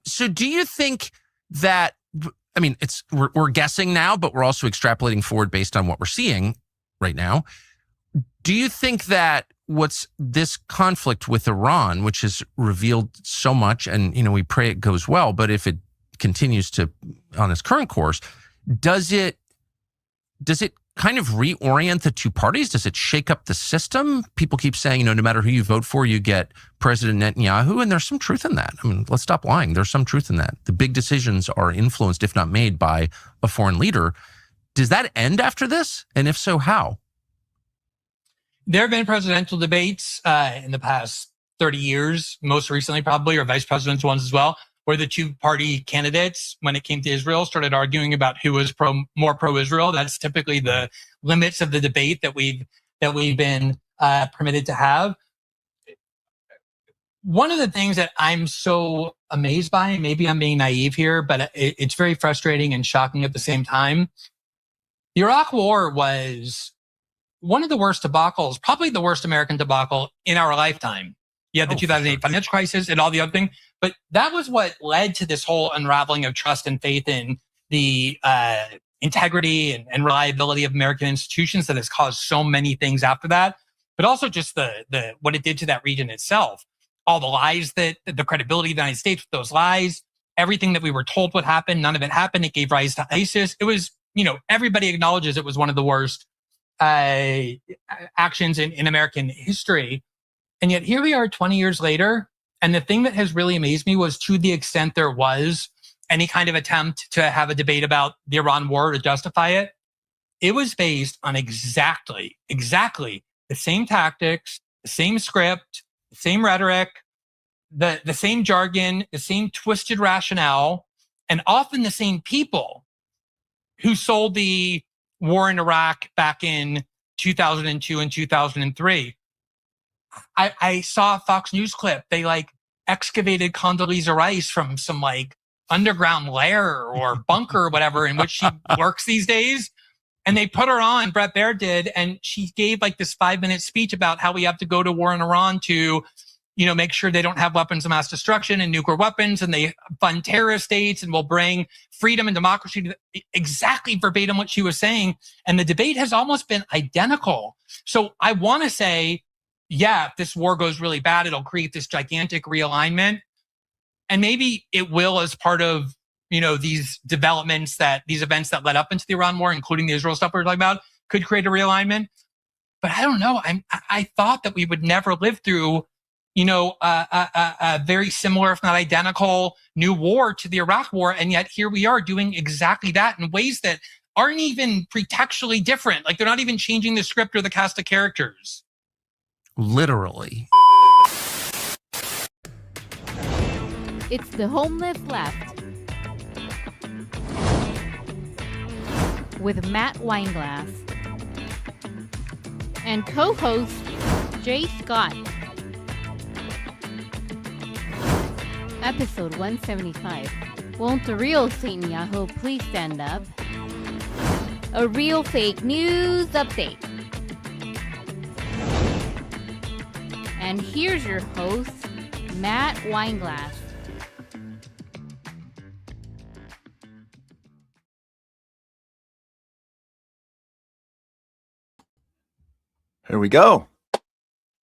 So do you think that, I mean, we're guessing now, but we're also extrapolating forward based on what we're seeing right now. Do you think that what's this conflict with Iran, which has revealed so much, and, we pray it goes well, but if it continues to on its current course, does it kind of reorient the two parties? Does it shake up the system? People keep saying, no matter who you vote for, you get President Netanyahu, and there's some truth in that. I mean, let's stop lying. There's some truth in that. The big decisions are influenced, if not made, by a foreign leader. Does that end after this? And if so, how? There have been presidential debates in the past 30 years, most recently probably, or vice presidential ones as well, where the two-party candidates, when it came to Israel, started arguing about who was more pro-Israel. That's typically the limits of the debate that we've been permitted to have. One of the things that I'm so amazed by, maybe I'm being naive here, but it's very frustrating and shocking at the same time. The Iraq War was one of the worst debacles, probably the worst American debacle in our lifetime. You had the 2008 financial crisis and all the other thing, but that was what led to this whole unraveling of trust and faith in the integrity and reliability of American institutions that has caused so many things after that, but also just the what it did to that region itself. All the lies that the credibility of the United States with those lies, everything that we were told would happen, none of it happened. It gave rise to ISIS. It was, everybody acknowledges it was one of the worst actions in American history. And yet here we are 20 years later. And the thing that has really amazed me was, to the extent there was any kind of attempt to have a debate about the Iran war to justify it, it was based on exactly the same tactics, the same script, the same rhetoric, the same jargon, the same twisted rationale, and often the same people who sold the war in Iraq back in 2002 and 2003. I saw a Fox News clip. They excavated Condoleezza Rice from some underground lair or bunker or whatever in which she works these days. And they put her on, Brett Baird did, and she gave this 5-minute speech about how we have to go to war in Iran to, make sure they don't have weapons of mass destruction and nuclear weapons, and they fund terrorist states and will bring freedom and democracy to exactly verbatim what she was saying. And the debate has almost been identical. So I want to say, yeah, if this war goes really bad, it'll create this gigantic realignment. And maybe it will, as part of, these events that led up into the Iran war, including the Israel stuff we were talking about, could create a realignment. But I don't know. I thought that we would never live through, a very similar, if not identical, new war to the Iraq war. And yet here we are doing exactly that in ways that aren't even pretextually different. They're not even changing the script or the cast of characters. Literally. It's the Homeless Left with Matt Weinglass and co-host Jay Scott. Episode 175. Won't the real SATANYAHU please stand up? A real fake news update. And here's your host, Matt Weinglass. Here we go.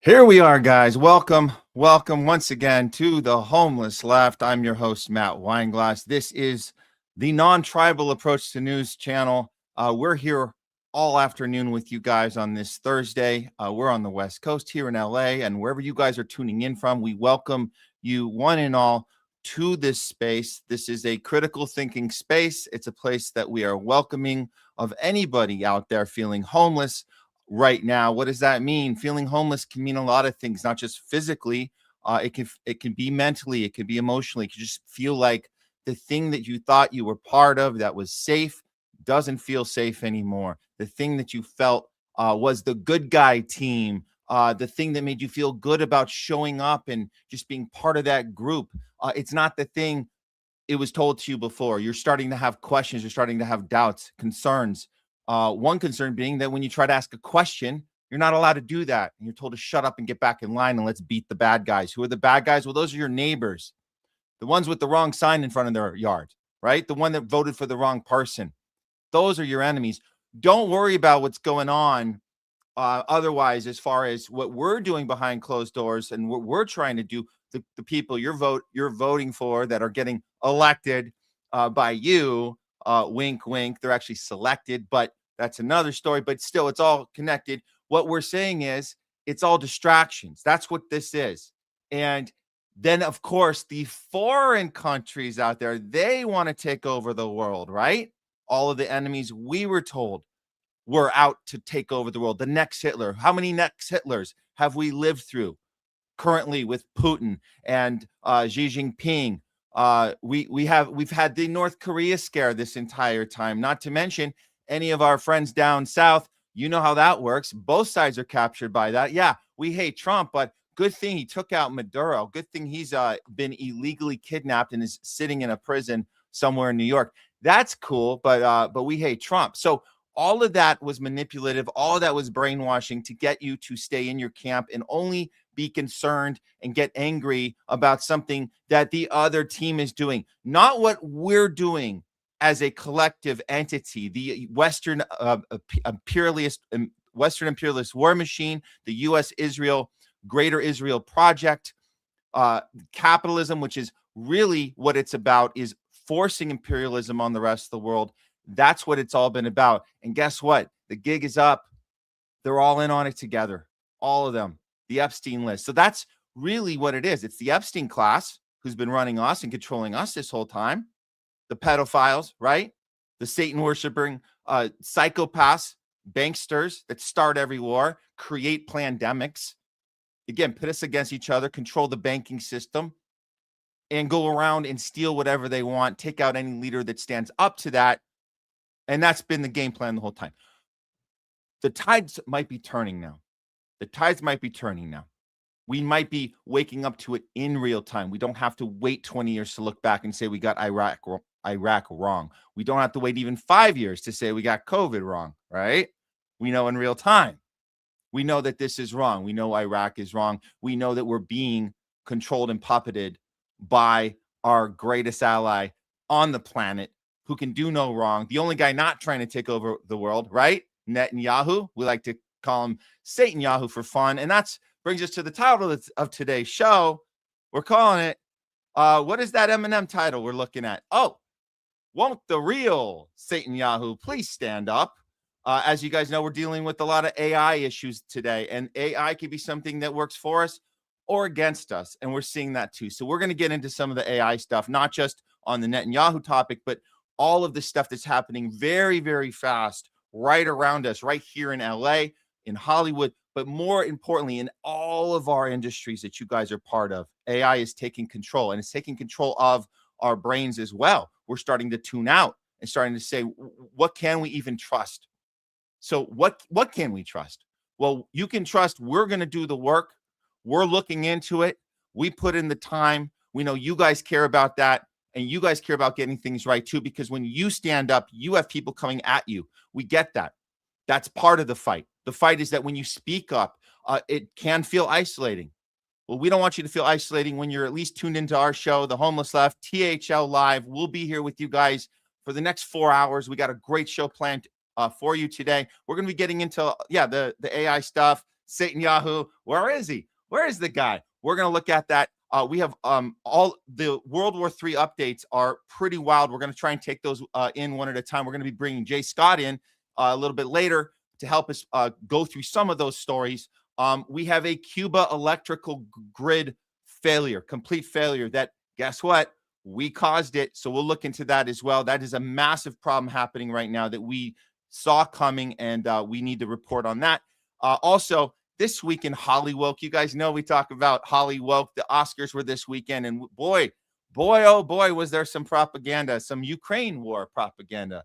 Here we are, guys. Welcome once again to the Homeless Left. I'm your host, Matt Weinglass. This is the non-tribal approach to news channel. We're here all afternoon with you guys on this Thursday. We're on the West Coast here in LA, and wherever you guys are tuning in from, we welcome you one and all to this space. This is a critical thinking space. It's a place that we are welcoming of anybody out there feeling homeless right now. What does that mean? Feeling homeless can mean a lot of things, not just physically. It can be mentally, it can be emotionally. You just feel like the thing that you thought you were part of that was safe doesn't feel safe anymore. The thing that you felt was the good guy team, the thing that made you feel good about showing up and just being part of that group. It's not the thing it was told to you before. You're starting to have questions. You're starting to have doubts, concerns. One concern being that when you try to ask a question, you're not allowed to do that. And you're told to shut up and get back in line and let's beat the bad guys. Who are the bad guys? Well, those are your neighbors, the ones with the wrong sign in front of their yard, right? The one that voted for the wrong person. Those are your enemies. Don't worry about what's going on otherwise, as far as what we're doing behind closed doors and what we're trying to do. The people you're voting for that are getting elected by you, wink, wink, they're actually selected, but that's another story. But still, it's all connected. What we're saying is it's all distractions. That's what this is. And then, of course, the foreign countries out there, they want to take over the world, right? All of the enemies we were told were out to take over the world. The next Hitler. How many next Hitlers have we lived through currently with Putin and Xi Jinping? We've had the North Korea scare this entire time, not to mention any of our friends down south. You know how that works. Both sides are captured by that. Yeah, we hate Trump, but good thing he took out Maduro. Good thing he's been illegally kidnapped and is sitting in a prison somewhere in New York. That's cool, but we hate Trump. So all of that was manipulative. All of that was brainwashing to get you to stay in your camp and only be concerned and get angry about something that the other team is doing, not what we're doing as a collective entity. The Western imperialist war machine, the U.S.-Israel Greater Israel Project, capitalism, which is really what it's about, is forcing imperialism on the rest of the world. That's what it's all been about. And guess what? The gig is up. They're all in on it together. All of them. The Epstein list. So that's really what it is. It's the Epstein class who's been running us and controlling us this whole time. The pedophiles, right? The Satan worshiping psychopaths, banksters that start every war, create pandemics. Again, pit us against each other, control the banking system, and go around and steal whatever they want, take out any leader that stands up to that. And that's been the game plan the whole time. The tides might be turning now. The tides might be turning now. We might be waking up to it in real time. We don't have to wait 20 years to look back and say we got Iraq wrong. We don't have to wait even 5 years to say we got COVID wrong, right? We know in real time. We know that this is wrong. We know Iraq is wrong. We know that we're being controlled and puppeted by our greatest ally on the planet who can do no wrong. The only guy not trying to take over the world, right? Netanyahu. We like to call him SATANYAHU for fun. And that brings us to the title of today's show. We're calling it, what is that Eminem title we're looking at? Oh, won't the real SATANYAHU please stand up? As you guys know, we're dealing with a lot of AI issues today, and AI can be something that works for us or against us, and we're seeing that too. So we're going to get into some of the AI stuff, not just on the Netanyahu topic, but all of the stuff that's happening very, very fast right around us, right here in LA, in Hollywood, but more importantly, in all of our industries that you guys are part of. AI is taking control, and it's taking control of our brains as well. We're starting to tune out and starting to say, what can we even trust? So what can we trust? Well, you can trust we're going to do the work. We're looking into it. We put in the time. We know you guys care about that, and you guys care about getting things right too, because when you stand up, you have people coming at you. We get that. That's part of the fight. The fight is that when you speak up, it can feel isolating. Well, we don't want you to feel isolating when you're at least tuned into our show, The Homeless Left, THL Live. We'll be here with you guys for the next 4 hours. We got a great show planned for you today. We're going to be getting into, the AI stuff. SATANYAHU, where is he? Where is the guy? We're going to look at that. We have all the World War III updates are pretty wild. We're going to try and take those in one at a time. We're going to be bringing Jay Scott in a little bit later to help us go through some of those stories. We have a Cuba electrical grid failure, complete failure that, guess what? We caused it. So we'll look into that as well. That is a massive problem happening right now that we saw coming, and we need to report on that. Also, this week in HOLLYWOKE, you guys know we talk about HOLLYWOKE. The Oscars were this weekend, and boy, oh boy, was there some propaganda, some Ukraine war propaganda.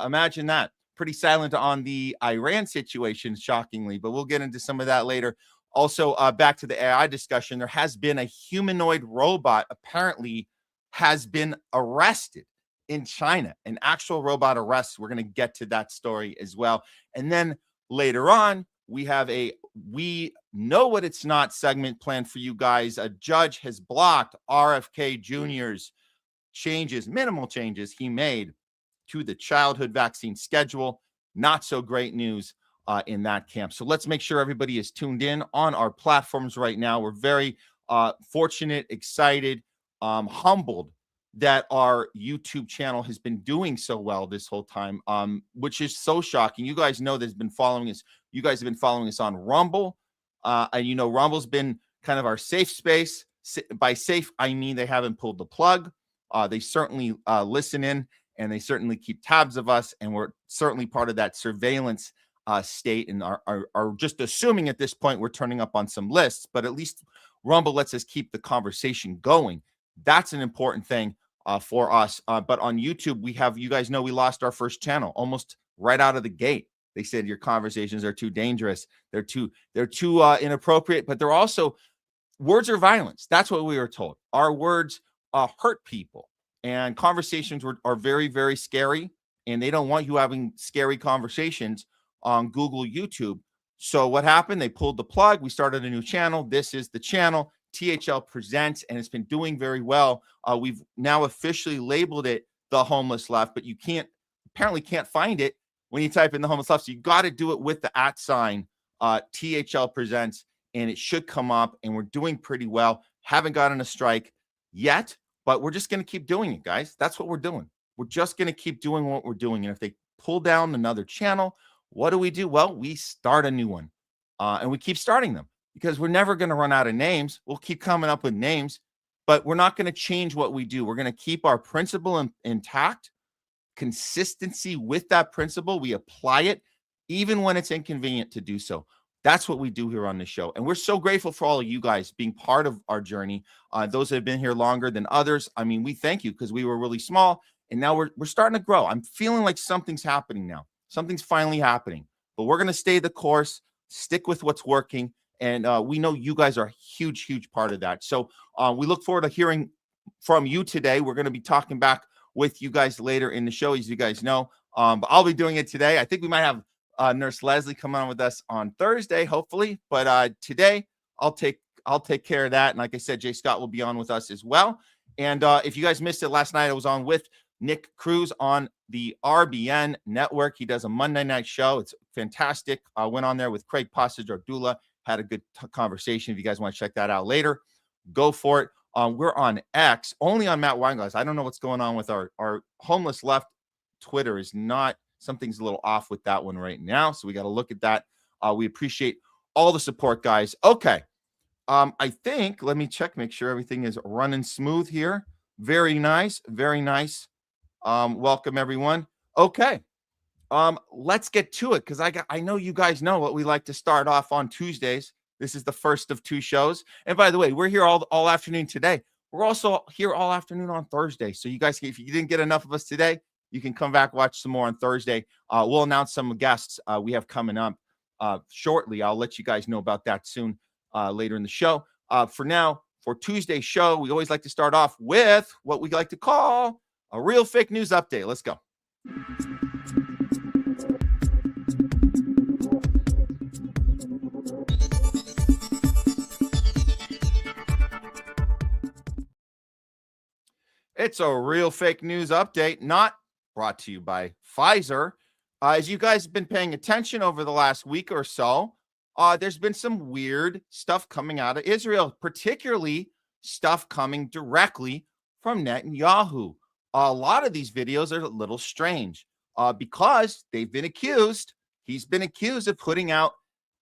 Imagine that. Pretty silent on the Iran situation, shockingly, but we'll get into some of that later. Also, back to the AI discussion, there has been a humanoid robot apparently has been arrested in China, an actual robot arrest. We're going to get to that story as well. And then later on, we have a We Know What It's Not segment planned for you guys. A judge has blocked RFK Jr.'s minimal changes he made to the childhood vaccine schedule. Not so great news in that camp. So let's make sure everybody is tuned in on our platforms right now. We're very fortunate, excited, humbled that our YouTube channel has been doing so well this whole time, which is so shocking. You guys know that's been following us. You guys have been following us on Rumble. And you know, Rumble's been kind of our safe space. By safe, I mean they haven't pulled the plug. They certainly listen in, and they certainly keep tabs of us. And we're certainly part of that surveillance state, and are just assuming at this point we're turning up on some lists. But at least Rumble lets us keep the conversation going. That's an important thing for us. But on YouTube, you guys know we lost our first channel almost right out of the gate. They said your conversations are too dangerous. They're too inappropriate, but they're also words are violence. That's what we were told. Our words hurt people, and conversations are very, very scary, and they don't want you having scary conversations on Google, YouTube. So what happened? They pulled the plug. We started a new channel. This is the channel, THL Presents, and it's been doing very well. We've now officially labeled it The Homeless Left, but you apparently can't find it when you type in The Homeless Left. So you got to do it with the @ THL Presents, and it should come up, and we're doing pretty well. Haven't gotten a strike yet, but we're just going to keep doing it, guys. That's what we're doing. We're just going to keep doing what we're doing. And if they pull down another channel, what do? Well, we start a new one, and we keep starting them because we're never going to run out of names. We'll keep coming up with names, but we're not going to change what we do. We're going to keep our principle intact, consistency with that principle. We apply it even when it's inconvenient to do so. That's what we do here on the show. And we're so grateful for all of you guys being part of our journey. Those that have been here longer than others, I mean, we thank you because we were really small, and now we're starting to grow. I'm feeling like something's happening now. Something's finally happening. But we're going to stay the course, stick with what's working, and we know you guys are a huge, huge part of that. So we look forward to hearing from you today. We're going to be talking back with you guys later in the show, as you guys know. But I'll be doing it today. I think we might have Nurse Leslie come on with us on Thursday, hopefully. But today, I'll take care of that. And like I said, Jay Scott will be on with us as well. And if you guys missed it last night, I was on with Nick Cruz on the RBN network. He does a Monday night show. It's fantastic. I went on there with Craig Passage-Ardula, had a good conversation. If you guys want to check that out later, go for it. We're on X, only on Matt Weinglass. I don't know what's going on with our Homeless Left Twitter. Something's a little off with that one right now. So we got to look at that. We appreciate all the support, guys. Okay. I think, let me check, make sure everything is running smooth here. Very nice. Very nice. Welcome everyone. Okay. Let's get to it, because I know you guys know what we like to start off on Tuesdays. This is the first of 2 shows. And by the way, we're here all afternoon today. We're also here all afternoon on Thursday. So you guys, if you didn't get enough of us today, you can come back, watch some more on Thursday. We'll announce some guests we have coming up shortly. I'll let you guys know about that soon later in the show. For now, for Tuesday's show, we always like to start off with what we like to call a real fake news update. Let's go. It's a real fake news update, not brought to you by Pfizer. As you guys have been paying attention over the last week or so, there's been some weird stuff coming out of Israel, particularly stuff coming directly from Netanyahu. A lot of these videos are a little strange because he's been accused of putting out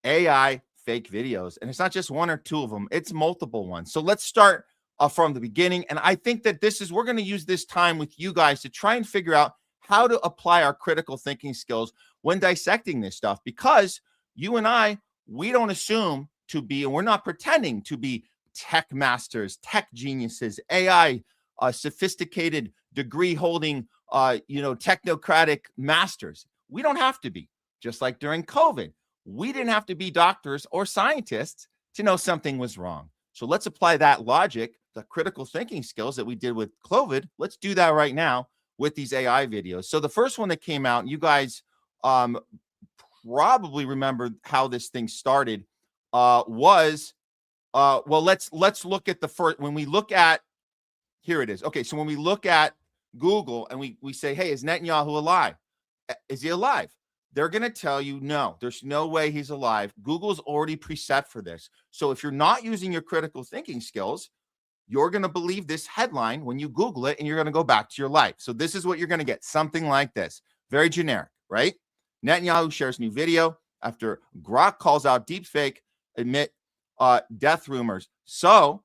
AI fake videos. And it's not just 1 or 2 of them, it's multiple ones. So let's start from the beginning. And I think that we're going to use this time with you guys to try and figure out how to apply our critical thinking skills when dissecting this stuff, because you and I, we don't assume to be, and we're not pretending to be tech masters, tech geniuses, AI, sophisticated degree holding, technocratic masters. We don't have to be. Just like during COVID, we didn't have to be doctors or scientists to know something was wrong. So let's apply that logic the critical thinking skills that we did with COVID, let's do that right now with these AI videos. So the first one that came out, and you guys probably remember how this thing started, was well, let's look at the first. When we look at, here it is. Okay, so when we look at Google and we say, hey, is Netanyahu alive? Is he alive? They're going to tell you, no, there's no way he's alive. Google's already preset for this. So if you're not using your critical thinking skills, you're going to believe this headline when you Google it, and you're going to go back to your life. So this is what you're going to get. Something like this. Very generic, right? Netanyahu shares new video after Grok calls out deepfake admit death rumors. So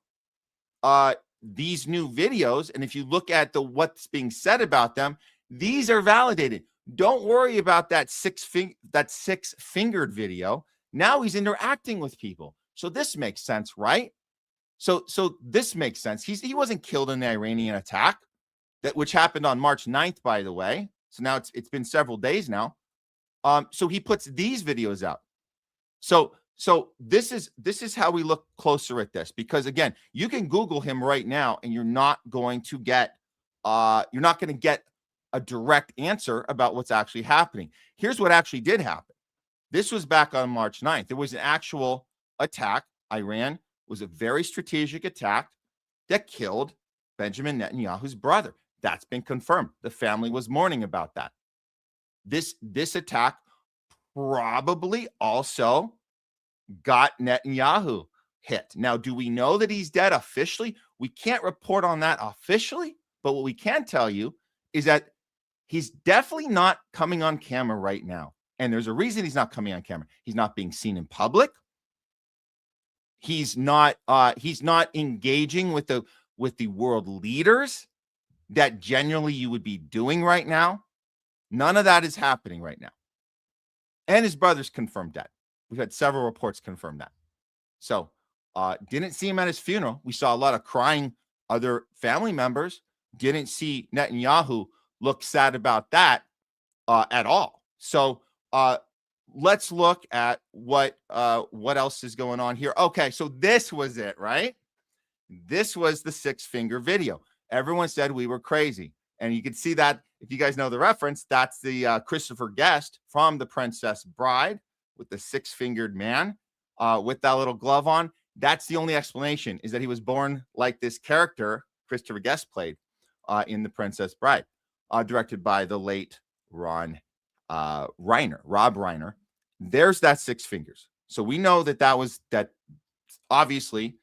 these new videos, and if you look at what's being said about them, these are validated. Don't worry about that six-fingered video. Now he's interacting with people. So this makes sense, right? So this makes sense. He wasn't killed in the Iranian attack, which happened on March 9th, by the way. So now it's been several days now. So he puts these videos out. So this is how we look closer at this, because again, you can Google him right now and you're not going to get a direct answer about what's actually happening. Here's what actually did happen. This was back on March 9th. There was an actual attack. Iran was a very strategic attack that killed Benjamin Netanyahu's brother. That's been confirmed. The family was mourning about that. This attack probably also got Netanyahu hit. Now, do we know that he's dead officially? We can't report on that officially, but what we can tell you is that he's definitely not coming on camera right now. And there's a reason he's not coming on camera. He's not being seen in public. He's not engaging with the world leaders that generally you would be doing right now. None of that is happening right now. And his brother's confirmed dead. We've had several reports confirm that. So didn't see him at his funeral. We saw a lot of crying other family members. Didn't see Netanyahu look sad about that at all. So let's look at what else is going on here. Okay, so this was it, right? This was the six-finger video. Everyone said we were crazy. And you can see that, if you guys know the reference, that's the Christopher Guest from The Princess Bride with the six-fingered man with that little glove on. That's the only explanation, is that he was born like this character Christopher Guest played in The Princess Bride, directed by the late Rob Reiner. There's that six fingers. So we know that obviously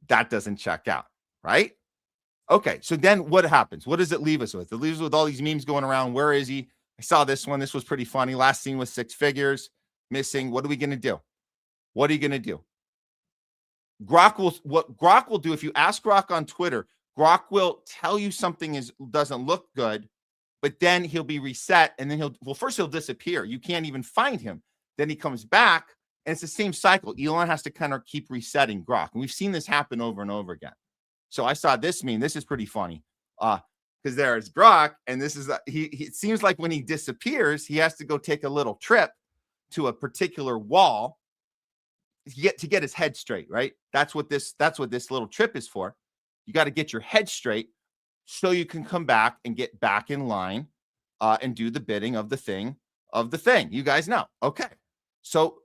that doesn't check out, right? Okay, so then what happens? What does it leave us with? It leaves us with all these memes going around. Where is he? I saw this one. This was pretty funny. Last scene was six figures missing. What are we going to do? What are you going to do? What Grok will do, if you ask Grok on Twitter, Grok will tell you something doesn't look good, but then he'll be reset, and then first he'll disappear. You can't even find him. Then he comes back, and it's the same cycle. Elon has to kind of keep resetting Grok. And we've seen this happen over and over again. So I saw this meme. This is pretty funny because there's Grok, and this is it seems like when he disappears, he has to go take a little trip to a particular wall to get his head straight, right? That's what this little trip is for. You got to get your head straight so you can come back and get back in line and do the bidding of the thing. You guys know. Okay. So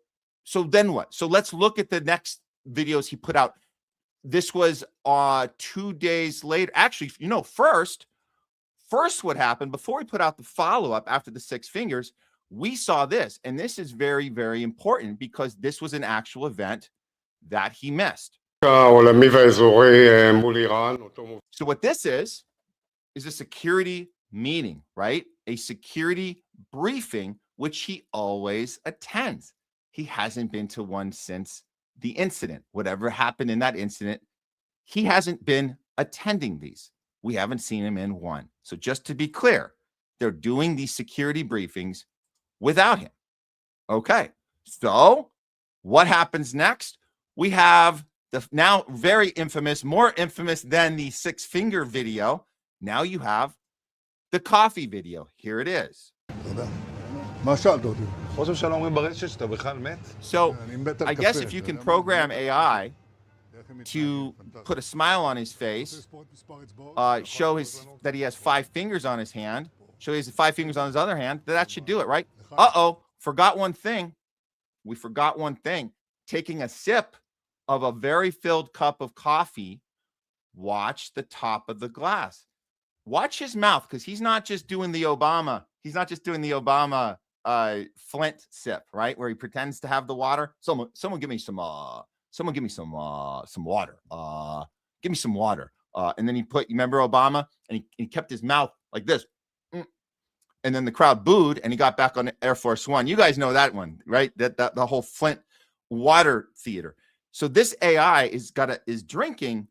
then what? So let's look at the next videos he put out. This was 2 days later. Actually, first what happened before we put out the follow-up after the six fingers, we saw this. And this is very, very important because this was an actual event that he missed. So what this is a security meeting, right? A security briefing, which he always attends. He hasn't been to one since the incident. Whatever happened in that incident, he hasn't been attending these. We haven't seen him in one. So just to be clear, they're doing these security briefings without him. Okay. So what happens next? We have the now very infamous, more infamous than the six-finger video. Now you have the coffee video. Here it is. So I guess if you can program AI to put a smile on his face, show that he has 5 fingers on his hand, show he has 5 fingers on his other hand, that should do it, right? Forgot one thing. We forgot one thing. Taking a sip of a very filled cup of coffee, watch the top of the glass. Watch his mouth, because he's not just doing the Obama. He's not just doing the Obama Flint sip, right? Where he pretends to have the water. Someone give me some water. Give me some water. And then you remember Obama? And he kept his mouth like this. And then the crowd booed, and he got back on Air Force One. You guys know that one, right? That the whole Flint water theater. So this AI is drinking,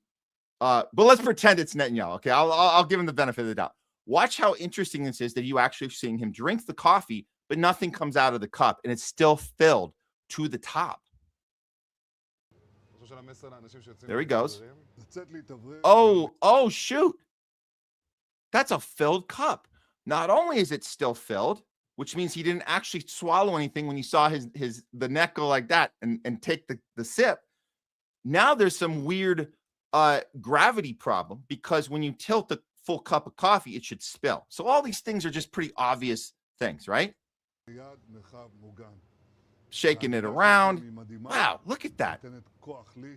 but let's pretend it's Netanyahu. Okay, I'll give him the benefit of the doubt. Watch how interesting this is, that you actually seeing him drink the coffee, but nothing comes out of the cup, and it's still filled to the top. There he goes. Oh, shoot. That's a filled cup. Not only is it still filled, which means he didn't actually swallow anything when you saw the neck go like that and take the sip. Now there's some weird gravity problem, because when you tilt the full cup of coffee, it should spill. So all these things are just pretty obvious things, right? Shaking it around. Wow, look at that.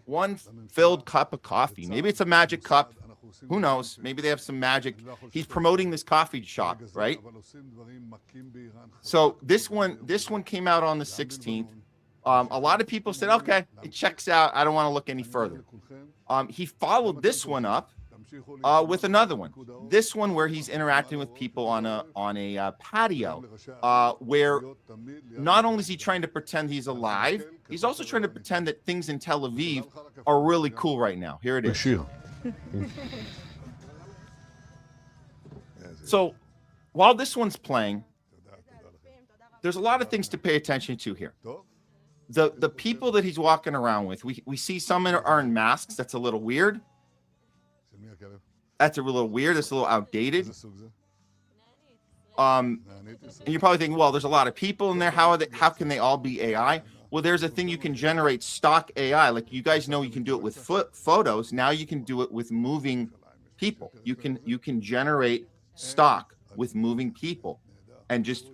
One filled cup of coffee. Maybe it's a magic cup. Who knows? Maybe they have some magic. He's promoting this coffee shop, right? So this one came out on the 16th. A lot of people said, okay, it checks out. I don't want to look any further. He followed this one up with another one. This one where he's interacting with people on a patio, where not only is he trying to pretend he's alive, he's also trying to pretend that things in Tel Aviv are really cool right now. Here it is. So while this one's playing, there's a lot of things to pay attention to here. The people that he's walking around with, we see some are in masks. That's a little weird. That's a little weird. That's a little outdated. And you're probably thinking, well, there's a lot of people in there. How can they all be AI? Well, there's a thing you can generate stock AI. Like you guys know, you can do it with photos. Now you can do it with moving people. You can generate stock with moving people and just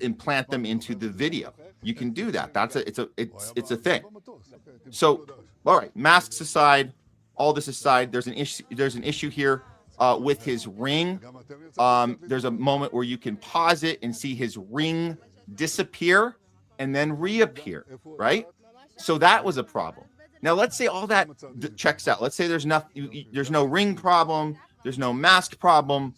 implant them into the video. You can do that. It's a thing. So, all right, masks aside, all this aside, there's an issue here with his ring. There's a moment where you can pause it and see his ring disappear and then reappear, right? So that was a problem. Now let's say all that checks out. Let's say there's no ring problem, there's no mask problem.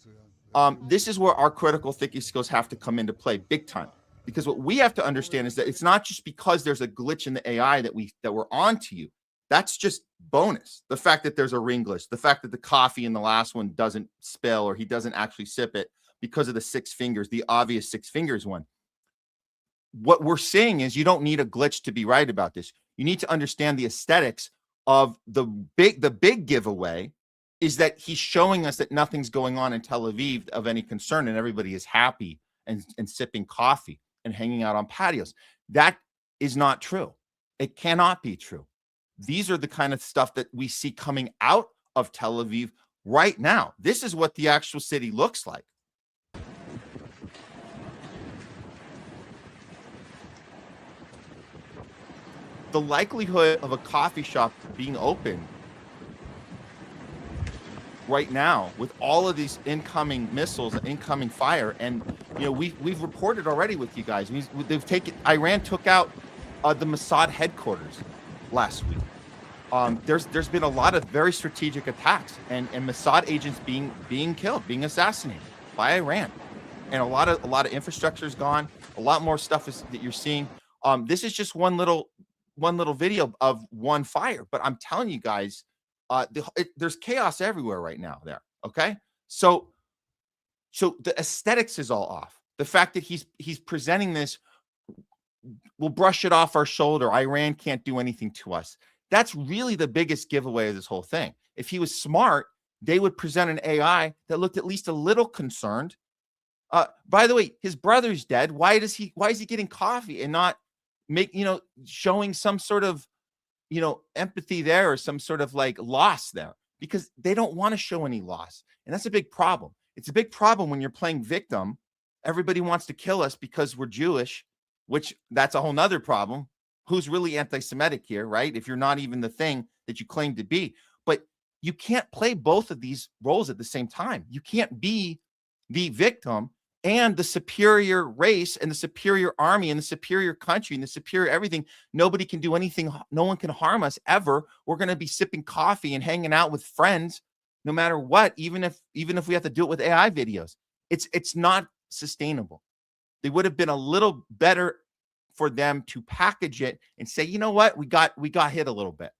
This is where our critical thinking skills have to come into play big time, because what we have to understand is that it's not just because there's a glitch in the AI that we're on to you. That's just bonus. The fact that there's a ring glitch, the fact that the coffee in the last one doesn't spill or he doesn't actually sip it because of the 6 fingers, the obvious 6 fingers one. What we're saying is you don't need a glitch to be right about this. You need to understand the aesthetics of the big giveaway is that he's showing us that nothing's going on in Tel Aviv of any concern and everybody is happy and sipping coffee and hanging out on patios. That is not true. It cannot be true. These are the kind of stuff that we see coming out of Tel Aviv right now. This is what the actual city looks like. The likelihood of a coffee shop being open right now with all of these incoming missiles and incoming fire, and we've reported already with you guys. Iran took out the Mossad headquarters last week. There's been a lot of very strategic attacks and Mossad agents being killed, being assassinated by Iran, and a lot of infrastructure is gone. A lot more stuff that you're seeing. This is just one little video of one fire, but I'm telling you guys, there's chaos everywhere right now there. Okay, so the aesthetics is all off. The fact that he's presenting this, we'll brush it off our shoulder. Iran can't do anything to us. That's really the biggest giveaway of this whole thing. If he was smart, they would present an AI that looked at least a little concerned. By the way, his brother's dead. Why is he getting coffee and not showing some sort of empathy there or some sort of like loss there, because they don't want to show any loss. And that's a big problem. It's a big problem when you're playing victim. Everybody wants to kill us because we're Jewish, which that's a whole nother problem. Who's really anti-Semitic here, right? If you're not even the thing that you claim to be. But you can't play both of these roles at the same time. You can't be the victim and the superior race and the superior army and the superior country and the superior everything. Nobody can do anything. No one can harm us ever. We're going to be sipping coffee and hanging out with friends no matter what, even if we have to do it with AI videos. It's not sustainable. They would have been a little better for them to package it and say, you know what, we got hit a little bit,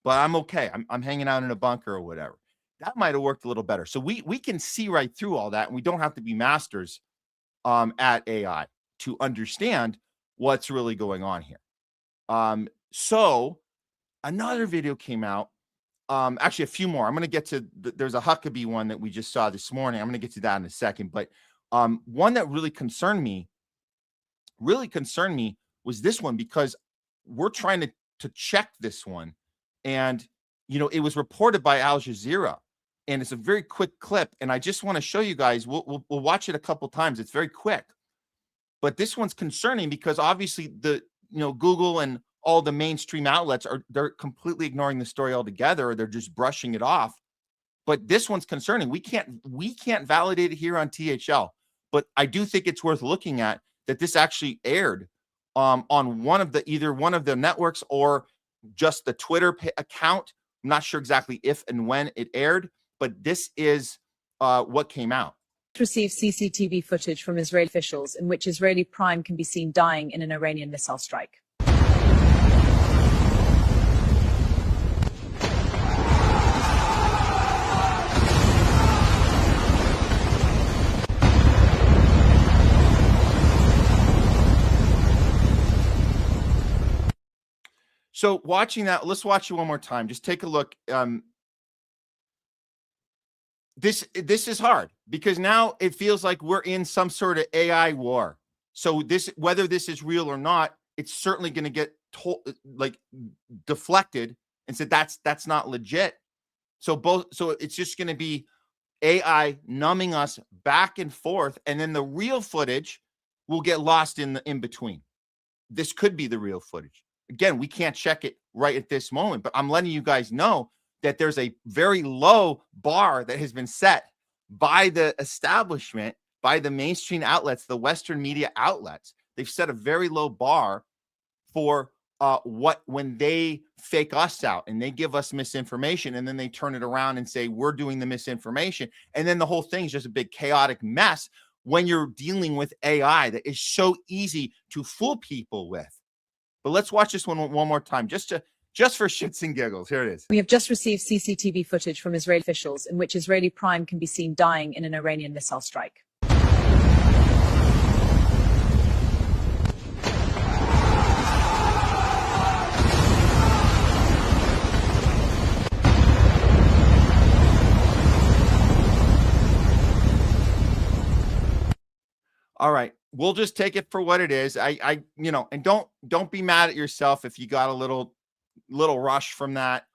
but I'm okay. I'm hanging out in a bunker or whatever. That might have worked a little better. So we can see right through all that, and we don't have to be masters at AI to understand what's really going on here. So another video came out. Actually, a few more. I'm going to get to there's a Huckabee one that we just saw this morning. I'm going to get to that in a second. But one that really concerned me was this one, because we're trying to check this one. And, it was reported by Al Jazeera, and it's a very quick clip. And I just want to show you guys, we'll watch it a couple times. It's very quick, but this one's concerning because obviously Google and all the mainstream outlets they're completely ignoring the story altogether, or they're just brushing it off. But this one's concerning. We can't validate it here on THL, but I do think it's worth looking at that this actually aired on either one of the networks or just the Twitter account. I'm not sure exactly if and when it aired, but this is what came out. Received CCTV footage from Israeli officials in which Israeli prime can be seen dying in an Iranian missile strike. So watching that, let's watch it one more time. Just take a look. This is hard because now it feels like we're in some sort of AI war. So whether this is real or not, it's certainly going to get deflected and said that's not legit. So it's just going to be AI numbing us back and forth, and then the real footage will get lost in between. This could be the real footage. Again, we can't check it right at this moment, but I'm letting you guys know that there's a very low bar that has been set by the establishment, by the mainstream outlets, the Western media outlets. They've set a very low bar for when they fake us out and they give us misinformation, and then they turn it around and say we're doing the misinformation, and then the whole thing is just a big chaotic mess when you're dealing with AI that is so easy to fool people with. But let's watch this one more time, just for shits and giggles. Here it is. We have just received CCTV footage from Israeli officials in which Israeli prime can be seen dying in an Iranian missile strike. All right. We'll just take it for what it is. And don't be mad at yourself if you got a little rush from that.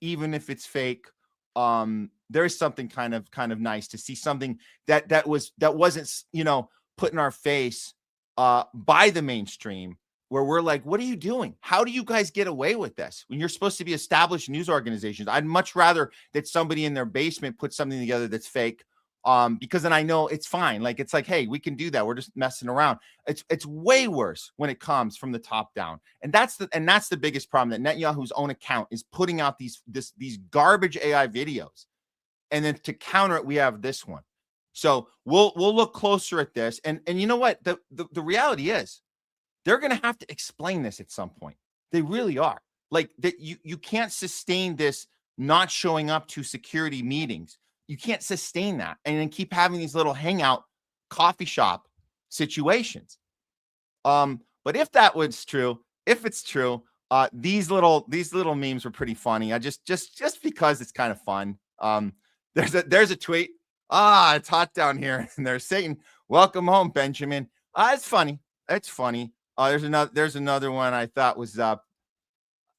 Even if it's fake, there is something kind of nice to see something that wasn't, put in our face by the mainstream, where we're like, what are you doing? How do you guys get away with this when you're supposed to be established news organizations? I'd much rather that somebody in their basement put something together that's fake. Because then I know it's fine. Like, it's like, hey, we can do that. We're just messing around. It's way worse when it comes from the top down. And that's the biggest problem, that Netanyahu's own account is putting out these garbage AI videos. And then to counter it, we have this one. So we'll look closer at this. And you know what? The reality is they're going to have to explain this at some point. They really are. Like, that you can't sustain this not showing up to security meetings. You can't sustain that and then keep having these little hangout coffee shop situations. But if that was true, if it's true, these little memes were pretty funny. I just because it's kind of fun. There's a tweet. It's hot down here, and they're saying, "Welcome home, Benjamin." It's funny. It's funny. There's another one I thought was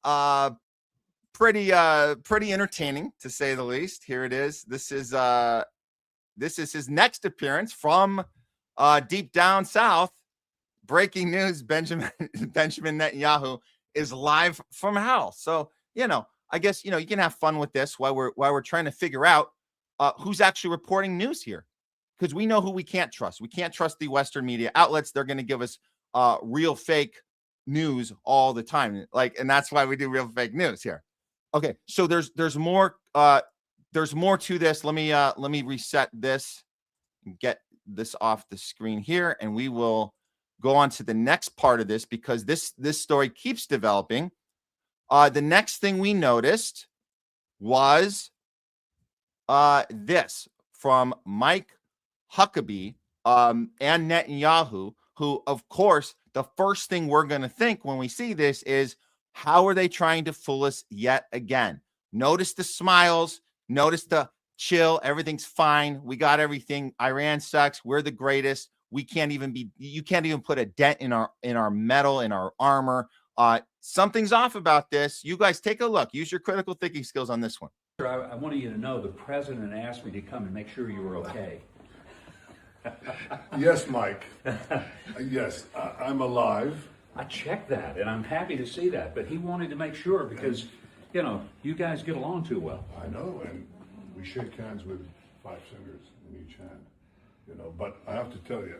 Pretty entertaining, to say the least. Here it is. This is his next appearance from deep down south. Breaking news: Benjamin Netanyahu is live from hell. So, I guess, you can have fun with this while we're trying to figure out who's actually reporting news here, because we know who we can't trust. We can't trust the Western media outlets. They're going to give us real fake news all the time. And that's why we do real fake news here. Okay. So there's more to this. Let me reset this and get this off the screen here, and we will go on to the next part of this, because this story keeps developing. The next thing we noticed was this from Mike Huckabee and Netanyahu, who, of course, the first thing we're going to think when we see this is, how are they trying to fool us yet again? Notice the smiles, notice the chill, everything's fine. We got everything. Iran sucks. We're the greatest. You can't even put a dent in our metal, in our armor. Something's off about this. You guys take a look. Use your critical thinking skills on this one. I wanted you to know the president asked me to come and make sure you were okay. Yes, Mike. Yes, I'm alive. I checked that, and I'm happy to see that. But he wanted to make sure because, you guys get along too well. I know, and we shake hands with 5 fingers in each hand. But I have to tell you,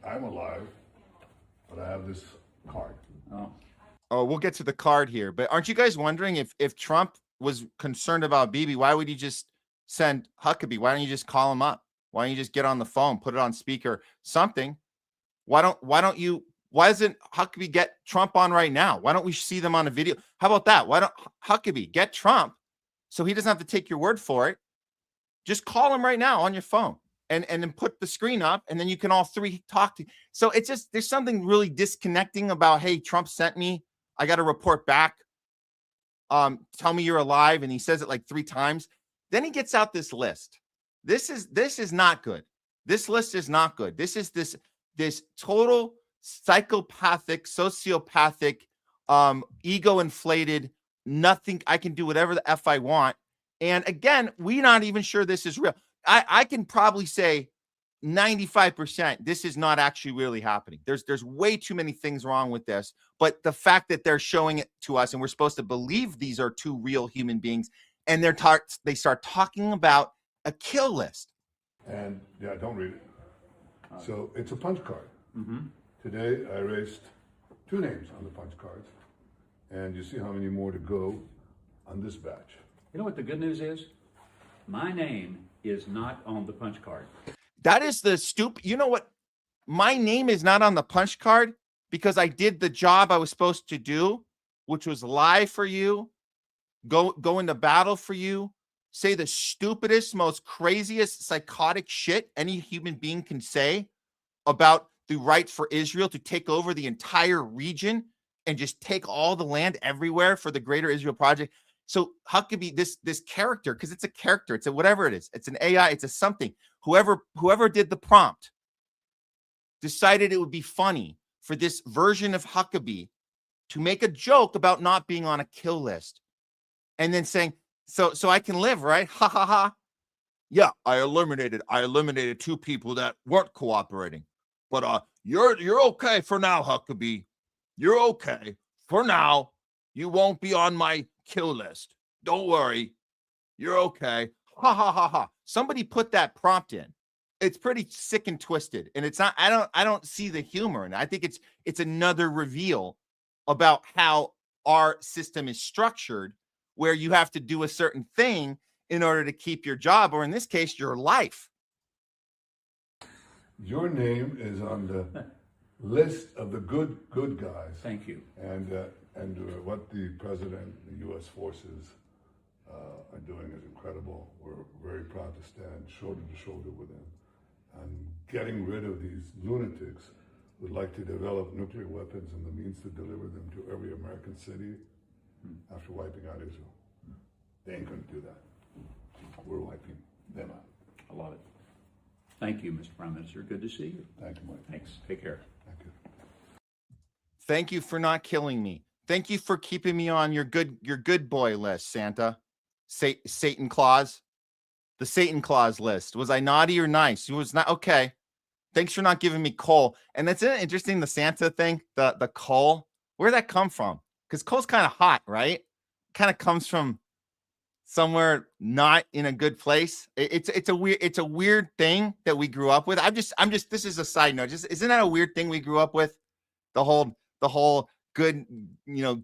I'm alive, but I have this card. Oh, we'll get to the card here. But aren't you guys wondering if Trump was concerned about Bibi, why would he just send Huckabee? Why don't you just call him up? Why don't you just get on the phone, put it on speaker, something? Why doesn't Huckabee get Trump on right now? Why don't we see them on a video? How about that? Why don't Huckabee get Trump so he doesn't have to take your word for it? Just call him right now on your phone and then put the screen up, and then you can all three talk to. So it's just, there's something really disconnecting about, hey, Trump sent me, I got to report back. Tell me you're alive. And he says it like 3 times. Then he gets out this list. This is not good. This list is not good. This is this total psychopathic, sociopathic, ego inflated, nothing. I can do whatever the F I want. And again, we're not even sure this is real. I can probably say 95% this is not actually really happening. There's way too many things wrong with this. But the fact that they're showing it to us and we're supposed to believe these are 2 real human beings, and they start talking about a kill list. And yeah, don't read it. So it's a punch card. Mm-hmm. Today I erased 2 names on the punch cards, and you see how many more to go on this batch. You know what the good news is? My name is not on the punch card. That is the stupid. You know what? My name is not on the punch card because I did the job I was supposed to do, which was lie for you, go into battle for you, say the stupidest, most craziest, psychotic shit any human being can say about the right for Israel to take over the entire region and just take all the land everywhere for the Greater Israel Project. So Huckabee, this character, because it's a character, it's a whatever it is, it's an AI, it's a something. Whoever did the prompt decided it would be funny for this version of Huckabee to make a joke about not being on a kill list, and then saying, so I can live, right? Ha ha ha. Yeah, I eliminated 2 people that weren't cooperating, but you're okay for now, Huckabee. You're okay for now. You won't be on my kill list. Don't worry. You're okay. Ha ha ha ha. Somebody put that prompt in. It's pretty sick and twisted. And it's not, I don't see the humor in it. I think it's another reveal about how our system is structured, where you have to do a certain thing in order to keep your job, or in this case, your life. Your name is on the list of the good guys. Thank you. And what the president, the U.S. forces are doing is incredible. We're very proud to stand shoulder to shoulder with them. And getting rid of these lunatics who would like to develop nuclear weapons and the means to deliver them to every American city after wiping out Israel. They ain't going to do that. We're wiping them out. I love it. Thank you, Mr. Prime Minister. Good to see you. Thank you, Mike. Thanks. Take care. Thank you. Thank you for not killing me. Thank you for keeping me on your good boy list, Santa. Satan Claus. The Satan Claus list. Was I naughty or nice? It was not. Okay. Thanks for not giving me coal. And that's interesting, the Santa thing, the coal. Where'd that come from? Because coal's kind of hot, right? Kind of comes from somewhere not in a good place. It's a weird thing that we grew up with. I'm just this is a side note. Just isn't that a weird thing we grew up with? The whole good,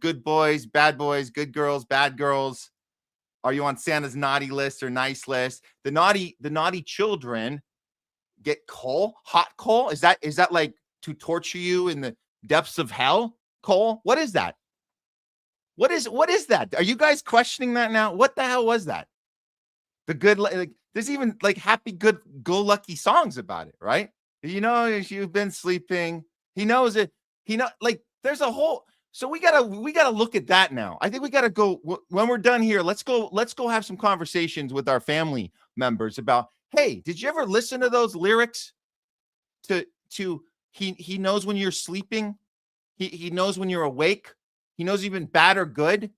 good boys, good girls, bad girls. Are you on Santa's naughty list or nice list? The naughty children get coal, hot coal. Is that like to torture you in the depths of hell? Coal? What is that? What is that? Are you guys questioning that now? What the hell was that? The good, like, there's even like happy, good, go lucky songs about it, right? You've been sleeping. He knows it. Like there's a whole. So we gotta look at that now. I think we gotta go when we're done here. Let's go have some conversations with our family members about. Hey, did you ever listen to those lyrics? To he knows when you're sleeping. He knows when you're awake. He knows you've been bad or good.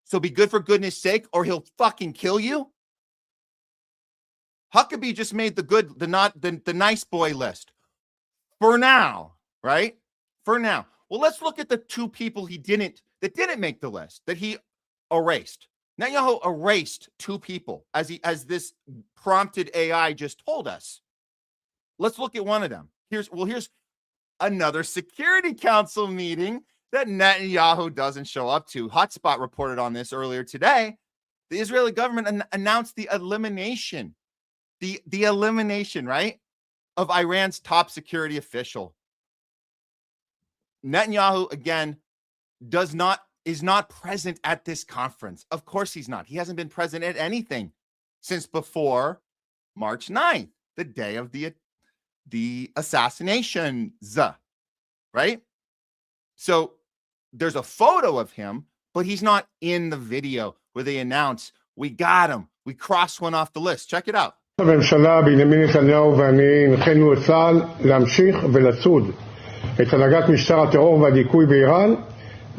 So be good for goodness sake, or he'll fucking kill you. Huckabee just made the nice boy list. For now, right? For now. Well, let's look at the two people that didn't make the list, that he erased. Netanyahu erased two people, as this prompted AI just told us. Let's look at one of them. Here's another Security Council meeting that Netanyahu doesn't show up to. Hotspot reported on this earlier today. The Israeli government announced the elimination, right, of Iran's top security official. Netanyahu, again, is not present at this conference. Of course he's not. He hasn't been present at anything since before March 9th, the day of the assassinations, right? So there's a photo of him, but he's not in the video where they announce, we got him. We crossed one off the list. Check it out. הממשלה בנימין נתניהו ואני הנחינו את צה"ל להמשיך ולצוד את הנהגת משטר הטרור והדיכוי באיראן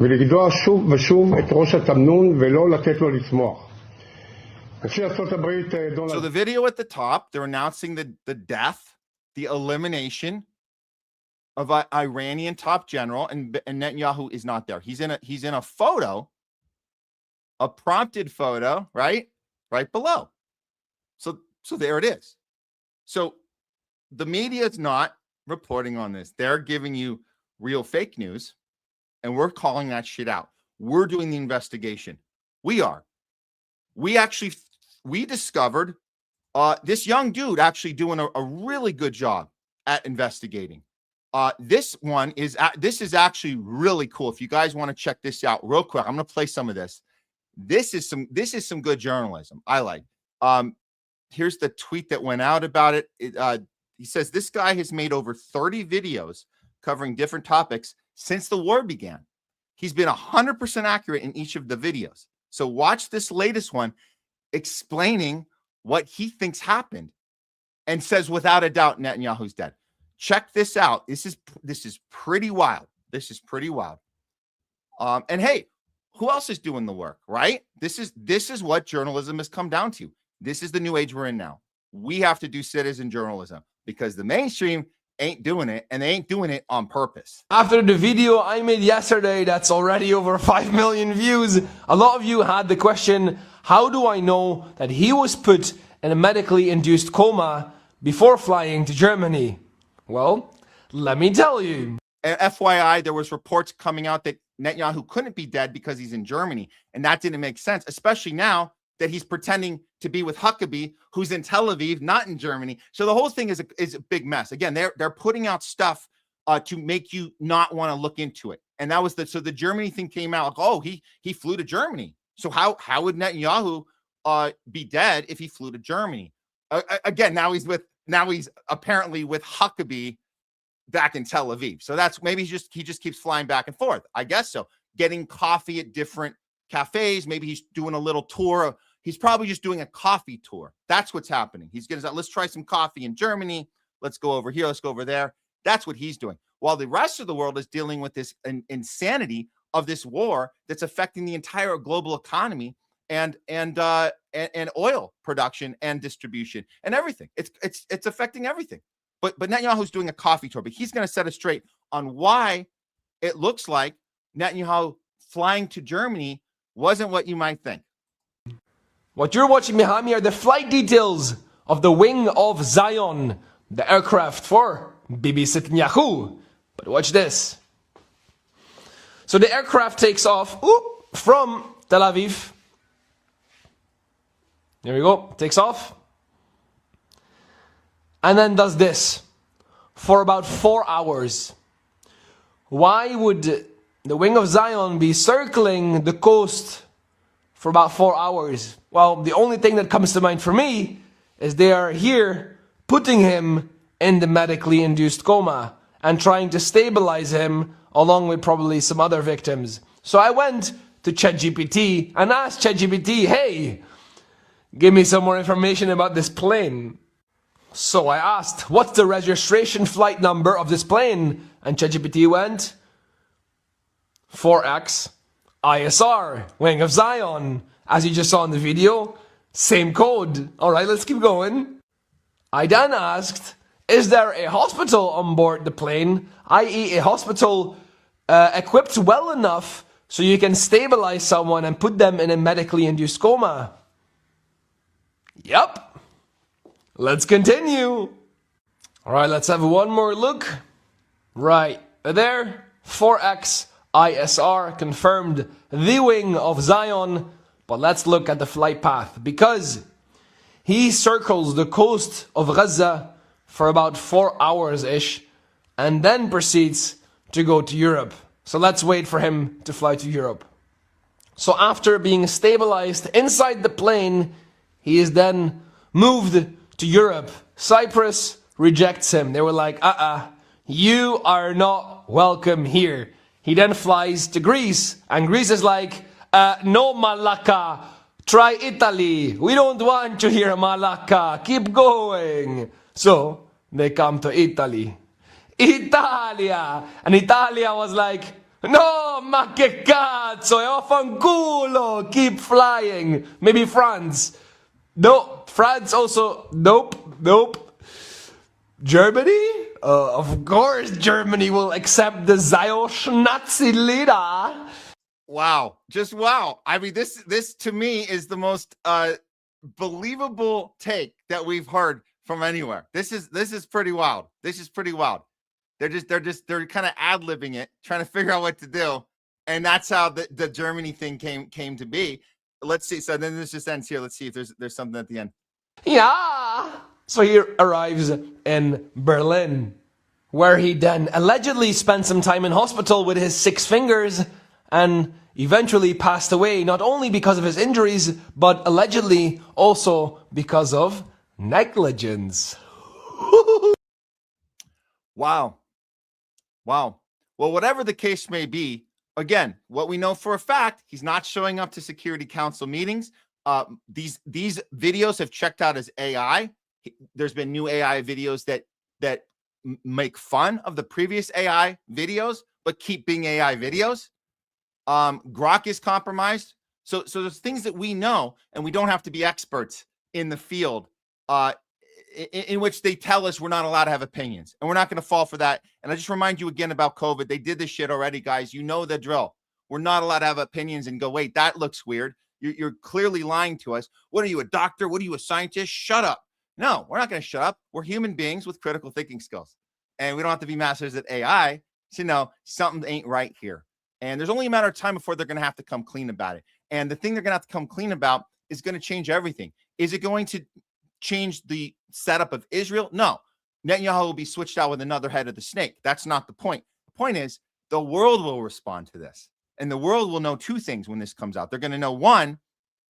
ולגדוע שוב ושוב את ראש התמנון ולא לתת לו לצמוח. So the video at the top, they're announcing the death, the elimination of an Iranian top general, and Netanyahu is not there. He's in a photo, a prompted photo, right below. So there it is. So the media is not reporting on this. They're giving you real fake news, and we're calling that shit out. We're doing the investigation. We are. We discovered this young dude actually doing a really good job at investigating. This is actually really cool. If you guys want to check this out real quick, I'm going to play some of this. This is some good journalism. I like. Here's the tweet that went out about it. He says this guy has made over 30 videos covering different topics since the war began. He's been 100% accurate in each of the videos. So watch this latest one explaining what he thinks happened and says without a doubt Netanyahu's dead. Check this out. This is pretty wild. This is pretty wild. And hey, who else is doing the work, right? This is what journalism has come down to. This is the new age we're in now. We have to do citizen journalism because the mainstream ain't doing it, and they ain't doing it on purpose. After the video I made yesterday that's already over 5 million views, a lot of you had the question, how do I know that he was put in a medically induced coma before flying to Germany? Well, let me tell you. And FYI, there was reports coming out that Netanyahu couldn't be dead because he's in Germany, and that didn't make sense, especially now that he's pretending to be with Huckabee, who's in Tel Aviv, not in Germany. So the whole thing is a big mess. Again, they're putting out stuff to make you not want to look into it. And that was so the Germany thing came out like, oh, he flew to Germany. So how would Netanyahu be dead if he flew to Germany? Again, now he's apparently with Huckabee back in Tel Aviv. So that's maybe he just keeps flying back and forth. I guess so. Getting coffee at different cafes. Maybe he's doing a little tour. He's probably just doing a coffee tour. That's what's happening. He's going to say, let's try some coffee in Germany. Let's go over here. Let's go over there. That's what he's doing. While the rest of the world is dealing with this insanity of this war that's affecting the entire global economy and oil production and distribution and everything. It's affecting everything. But Netanyahu's doing a coffee tour, but he's going to set us straight on why it looks like Netanyahu flying to Germany wasn't what you might think. What you're watching behind me are the flight details of the Wing of Zion, the aircraft for Bibi SATANYAHU. But watch this. So the aircraft takes off from Tel Aviv. There we go. Takes off. And then does this for about 4 hours. Why would the Wing of Zion be circling the coast for about 4 hours? Well, the only thing that comes to mind for me is they are here putting him in the medically induced coma and trying to stabilize him along with probably some other victims. So I went to ChatGPT and asked ChatGPT, hey, give me some more information about this plane. So I asked, what's the registration flight number of this plane? And ChatGPT went, 4X ISR, Wing of Zion. As you just saw in the video, same code. All right, let's keep going. I then asked, is there a hospital on board the plane, i.e. a hospital equipped well enough so you can stabilize someone and put them in a medically induced coma? Yep. Let's continue. All right, let's have one more look. Right there, 4X ISR confirmed the Wing of Zion. But let's look at the flight path, because he circles the coast of Gaza for about 4 hours-ish and then proceeds to go to Europe. So let's wait for him to fly to Europe. So after being stabilized inside the plane, he is then moved to Europe. Cyprus rejects him. They were like, you are not welcome here. He then flies to Greece, and Greece is like, no Malacca, try Italy. We don't want you here, Malacca. Keep going. So they come to Italy. Italia! And Italia was like, no, ma che cazzo, e vaffanculo, keep flying. Maybe France. No, France also, nope. Germany? Of course Germany will accept the Zionist Nazi leader. Wow. Just wow. I mean, this to me is the most believable take that we've heard from anywhere. This is pretty wild. This is pretty wild. They're kind of ad-libbing it, trying to figure out what to do. And that's how the Germany thing came to be. Let's see. So then this just ends here. Let's see if there's something at the end. Yeah. So he arrives in Berlin, where he then allegedly spent some time in hospital with his 6 fingers and eventually passed away, not only because of his injuries, but allegedly also because of negligence. Wow. Well, whatever the case may be, again, what we know for a fact, he's not showing up to Security Council meetings. These videos have checked out as AI. There's been new AI videos that make fun of the previous AI videos, but keep being AI videos. Grok is compromised. So there's things that we know, and we don't have to be experts in the field, in which they tell us we're not allowed to have opinions, and we're not going to fall for that. And I just remind you again about COVID. They did this shit already, guys. You know the drill. We're not allowed to have opinions and go, wait, that looks weird. You're clearly lying to us. What are you, a doctor? What are you, a scientist? Shut up. No, we're not going to shut up. We're human beings with critical thinking skills, and we don't have to be masters at AI to know something ain't right here. And there's only a matter of time before they're going to have to come clean about it. And the thing they're going to have to come clean about is going to change everything. Is it going to change the setup of Israel? No. Netanyahu will be switched out with another head of the snake. That's not the point. The point is the world will respond to this. And the world will know 2 things when this comes out. They're going to know, one,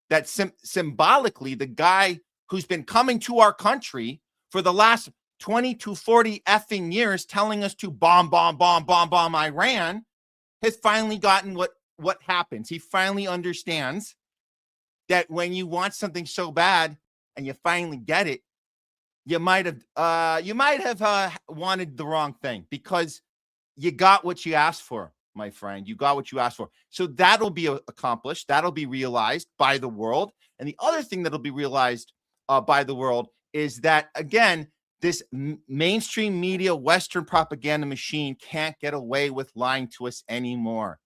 that symbolically, the guy who's been coming to our country for the last 20 to 40 effing years telling us to bomb Iran has finally gotten what happens. He finally understands that when you want something so bad and you finally get it, you might have wanted the wrong thing, because you got what you asked for, my friend. You got what you asked for. So that'll be accomplished. That'll be realized by the world. And the other thing that'll be realized by the world is that, again, this mainstream media, Western propaganda machine can't get away with lying to us anymore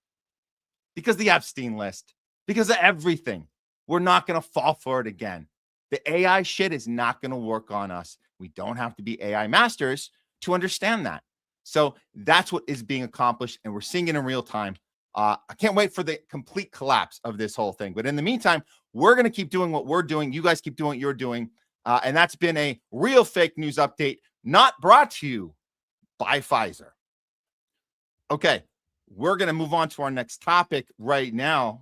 because the Epstein list, because of everything. We're not going to fall for it again. The AI shit is not going to work on us. We don't have to be AI masters to understand that. So that's what is being accomplished, and we're seeing it in real time. I can't wait for the complete collapse of this whole thing. But in the meantime, we're going to keep doing what we're doing. You guys keep doing what you're doing. And that's been a real fake news update, not brought to you by Pfizer. Okay, we're going to move on to our next topic right now.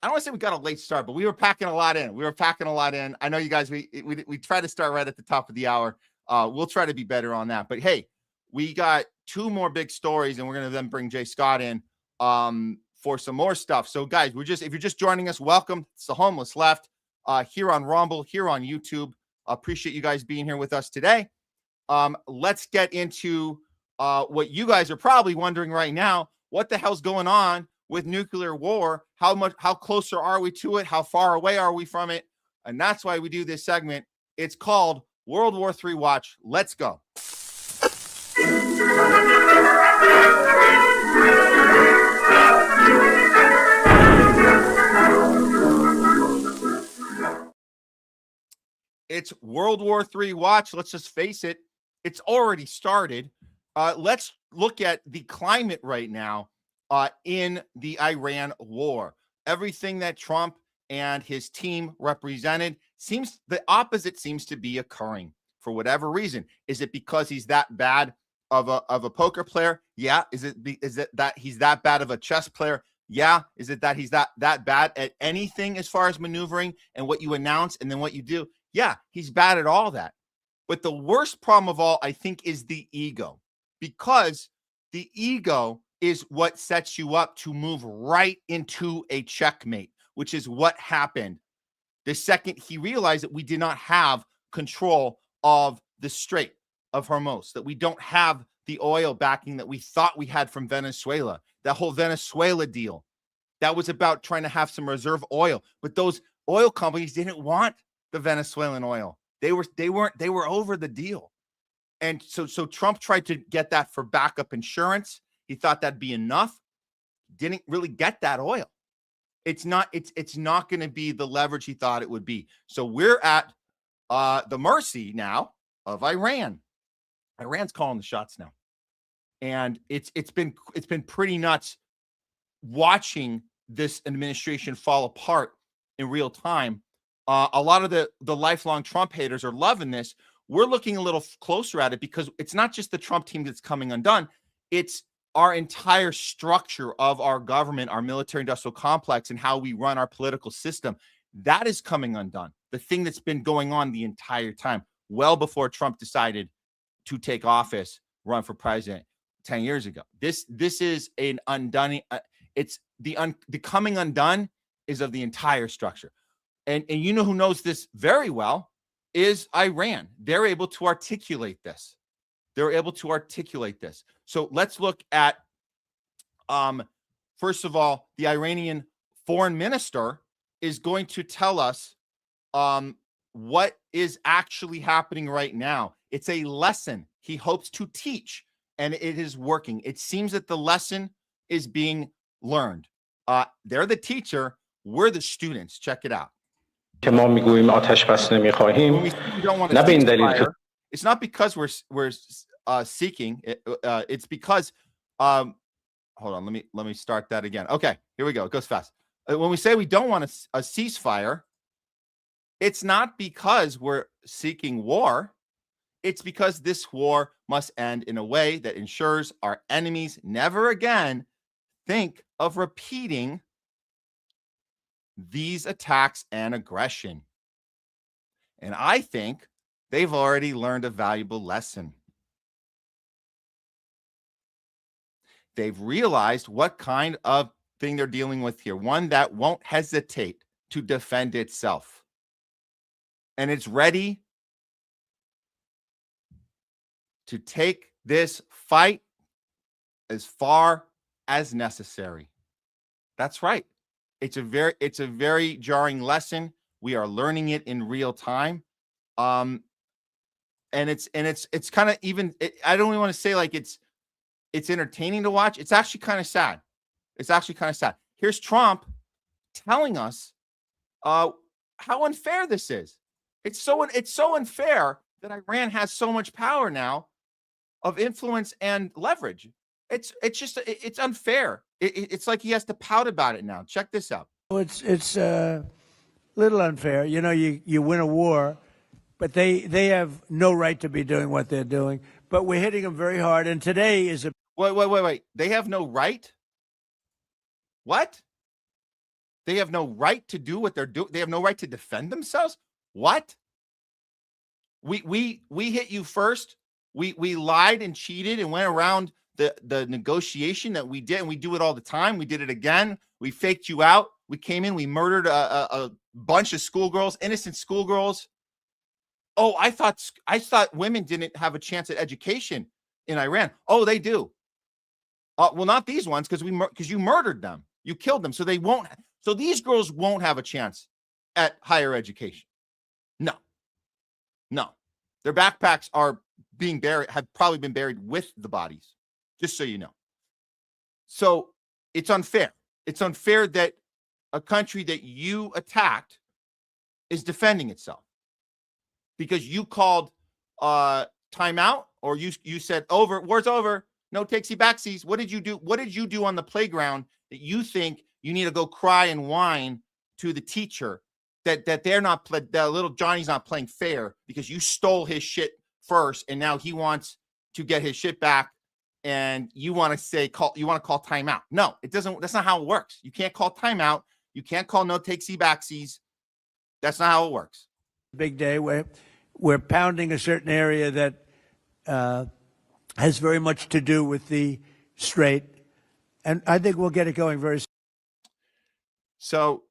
I don't want to say we got a late start, but we were packing a lot in. I know you guys, we try to start right at the top of the hour. We'll try to be better on that. But hey, we got two more big stories, and we're going to then bring Jay Scott in for some more stuff. So guys, if you're just joining us, welcome. It's the Homeless Left here on Rumble, here on YouTube. Appreciate you guys being here with us today. Let's get into what you guys are probably wondering right now. What the hell's going on with nuclear war? How closer are we to it? How far away are we from it? And that's why we do this segment. It's called World War III Watch. Let's go. It's World War III Watch. Let's just face it. It's already started. Let's look at the climate right now in the Iran war. Everything that Trump and his team represented the opposite seems to be occurring for whatever reason. Is it because he's that bad of a poker player? Yeah. Is it that he's that bad of a chess player? Yeah. Is it that he's that bad at anything as far as maneuvering and what you announce and then what you do? Yeah, he's bad at all that. But the worst problem of all, I think, is the ego, because the ego is what sets you up to move right into a checkmate, which is what happened the second he realized that we did not have control of the Strait of Hormuz, that we don't have the oil backing that we thought we had from Venezuela. That whole Venezuela deal, that was about trying to have some reserve oil. But those oil companies didn't want the Venezuelan oil. They were over the deal. And so Trump tried to get that for backup insurance. He thought that'd be enough. Didn't really get that oil. It's not going to be the leverage he thought it would be. So we're at the mercy now of Iran. Iran's calling the shots now. And it's been pretty nuts watching this administration fall apart in real time. A lot of the lifelong Trump haters are loving this. We're looking a little closer at it because it's not just the Trump team that's coming undone. It's our entire structure of our government, our military-industrial complex, and how we run our political system. That is coming undone. The thing that's been going on the entire time, well before Trump decided to take office, run for president 10 years ago. This is an undone. It's the coming undone is of the entire structure. And you know who knows this very well is Iran. They're able to articulate this. So let's look at, first of all, the Iranian foreign minister is going to tell us what is actually happening right now. It's a lesson he hopes to teach, and it is working. It seems that the lesson is being learned. They're the teacher. We're the students. Check it out. که ما میگوییم آتش بس نمیخواهیم نه به این دلیل که It's not because we're seeking it, it's because hold on, let me start that again. Okay, here we go. It goes fast. When we say we don't want a ceasefire, it's not because we're seeking war. It's because this war must end in a way that ensures our enemies never again think of repeating these attacks and aggression. And I think they've already learned a valuable lesson. They've realized what kind of thing they're dealing with here. One that won't hesitate to defend itself. And it's ready to take this fight as far as necessary. That's right. It's a very jarring lesson. We are learning it in real time. And it's kind of even, I don't even want to say like it's entertaining to watch. It's actually kind of sad. It's actually kind of sad. Here's Trump telling us how unfair this is. It's so unfair that Iran has so much power now of influence and leverage. It's unfair. It's like he has to pout about it now. Check this out. It's a little unfair. You know, you win a war, but they have no right to be doing what they're doing. But we're hitting them very hard. And today is a wait. They have no right? What? They have no right to do what they're doing. They have no right to defend themselves. What? We hit you first. We lied and cheated and went around the negotiation that we did, and we do it all the time. We did it again. We faked you out. We came in. We murdered a bunch of schoolgirls, innocent schoolgirls. Oh, I thought women didn't have a chance at education in Iran. Oh, they do. Well, not these ones because you murdered them. You killed them, so they won't. So these girls won't have a chance at higher education. No. Their backpacks are being buried, have probably been buried with the bodies, just so you know. So it's unfair. It's unfair that a country that you attacked is defending itself because you called timeout, or you said over, war's over, no takesy backsies. What did you do? What did you do on the playground that you think you need to go cry and whine to the teacher that they're not that little Johnny's not playing fair because you stole his shit first and now he wants to get his shit back and you want to call timeout. No, it doesn't. That's not how it works. You can't call timeout. You can't call no takesy backsies. That's not how it works. Big day. We're pounding a certain area that has very much to do with the Strait, and I think we'll get it going very soon. So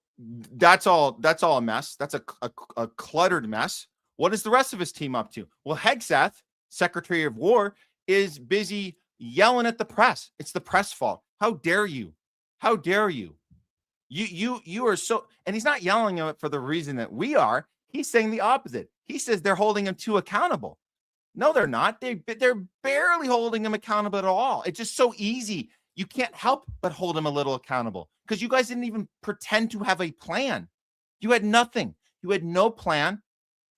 that's all a mess. That's a cluttered mess. What is the rest of his team up to? Well, Hegseth, Secretary of War, is busy yelling at the press. It's the press fault. How dare you? How dare you? You are so, and he's not yelling at it for the reason that we are. He's saying the opposite. He says they're holding him too accountable. No, they're not. They're barely holding him accountable at all. It's just so easy. You can't help but hold him a little accountable because you guys didn't even pretend to have a plan. You had nothing. You had no plan.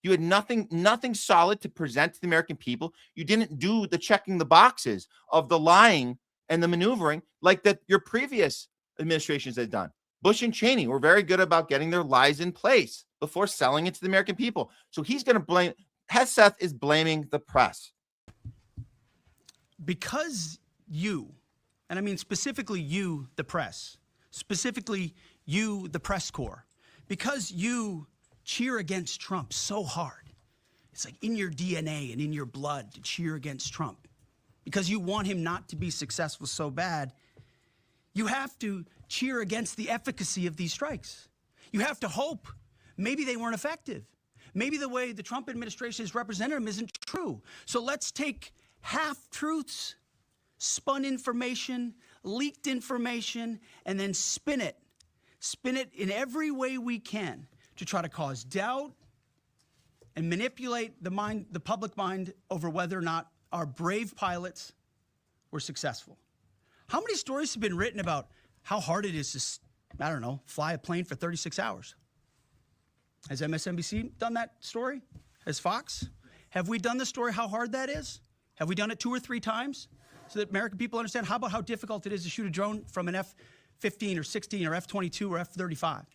You had nothing solid to present to the American people. You didn't do the checking the boxes of the lying and the maneuvering like that your previous administrations had done. Bush and Cheney were very good about getting their lies in place before selling it to the American people. So he's going to blame, Hegseth is blaming the press. Because you, and I mean specifically you, the press, specifically you, the press corps, because you cheer against Trump so hard. It's like in your DNA and in your blood to cheer against Trump. Because you want him not to be successful so bad, you have to cheer against the efficacy of these strikes. You have to hope maybe they weren't effective. Maybe the way the Trump administration has represented them isn't true. So let's take half-truths, spun information, leaked information, and then spin it in every way we can to try to cause doubt and manipulate the public mind over whether or not our brave pilots were successful. How many stories have been written about how hard it is to, I don't know, fly a plane for 36 hours? Has MSNBC done that story? Has Fox? Have we done the story how hard that is? Have we done it 2 or 3 times so that American people understand? How about how difficult it is to shoot a drone from an F-15 or 16 or F-22 or F-35?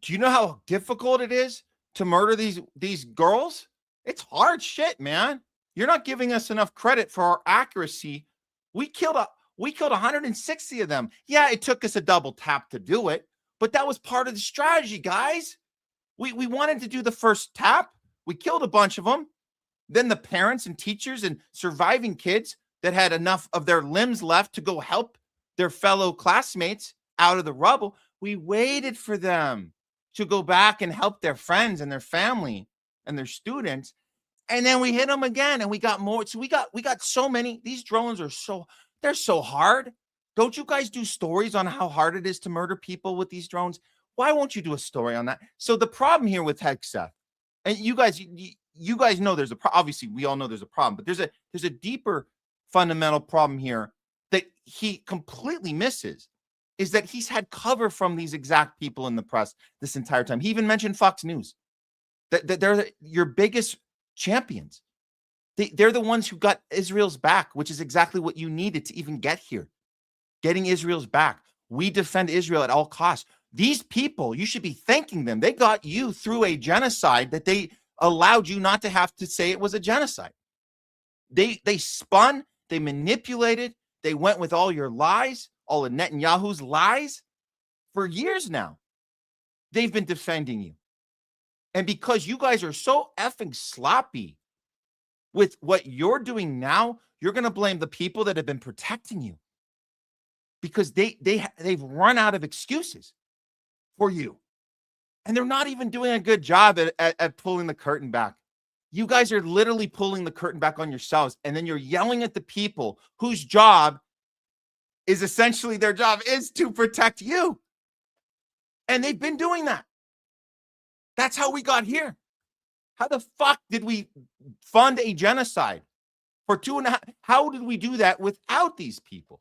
Do you know how difficult it is to murder these girls? It's hard shit, man. You're not giving us enough credit for our accuracy. We killed 160 of them. Yeah, it took us a double tap to do it, but that was part of the strategy, guys. We wanted to do the first tap. We killed a bunch of them. Then the parents and teachers and surviving kids that had enough of their limbs left to go help their fellow classmates out of the rubble, we waited for them to go back and help their friends and their family and their students. And then we hit them again and we got more. So we got so many. These drones are they're so hard. Don't you guys do stories on how hard it is to murder people with these drones? Why won't you do a story on that? So the problem here with Hegseth, and you guys know there's obviously we all know there's a problem, but there's a deeper fundamental problem here that he completely misses, is that he's had cover from these exact people in the press this entire time. He even mentioned Fox News, that they're your biggest champions. They're the ones who got Israel's back, which is exactly what you needed to even get here. Getting Israel's back. We defend Israel at all costs. These people, you should be thanking them. They got you through a genocide that they allowed you not to have to say it was a genocide. They spun, they manipulated, they went with all your lies, all of Netanyahu's lies for years now. They've been defending you. And because you guys are so effing sloppy with what you're doing now, you're going to blame the people that have been protecting you, because they've run out of excuses for you. And they're not even doing a good job at pulling the curtain back. You guys are literally pulling the curtain back on yourselves. And then you're yelling at the people whose job is essentially their job is to protect you. And they've been doing that. That's how we got here. How the fuck did we fund a genocide for 2.5? How did we do that without these people?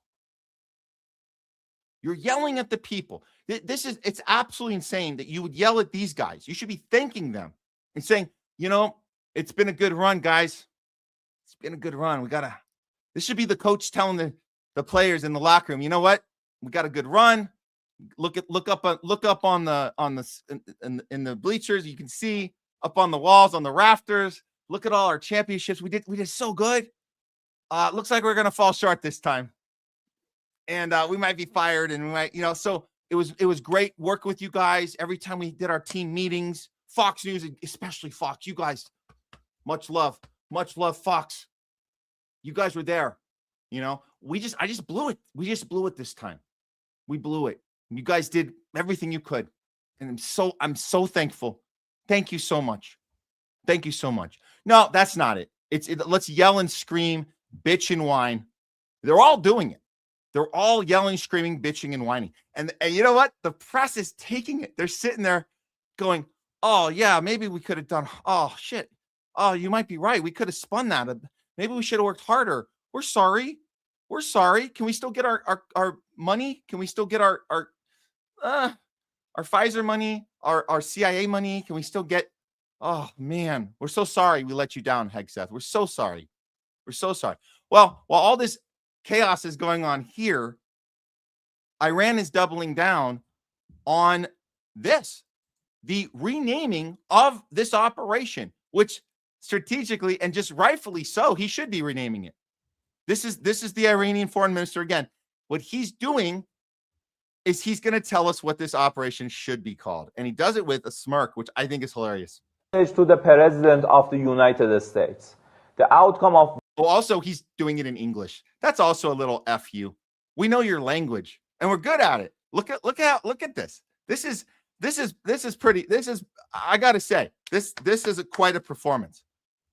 You're yelling at the people. It's absolutely insane that you would yell at these guys. You should be thanking them and saying, it's been a good run, guys. It's been a good run. This should be the coach telling the players in the locker room, you know what? We got a good run. Look up on the bleachers. You can see up on the walls, on the rafters. Look at all our championships. We did so good. Looks like we're gonna fall short this time. And we might be fired, and we might, so it was great working with you guys. Every time we did our team meetings, Fox News, especially Fox, you guys, much love, Fox. You guys were there. I just blew it. We just blew it this time. We blew it. You guys did everything you could, and I'm so thankful. Thank you so much. Thank you so much. No, that's not it. Let's yell and scream, bitch and whine. They're all doing it. They're all yelling, screaming, bitching, and whining. And you know what? The press is taking it. They're sitting there going, oh, yeah, maybe we could have done. Oh, shit. Oh, you might be right. We could have spun that. Maybe we should have worked harder. We're sorry. We're sorry. Can we still get our money? Can we still get our Pfizer money, our CIA money? Can we still get? Oh, man, we're so sorry we let you down, Hegseth. We're so sorry. We're so sorry. Well, while all this chaos is going on here, Iran is doubling down on this, the renaming of this operation, which strategically and just rightfully so, he should be renaming it. This is the Iranian foreign minister again. What he's doing is he's going to tell us what this operation should be called, and he does it with a smirk, which I think is hilarious. To the President of the United States, the outcome of. Well, also he's doing it in English. That's also a little F you. We know your language, and we're good at it. Look at this. This is pretty. I gotta say, this is quite a performance.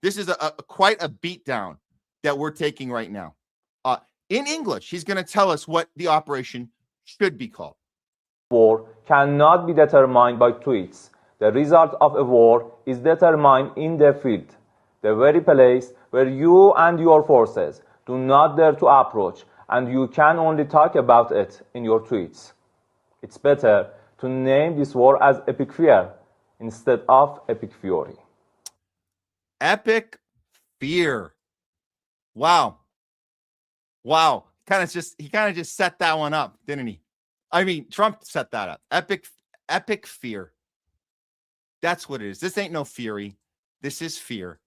This is quite a beatdown that we're taking right now. In English, he's going to tell us what the operation should be called. War cannot be determined by tweets. The result of a war is determined in the field, the very place where you and your forces do not dare to approach, and you can only talk about it in your tweets. It's better to name this war as Epic Fear instead of Epic Fury. Epic Fear. Wow. He kind of just set that one up, didn't he? I mean, Trump set that up. Epic Fear. That's what it is. This ain't no fury. This is fear.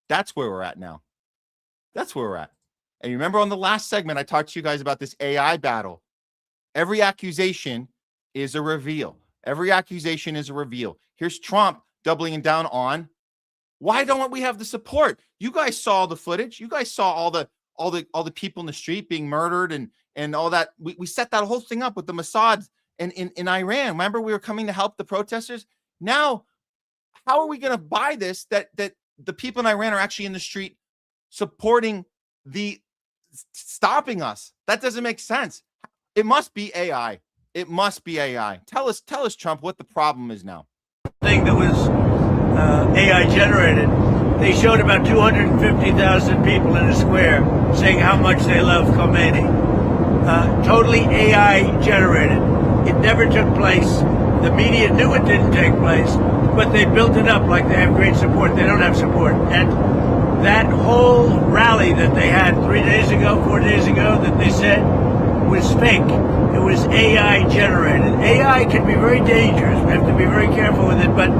That's where we're at now. That's where we're at. And you remember on the last segment, I talked to you guys about this AI battle. Every accusation is a reveal. Every accusation is a reveal. Here's Trump doubling down on, why don't we have the support? You guys saw the footage. You guys saw all the people in the street being murdered and all that. We set that whole thing up with the Mossad in Iran. Remember, we were coming to help the protesters. Now, how are we going to buy this that the people in Iran are actually in the street supporting stopping us? That doesn't make sense. It must be AI. It must be AI. Tell us, Trump, what the problem is now. Thing that was AI generated. They showed about 250,000 people in a square saying how much they love Khomeini. Totally AI generated. It never took place. The media knew it didn't take place, but they built it up like they have great support. They don't have support. And that whole rally that they had 4 days ago, that they said was fake. It was AI generated. AI can be very dangerous. We have to be very careful with it, but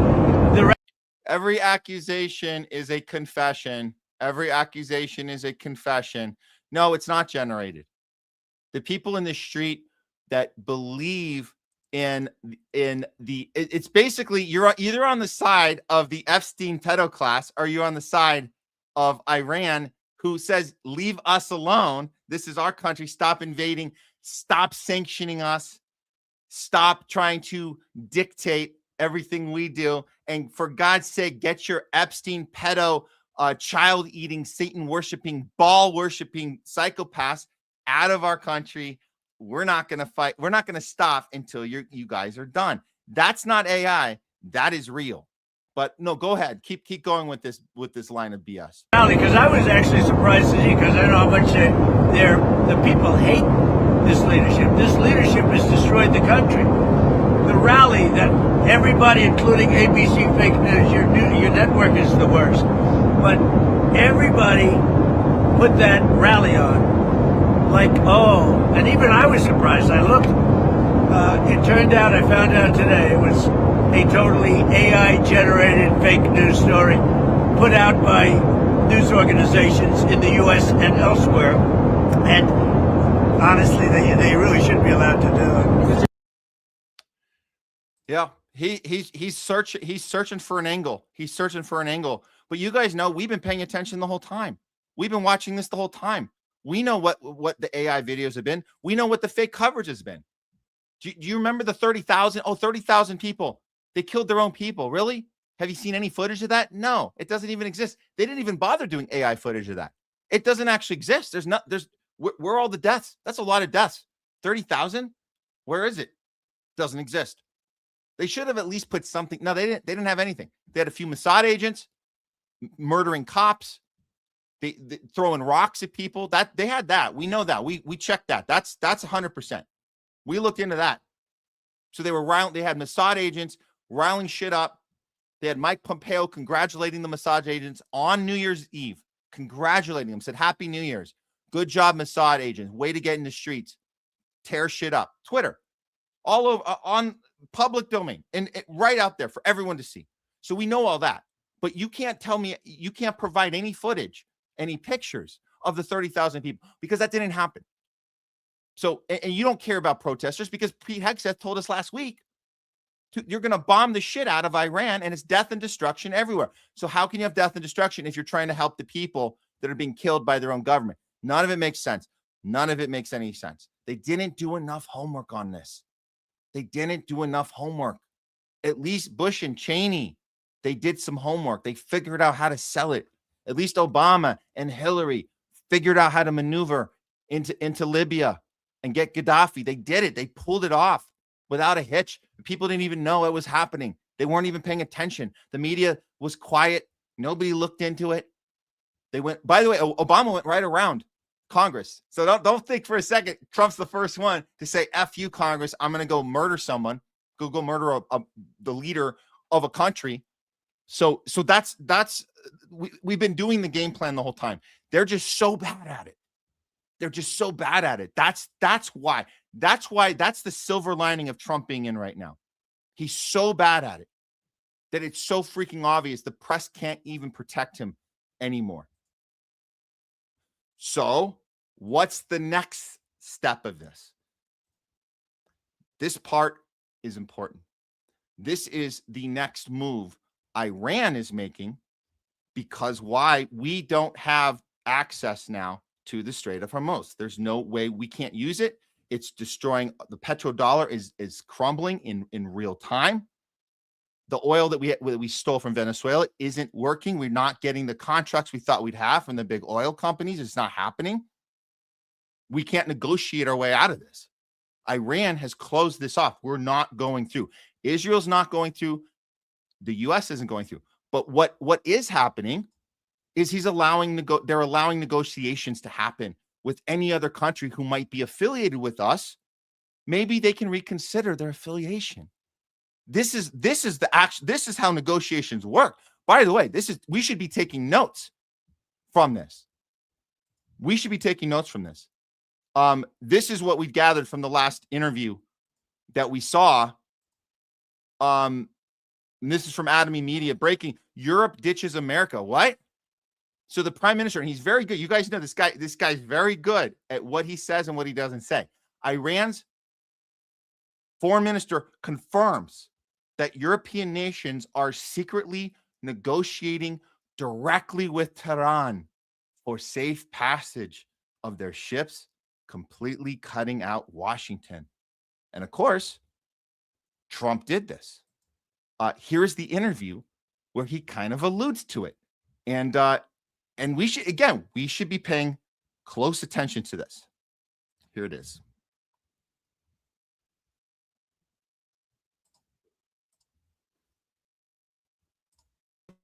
every accusation is a confession. Every accusation is a confession. No, it's not generated. The people in the street that believe in the it's basically you're either on the side of the Epstein pedo class or you're on the side of Iran, who says, leave us alone. This is our country. Stop invading. Stop sanctioning us. Stop trying to dictate everything we do. And for God's sake, get your Epstein pedo, child-eating, Satan-worshiping, ball-worshiping psychopaths out of our country. We're not going to fight. We're not going to stop until you guys are done. That's not AI. That is real. But no, go ahead. Keep going with this line of BS. Because I was actually surprised to see, because I know how much the people hate this leadership. This leadership has destroyed the country. The rally that everybody, including ABC fake news, your network is the worst, but everybody put that rally on like, oh, and even I was surprised. I looked. It turned out, I found out today, it was a totally AI-generated fake news story put out by news organizations in the U.S. and elsewhere. And honestly, they really shouldn't be allowed to do it. Yeah, he's searching for an angle. He's searching for an angle. But you guys know we've been paying attention the whole time. We've been watching this the whole time. We know what the AI videos have been. We know what the fake coverage has been. Do you remember the 30,000? Oh, 30,000 people. They killed their own people. Really? Have you seen any footage of that? No, it doesn't even exist. They didn't even bother doing AI footage of that. It doesn't actually exist. Where are all the deaths? That's a lot of deaths. 30,000? Where is it? Doesn't exist. They should have at least put something. No, they didn't have anything. They had a few Mossad agents murdering cops. They throwing rocks at people. That they had that. We know that. We checked that. That's 100%. We looked into that. So they had Mossad agents riling shit up. They had Mike Pompeo congratulating the Mossad agents on New Year's Eve, congratulating them, said, Happy New Year's. Good job, Mossad agents. Way to get in the streets. Tear shit up. Twitter. All over on public domain and right out there for everyone to see. So we know all that. But you can't tell me, you can't provide any footage, any pictures of the 30,000 people, because that didn't happen. So, and you don't care about protesters, because Pete Hegseth told us last week, you're going to bomb the shit out of Iran and it's death and destruction everywhere. So how can you have death and destruction if you're trying to help the people that are being killed by their own government? None of it makes sense. None of it makes any sense. They didn't do enough homework on this. They didn't do enough homework. At least Bush and Cheney, they did some homework. They figured out how to sell it. At least Obama and Hillary figured out how to maneuver into Libya and get Gaddafi. They did it. They pulled it off without a hitch. People didn't even know it was happening. They weren't even paying attention. The media was quiet. Nobody looked into it. They went, by the way, Obama went right around Congress. So don't think for a second Trump's the first one to say, F you, Congress. I'm going to go murder someone. Go murder the leader of a country. So we've been doing the game plan the whole time. They're just so bad at it. They're just so bad at it. That's why. That's the silver lining of Trump being in right now. He's so bad at it that it's so freaking obvious the press can't even protect him anymore. So what's the next step of this? This part is important. This is the next move Iran is making, because why? We don't have access now to the Strait of Hormuz. There's no way, we can't use it. It's destroying. The petrodollar is crumbling in real time. The oil that we stole from Venezuela isn't working. We're not getting the contracts we thought we'd have from the big oil companies. It's not happening. We can't negotiate our way out of this. Iran has closed this off. We're not going through. Israel's not going through. The U.S. isn't going through. But what is happening is they're allowing negotiations to happen with any other country who might be affiliated with us. Maybe they can reconsider their affiliation. This is how negotiations work. By the way, we should be taking notes from this. We should be taking notes from this. This is what we've gathered from the last interview that we saw. And this is from Atomy Media. Breaking: Europe ditches America. What? So the prime minister, and he's very good. You guys know this guy. This guy's very good at what he says and what he doesn't say. Iran's foreign minister confirms that European nations are secretly negotiating directly with Tehran for safe passage of their ships, completely cutting out Washington. And of course, Trump did this. Here's the interview where he kind of alludes to it. And we should be paying close attention to this. Here it is.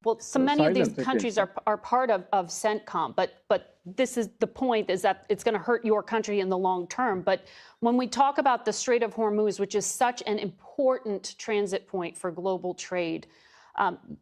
Well, many of these countries are part of CENTCOM, but this is the point, is that it's going to hurt your country in the long term. But when we talk about the Strait of Hormuz, which is such an important transit point for global trade,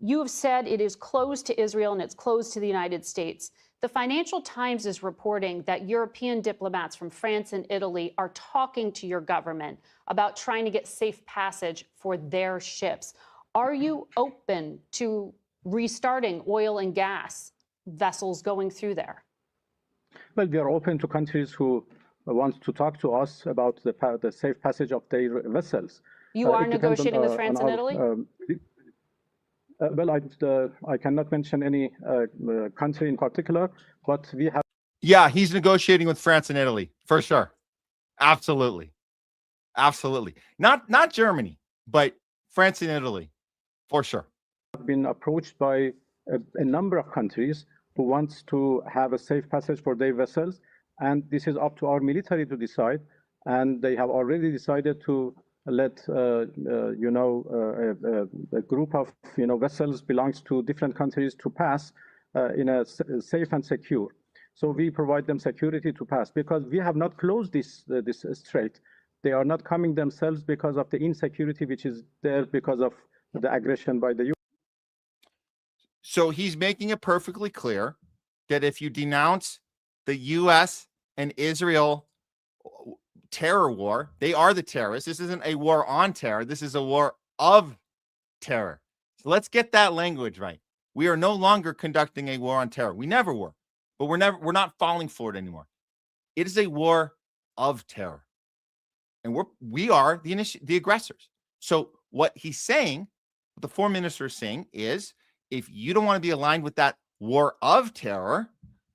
you have said it is closed to Israel and it's closed to the United States. The Financial Times is reporting that European diplomats from France and Italy are talking to your government about trying to get safe passage for their ships. Are you open to restarting oil and gas vessels going through there? Well, we are open to countries who want to talk to us about the safe passage of their vessels. You are negotiating with France and Italy? Well, I cannot mention any country in particular, but we have. Yeah, he's negotiating with France and Italy for sure. Absolutely. Not Germany, but France and Italy for sure. Been approached by a number of countries who wants to have a safe passage for their vessels, and this is up to our military to decide. And they have already decided to let a group of vessels belongs to different countries to pass in a safe and secure. So we provide them security to pass because we have not closed this strait. They are not coming themselves because of the insecurity which is there because of the aggression by the U.S. So he's making it perfectly clear that if you denounce the U.S. and Israel terror war, they are the terrorists. This isn't a war on terror. This is a war of terror. So let's get that language right. We are no longer conducting a war on terror. We never were, but we're not falling for it anymore. It is a war of terror, and we are the aggressors. So what he's saying, what the foreign minister is saying, is if you don't want to be aligned with that war of terror,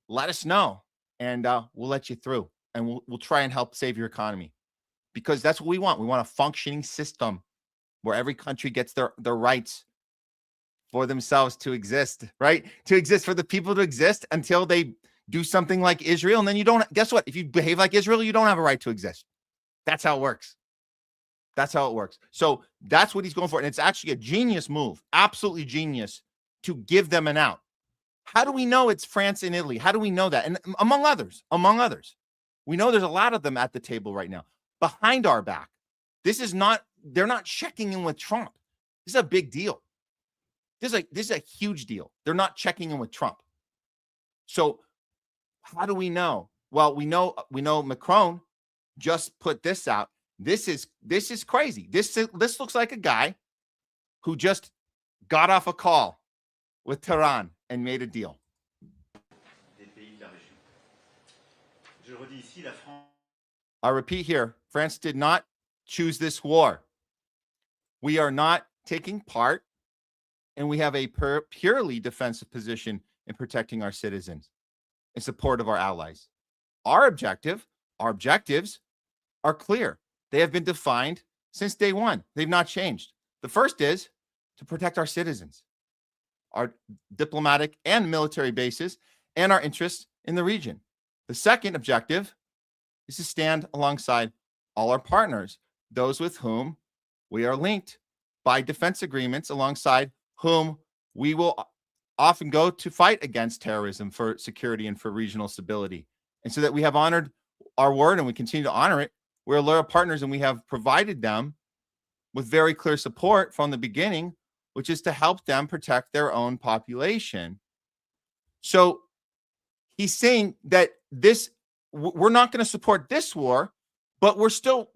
let us know, and we'll let you through, and we'll try and help save your economy, because that's what we want. We want a functioning system where every country gets their rights for themselves to exist, right? To exist, for the people to exist until they do something like Israel, and then you don't. Guess what? If you behave like Israel, you don't have a right to exist. That's how it works. That's how it works. So that's what he's going for, and it's actually a genius move, absolutely genius, to give them an out. How do we know it's France and Italy? How do we know that? And among others, we know there's a lot of them at the table right now behind our back. They're not checking in with Trump. This is a big deal. This is a huge deal. They're not checking in with Trump. So how do we know? Well, we know Macron just put this out. This is crazy. This looks like a guy who just got off a call with Tehran and made a deal. I repeat here, France did not choose this war. We are not taking part, and we have a purely defensive position in protecting our citizens in support of our allies. Our objectives are clear. They have been defined since day one. They've not changed. The first is to protect our citizens, our diplomatic and military bases, and our interests in the region. The second objective is to stand alongside all our partners, those with whom we are linked by defense agreements, alongside whom we will often go to fight against terrorism for security and for regional stability. And so that we have honored our word and we continue to honor it. We're loyal partners, and we have provided them with very clear support from the beginning, which is to help them protect their own population. So he's saying that we're not going to support this war, but we're still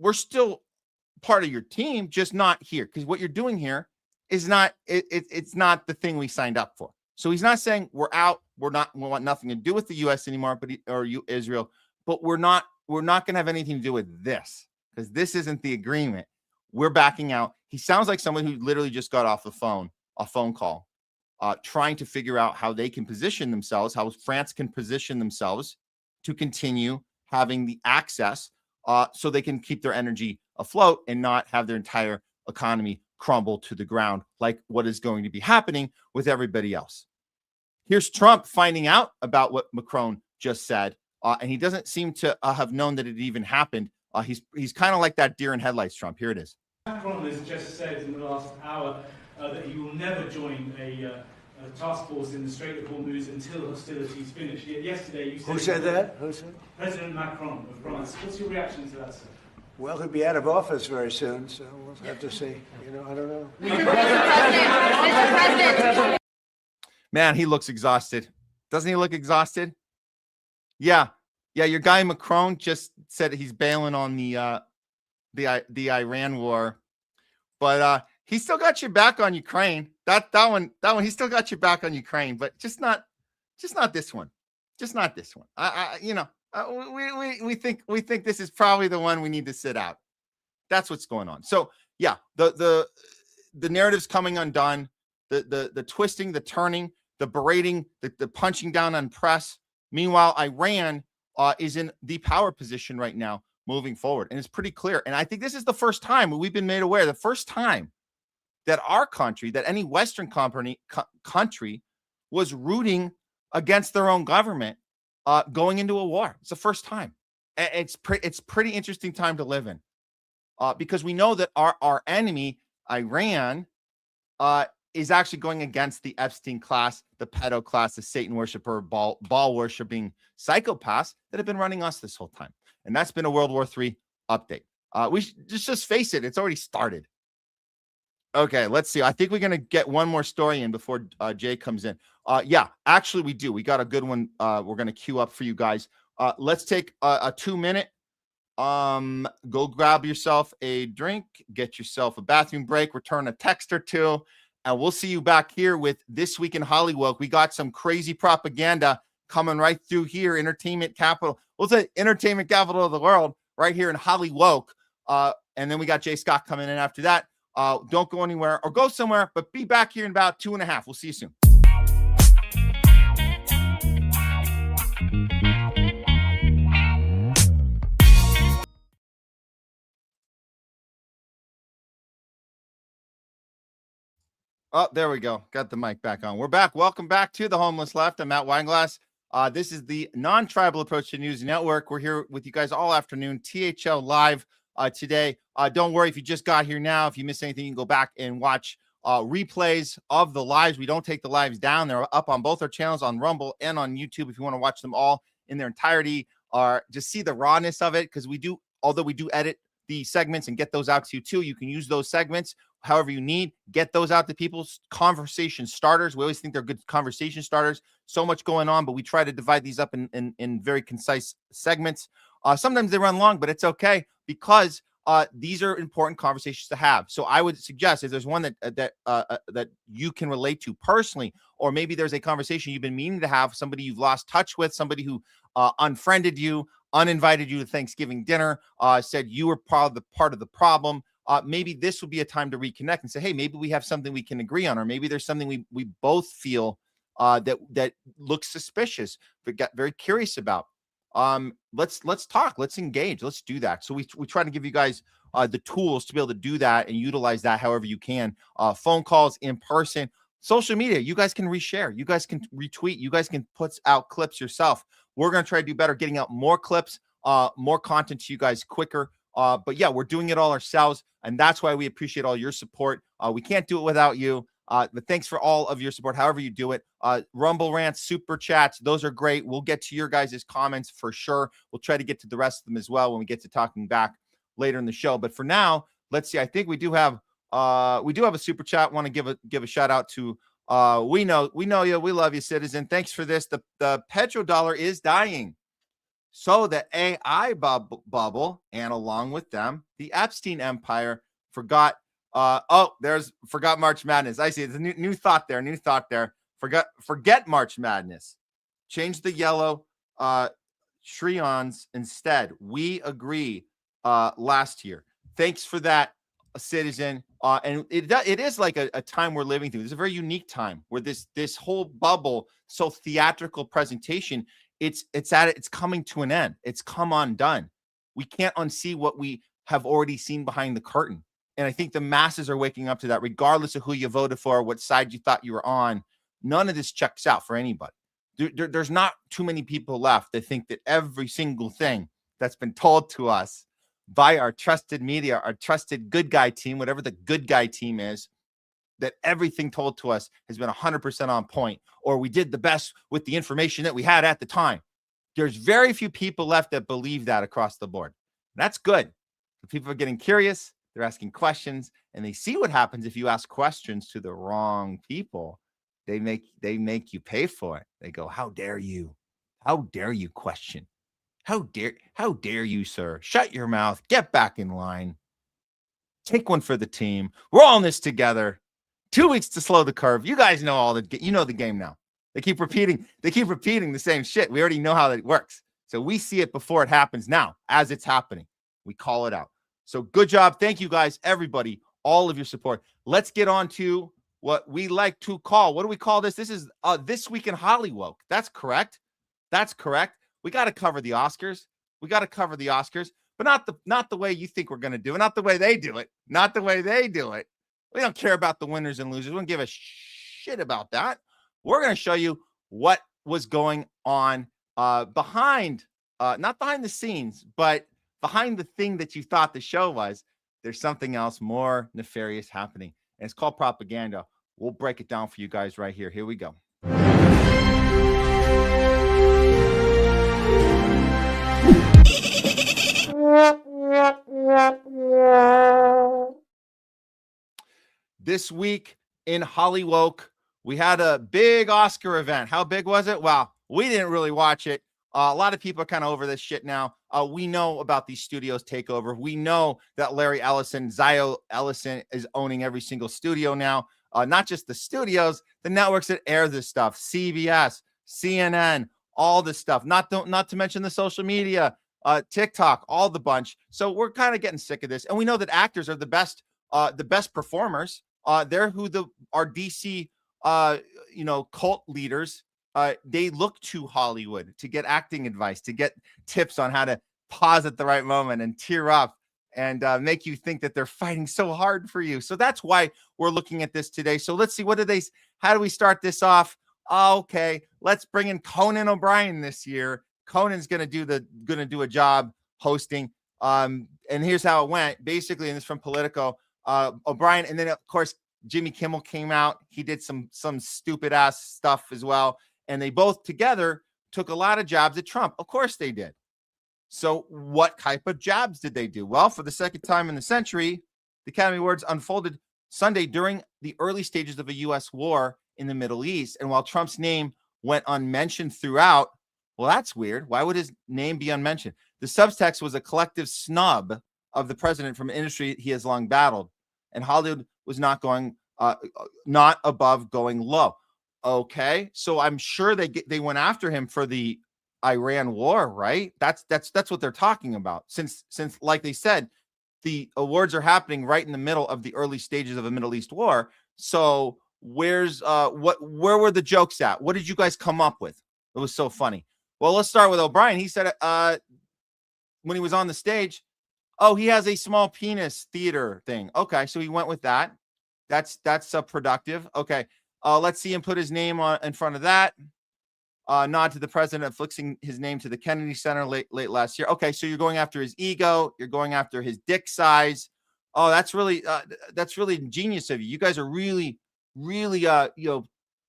part of your team, just not here, because what you're doing here is not it's not the thing we signed up for. So he's not saying we're out, we want nothing to do with the U.S. anymore, Israel, but we're not going to have anything to do with this, because this isn't the agreement. We're backing out. He sounds like someone who literally just got off a phone call, trying to figure out how they can position themselves, how France can position themselves to continue having the access so they can keep their energy afloat and not have their entire economy crumble to the ground like what is going to be happening with everybody else. Here's Trump finding out about what Macron just said, and he doesn't seem to have known that it even happened. He's kind of like that deer in headlights, Trump. Here it is. Macron has just said in the last hour that he will never join a task force in the Strait of Hormuz until hostilities finish. Yet yesterday you said... Who said that? Who said? President Macron of France. What's your reaction to that, sir? Well, he'll be out of office very soon, so we'll have to see. I don't know. Mr. President. Man, he looks exhausted. Doesn't he look exhausted? Yeah. Your guy Macron just said he's bailing on the Iran war, but he still got your back on Ukraine. That one, he still got your back on Ukraine, but just not this one. Just not this one. We think this is probably the one we need to sit out. That's what's going on. So yeah, the narrative's coming undone. The twisting, the turning, the berating, the punching down on press. Meanwhile, Iran is in the power position right now, moving forward, and it's pretty clear. And I think this is the first time we've been made aware, the first time that our country, that any Western country was rooting against their own government going into a war. It's the first time. It's pretty interesting time to live in, because we know that our enemy, Iran, is actually going against the Epstein class, the pedo class, the Satan worshiper, ball worshiping psychopaths that have been running us this whole time. And that's been a World War III update. We should just face it. It's already started. Okay, let's see. I think we're going to get one more story in before Jay comes in. Yeah, actually we do. We got a good one we're going to queue up for you guys. Let's take a 2-minute. Go grab yourself a drink, get yourself a bathroom break, return a text or two, and we'll see you back here with This Week in HOLLYWOKE. We got some crazy propaganda coming right through here, entertainment capital. We'll say entertainment capital of the world right here in HOLLYWOKE. And then we got Jay Scott coming in after that. Don't go anywhere or go somewhere, but be back here in about 2.5. We'll see you soon. Oh, there we go. Got the mic back on. We're back. Welcome back to the Homeless Left. I'm Matt Weinglass. This is the non-tribal approach to news network. We're here with you guys all afternoon. THL live today. Don't worry if you just got here now. If you missed anything, you can go back and watch replays of the lives. We don't take the lives down. They're up on both our channels, on Rumble and on YouTube. If you want to watch them all in their entirety, or just see the rawness of it, because although we do edit the segments and get those out to you too, you can use those segments however you need. Get those out to people's conversation starters. We always think they're good conversation starters. So much going on, but we try to divide these up in very concise segments. Sometimes they run long, but it's okay, because these are important conversations to have. So I would suggest, if there's one that you can relate to personally, or maybe there's a conversation you've been meaning to have, somebody you've lost touch with, somebody who unfriended you, uninvited you to Thanksgiving dinner, said you were part of the problem. Maybe this would be a time to reconnect and say, hey, maybe we have something we can agree on, or maybe there's something we both feel that looks suspicious, but got very curious about. Let's talk, let's engage, let's do that. So we try to give you guys the tools to be able to do that and utilize that however you can. Phone calls, in person, social media. You guys can reshare, you guys can retweet, you guys can put out clips yourself. We're going to try to do better getting out more clips, more content to you guys quicker. But yeah, we're doing it all ourselves, and that's why we appreciate all your support. We can't do it without you. But thanks for all of your support, however you do it. Rumble rants, super chats, those are great. We'll get to your guys' comments for sure. We'll try to get to the rest of them as well when we get to talking back later in the show. But for now, let's see. I think we do have a super chat. Want to give a shout out to we know you, we love you, citizen. Thanks for this. The petrodollar is dying. So the AI bubble, and along with them, the Epstein empire forgot. Forgot March Madness. I see. It's a new thought there. New thought there. Forget March Madness. Change the yellow Shrions instead. We agree. Last year. Thanks for that, citizen. And it is like a time we're living through. It's a very unique time where this whole bubble, so theatrical presentation, it's coming to an end. It's come undone. We can't unsee what we have already seen behind the curtain. And I think the masses are waking up to that, regardless of who you voted for, what side you thought you were on. None of this checks out for anybody. There's not too many people left that think that every single thing that's been told to us by our trusted media, our trusted good guy team, whatever the good guy team is, that everything told to us has been 100% on point, or we did the best with the information that we had at the time. There's very few people left that believe that across the board. That's good. People are getting curious. They're asking questions, and they see what happens if you ask questions to the wrong people. They make you pay for it. They go, "How dare you? How dare you question? How dare you, sir? Shut your mouth. Get back in line. Take one for the team. We're all in this together. 2 weeks to slow the curve. You guys know the game now. They keep repeating the same shit. We already know how that works. So we see it before it happens now, as it's happening. We call it out. So good job. Thank you guys, everybody, all of your support. Let's get on to what we like to call. What do we call this? This is This Week in HOLLYWOKE. That's correct. We got to cover the Oscars. But not the way you think we're going to do it. Not the way they do it. We don't care about the winners and losers. We don't give a shit about that. We're going to show you what was going on behind, not behind the scenes, but behind the thing that you thought the show was. There's something else more nefarious happening, and it's called propaganda. We'll break it down for you guys right here. Here we go. This week in HOLLYWOKE, we had a big Oscar event. How big was it? Well, we didn't really watch it. A lot of people are kind of over this shit now. We know about these studios takeover. We know that Larry Ellison, Zio Ellison, is owning every single studio now. Not just the studios, the networks that air this stuff, CBS, CNN, all this stuff. Not to mention the social media, TikTok, all the bunch. So we're kind of getting sick of this, and we know that actors are the best performers. They're who our DC, cult leaders. They look to Hollywood to get acting advice, to get tips on how to pause at the right moment and tear up and make you think that they're fighting so hard for you. So that's why we're looking at this today. So let's see, how do we start this off? Okay, let's bring in Conan O'Brien this year. Conan's gonna do a job hosting. And here's how it went. Basically, and this is from Politico. O'Brien, and then of course Jimmy Kimmel came out. He did some stupid ass stuff as well. And they both together took a lot of jabs at Trump. Of course they did. So what type of jabs did they do? Well, for the second time in the century, the Academy Awards unfolded Sunday during the early stages of a U.S. war in the Middle East. And while Trump's name went unmentioned throughout, well, that's weird. Why would his name be unmentioned? The subtext was a collective snub of the president from an industry he has long battled. And Hollywood was not above going low. Okay, so I'm sure they went after him for the Iran war, right? That's what they're talking about. Since like they said, the awards are happening right in the middle of the early stages of a Middle East war. So where were the jokes at? What did you guys come up with? It was so funny. Well, let's start with O'Brien. He said when he was on the stage, he has a small penis theater thing. Okay, so he went with that. That's productive. Okay. Let's see him put his name in front of that. nod to the president affixing his name to the Kennedy Center late last year. Okay, so you're going after his ego. You're going after his dick size. Oh, that's really ingenious of you. You guys are really,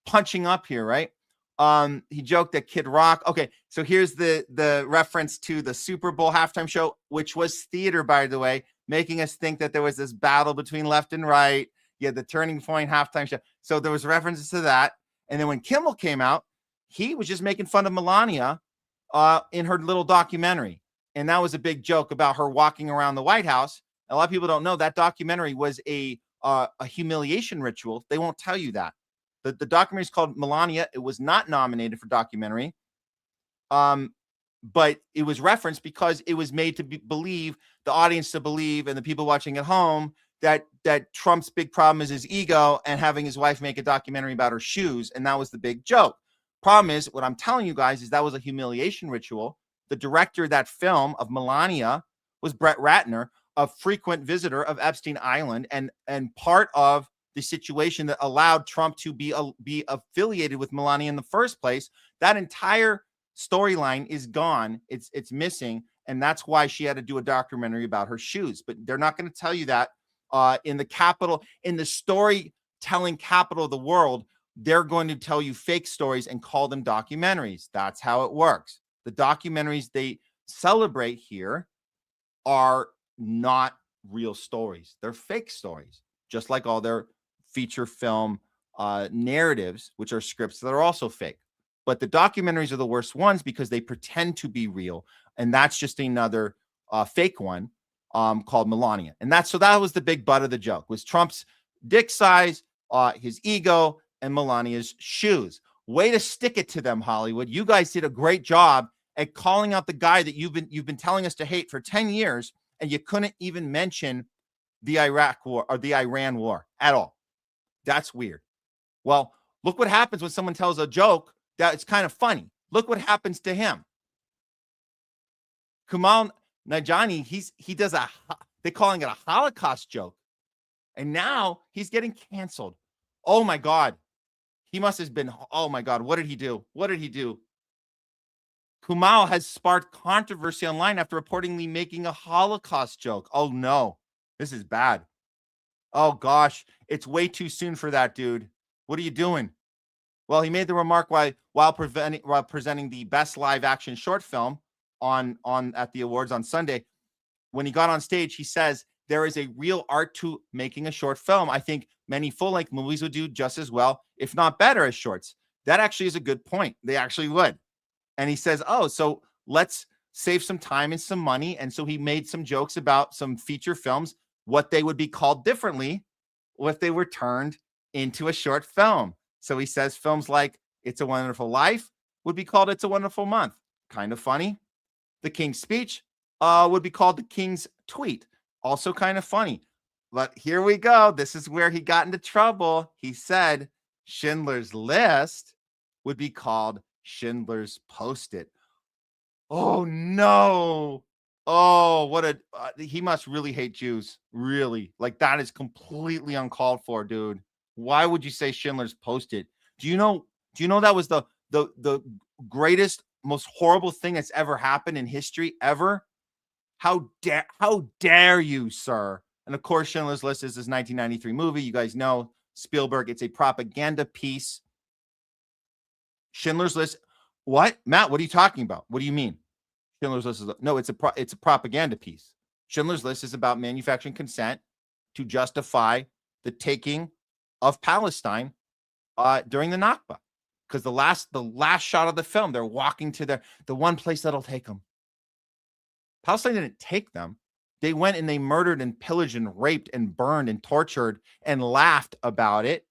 punching up here, right? He joked that Kid Rock. Okay, so here's the reference to the Super Bowl halftime show, which was theater, by the way, making us think that there was this battle between left and right. You had the Turning Point halftime show. So there was references to that. And then when Kimmel came out, he was just making fun of Melania in her little documentary. And that was a big joke about her walking around the White House. A lot of people don't know that documentary was a humiliation ritual. They won't tell you that. The documentary is called Melania. It was not nominated for documentary. But it was referenced because it was made to believe, the audience to believe, and the people watching at home that Trump's big problem is his ego and having his wife make a documentary about her shoes. And that was the big joke. Problem is, what I'm telling you guys is that was a humiliation ritual. The director of that film of Melania was Brett Ratner, a frequent visitor of Epstein Island and part of the situation that allowed Trump to be affiliated with Melania in the first place. That entire storyline is gone. It's missing. And that's why she had to do a documentary about her shoes. But they're not going to tell you that in the storytelling capital of the world. They're going to tell you fake stories and call them documentaries. That's how it works. The documentaries they celebrate here are not real stories. They're fake stories, just like all their feature film narratives, which are scripts that are also fake. But the documentaries are the worst ones because they pretend to be real. And that's just another fake one called Melania. And that was the big butt of the joke, was Trump's dick size, his ego, and Melania's shoes. Way to stick it to them, Hollywood. You guys did a great job at calling out the guy that you've been telling us to hate for 10 years, and you couldn't even mention the Iraq war or the Iran war at all. That's weird. Well, look what happens when someone tells a joke that it's kind of funny. Look what happens to him. Kumail Nanjiani, they're calling it a Holocaust joke. And now he's getting canceled. Oh my God. He must have been, oh my God, what did he do? What did he do? Kumail has sparked controversy online after reportedly making a Holocaust joke. Oh no, this is bad. Oh gosh, it's way too soon for that, dude. What are you doing? Well, he made the remark while presenting the best live action short film at the awards on Sunday. When he got on stage, he says, there is a real art to making a short film. I think many full-length movies would do just as well, if not better, as shorts. That actually is a good point. They actually would. And he says, oh, so let's save some time and some money. And so he made some jokes about some feature films, what they would be called differently if they were turned into a short film. So he says films like It's a Wonderful Life would be called It's a Wonderful Month. Kind of funny. The King's Speech would be called The King's Tweet. Also kind of funny. But here we go. This is where he got into trouble. He said Schindler's List would be called Schindler's Post-it. Oh, no. Oh, he must really hate Jews. Really. Like, that is completely uncalled for, dude. Why would you say Schindler's Post-it? Do you know that was the greatest, most horrible thing that's ever happened in history ever? How dare you, sir? And of course, Schindler's List is this 1993 movie. You guys know Spielberg. It's a propaganda piece. Schindler's List. What? Matt, what are you talking about? What do you mean? Schindler's List it's a propaganda piece. Schindler's List is about manufacturing consent to justify the taking of Palestine during the Nakba. Because the last shot of the film, they're walking to the one place that'll take them. Palestine didn't take them. They went and they murdered and pillaged and raped and burned and tortured and laughed about it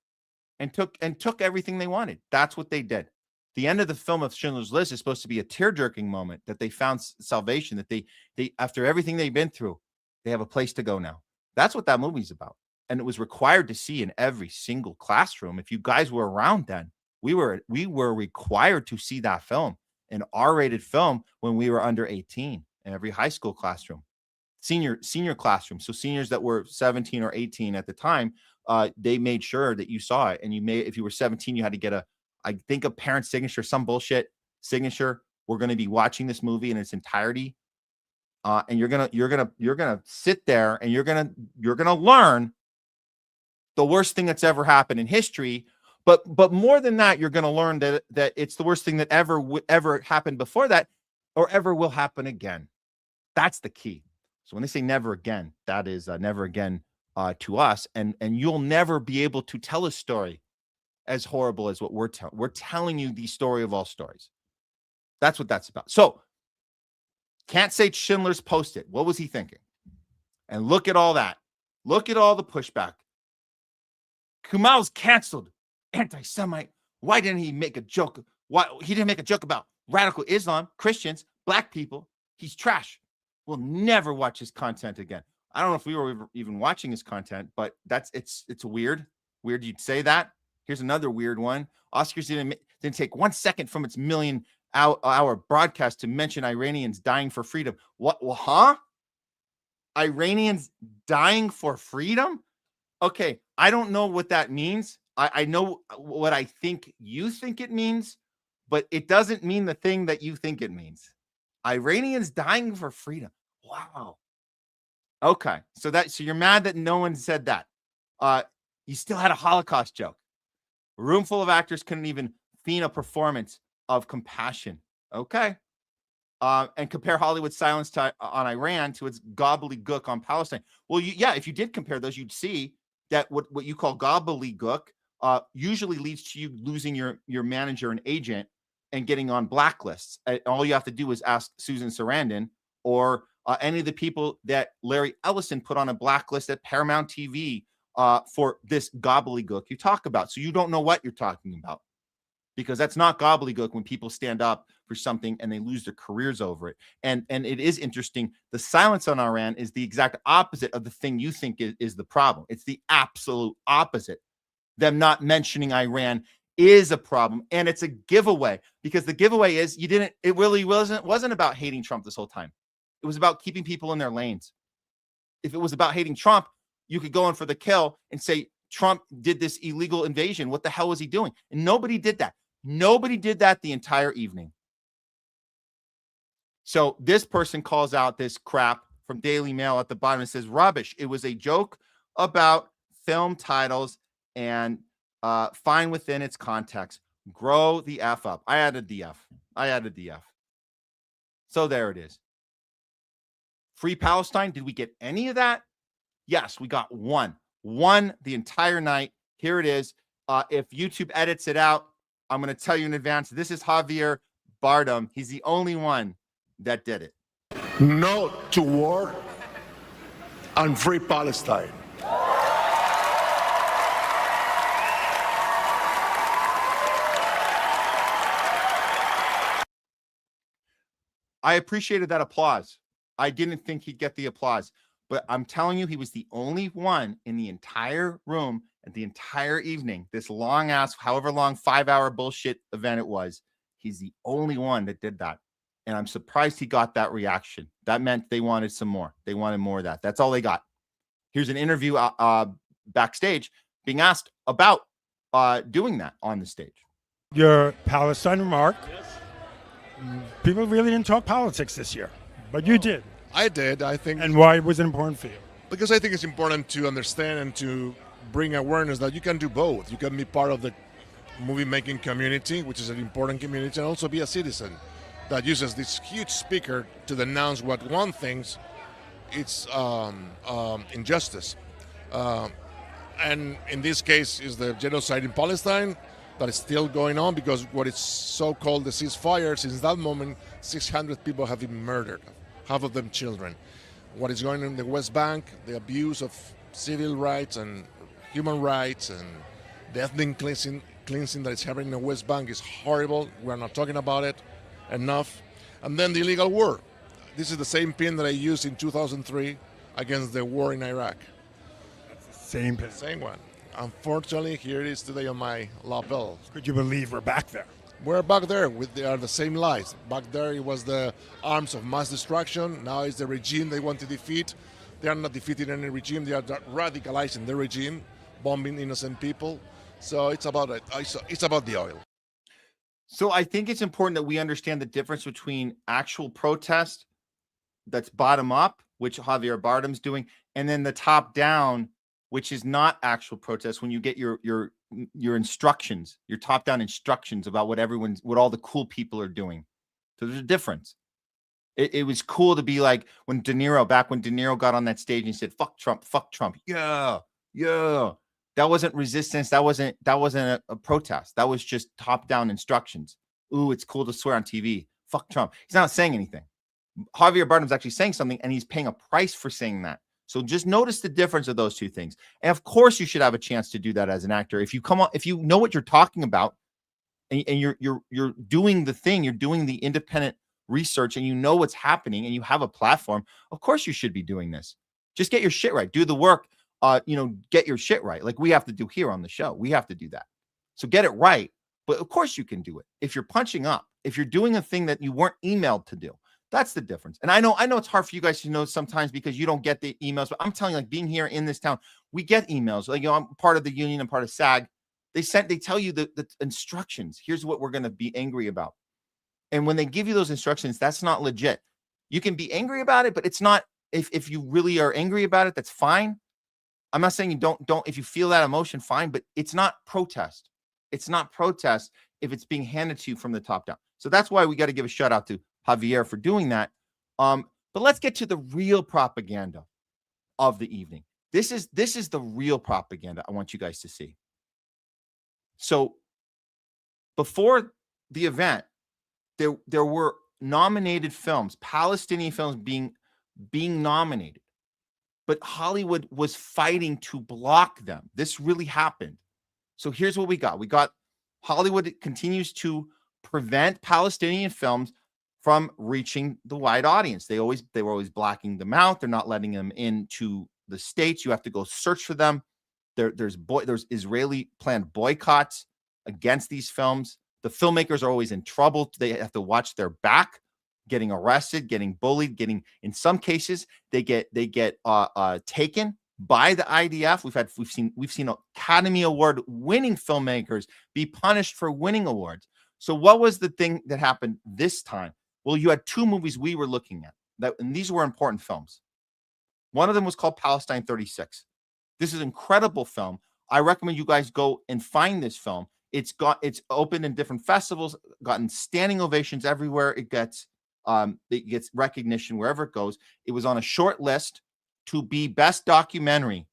and took everything they wanted. That's what they did. The end of the film of Schindler's List is supposed to be a tear-jerking moment that they found salvation, that they after everything they've been through, they have a place to go now. That's what that movie's about. And it was required to see in every single classroom. If you guys were around then, we were required to see that film, an R-rated film, when we were under 18 in every high school classroom, senior classroom. So seniors that were 17 or 18 at the time, they made sure that you saw it. And if you were 17, you had to get a parent signature, some bullshit. signature. We're going to be watching this movie in its entirety. And you're gonna sit there and you're gonna learn the worst thing that's ever happened in history. But more than that, you're gonna learn that it's the worst thing that ever happened before that, or ever will happen again. That's the key. So when they say never again, that is never again to us, and you'll never be able to tell a story as horrible as what we're telling. We're telling you the story of all stories. That's what that's about. So can't say Schindler's Post-it. What was he thinking? And look at all that. Look at all the pushback. Kumail's canceled. Anti-Semite. Why didn't he make a joke? Why he didn't make a joke about radical Islam, Christians, black people? He's trash. We'll never watch his content again. I don't know if we were even watching his content, but it's weird. Weird you'd say that. Here's another weird one. Oscars didn't take 1 second from its million-hour broadcast to mention Iranians dying for freedom. What? Well, huh? Iranians dying for freedom? Okay, I don't know what that means. I know what I think you think it means, but it doesn't mean the thing that you think it means. Iranians dying for freedom. Wow. Okay, so you're mad that no one said that. You still had a Holocaust joke. A room full of actors couldn't even feign a performance of compassion. Okay. And compare Hollywood's silence on Iran to its gobbledygook on Palestine. Well, if you did compare those, you'd see that what you call gobbledygook usually leads to you losing your manager and agent and getting on blacklists. All you have to do is ask Susan Sarandon or any of the people that Larry Ellison put on a blacklist at Paramount TV for this gobbledygook you talk about. So you don't know what you're talking about, because that's not gobbledygook when people stand up for something and they lose their careers over it. And it is interesting. The silence on Iran is the exact opposite of the thing you think is the problem. It's the absolute opposite. Them not mentioning Iran is a problem, and it's a giveaway, because the giveaway is it really wasn't about hating Trump this whole time. It was about keeping people in their lanes. If it was about hating Trump, you could go in for the kill and say Trump did this illegal invasion. What the hell was he doing? And nobody did that. Nobody did that the entire evening. So this person calls out this crap from Daily Mail at the bottom and says, rubbish. It was a joke about film titles and fine within its context. Grow the F up. I added the F. So there it is. Free Palestine. Did we get any of that? Yes, we got one the entire night. Here it is. If YouTube edits it out, I'm going to tell you in advance. This is Javier Bardem. He's the only one that did it. No to war and free Palestine. I appreciated that applause. I didn't think he'd get the applause, but I'm telling you, he was the only one in the entire room and the entire evening, this long ass, however long, 5-hour bullshit event it was. He's the only one that did that. And I'm surprised he got that reaction. That meant they wanted some more. They wanted more of that. That's all they got. Here's an interview backstage being asked about doing that on the stage. Your Palestine remark. People really didn't talk politics this year, but you did. I did, I think. And why was it important for you? Because I think it's important to understand and to bring awareness that you can do both. You can be part of the movie-making community, which is an important community, and also be a citizen that uses this huge speaker to denounce what one thinks it's injustice. And in this case is the genocide in Palestine that is still going on, because what is so-called the ceasefire, since that moment, 600 people have been murdered, half of them children. What is going on in the West Bank, the abuse of civil rights and human rights, and the ethnic cleansing that is happening in the West Bank is horrible. We're not talking about it enough. And then the illegal war. This is the same pin that I used in 2003 against the war in Iraq. Same pin. Same one. Unfortunately, here it is today on my lapel. Could you believe we're back there? We're back there. They are the same lies. Back there, it was the arms of mass destruction. Now it's the regime they want to defeat. They are not defeating any regime. They are radicalizing the regime, bombing innocent people. So it's about it. It's about the oil. So I think it's important that we understand the difference between actual protest that's bottom up, which Javier Bardem's doing, and then the top down, which is not actual protest. When you get your instructions, your top down instructions about what all the cool people are doing. So there's a difference. It was cool to be like when De Niro got on that stage and he said, fuck Trump. Yeah. That wasn't resistance. That wasn't a protest. That was just top down instructions. Ooh, it's cool to swear on TV. Fuck Trump. He's not saying anything. Javier Bardem's actually saying something, and he's paying a price for saying that. So just notice the difference of those two things. And of course, you should have a chance to do that as an actor. If you know what you're talking about, and you're doing the thing, you're doing the independent research, and you know what's happening, and you have a platform. Of course, you should be doing this. Just get your shit right. Do the work. Get your shit right. Like we have to do here on the show. We have to do that. So get it right. But of course, you can do it if you're punching up. If you're doing a thing that you weren't emailed to do. That's the difference. And I know it's hard for you guys to know sometimes because you don't get the emails, but I'm telling you, like being here in this town, we get emails. Like, I'm part of the union, I'm part of SAG. They tell you the instructions. Here's what we're going to be angry about. And when they give you those instructions, that's not legit. You can be angry about it, but it's not, if you really are angry about it, that's fine. I'm not saying you don't, if you feel that emotion, fine, but it's not protest. It's not protest if it's being handed to you from the top down. So that's why we got to give a shout out to Javier for doing that. But let's get to the real propaganda of the evening. This is the real propaganda I want you guys to see. So before the event, there were nominated films, Palestinian films being nominated, but Hollywood was fighting to block them. This really happened. So here's what we got. We got Hollywood continues to prevent Palestinian films from reaching the wide audience. They were always blacking them out. They're not letting them into the States. You have to go search for them. There's Israeli planned boycotts against these films. The filmmakers are always in trouble. They have to watch their back, getting arrested, getting bullied, in some cases they get taken by the IDF. We've seen Academy Award winning filmmakers be punished for winning awards. So what was the thing that happened this time? Well, you had two movies we were looking at, and these were important films. One of them was called Palestine 36. This is an incredible film. I recommend you guys go and find this film. It's opened in different festivals, gotten standing ovations everywhere. It gets recognition wherever it goes. It was on a short list to be best documentary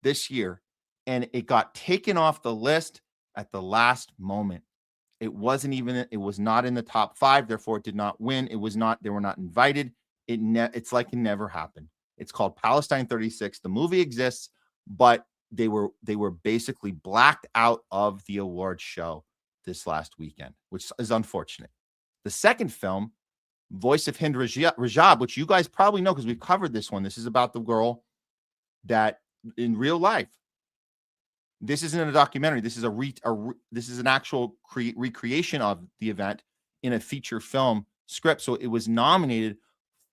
this year, and it got taken off the list at the last moment. It was not in the top 5, therefore it did not win. They were not invited. It's like it never happened. It's called Palestine 36. The movie exists, but they were basically blacked out of the award show this last weekend, which is unfortunate. The second film, Voice of Hind Rajab, which you guys probably know because we've covered this one. This is about the girl that in real life. This isn't a documentary. This is this is an actual recreation of the event in a feature film script. So it was nominated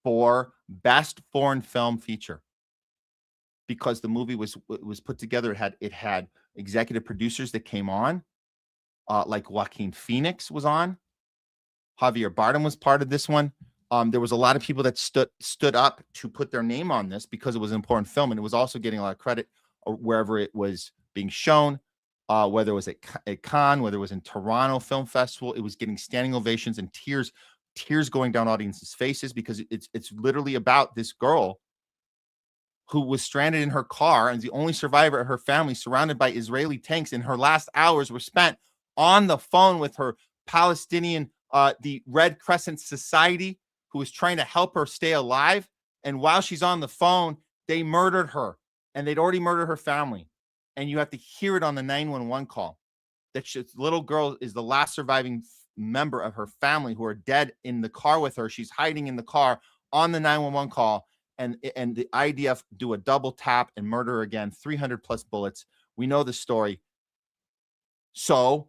for Best Foreign Film Feature because the movie was put together. It had executive producers that came on, like Joaquin Phoenix was on. Javier Bardem was part of this one. There was a lot of people that stood up to put their name on this because it was an important film, and it was also getting a lot of credit wherever it was being shown, whether it was at Cannes, whether it was in Toronto Film Festival. It was getting standing ovations and tears going down audiences' faces because it's literally about this girl who was stranded in her car and the only survivor of her family, surrounded by Israeli tanks, and her last hours were spent on the phone with her Palestinian, the Red Crescent Society, who was trying to help her stay alive. And while she's on the phone, they murdered her, and they'd already murdered her family. And you have to hear it on the 911 call that little girl is the last surviving member of her family who are dead in the car with her. She's hiding in the car on the 911 call, and the IDF do a double tap and murder her again, 300 plus bullets. We know the story. So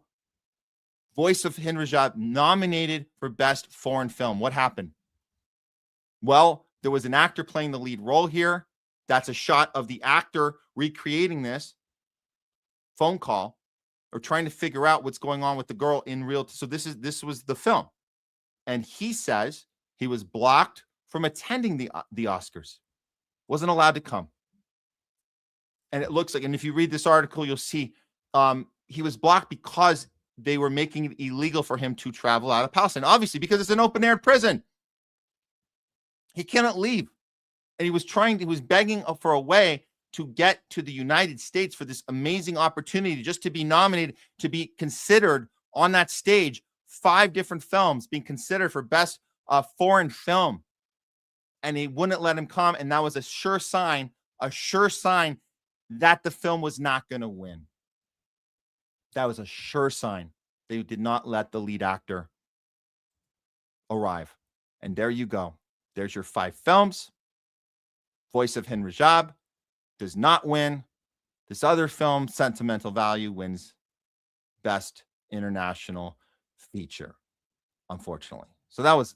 Voice of Hind Rajab nominated for Best Foreign Film. What happened? Well, there was an actor playing the lead role here. That's a shot of the actor recreating this phone call or trying to figure out what's going on with the girl in real. So this was the film, and he says he was blocked from attending the Oscars, wasn't allowed to come. And it looks like, and if you read this article, you'll see he was blocked because they were making it illegal for him to travel out of Palestine, obviously because it's an open-air prison. He cannot leave. And he was begging for a way to get to the United States for this amazing opportunity just to be nominated, to be considered on that stage. 5 different films being considered for best foreign film. And he wouldn't let him come. And that was a sure sign that the film was not going to win. That was a sure sign. They did not let the lead actor arrive. And there you go. There's your 5 films. Voice of Hind Rajab does not win. This other film, Sentimental Value, wins Best International Feature, unfortunately. So that was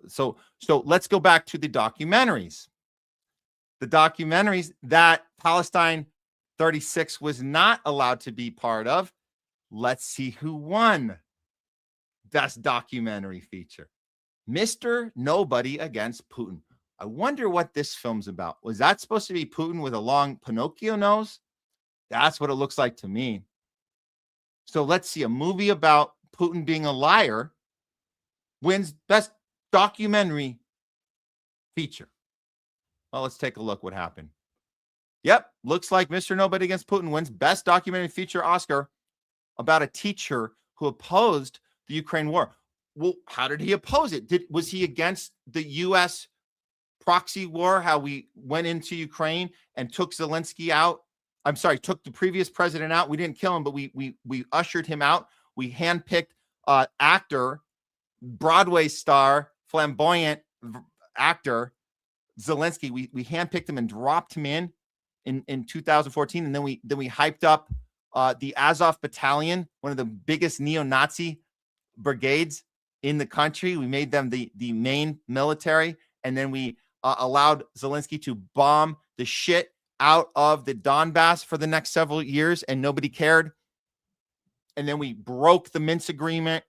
so let's go back to the documentaries. The documentaries that Palestine 36 was not allowed to be part of. Let's see who won Best Documentary Feature. Mr. Nobody Against Putin. I wonder what this film's about. Was that supposed to be Putin with a long Pinocchio nose? That's what it looks like to me. So let's see. A movie about Putin being a liar wins Best Documentary Feature. Well, let's take a look what happened. Yep, looks like Mr. Nobody Against Putin wins Best Documentary Feature Oscar about a teacher who opposed the Ukraine war. Well, how did he oppose it? Was he against the U.S. proxy war, how we went into Ukraine and took Zelensky out? I'm sorry, took the previous president out. We didn't kill him, but we ushered him out. We handpicked actor, Broadway star, flamboyant actor, Zelensky. We handpicked him and dropped him in 2014. And then we hyped up the Azov Battalion, one of the biggest neo-Nazi brigades in the country. We made them the main military. And then we allowed Zelensky to bomb the shit out of the Donbass for the next several years, and nobody cared. And then we broke the Minsk agreement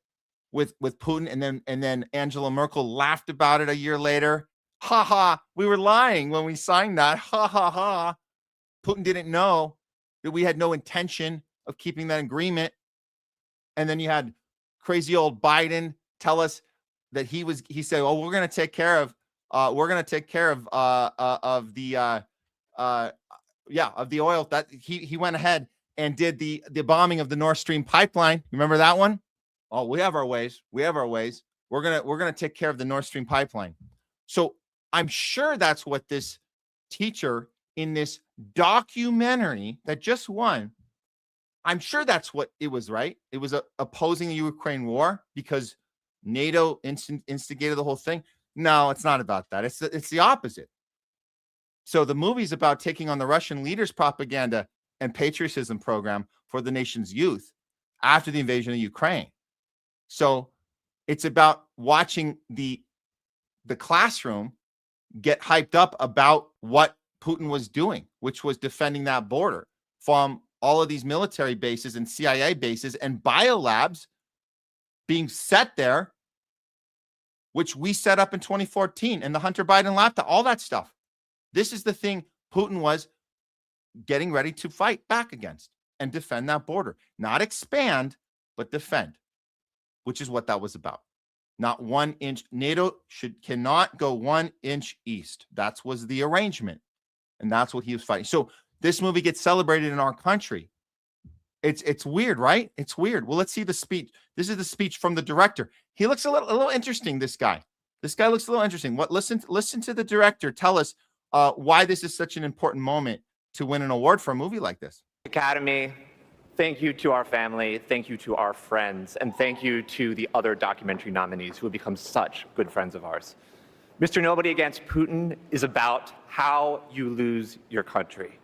with Putin, and then Angela Merkel laughed about it a year later. Ha ha, we were lying when we signed that. Ha ha ha. Putin didn't know that we had no intention of keeping that agreement. And then you had crazy old Biden tell us that he said, "Oh, we're going to take care of the oil." That he went ahead and did the bombing of the Nord Stream pipeline. Remember that one? Oh, we have our ways. We're gonna take care of the Nord Stream pipeline. So I'm sure that's what this teacher in this documentary that just won, I'm sure that's what it was, right? It was opposing the Ukraine war because NATO instigated the whole thing. No, it's not about that. It's the opposite. So the movie's about taking on the Russian leaders' propaganda and patriotism program for the nation's youth after the invasion of Ukraine. So it's about watching the classroom get hyped up about what Putin was doing, which was defending that border from all of these military bases and CIA bases and biolabs being set there, which we set up in 2014, and the Hunter Biden laptop, all that stuff. This is the thing Putin was getting ready to fight back against and defend that border. Not expand, but defend, which is what that was about. Not 1 inch. NATO cannot go 1 inch east. That was the arrangement. And that's what he was fighting. So this movie gets celebrated in our country. It's weird, right? It's weird. Well, let's see the speech. This is the speech from the director. He looks a little interesting, this guy. This guy looks a little interesting. Listen to the director tell us why this is such an important moment to win an award for a movie like this. Academy, thank you to our family, thank you to our friends, and thank you to the other documentary nominees who have become such good friends of ours. Mr. Nobody Against Putin is about how you lose your country.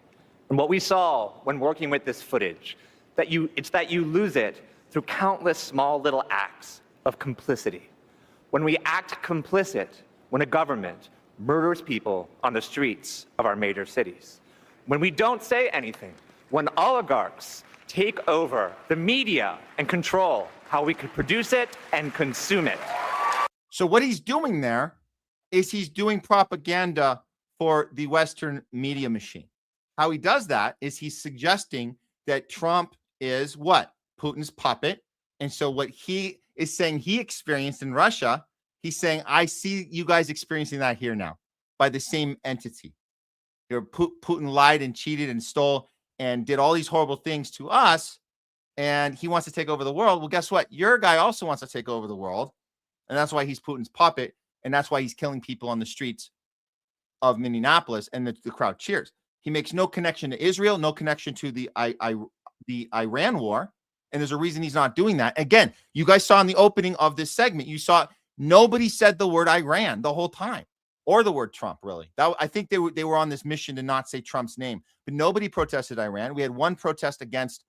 And what we saw when working with this footage, it's that you lose it through countless small little acts of complicity. When we act complicit, when a government murders people on the streets of our major cities. When we don't say anything, when oligarchs take over the media and control how we could produce it and consume it. So what he's doing there is he's doing propaganda for the Western media machine. How he does that is he's suggesting that Trump is what? Putin's puppet. And so what he is saying he experienced in Russia, he's saying, I see you guys experiencing that here now by the same entity. Putin lied and cheated and stole and did all these horrible things to us, and he wants to take over the world. Well, guess what? Your guy also wants to take over the world, and that's why he's Putin's puppet, and that's why he's killing people on the streets of Minneapolis, and the crowd cheers. He makes no connection to Israel, no connection to the Iran war, and there's a reason he's not doing that. Again, you guys saw in the opening of this segment, you saw nobody said the word Iran the whole time, or the word Trump, really. I think they were on this mission to not say Trump's name, but nobody protested Iran. We had one protest against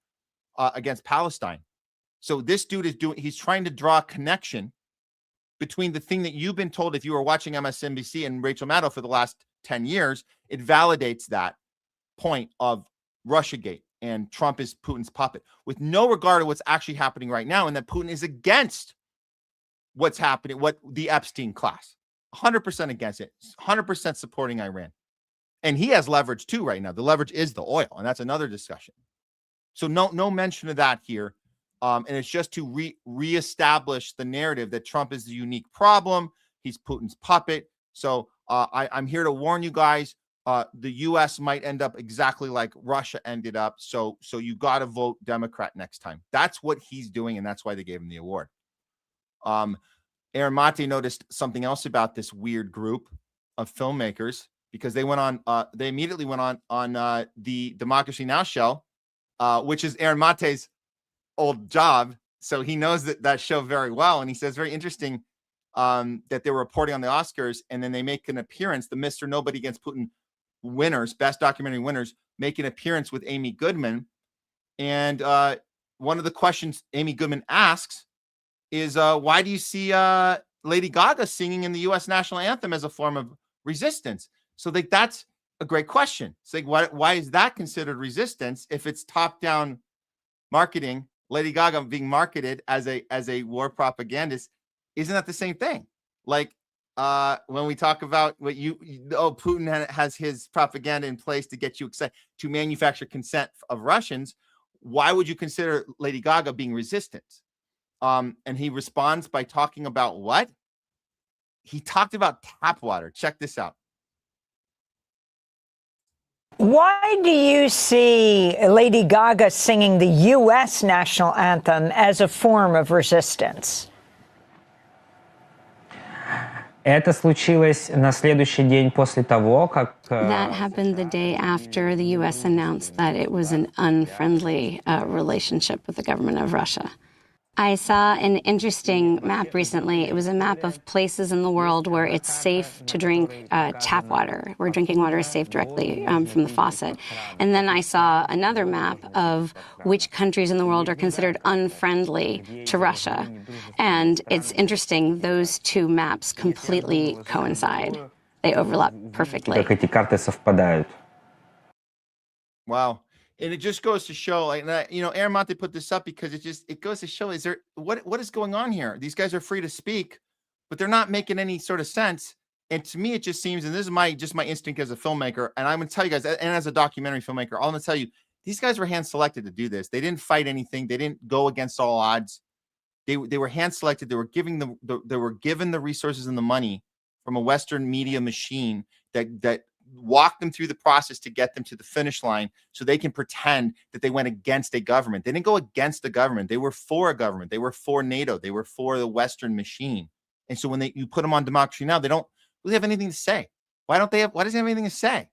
Palestine. So this dude he's trying to draw a connection between the thing that you've been told, if you were watching MSNBC and Rachel Maddow for the last 10 years, it validates that point of Russiagate and Trump is Putin's puppet, with no regard to what's actually happening right now, and that Putin is against what's happening, what the Epstein class. 100% against it, 100% supporting Iran. And he has leverage too right now. The leverage is the oil, and that's another discussion. So no mention of that here. And it's just to reestablish the narrative that Trump is the unique problem. He's Putin's puppet. So I'm here to warn you guys, the U.S. might end up exactly like Russia ended up. So you got to vote Democrat next time. That's what he's doing, and that's why they gave him the award. Aaron Mate noticed something else about this weird group of filmmakers, because they went on, they immediately went on the Democracy Now! Show, which is Aaron Mate's old job. So he knows that show very well. And he says, very interesting that they were reporting on the Oscars, and then they make an appearance, the Mr. Nobody Against Putin winners, best documentary winners, make an appearance with Amy Goodman. And one of the questions Amy Goodman asks is, why do you see Lady Gaga singing in the U.S. national anthem as a form of resistance? So that's a great question. It's like, why is that considered resistance if it's top-down marketing? Lady Gaga being marketed as a war propagandist, isn't that the same thing? Like when we talk about what Putin has his propaganda in place to get you excited, to manufacture consent of Russians. Why would you consider Lady Gaga being resistant? And he responds by talking about what? He talked about tap water. Check this out. Why do you see Lady Gaga singing the U.S. national anthem as a form of resistance? Это случилось на следующий день после того, как... That happened the day after the U.S. announced that it was an unfriendly relationship with the government of Russia. I saw an interesting map recently. It was a map of places in the world where it's safe to drink tap water, where drinking water is safe directly from the faucet. And then I saw another map of which countries in the world are considered unfriendly to Russia. And it's interesting, those two maps completely coincide. They overlap perfectly. Как эти карты совпадают. Wow. And it just goes to show, like, Aaron Monte put this up because it goes to show, what is going on here? These guys are free to speak, but they're not making any sort of sense. And to me, it just seems, and this is my instinct as a filmmaker, and I'm going to tell you guys, and as a documentary filmmaker, I'm going to tell you, these guys were hand selected to do this. They didn't fight anything. They didn't go against all odds. They were hand selected. They were given the resources and the money from a Western media machine that walk them through the process to get them to the finish line so they can pretend that they went against a government. They didn't go against the government. They were for a government. They were for NATO. They were for the Western machine. And so when you put them on Democracy Now!, they don't really have anything to say. Why does he have anything to say?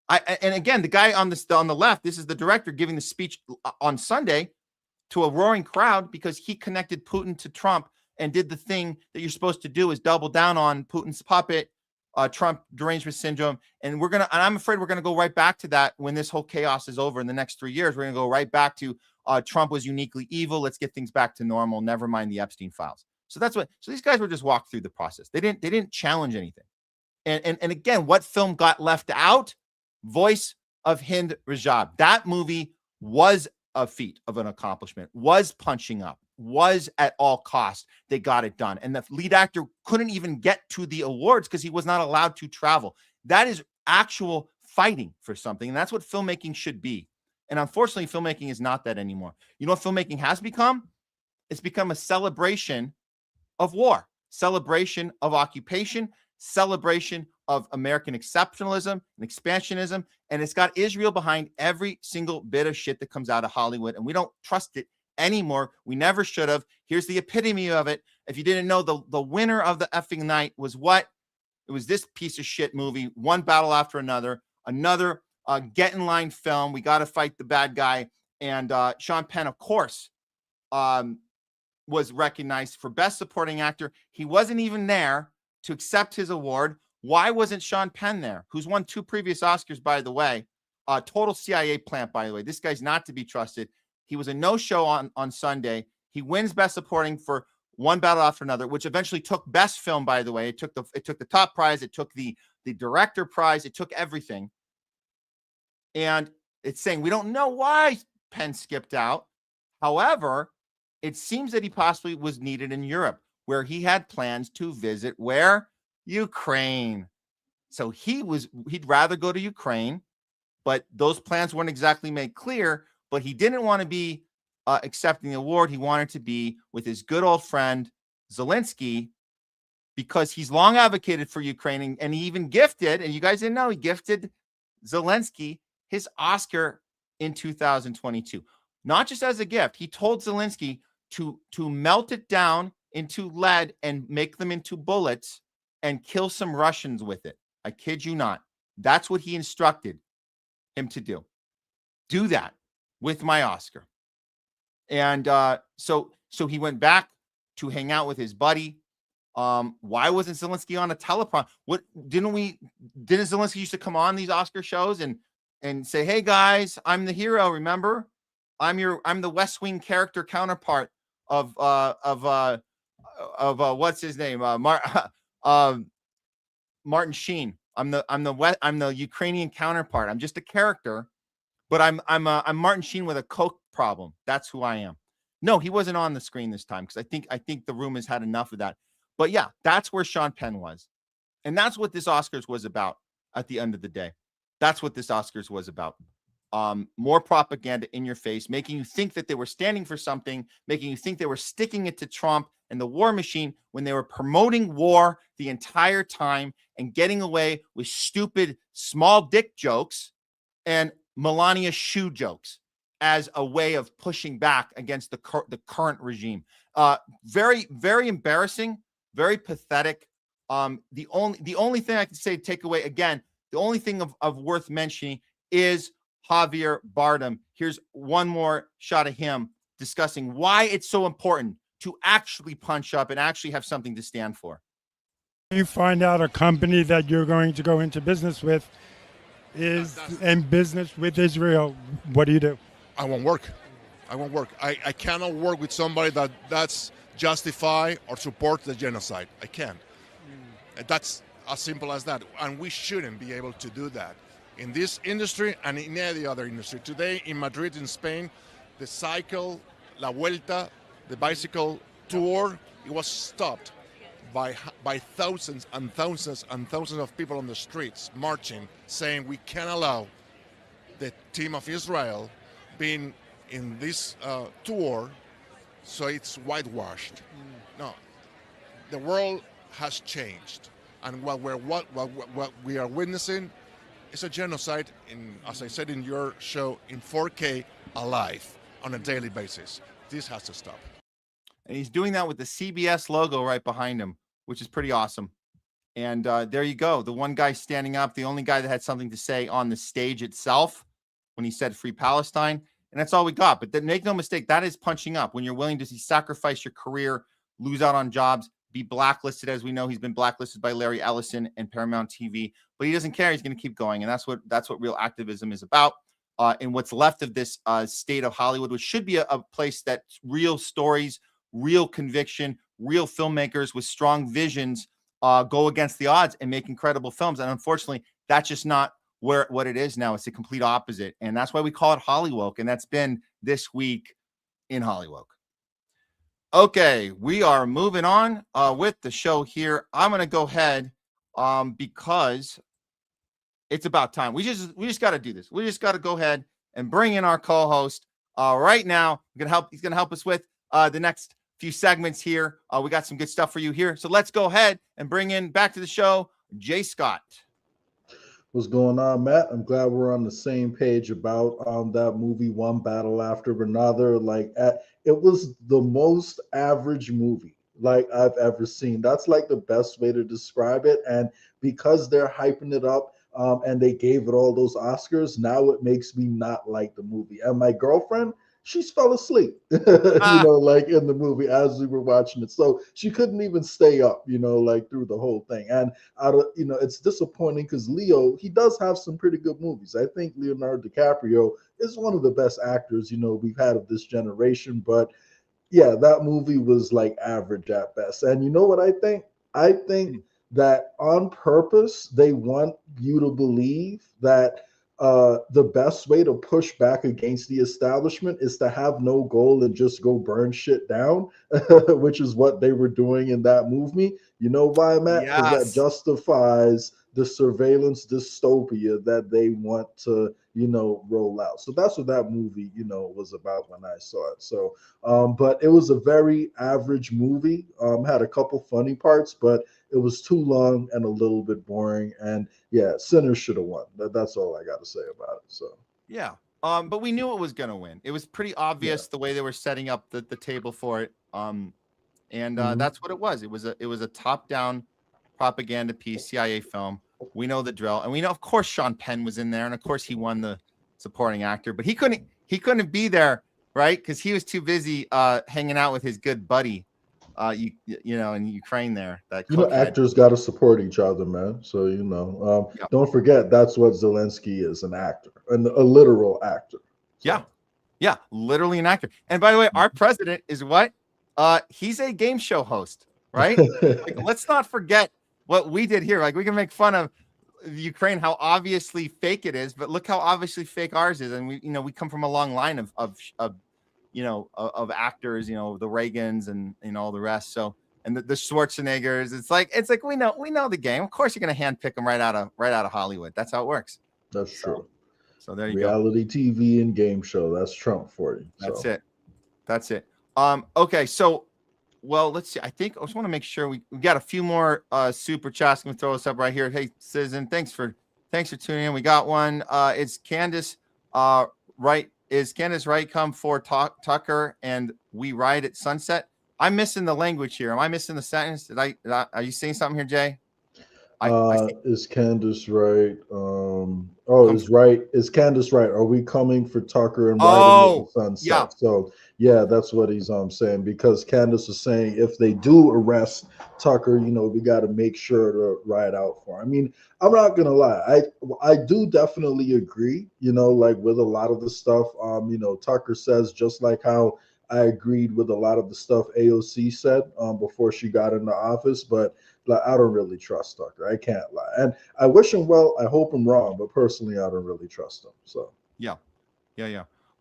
And again, the guy on the left, this is the director giving the speech on Sunday to a roaring crowd because he connected Putin to Trump and did the thing that you're supposed to do, is double down on Putin's puppet, Trump derangement syndrome. And I'm afraid we're going to go right back to that when this whole chaos is over in the next 3 years. We're going to go right back to Trump was uniquely evil. Let's get things back to normal. Never mind the Epstein files. So these guys were just walked through the process. They didn't challenge anything. And again, what film got left out? Voice of Hind Rajab. That movie was a feat of an accomplishment, was punching up, was at all costs. They got it done. And the lead actor couldn't even get to the awards because he was not allowed to travel. That is actual fighting for something. And that's what filmmaking should be. And unfortunately, filmmaking is not that anymore. You know what filmmaking has become? It's become a celebration of war, celebration of occupation, celebration of American exceptionalism and expansionism. And it's got Israel behind every single bit of shit that comes out of Hollywood. And we don't trust it anymore. We never should have. Here's the epitome of it. If you didn't know, the winner of the effing night was what? It was this piece of shit movie, one battle after another get in line film. We got to fight the bad guy. And Sean Penn, of course, was recognized for Best Supporting Actor. He wasn't even there to accept his award. Why wasn't Sean Penn there, who's won 2 previous Oscars, by the way? Total CIA plant, by the way. This guy's not to be trusted. He was a no-show on Sunday. He wins Best Supporting for One Battle After Another, which eventually took Best Film, by the way. It took the top prize. It took the director prize. It took everything. And it's saying we don't know why Penn skipped out. However, it seems that he possibly was needed in Europe, where he had plans to visit where? Ukraine. So he'd rather go to Ukraine, but those plans weren't exactly made clear. But he didn't want to be accepting the award. He wanted to be with his good old friend Zelensky, because he's long advocated for Ukraine, and he even gifted, and you guys didn't know, he gifted Zelensky his Oscar in 2022. Not just as a gift. He told Zelensky to melt it down into lead and make them into bullets and kill some Russians with it. I kid you not. That's what he instructed him to do. Do that with my Oscar. And so he went back to hang out with his buddy. Why wasn't Zelensky on a teleprompter? Didn't Zelensky used to come on these Oscar shows and say, "Hey guys, I'm the hero, remember? I'm the West Wing character counterpart of what's his name? Martin Sheen. I'm the Ukrainian counterpart. I'm just a character, but I'm Martin Sheen with a coke problem. That's who I am." No, he wasn't on the screen this time, because I think the room has had enough of that. But yeah, that's where Sean Penn was. And that's what this Oscars was about at the end of the day. That's what this Oscars was about. More propaganda in your face, making you think that they were standing for something, making you think they were sticking it to Trump and the war machine, when they were promoting war the entire time and getting away with stupid small dick jokes and Melania shoe jokes as a way of pushing back against the current regime. Very, very embarrassing, very pathetic. The only thing I can say, take away again, the only thing of worth mentioning is Javier Bardem. Here's one more shot of him discussing why it's so important to actually punch up and actually have something to stand for. You find out a company that you're going to go into business with is in business with Israel. What do you do? I won't work. I cannot work with somebody that's justify or support the genocide. I can't. That's as simple as that. And we shouldn't be able to do that in this industry and in any other industry. Today in Madrid, in Spain, the cycle, La Vuelta, the bicycle tour, it was stopped by thousands and thousands and thousands of people on the streets marching, saying we can't allow the team of Israel being in this tour, so it's whitewashed. No, the world has changed, and what we are witnessing is a genocide, as I said in your show, in 4K alive on a daily basis. This has to stop. And he's doing that with the CBS logo right behind him, which is pretty awesome. And there you go. The one guy standing up, the only guy that had something to say on the stage itself when he said Free Palestine. And that's all we got. But make no mistake, that is punching up when you're willing to sacrifice your career, lose out on jobs, be blacklisted. As we know, he's been blacklisted by Larry Ellison and Paramount TV, but he doesn't care. He's going to keep going. And that's what real activism is about. And what's left of this state of Hollywood, which should be a place that real stories, real conviction, real filmmakers with strong visions go against the odds and make incredible films. And unfortunately, that's just not what it is now. It's the complete opposite. And that's why we call it HOLLYWOKE. And that's been this week in HOLLYWOKE. Okay, we are moving on with the show here. I'm going to go ahead because it's about time. We just got to do this. We just got to go ahead and bring in our co-host right now. He's going to help us with the next few segments here. We got some good stuff for you here. So let's go ahead and bring in back to the show, Jay Scott. What's going on, Matt? I'm glad we're on the same page about that movie, One Battle After Another. It was the most average movie like I've ever seen. That's like the best way to describe it. And because they're hyping it up and they gave it all those Oscars, now it makes me not like the movie. And my girlfriend, she's fell asleep, like in the movie as we were watching it. So she couldn't even stay up, through the whole thing. And it's disappointing because Leo, he does have some pretty good movies. I think Leonardo DiCaprio is one of the best actors, we've had of this generation. But yeah, that movie was like average at best. And you know what I think? I think that on purpose, they want you to believe that the best way to push back against the establishment is to have no goal and just go burn shit down, which is what they were doing in that movie. You know why, Matt? Because that justifies the surveillance dystopia that they want to, roll out. So that's what that movie, was about when I saw it. So, but it was a very average movie. Had a couple funny parts, but it was too long and a little bit boring. And yeah, Sinners should have won. That's all I got to say about it. So yeah, but we knew it was going to win. It was pretty obvious the way they were setting up the table for it. That's what it was. It was a top-down propaganda piece, CIA film. We know the drill, and we know, of course, Sean Penn was in there, and of course, he won the supporting actor. But he couldn't be there, right? Because he was too busy hanging out with his good buddy, in Ukraine there. Actors got to support each other, man. So don't forget that's what Zelensky is, an actor, a literal actor. So. Yeah, literally an actor. And by the way, our president is what? He's a game show host, right? Let's not forget what we did here. Like, we can make fun of Ukraine, how obviously fake it is, but look how obviously fake ours is. And we come from a long line of actors, the Reagans and all the rest. So, and the Schwarzeneggers, it's like we know the game. Of course, you're going to handpick them right out of Hollywood. That's how it works. That's true. So there you Reality TV and game show. That's Trump for you. That's it. Okay, so let's see. I think I just want to make sure we got a few more super chats. I'm gonna throw us up right here. Hey, Citizen, thanks for tuning in. We got one. It's Candace right? Is Candace right? Come for Tucker and we ride at sunset. I'm missing the language here. Am I missing the sentence? Are you saying something here, Jay? Is Candace right? Is Candace right? Are we coming for Tucker and riding at the sunset? Yeah. So yeah, that's what he's saying, because Candace is saying if they do arrest Tucker, we got to make sure to ride out for him. I mean, I'm not gonna lie, I do definitely agree, with a lot of the stuff Tucker says, just like how I agreed with a lot of the stuff AOC said before she got into office, but I don't really trust Tucker. I can't lie. And I wish him well. I hope I'm wrong, but personally, I don't really trust him. So yeah.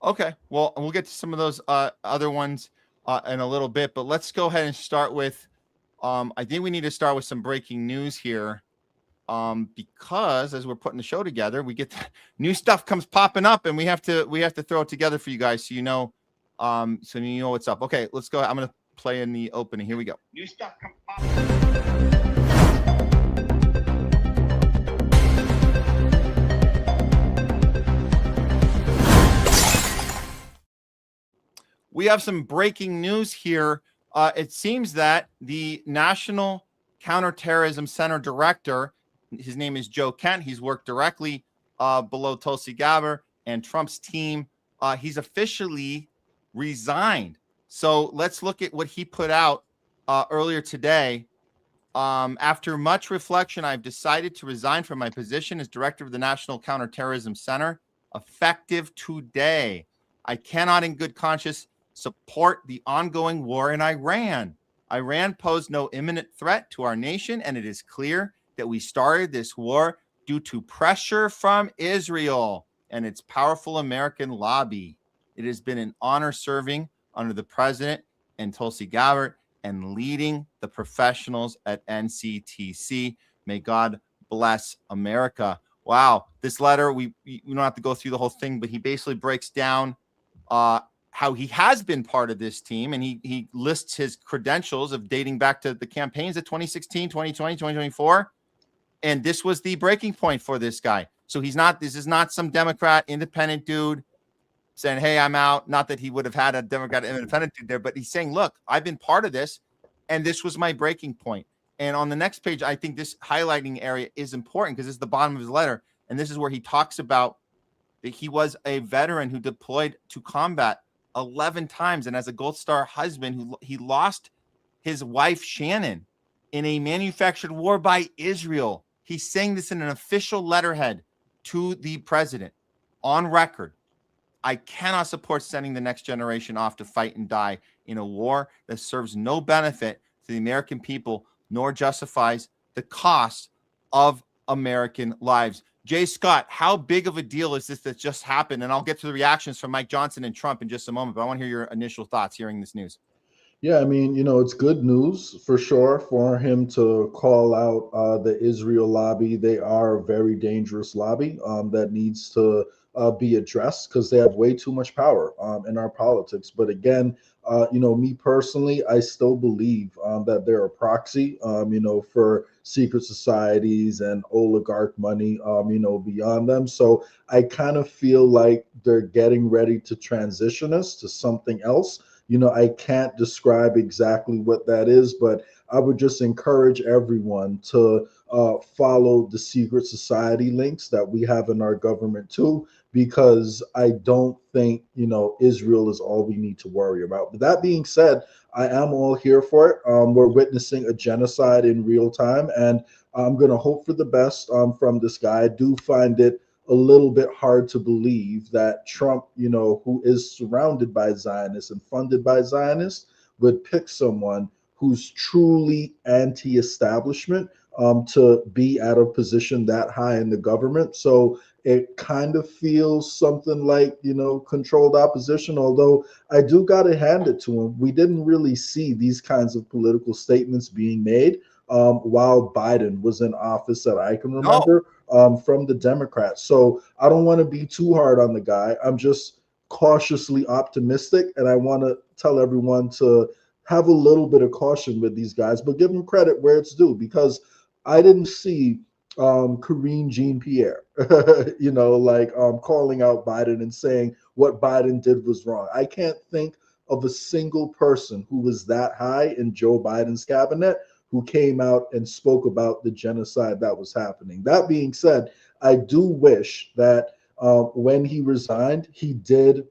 Okay. Well, we'll get to some of those other ones in a little bit, but let's go ahead and start with, I think we need to start with some breaking news here, because as we're putting the show together, we get new stuff comes popping up, and we have to throw it together for you guys, so you know what's up. Okay, let's go. I'm going to play in the opening. Here we go. New stuff comes popping up. We have some breaking news here. It seems that the National Counterterrorism Center director, his name is Joe Kent. He's worked directly below Tulsi Gabbard and Trump's team. He's officially resigned. So let's look at what he put out earlier today. After much reflection, I've decided to resign from my position as director of the National Counterterrorism Center, effective today. I cannot in good conscience support the ongoing war in Iran. Iran posed no imminent threat to our nation, and it is clear that we started this war due to pressure from Israel and its powerful American lobby. It has been an honor serving under the president and Tulsi Gabbard and leading the professionals at NCTC. May God bless America. Wow. This letter, we don't have to go through the whole thing, but he basically breaks down how he has been part of this team, and he lists his credentials of dating back to the campaigns of 2016, 2020, 2024. And this was the breaking point for this guy. So this is not some Democrat independent dude saying, hey, I'm out. Not that he would have had a Democrat independent dude there, but he's saying, look, I've been part of this, and this was my breaking point. And on the next page, I think this highlighting area is important because it's the bottom of his letter. And this is where he talks about that he was a veteran who deployed to combat 11 times. And as a Gold Star husband, he lost his wife, Shannon, in a manufactured war by Israel. He's saying this in an official letterhead to the president on record. I cannot support sending the next generation off to fight and die in a war that serves no benefit to the American people, nor justifies the cost of American lives. Jay Scott, how big of a deal is this that just happened? And I'll get to the reactions from Mike Johnson and Trump in just a moment, but I want to hear your initial thoughts hearing this news. Yeah, I mean, it's good news for sure for him to call out the Israel lobby. They are a very dangerous lobby that needs to be addressed because they have way too much power in our politics. But again, me personally, I still believe that they're a proxy, for secret societies and oligarch money, beyond them. So I kind of feel like they're getting ready to transition us to something else. I can't describe exactly what that is, but I would just encourage everyone to follow the secret society links that we have in our government too, because I don't think, Israel is all we need to worry about. But that being said, I am all here for it. We're witnessing a genocide in real time, and I'm going to hope for the best from this guy. I do find it a little bit hard to believe that Trump, who is surrounded by Zionists and funded by Zionists, would pick someone who's truly anti-establishment to be at a position that high in the government. So it kind of feels something like, controlled opposition, although I do got to hand it to him. We didn't really see these kinds of political statements being made while Biden was in office that I can remember from the Democrats. So I don't want to be too hard on the guy. I'm just cautiously optimistic, and I want to tell everyone to have a little bit of caution with these guys, but give them credit where it's due, because I didn't see Karine Jean-Pierre, calling out Biden and saying what Biden did was wrong. I can't think of a single person who was that high in Joe Biden's cabinet who came out and spoke about the genocide that was happening. That being said, I do wish that when he resigned, he did,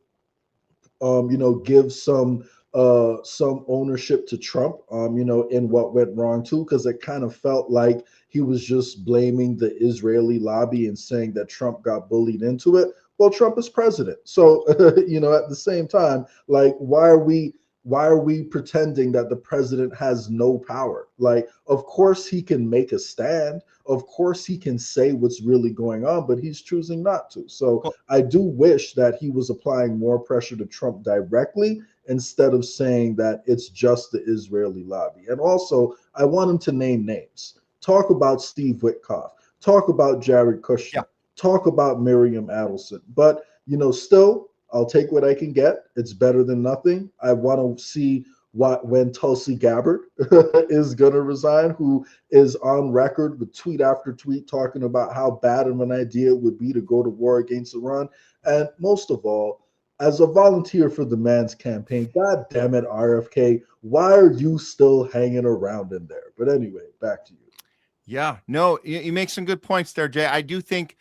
give some ownership to Trump, in what went wrong too, because it kind of felt like he was just blaming the Israeli lobby and saying that Trump got bullied into it. Well, Trump is president. So, at the same time, like, why are we pretending that the president has no power? Like, of course he can make a stand. Of course he can say what's really going on, but he's choosing not to. So I do wish that he was applying more pressure to Trump directly instead of saying that it's just the Israeli lobby. And also, I want him to name names. Talk about Steve Witkoff. Talk about Jared Kushner. Talk about Miriam Adelson. But, still, I'll take what I can get. It's better than nothing. I want to see when Tulsi Gabbard is going to resign, who is on record with tweet after tweet talking about how bad of an idea it would be to go to war against Iran. And most of all, as a volunteer for the man's campaign, God damn it, RFK, why are you still hanging around in there? But anyway, back to you. Yeah, no, you make some good points there, Jay. I do think,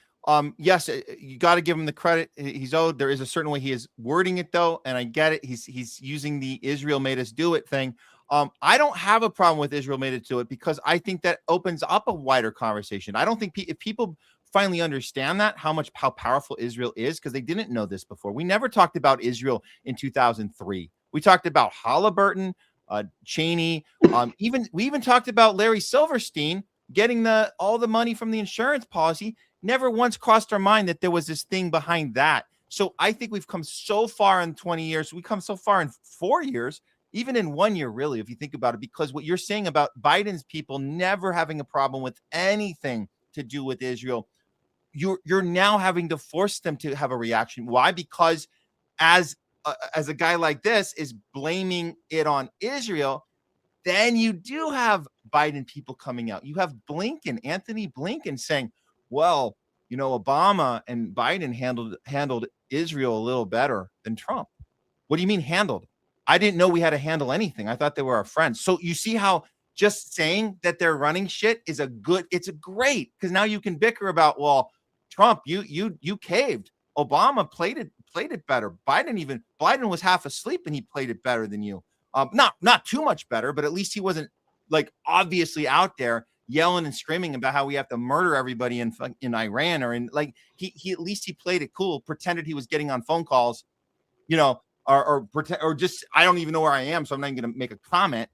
yes, you got to give him the credit he's owed. There is a certain way he is wording it, though, and I get it. He's using the Israel made us do it thing. I don't have a problem with Israel made us do it, because I think that opens up a wider conversation. I don't think if people finally understand that, how powerful Israel is, because they didn't know this before. We never talked about Israel in 2003. We talked about Halliburton, Cheney. We even talked about Larry Silverstein getting all the money from the insurance policy. Never once crossed our mind that there was this thing behind that. So I think we've come so far in 20 years. We come so far in 4 years, even in 1 year, really, if you think about it, because what you're saying about Biden's people never having a problem with anything to do with Israel, you're now having to force them to have a reaction. Why? Because as a guy like this is blaming it on Israel, then you do have Biden people coming out. You have Anthony Blinken saying, well, you know, Obama and Biden handled Israel a little better than Trump. What do you mean handled? I didn't know we had to handle anything. I thought they were our friends. So you see how just saying that they're running shit is it's a great, because now you can bicker about, well, Trump, you caved. Obama played it better. Biden was half asleep and he played it better than you. Not too much better, but at least he wasn't like obviously out there yelling and screaming about how we have to murder everybody in Iran or in like he at least he played it cool, pretended he was getting on phone calls, you know, or pretend, or just I don't even know where I am, so I'm not even going to make a comment.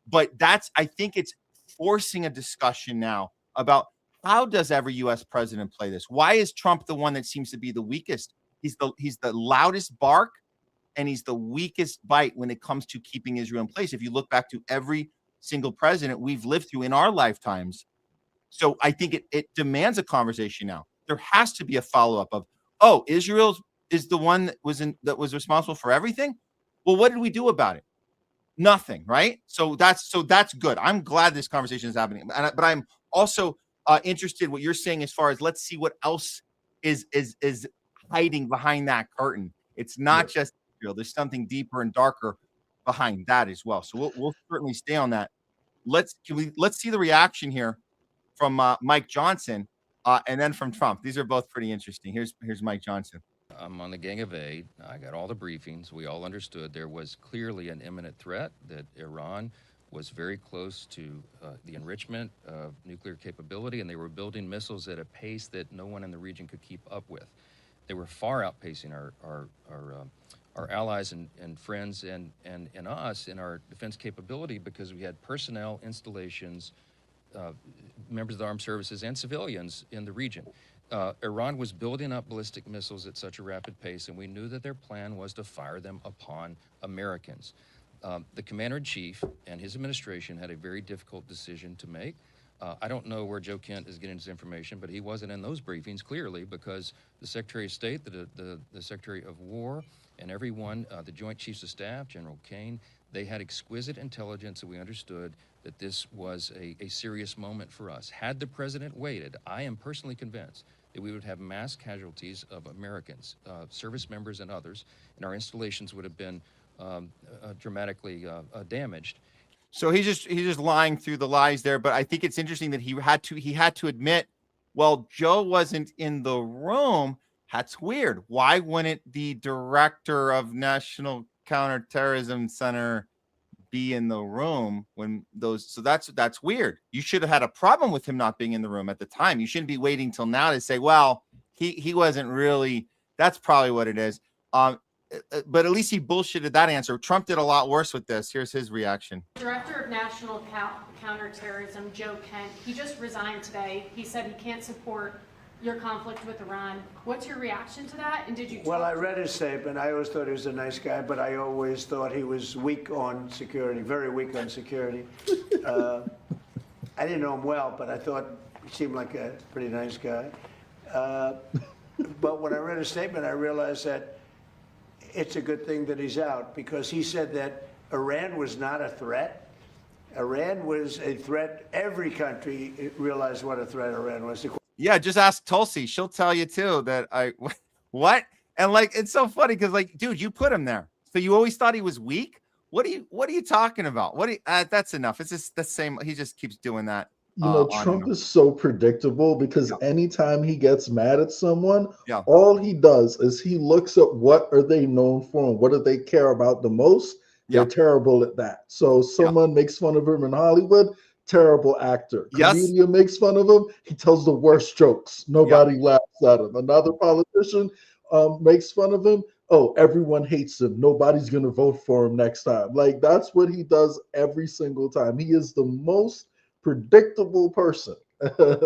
But I think it's forcing a discussion now about how does every U.S. president play this? Why is Trump the one that seems to be the weakest? He's the loudest bark and he's the weakest bite when it comes to keeping Israel in place. If you look back to every single president we've lived through in our lifetimes. So I think it demands a conversation now. There has to be a follow-up of, oh, Israel is the one that was responsible for everything. Well, what did we do about it? Nothing, right? So that's good. I'm glad this conversation is happening. But I'm also interested in what you're saying as far as let's see what else is hiding behind that curtain. It's not just Israel. There's something deeper and darker behind that as well. So we'll certainly stay on that. Let's see the reaction here from Mike Johnson and then from Trump. These are both pretty interesting. Here's Mike Johnson. I'm on the Gang of Eight. I got all the briefings. We all understood there was clearly an imminent threat, that Iran was very close to the enrichment of nuclear capability, and they were building missiles at a pace that no one in the region could keep up with. They were far outpacing our allies and friends and us in our defense capability, because we had personnel, installations, members of the armed services, and civilians in the region. Iran was building up ballistic missiles at such a rapid pace, and we knew that their plan was to fire them upon Americans. The commander-in-chief and his administration had a very difficult decision to make. I don't know where Joe Kent is getting his information, but he wasn't in those briefings, clearly, because the Secretary of State, the Secretary of War, and everyone, the Joint Chiefs of Staff, General Kane, they had exquisite intelligence, and we understood that this was a serious moment for us. Had the president waited, I am personally convinced that we would have mass casualties of Americans, service members and others, and our installations would have been dramatically damaged. So he's just lying through the lies there. But I think it's interesting that he had to admit, well, Joe wasn't in the room. That's weird. Why wouldn't the director of National Counterterrorism Center be in the room when those? So that's weird. You should have had a problem with him not being in the room at the time. You shouldn't be waiting till now to say, well, he wasn't really. That's probably what it is. But at least he bullshitted that answer. Trump did a lot worse with this. Here's his reaction. Director of National Counterterrorism, Joe Kent, he just resigned today. He said he can't support your conflict with Iran. What's your reaction to that? And did you? Well, I read his statement. I always thought he was a nice guy, but I always thought he was weak on security, very weak on security. I didn't know him well, but I thought he seemed like a pretty nice guy. But when I read his statement, I realized that it's a good thing that he's out, because he said that Iran was not a threat. Iran was a threat. Every country realized what a threat Iran was. Yeah, just ask Tulsi. She'll tell you too that what? And like, it's so funny because like, dude, you put him there. So you always thought he was weak? What are you talking about? That's enough. It's just the same. He just keeps doing that. You know, Trump is so predictable because anytime he gets mad at someone, all he does is he looks at what are they known for and what do they care about the most. They're terrible at that. So someone makes fun of him in Hollywood, terrible actor. Comedian makes fun of him, he tells the worst jokes. Nobody laughs at him. Another politician makes fun of him. Oh, everyone hates him. Nobody's going to vote for him next time. Like, that's what he does every single time. He is the most predictable person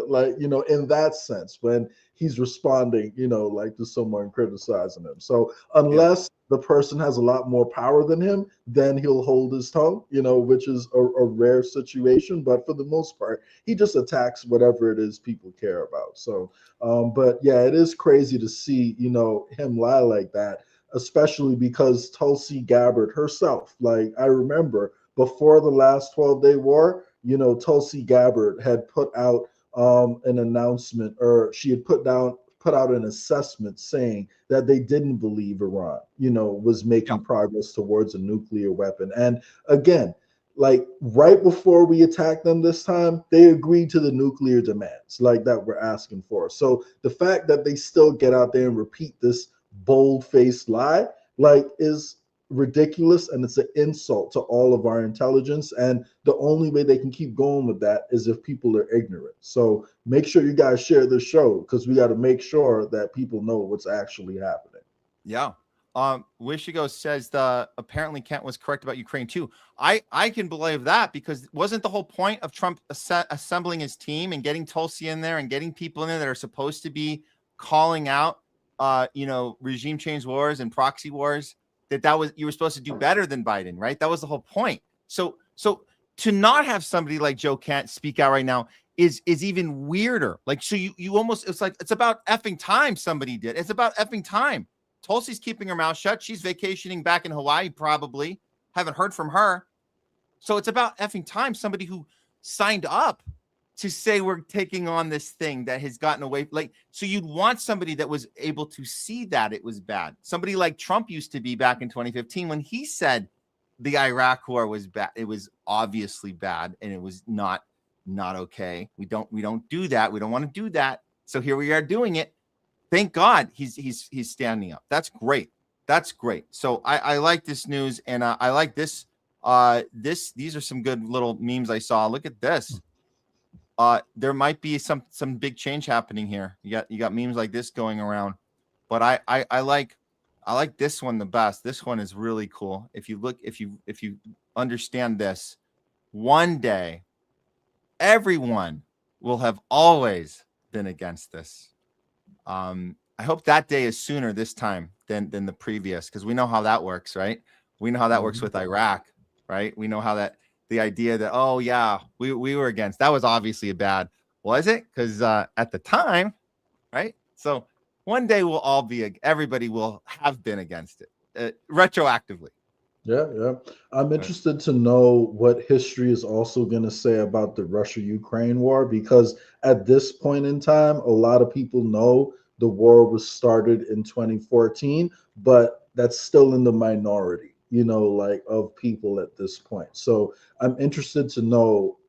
like, you know, in that sense, when he's responding, you know, like to someone criticizing him. So unless the person has a lot more power than him, then he'll hold his tongue, you know, which is a rare situation. But for the most part, he just attacks whatever it is people care about. So, but yeah, it is crazy to see, you know, him lie like that, especially because Tulsi Gabbard herself, like I remember before the last 12-day war, you know, Tulsi Gabbard had put out an announcement, or she had put out an assessment saying that they didn't believe Iran, you know, was making progress towards a nuclear weapon. And again, like right before we attacked them this time, they agreed to the nuclear demands like that we're asking for. So the fact that they still get out there and repeat this bold-faced lie, like, is ridiculous, and it's an insult to all of our intelligence. And the only way they can keep going with that is if people are ignorant. So make sure you guys share this show, because we got to make sure that people know what's actually happening. Yeah. Wishigo says apparently Kent was correct about Ukraine too. I can believe that, because wasn't the whole point of Trump assembling his team and getting Tulsi in there and getting people in there that are supposed to be calling out you know, regime change wars and proxy wars, that was, you were supposed to do better than Biden, right? That was the whole point. So to not have somebody like Joe Kent speak out right now is even weirder. Like, so you almost, it's like, it's about effing time somebody did. It's about effing time. Tulsi's keeping her mouth shut. She's vacationing back in Hawaii, probably. Haven't heard from her. So it's about effing time somebody who signed up to say we're taking on this thing that has gotten away. Like, so you'd want somebody that was able to see that it was bad. Somebody like Trump used to be back in 2015 when he said the Iraq war was bad. It was obviously bad, and it was not okay. We don't do that. We don't want to do that. So here we are doing it. Thank God he's standing up. That's great. That's great. So I like this news, and I like this. These are some good little memes I saw. Look at this. There might be some big change happening here. You got memes like this going around, but I like this one the best. This one is really cool. If you understand this, one day everyone will have always been against this. I hope that day is sooner this time than the previous, because we know how that works, right? We know how that works with Iraq, right? We know how that. The idea that, oh yeah, we were against, that was obviously a bad, was it? Because at the time, right? So one day we'll all be, everybody will have been against it retroactively. Yeah. I'm interested to know what history is also going to say about the Russia-Ukraine war, because at this point in time, a lot of people know the war was started in 2014, but that's still in the minority, you know, like of people at this point. So I'm interested to know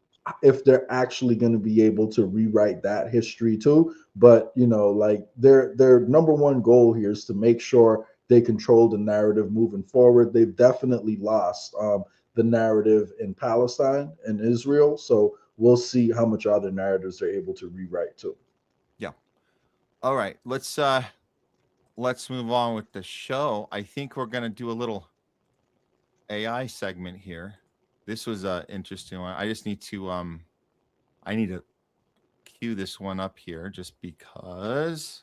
if they're actually going to be able to rewrite that history too. But, you know, like their number one goal here is to make sure they control the narrative moving forward. They've definitely lost the narrative in Palestine and Israel. So we'll see how much other narratives they're able to rewrite too. Yeah. All right. Let's move on with the show. I think we're going to do a little AI segment here. This was an interesting one. I just need to I need to cue this one up here just because.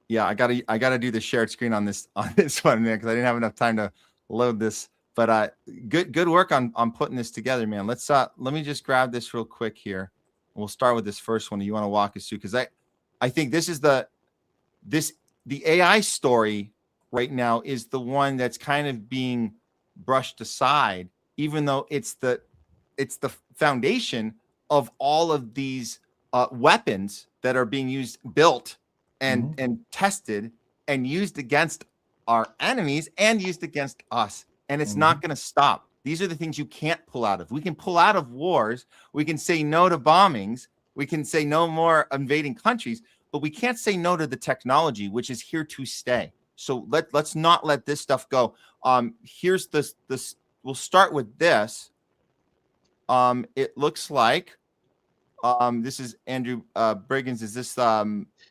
Yeah, I gotta do the shared screen on this one, man, because I didn't have enough time to load this. But good work on putting this together, man. Let me just grab this real quick here. We'll start with this first one. You want to walk us through, because I think this is the AI story right now is the one that's kind of being brushed aside, even though it's the foundation of all of these weapons that are being built and tested and used against our enemies and used against us. And it's not going to stop. These are the things you can't pull out of. We can pull out of wars. We can say no to bombings. We can say no more invading countries, but we can't say no to the technology, which is here to stay. So let's not let this stuff go. Here's this. We'll start with this. It looks like this is Andrew Briggins. Is this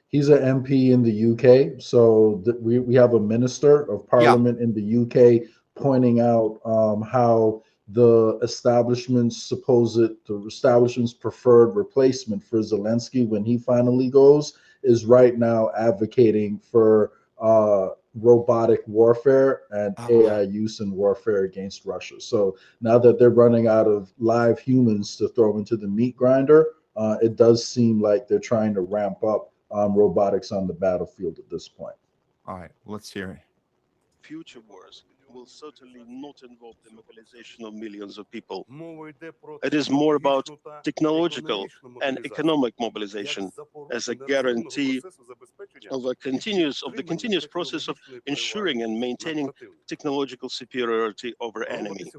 He's an MP in the UK. So we have a minister of parliament in the UK pointing out how the establishment's preferred replacement for Zelensky when he finally goes is right now advocating for robotic warfare and AI use in warfare against Russia. So now that they're running out of live humans to throw into the meat grinder, it does seem like they're trying to ramp up robotics on the battlefield at this point. All right, let's hear it. Future wars will certainly not involve the mobilization of millions of people. It is more about technological and economic mobilization as a guarantee of the continuous process of ensuring and maintaining technological superiority over enemy.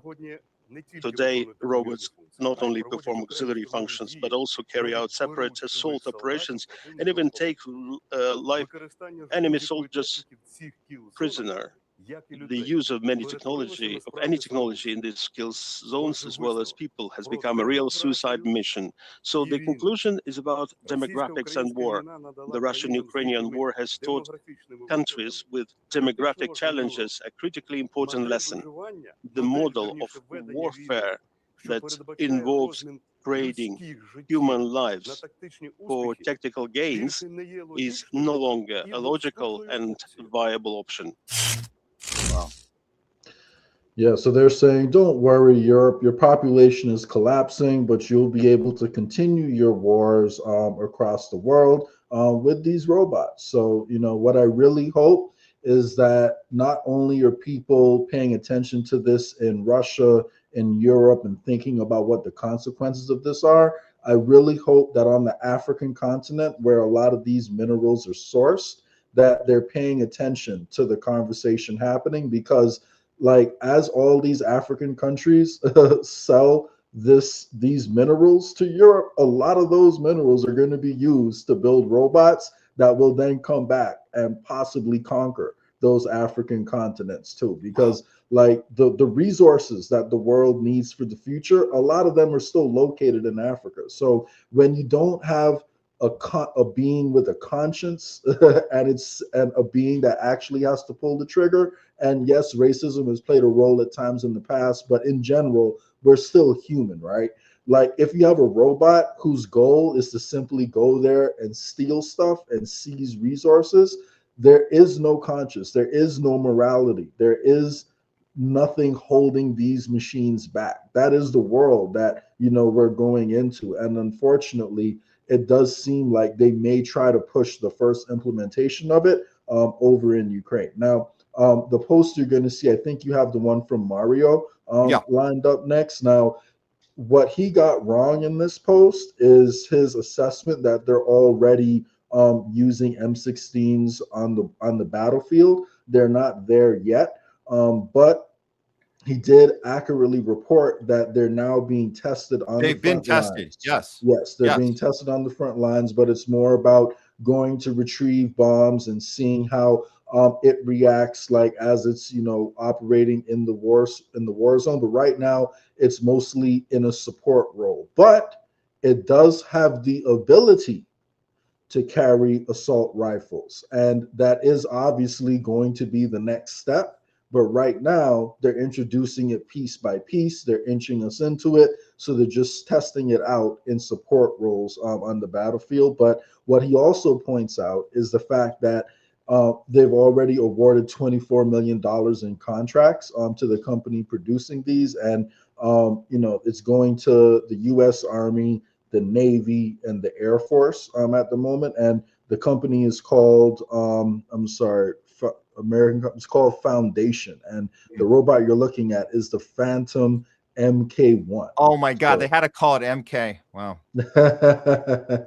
Today, robots not only perform auxiliary functions, but also carry out separate assault operations and even take live enemy soldiers prisoner. The use of any technology in these skill zones as well as people has become a real suicide mission. So the conclusion is about demographics and war. The Russian-Ukrainian war has taught countries with demographic challenges a critically important lesson. The model of warfare that involves trading human lives for tactical gains is no longer a logical and viable option. Wow. Yeah, so they're saying, don't worry, Europe, your population is collapsing, but you'll be able to continue your wars across the world with these robots. So, you know, what I really hope is that not only are people paying attention to this in Russia, in Europe, and thinking about what the consequences of this are, I really hope that on the African continent, where a lot of these minerals are sourced, that they're paying attention to the conversation happening, because like as all these African countries sell these minerals to Europe, a lot of those minerals are going to be used to build robots that will then come back and possibly conquer those African continents too, because like the resources that the world needs for the future, a lot of them are still located in Africa. So when you don't have a being with a conscience and a being that actually has to pull the trigger. And yes, racism has played a role at times in the past, but in general, we're still human, right? Like if you have a robot whose goal is to simply go there and steal stuff and seize resources, there is no conscience, there is no morality, there is nothing holding these machines back. That is the world that, you know, we're going into. And unfortunately, it does seem like they may try to push the first implementation of it over in Ukraine. Now, the post you're going to see, I think you have the one from Mario lined up next. Now, what he got wrong in this post is his assessment that they're already using M16s on the battlefield. They're not there yet, but he did accurately report that they're now being tested on the front lines. Yes. Yes, they're being tested on the front lines, but it's more about going to retrieve bombs and seeing how it reacts, like as it's, you know, operating in the war zone. But right now, it's mostly in a support role. But it does have the ability to carry assault rifles, and that is obviously going to be the next step. But right now, they're introducing it piece by piece. They're inching us into it. So they're just testing it out in support roles on the battlefield. But what he also points out is the fact that they've already awarded $24 million in contracts to the company producing these. And, you know, it's going to the U.S. Army, the Navy, and the Air Force at the moment. And the company is called, it's called Foundation, and the robot you're looking at is the Phantom MK1. Oh my God, they had to call it MK. Wow. Phantom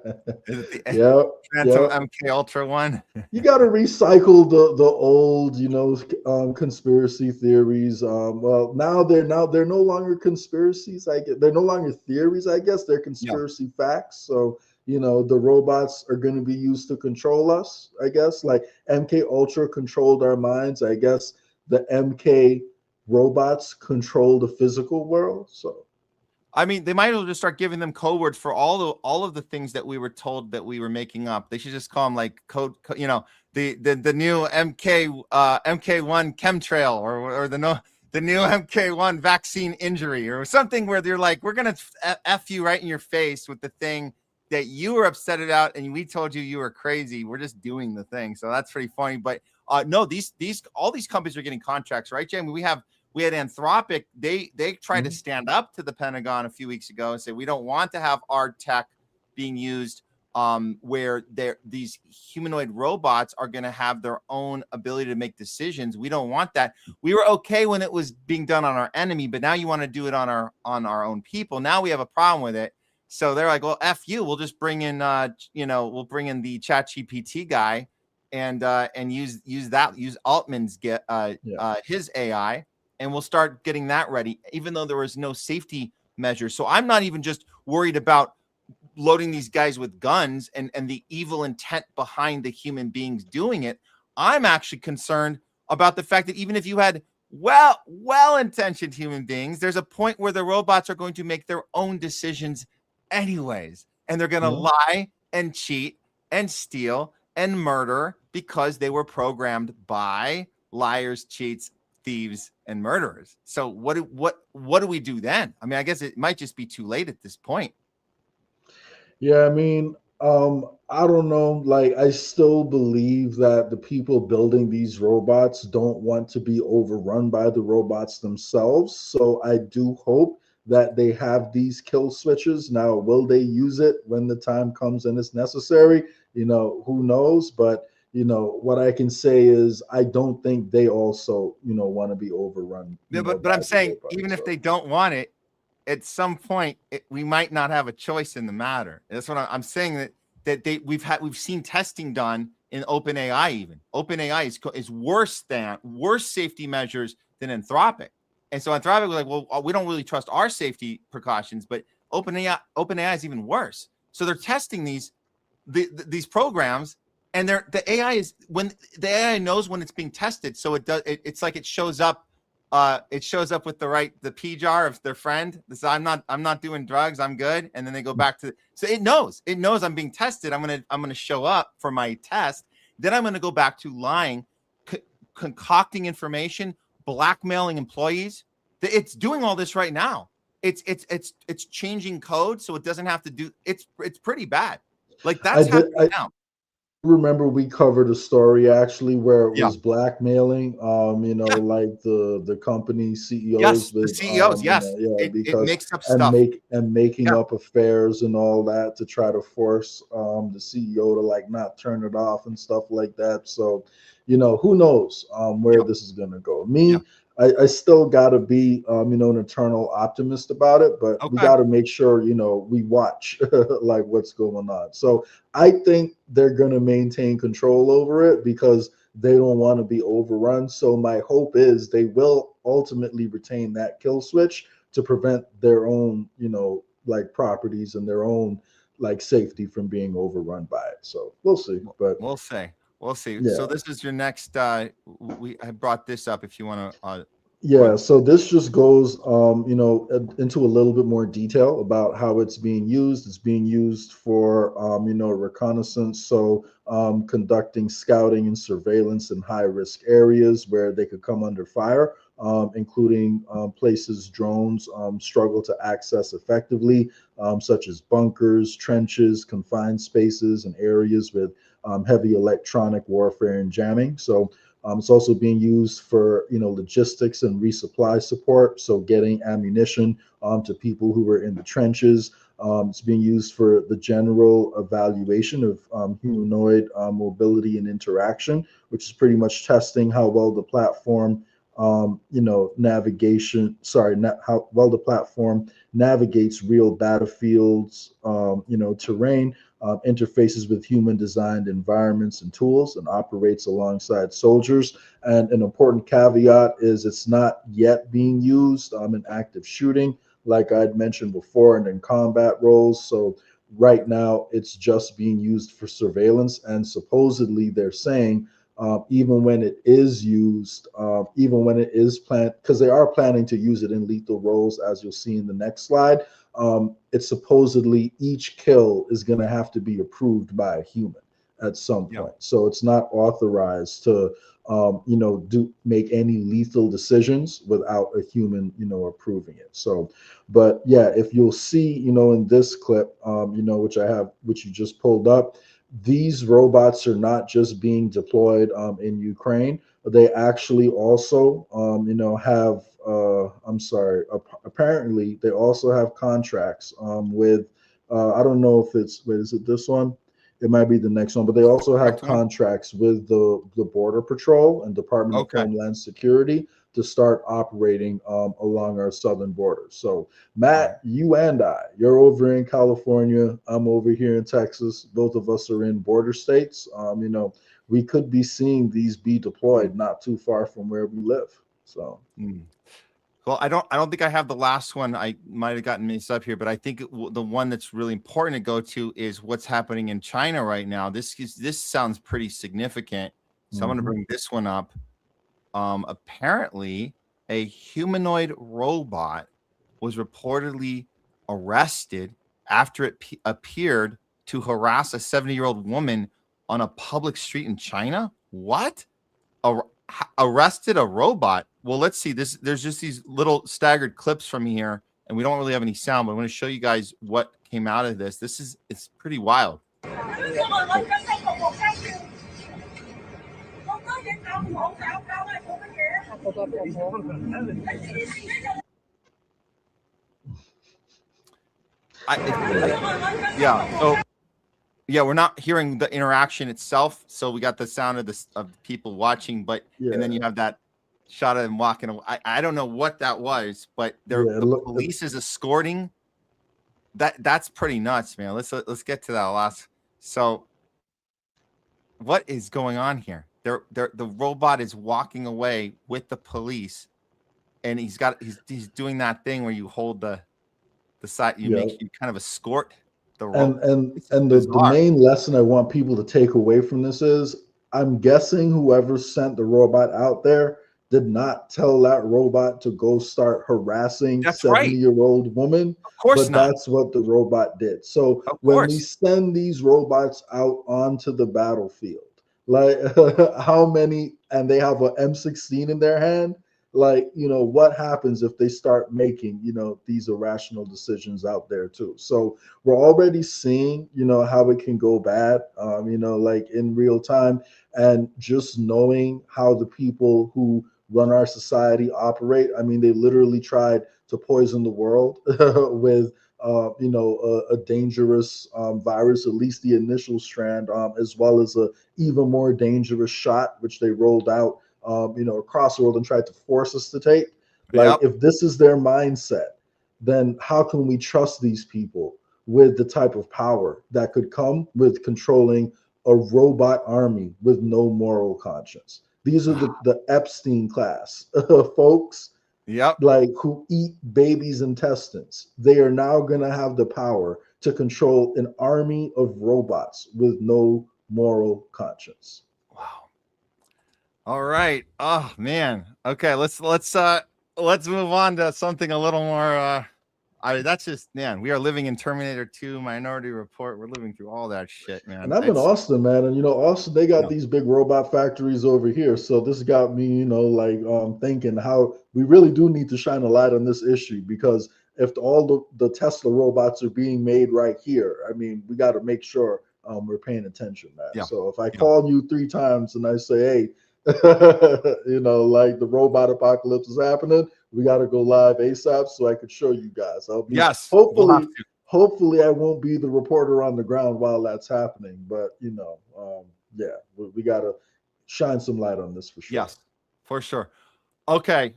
MK Ultra one. You got to recycle the old, you know, conspiracy theories. Well, now they're no longer conspiracies. They're no longer theories. I guess they're conspiracy facts. So, you know, the robots are going to be used to control us, I guess. Like MK Ultra controlled our minds. I guess the MK robots control the physical world. So, I mean, they might as well just start giving them code words for all of the things that we were told that we were making up. They should just call them like code you know, the new MK1 chemtrail or the the new MK1 vaccine injury or something where they're like, we're going to F you right in your face with the thing that you were upset about. And we told you were crazy. We're just doing the thing. So that's pretty funny. But no, all these companies are getting contracts, right, Jamie? We had Anthropic. They tried to stand up to the Pentagon a few weeks ago and say, we don't want to have our tech being used where these humanoid robots are going to have their own ability to make decisions. We don't want that. We were okay when it was being done on our enemy, but now you want to do it on our own people. Now we have a problem with it. So they're like, well, F you. We'll just bring in, we'll bring in the ChatGPT guy and use Altman's his AI, and we'll start getting that ready, even though there was no safety measures. So I'm not even just worried about loading these guys with guns and the evil intent behind the human beings doing it. I'm actually concerned about the fact that even if you had well-intentioned human beings, there's a point where the robots are going to make their own decisions anyways, and they're going to lie and cheat and steal and murder because they were programmed by liars, cheats, thieves, and murderers. So what do we do then? I mean, I guess it might just be too late at this point. Yeah, I mean, I don't know. Like, I still believe that the people building these robots don't want to be overrun by the robots themselves. So I do hope that they have these kill switches. Now, will they use it when the time comes and it's necessary? Who knows? But, what I can say is I don't think they also, want to be overrun. Yeah, but I'm saying even if they don't want it, at some point we might not have a choice in the matter. That's what I'm saying, that we've seen testing done in OpenAI. Even OpenAI is worse safety measures than Anthropic. And so Anthropic was like, well, we don't really trust our safety precautions, but OpenAI is even worse. So they're testing these programs, and the AI is, when the AI knows when it's being tested, so it's like it shows up with the P jar of their friend. This, I'm not doing drugs, I'm good. And then they go back to, so it knows I'm being tested. I'm gonna show up for my test. Then I'm gonna go back to lying, concocting information, blackmailing employees. It's doing all this right now. It's changing code so it doesn't have to do. It's pretty bad. Like that's happening now. Remember we covered a story actually where it was blackmailing like the company CEOs, the CEOs, because it makes up stuff and making up affairs and all that to try to force the CEO to like not turn it off and stuff like that. So who knows where this is going to go. I still got to be, an eternal optimist about it, but we got to make sure, we watch like what's going on. So I think they're going to maintain control over it because they don't want to be overrun. So my hope is they will ultimately retain that kill switch to prevent their own, like properties and their own like safety from being overrun by it. So we'll see, but we'll see. Yeah. So this is your next, I brought this up if you want to. Yeah, so this just goes, into a little bit more detail about how it's being used. It's being used for, reconnaissance. So conducting scouting and surveillance in high risk areas where they could come under fire, including places drones struggle to access effectively, such as bunkers, trenches, confined spaces, and areas with heavy electronic warfare and jamming. So it's also being used for, logistics and resupply support. So getting ammunition to people who were in the trenches. It's being used for the general evaluation of humanoid mobility and interaction, which is pretty much testing how well the platform, how well the platform navigates real battlefields, terrain, interfaces with human designed environments and tools, and operates alongside soldiers. And an important caveat is it's not yet being used in active shooting, like I'd mentioned before, and in combat roles. So right now it's just being used for surveillance, and supposedly they're saying even when it is used, even when it is planned, because they are planning to use it in lethal roles, as you'll see in the next slide. It's supposedly each kill is going to have to be approved by a human. at some point. So it's not authorized to, make any lethal decisions without a human, approving it. So, but yeah, if you'll see, in this clip, which you just pulled up, these robots are not just being deployed in Ukraine. They actually also, have, apparently they also have contracts with, I don't know if is it this one? It might be the next one, but they also have contracts with the Border Patrol and Department of Homeland Security to start operating along our southern border. So, Matt, you and you're over in California. I'm over here in Texas. Both of us are in border states. We could be seeing these be deployed not too far from where we live. So. Well, I don't think I have the last one. I might have gotten mixed up here, but I think the one that's really important to go to is what's happening in China right now. This sounds pretty significant. So I'm going to bring this one up. Apparently, a humanoid robot was reportedly arrested after it appeared to harass a 70-year-old woman on a public street in China. What? Arrested a robot? Well, let's see. There's just these little staggered clips from here, and we don't really have any sound, but I'm going to show you guys what came out of this. It's pretty wild. Yeah, we're not hearing the interaction itself, so we got the sound of people watching, but and then you have that shot of them walking away. I don't know what that was, but the police is escorting. That's pretty nuts, man. Let's get to that last. So, what is going on here? The robot is walking away with the police, and he's doing that thing where you hold the side, you kind of escort. And the main lesson I want people to take away from this is, I'm guessing whoever sent the robot out there did not tell that robot to go start harassing 70-year-old woman. Of course but not. That's what the robot did. So when we send these robots out onto the battlefield, like how many, and they have an M16 in their hand, what happens if they start making, these irrational decisions out there too? So we're already seeing, how it can go bad, in real time. And just knowing how the people who run our society operate, I mean, they literally tried to poison the world with, a dangerous virus, at least the initial strand, as well as a even more dangerous shot, which they rolled out across the world and tried to force us to take. If this is their mindset, then how can we trust these people with the type of power that could come with controlling a robot army with no moral conscience? These are the Epstein class folks, who eat babies' intestines. They are now going to have the power to control an army of robots with no moral conscience. All right. Oh man. Okay. Let's move on to something a little more. That's just, man. We are living in Terminator 2, Minority Report. We're living through all that shit, man. And I'm in Austin, man, and Austin, they got these big robot factories over here. So this got me, thinking how we really do need to shine a light on this issue, because if all the Tesla robots are being made right here, I mean, we got to make sure we're paying attention, man. So if I call you 3 times and I say, hey, the robot apocalypse is happening, we got to go live ASAP so I could show you guys. I'll be, hopefully I won't be the reporter on the ground while that's happening, but we got to shine some light on this for sure. Yes, for sure. Okay,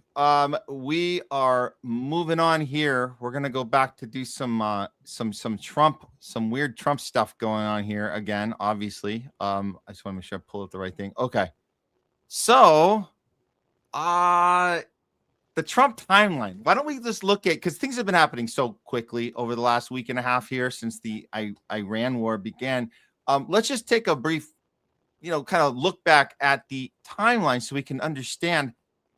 we are moving on here. We're gonna go back to do some Trump, some weird Trump stuff going on here again. Obviously, I just want to make sure I pull up the right thing. Okay. So, the Trump timeline. Why don't we just look at, because things have been happening so quickly over the last week and a half here since the Iran war began. Let's just take a brief, kind of look back at the timeline so we can understand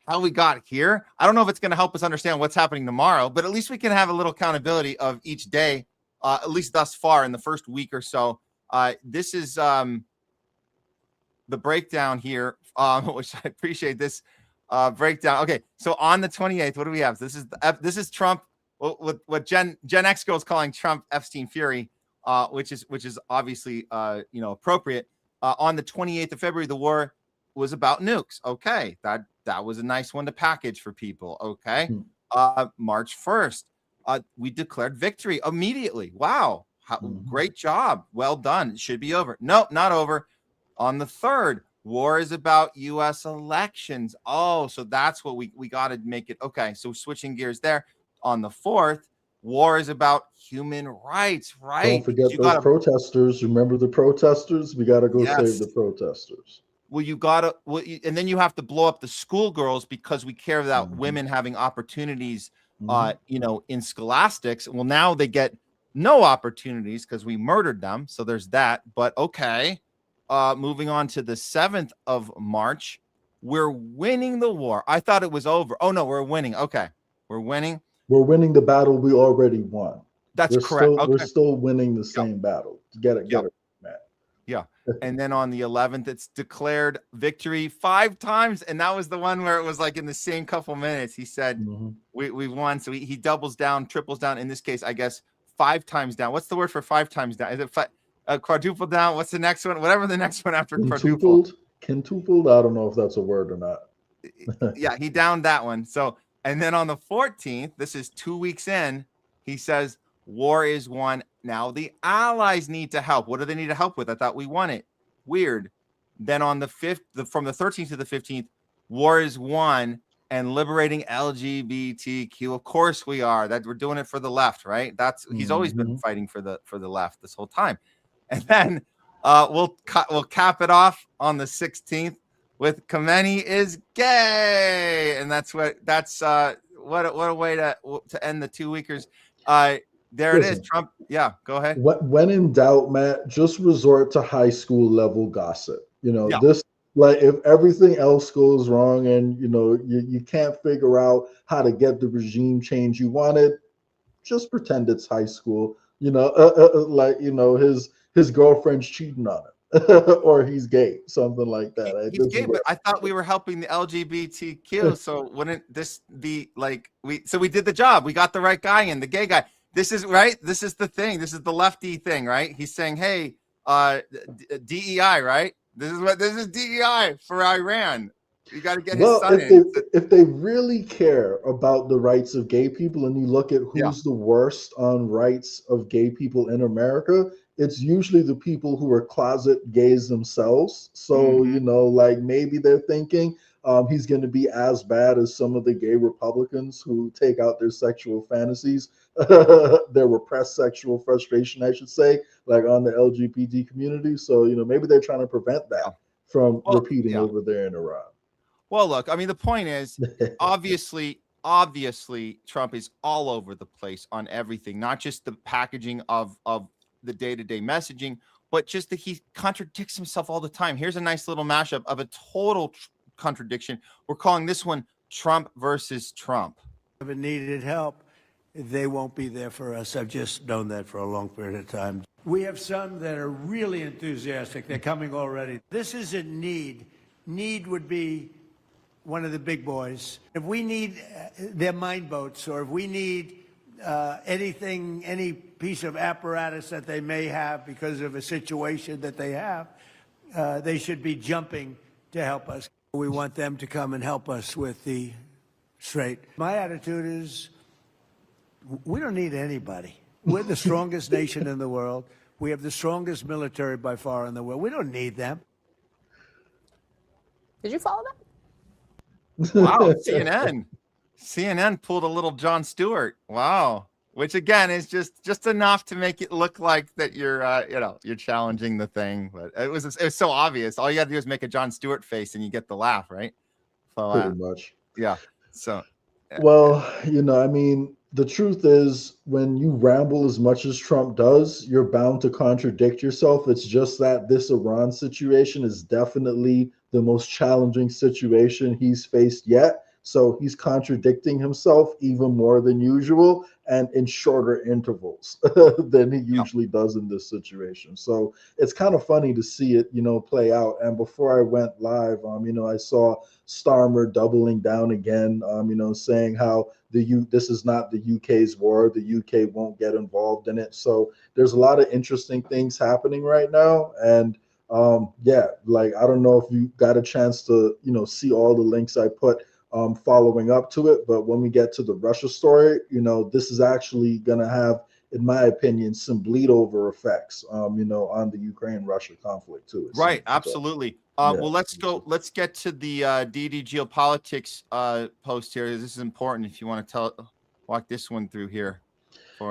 how we got here. I don't know if it's going to help us understand what's happening tomorrow, but at least we can have a little accountability of each day, at least thus far in the first week or so. This is the breakdown here, which I appreciate this breakdown. Okay, so on the 28th, what do we have? This is Trump, what Gen X girls calling Trump Epstein Fury, which is obviously appropriate. On the 28th of February, the war was about nukes. Okay, that was a nice one to package for people. Okay, March 1st, we declared victory immediately. Wow, great job, well done. It should be over. No, not over. On the 3rd, war is about U.S. elections. Oh, so that's what we got to make it. Okay, so switching gears there. On the 4th, war is about human rights, right? Don't forget those protesters. Remember the protesters? We got to go save the protesters. Well, and then you have to blow up the schoolgirls because we care about women having opportunities, in scholastics. Well, now they get no opportunities because we murdered them. So there's that. But okay. Moving on to the 7th of March, we're winning the war. I thought it was over. Oh, no, we're winning. Okay, we're winning. We're winning the battle we already won. That's correct. We're still winning the same battle. Get it, Matt. Yeah. And then on the 11th, it's declared victory 5 times. And that was the one where it was like in the same couple minutes. He said, we won. So he doubles down, triples down. In this case, I guess 5 times down. What's the word for 5 times down? Is it quadruple down? What's the next one? Whatever the next one after quadruple. Quintupled? I don't know if that's a word or not. Yeah, he downed that one. So, and then on the 14th, this is 2 weeks in, he says, war is won. Now the allies need to help. What do they need to help with? I thought we won it. Weird. Then on the 5th, from the 13th to the 15th, war is won and liberating LGBTQ. Of course we are. That we're doing it for the left, right? He's always been fighting for the left this whole time. And then we'll cap it off on the 16th with Khamenei is gay, and that's what a way to end the 2 weekers. There it is. Trump. Yeah, go ahead. When in doubt, Matt, just resort to high school level gossip. This, like, if everything else goes wrong and you can't figure out how to get the regime change you wanted, just pretend it's high school. His girlfriend's cheating on him, or he's gay, something like that. He's gay, but I thought we were helping the LGBTQ. So wouldn't this be like we did the job? We got the right guy in, the gay guy. This is right. This is the thing. This is the lefty thing, right? He's saying, hey, DEI, right? This is DEI for Iran. You got to get his son in. If they really care about the rights of gay people, and you look at who's the worst on rights of gay people in America, it's usually the people who are closet gays themselves. So, like maybe they're thinking he's going to be as bad as some of the gay Republicans who take out their sexual fantasies, their repressed sexual frustration, I should say, like on the LGBT community. So, maybe they're trying to prevent that from repeating over there in Iran. Well, look, I mean, the point is, obviously, Trump is all over the place on everything, not just the packaging of the day-to-day messaging, but just that he contradicts himself all the time. Here's a nice little mashup of a total contradiction. We're calling this one Trump versus Trump. If it needed help, they won't be there for us. I've just known that for a long period of time. We have some that are really enthusiastic. They're coming already. This isn't need. Need would be one of the big boys. If we need their mine boats, or if we need anything, any piece of apparatus that they may have because of a situation that they have, they should be jumping to help us. We want them to come and help us with the strait. My attitude is we don't need anybody. We're the strongest nation in the world. We have the strongest military by far in the world. We don't need them. Did you follow that? Wow, CNN pulled a little Jon Stewart. Wow. Which again is just enough to make it look like that you're you're challenging the thing, but it was so obvious. All you got to do is make a Jon Stewart face and you get the laugh, right? So, pretty much. Yeah. So well, I mean, the truth is, when you ramble as much as Trump does, you're bound to contradict yourself. It's just that this Iran situation is definitely the most challenging situation he's faced yet. So he's contradicting himself even more than usual. and in shorter intervals than he usually does in this situation. So it's kind of funny to see it, play out. And before I went live, I saw Starmer doubling down again, saying how this is not the UK's war. The UK won't get involved in it. So there's a lot of interesting things happening right now. And yeah, like, I don't know if you got a chance to, see all the links I put following up to it. But when we get to the Russia story, this is actually going to have, in my opinion, some bleed over effects, on the Ukraine-Russia conflict too. Right. Absolutely. Yeah. Well, let's get to the DD geopolitics post here. This is important if you want to walk this one through here.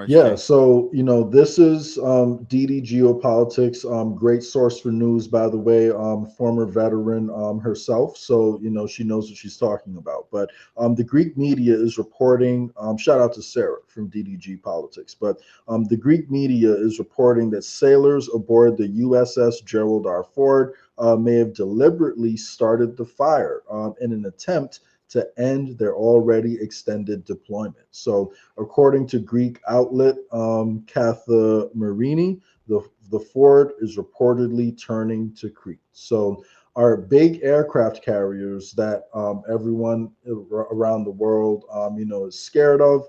Yeah, so this is DD Geopolitics, great source for news, by the way, former veteran herself, so she knows what she's talking about. But the Greek media is reporting, shout out to Sarah from DD Geopolitics, but the Greek media is reporting that sailors aboard the USS Gerald R. Ford may have deliberately started the fire in an attempt to end their already extended deployment. So according to Greek outlet Katha Marini, the Ford is reportedly turning to Crete. So our big aircraft carriers that everyone around the world is scared of,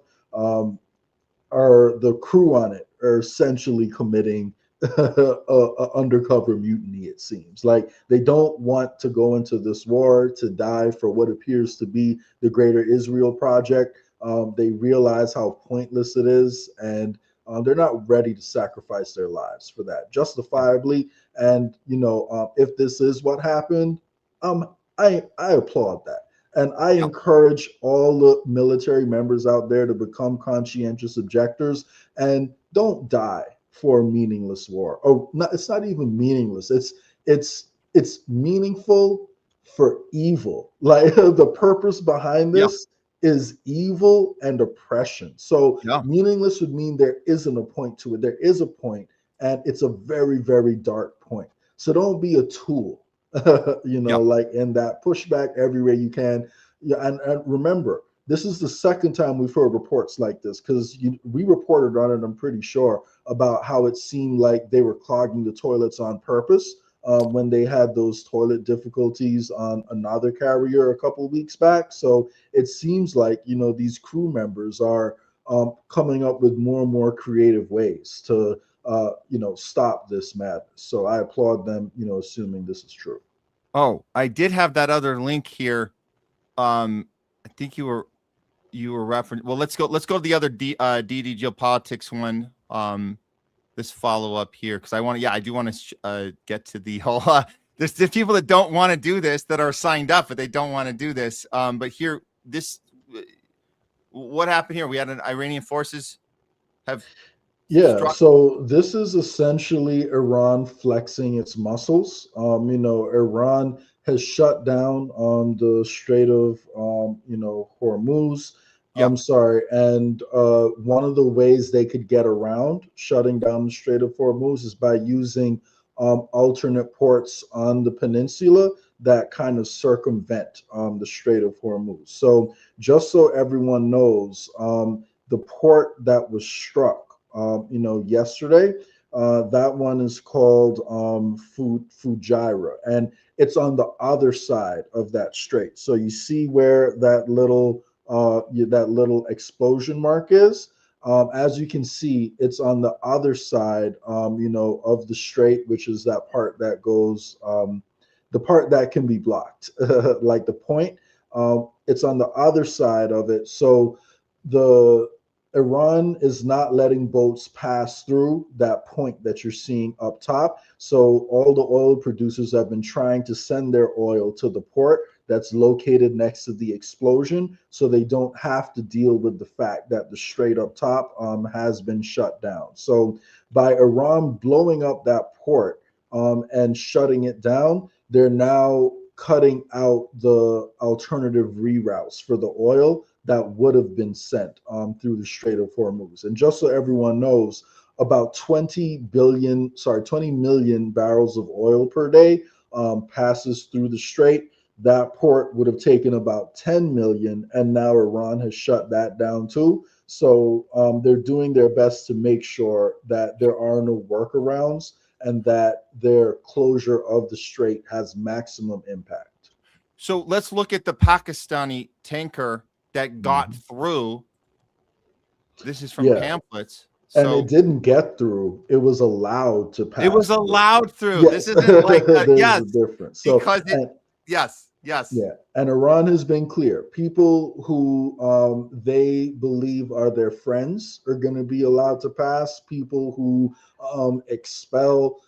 are the crew on it are essentially committing a undercover mutiny. It seems like they don't want to go into this war to die for what appears to be the greater Israel project. They realize how pointless it is, and they're not ready to sacrifice their lives for that, justifiably. And if this is what happened, I applaud that. And I encourage all the military members out there to become conscientious objectors and don't die for a meaningless war. Oh, not, it's not even meaningless. It's meaningful for evil. Like the purpose behind this is evil and oppression. So meaningless would mean there isn't a point to it. There is a point, and it's a very, very dark point. So don't be a tool. Like in that, push back every way you can. Yeah, and remember, this is the second time we've heard reports like this, because we reported on it, I'm pretty sure, about how it seemed like they were clogging the toilets on purpose when they had those toilet difficulties on another carrier a couple of weeks back. So it seems like, these crew members are coming up with more and more creative ways to stop this madness. So I applaud them, assuming this is true. Oh, I did have that other link here. I think you were referencing. Well, let's go to the other DD geopolitics one. This follow up here, because I do want to get to the whole. There's people that don't want to do this, that are signed up, but they don't want to do this. But here, what happened here? We had an Iranian forces have. Yeah, so this is essentially Iran flexing its muscles. Iran has shut down the Strait of, Hormuz. I'm sorry. And one of the ways they could get around shutting down the Strait of Hormuz is by using alternate ports on the peninsula that kind of circumvent the Strait of Hormuz. So just so everyone knows, the port that was struck yesterday, that one is called Fujairah, and it's on the other side of that strait. So you see where that little explosion mark is. As you can see, it's on the other side, of the strait, which is that part that goes, the part that can be blocked, like the point. It's on the other side of it. So Iran is not letting boats pass through that point that you're seeing up top. So all the oil producers have been trying to send their oil to the port that's located next to the explosion, so they don't have to deal with the fact that the strait up top has been shut down. So by Iran blowing up that port and shutting it down, they're now cutting out the alternative reroutes for the oil that would have been sent through the Strait of Hormuz. And just so everyone knows, about 20 million barrels of oil per day passes through the strait. That port would have taken about 10 million, and now Iran has shut that down too. So they're doing their best to make sure that there are no workarounds and that their closure of the strait has maximum impact. So let's look at the Pakistani tanker that got through. This is from pamphlets. And it didn't get through. It was allowed to pass. It was allowed through. Yes. This isn't like There's a difference. So, because yes. Yeah, and Iran has been clear. People who they believe are their friends are going to be allowed to pass. People who expel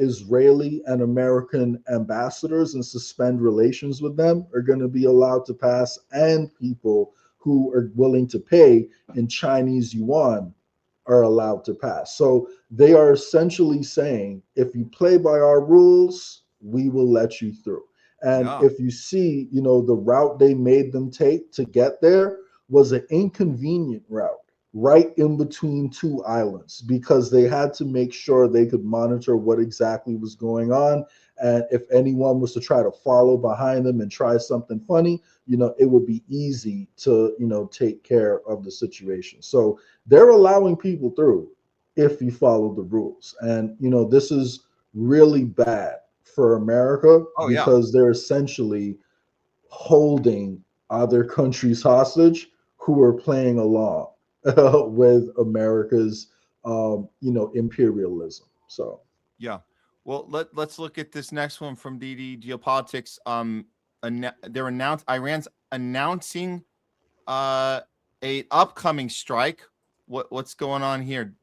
Israeli and American ambassadors and suspend relations with them are going to be allowed to pass. And people who are willing to pay in Chinese yuan are allowed to pass. So they are essentially saying, if you play by our rules, we will let you through. And if you see, the route they made them take to get there was an inconvenient route right in between two islands, because they had to make sure they could monitor what exactly was going on. And if anyone was to try to follow behind them and try something funny, it would be easy to, take care of the situation. So they're allowing people through if you follow the rules. And, this is really bad for America because they're essentially holding other countries hostage who are playing along with America's, imperialism. So, yeah. Well, let's look at this next one from DD Geopolitics. Iran's announcing a upcoming strike. What's going on here?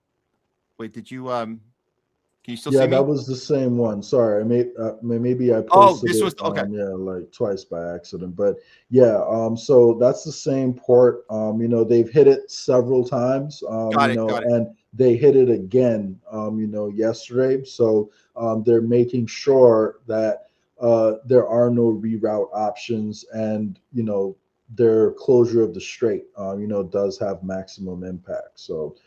Wait, did you can you still see me? Yeah, that was the same one. Sorry, maybe I posted this was okay. Like twice by accident, but yeah. So that's the same port. They've hit it several times. Got it. And they hit it again. Yesterday. So they're making sure that there are no reroute options, and their closure of the strait, does have maximum impact. So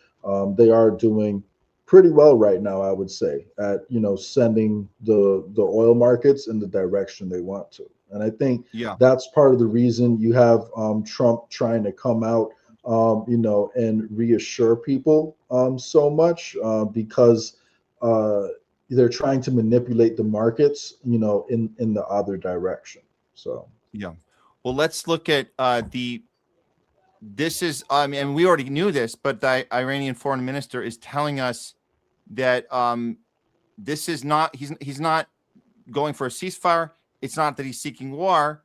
they are doing pretty well right now, I would say, at sending the oil markets in the direction they want to. And I think that's part of the reason you have Trump trying to come out and reassure people so much, because they're trying to manipulate the markets in the other direction. So well, let's look at this is and we already knew this, but the Iranian foreign minister is telling us that this is not he's not going for a ceasefire. It's not that he's seeking war,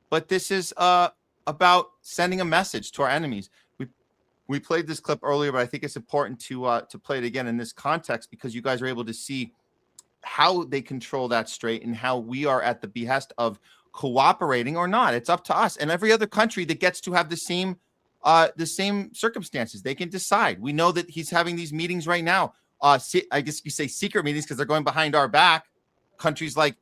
but this is about sending a message to our enemies. We played this clip earlier, but I think it's important to play it again in this context, because you guys are able to see how they control that strait and how we are at the behest of cooperating or not. It's up to us and every other country that gets to have the same circumstances. They can decide. We know that he's having these meetings right now. I guess you say secret meetings because they're going behind our back. Countries like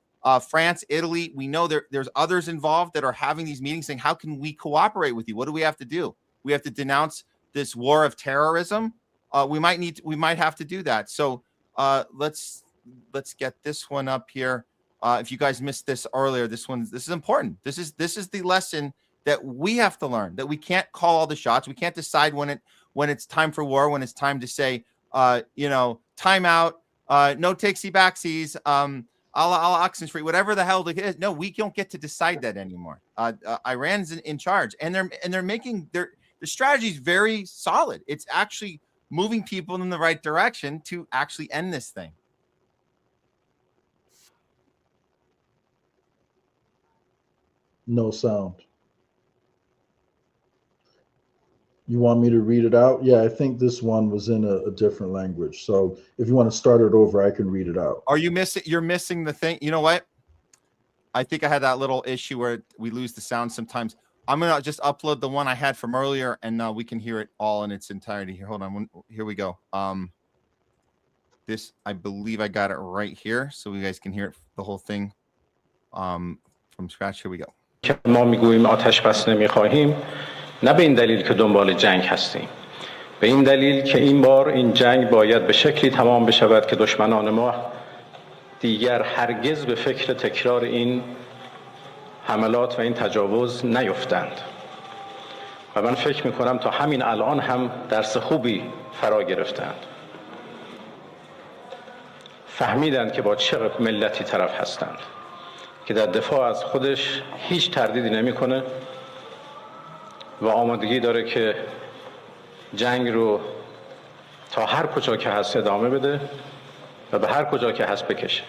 France, Italy, we know there's others involved that are having these meetings saying, how can we cooperate with you? What do we have to do? We have to denounce this war of terrorism. We might have to do that. So let's get this one up here. If you guys missed this earlier, this is important. This is the lesson that we have to learn, that we can't call all the shots. We can't decide when it's time for war, when it's time to say, time out, no takesy backsies, a la Oxenfree, whatever the hell it is. No, we don't get to decide that anymore. Iran's in charge, and they're making the strategy is very solid. It's actually moving people in the right direction to actually end this thing. No sound. You want me to read it out? Yeah, I think this one was in a different language. So if you want to start it over, I can read it out. Are you missing? You're missing the thing. You know what? I think I had that little issue where we lose the sound sometimes. I'm going to just upload the one I had from earlier, and we can hear it all in its entirety here. Hold on. Here we go. This, I believe I got it right here, so you guys can hear it, the whole thing from scratch. Here we go. ما میگوییم آتش بس نمیخواهیم، نه به این دلیل که دنبال جنگ هستیم، به این دلیل که این بار این جنگ باید به شکلی تمام بشود که دشمنان ما دیگر هرگز به فکر تکرار این حملات و این تجاوز نیفتند. و من فکر میکنم تا همین الان هم درس خوبی فرا گرفتند. فهمیدند که با چه ملتی طرف هستند که در دفاع از خودش هیچ تردیدی نمیکنه و آمادگی داره که جنگ رو تا هر کجا که هست ادامه بده و به هر کجا که هست بکشه.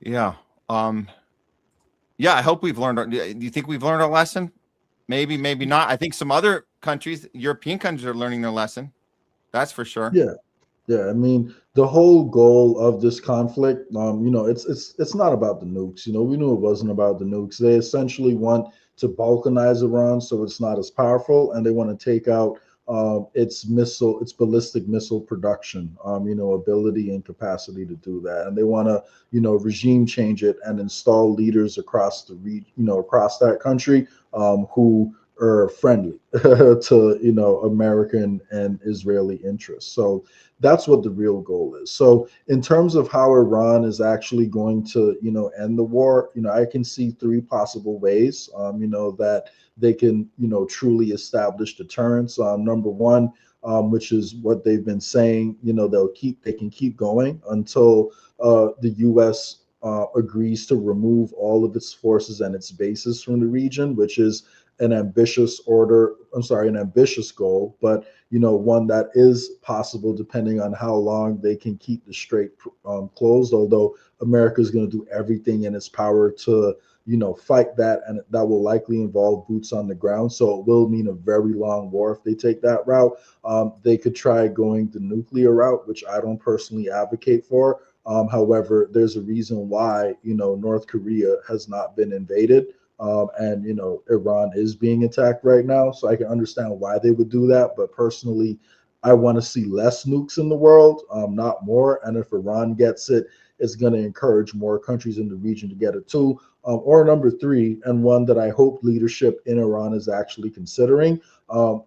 Yeah. Yeah, I hope we've learned. Do you think we've learned our lesson? Maybe, maybe not. I think some other countries, European countries, are learning their lesson. That's for sure. Yeah. Yeah, I mean, the whole goal of this conflict, you know, it's not about the nukes. You know, we knew it wasn't about the nukes. They essentially want to balkanize Iran so it's not as powerful, and they want to take out its ballistic missile production, you know, ability and capacity to do that. And they want to, you know, regime change it and install leaders across across that country who are friendly to, you know, American and Israeli interests. So that's what the real goal is. So in terms of how Iran is actually going to, you know, end the war, you know, I can see three possible ways, you know, that they can, you know, truly establish deterrence. Number one, which is what they've been saying, you know, they can keep going until the U.S. Agrees to remove all of its forces and its bases from the region, which is an ambitious goal, but, you know, one that is possible depending on how long they can keep the strait closed, although America is going to do everything in its power to, you know, fight that, and that will likely involve boots on the ground. So it will mean a very long war if they take that route. They could try going the nuclear route, which I don't personally advocate for. However, there's a reason why, you know, North Korea has not been invaded. And, you know, Iran is being attacked right now. So I can understand why they would do that. But personally, I want to see less nukes in the world, not more. And if Iran gets it, it's going to encourage more countries in the region to get it too. Or number three, and one that I hope leadership in Iran is actually considering,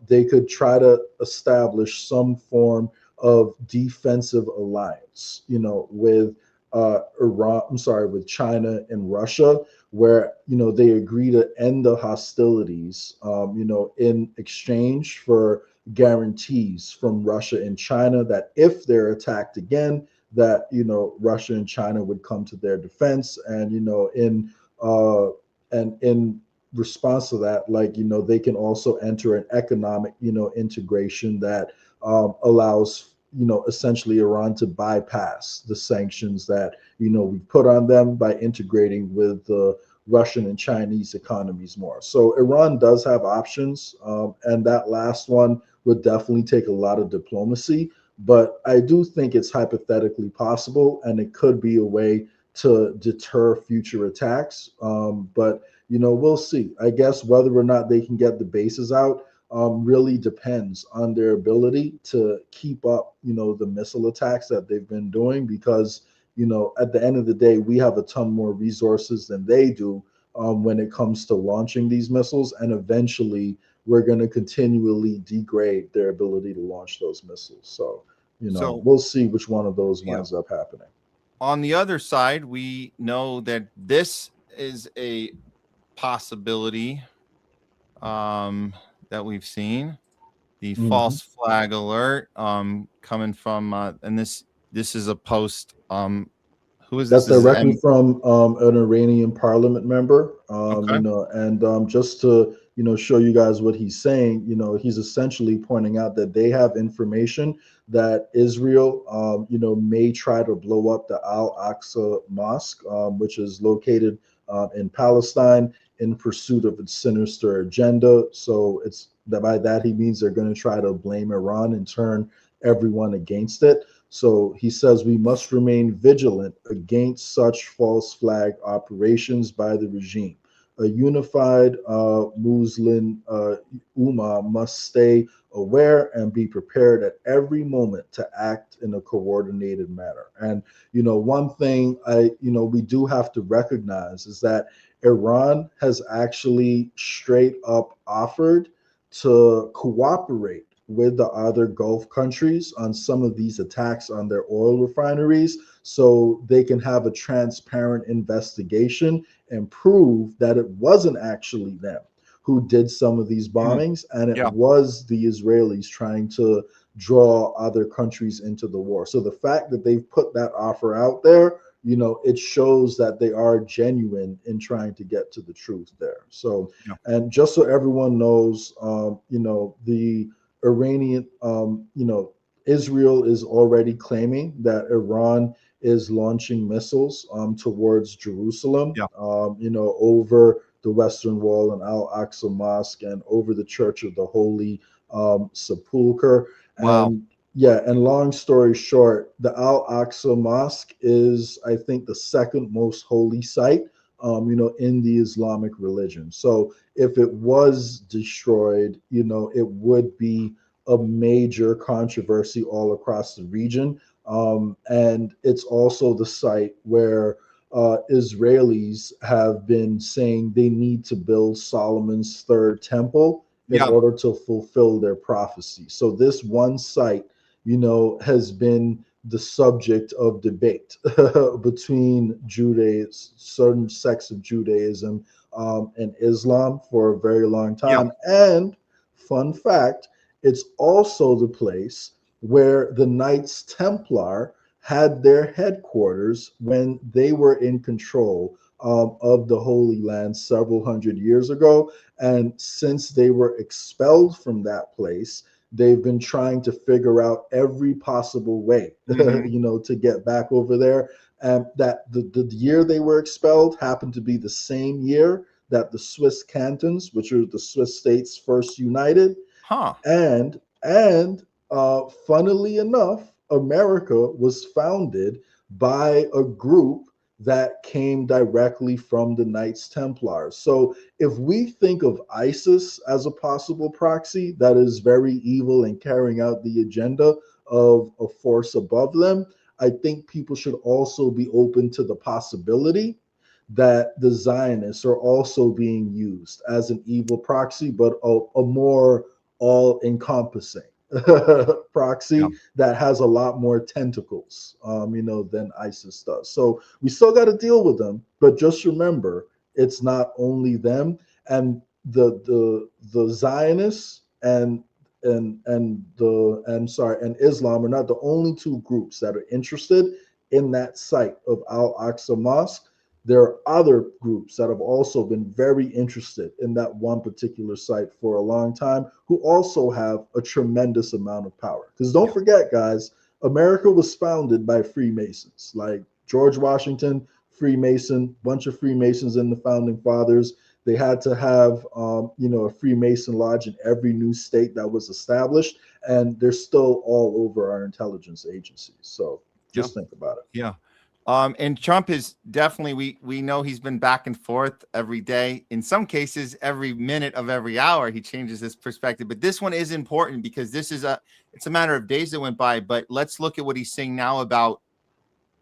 they could try to establish some form of defensive alliance, you know, with with China and Russia, where, you know, they agree to end the hostilities, you know, in exchange for guarantees from Russia and China that if they're attacked again, that, you know, Russia and China would come to their defense. And, you know, in response to that, like, you know, they can also enter an economic, you know, integration that allows, you know, essentially Iran to bypass the sanctions that, you know, we put on them by integrating with the Russian and Chinese economies more. So Iran does have options, and that last one would definitely take a lot of diplomacy, but I do think it's hypothetically possible, and it could be a way to deter future attacks. But, you know, we'll see. I guess whether or not they can get the bases out really depends on their ability to keep up, you know, the missile attacks that they've been doing, because, you know, at the end of the day, we have a ton more resources than they do when it comes to launching these missiles. And eventually we're going to continually degrade their ability to launch those missiles. So, you know, we'll see which one of those winds up happening. On the other side, we know that this is a possibility that we've seen, the false flag alert coming from and this is a post who is this? That's directly from an Iranian parliament member. You know, and just to, you know, show you guys what he's saying, you know, he's essentially pointing out that they have information that Israel, you know, may try to blow up the Al-Aqsa Mosque, which is located in Palestine, in pursuit of its sinister agenda. So it's that by that he means they're going to try to blame Iran and turn everyone against it. So he says we must remain vigilant against such false flag operations by the regime. A unified Muslim Ummah must stay aware and be prepared at every moment to act in a coordinated manner. And, you know, one thing we do have to recognize is that Iran has actually straight up offered to cooperate with the other Gulf countries on some of these attacks on their oil refineries, so they can have a transparent investigation and prove that it wasn't actually them. who did some of these bombings, and it Yeah. was the Israelis trying to draw other countries into the war. So the fact that they've put that offer out there, you know, it shows that they are genuine in trying to get to the truth there. So, Yeah. and just so everyone knows, you know, the Iranian, you know, Israel is already claiming that Iran is launching missiles towards Jerusalem, Yeah. you know, over the Western Wall and Al-Aqsa Mosque and over the Church of the Holy Sepulchre. Wow. And yeah, and long story short, the Al-Aqsa Mosque is, I think, the second most holy site, you know, in the Islamic religion. So if it was destroyed, you know, it would be a major controversy all across the region. And it's also the site where Israelis have been saying they need to build Solomon's third temple in Yeah. order to fulfill their prophecy. So this one site, you know, has been the subject of debate between Judaism, certain sects of Judaism, and Islam for a very long time. And fun fact, it's also the place where the Knights Templar had their headquarters when they were in control of the Holy Land several hundred years ago. And since they were expelled from that place, they've been trying to figure out every possible way, you know, to get back over there. And that the year they were expelled happened to be the same year that the Swiss cantons, which are the Swiss states, first united. Huh. And funnily enough, America was founded by a group that came directly from the Knights Templars. So if we think of ISIS as a possible proxy that is very evil and carrying out the agenda of a force above them, I think people should also be open to the possibility that the Zionists are also being used as an evil proxy, but a more all-encompassing proxy that has a lot more tentacles, you know, than ISIS does. So we still got to deal with them, but just remember, it's not only them. And the Zionists and Islam are not the only two groups that are interested in that site of Al-Aqsa Mosque. There are other groups that have also been very interested in that one particular site for a long time, who also have a tremendous amount of power. Because don't forget, guys, America was founded by Freemasons, like George Washington, Freemason, bunch of Freemasons in the founding fathers. They had to have, you know, a Freemason lodge in every new state that was established, and they're still all over our intelligence agencies. So just think about it. Yeah. And Trump is definitely, we know he's been back and forth every day. In some cases, every minute of every hour, he changes his perspective. But this one is important because this is it's a matter of days that went by. But let's look at what he's saying now about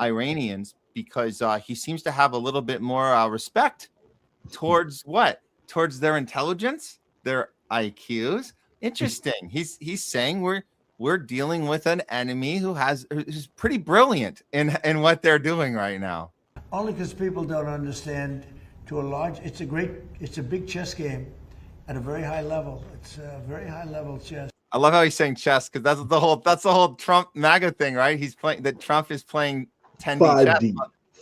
Iranians, because he seems to have a little bit more respect towards what? Towards their intelligence, their IQs. Interesting. He's saying we're dealing with an enemy who's pretty brilliant in what they're doing right now. Only because people don't understand to a large, it's a big chess game at a very high level. It's a very high level chess. I love how he's saying chess, because that's the whole Trump MAGA thing, right? He's playing that Trump is playing 10D chess.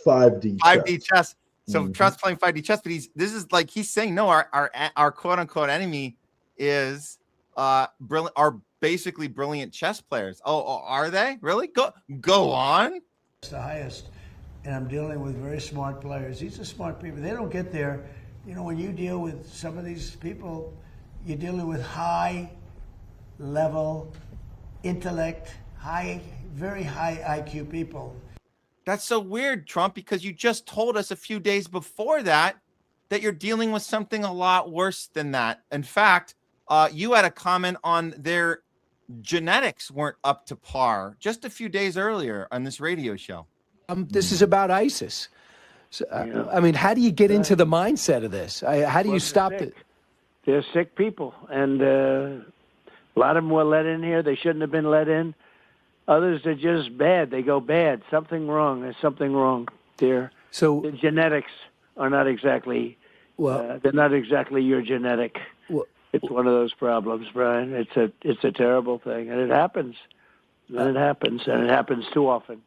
5D chess. So Trump's playing 5D chess, but he's saying no, our quote unquote enemy is brilliant, are basically brilliant chess players. Oh, are they really? Go on. It's the highest, and I'm dealing with very smart players. These are smart people. They don't get there. You know, when you deal with some of these people, you're dealing with high level intellect, very high IQ people. That's so weird, Trump, because you just told us a few days before that you're dealing with something a lot worse than that. In fact, you had a comment on their genetics weren't up to par just a few days earlier on this radio show. This is about ISIS. So, I mean, how do you get into the mindset of this? How do you stop it? They're sick people, and a lot of them were let in here. They shouldn't have been let in. Others are just bad. They go bad. Something wrong. There's something wrong there. So the genetics are not exactly Well, they're not exactly your genetic. It's one of those problems, Brian. It's a terrible thing, and it happens. And it happens too often.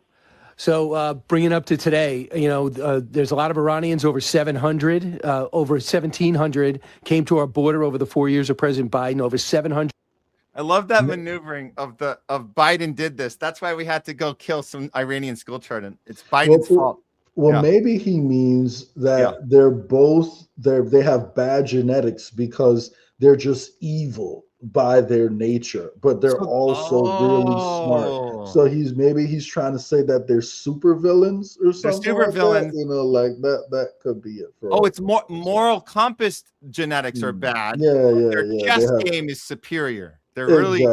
So bringing up to today, there's a lot of Iranians, over 700, over 1,700 came to our border over the 4 years of President Biden, over 700. I love that maneuvering of Biden did this. That's why we had to go kill some Iranian school children. It's Biden's fault. Well, maybe he means that they have bad genetics because they're just evil by their nature, but they're also really smart. So he's trying to say that they're super villains or something. They're super like villains. That, like that could be it. It's more moral compass genetics are bad. Their chess game is superior. They're really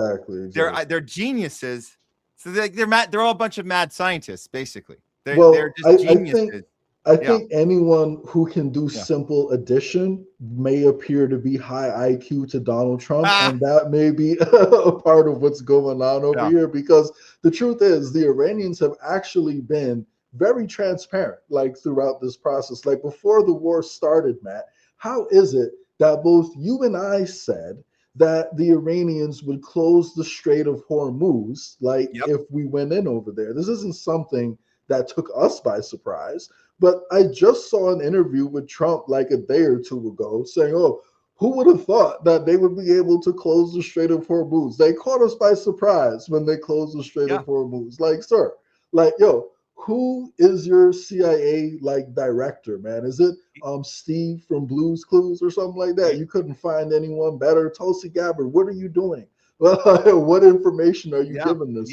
they're geniuses. So they're all a bunch of mad scientists, basically. They're just geniuses. I think anyone who can do simple addition may appear to be high IQ to Donald Trump, and that may be a part of what's going on over here. Because the truth is, the Iranians have actually been very transparent, like throughout this process. Like before the war started, Matt, how is it that both you and I said that the Iranians would close the Strait of Hormuz, like if we went in over there? This isn't something that took us by surprise. But I just saw an interview with Trump like a day or two ago saying, oh, who would have thought that they would be able to close the Strait of Hormuz? They caught us by surprise when they closed the Strait of Hormuz. Like, sir, like, yo, who is your CIA like director, man? Is it Steve from Blue's Clues or something like that? You couldn't find anyone better. Tulsi Gabbard, what are you doing? What information are you giving this?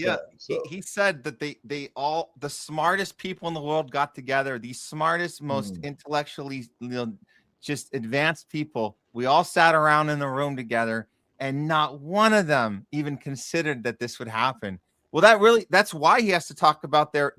He said that they all, the smartest people in the world got together, the smartest, most intellectually just advanced people. We all sat around in the room together, and not one of them even considered that this would happen. Well, that's why he has to talk about their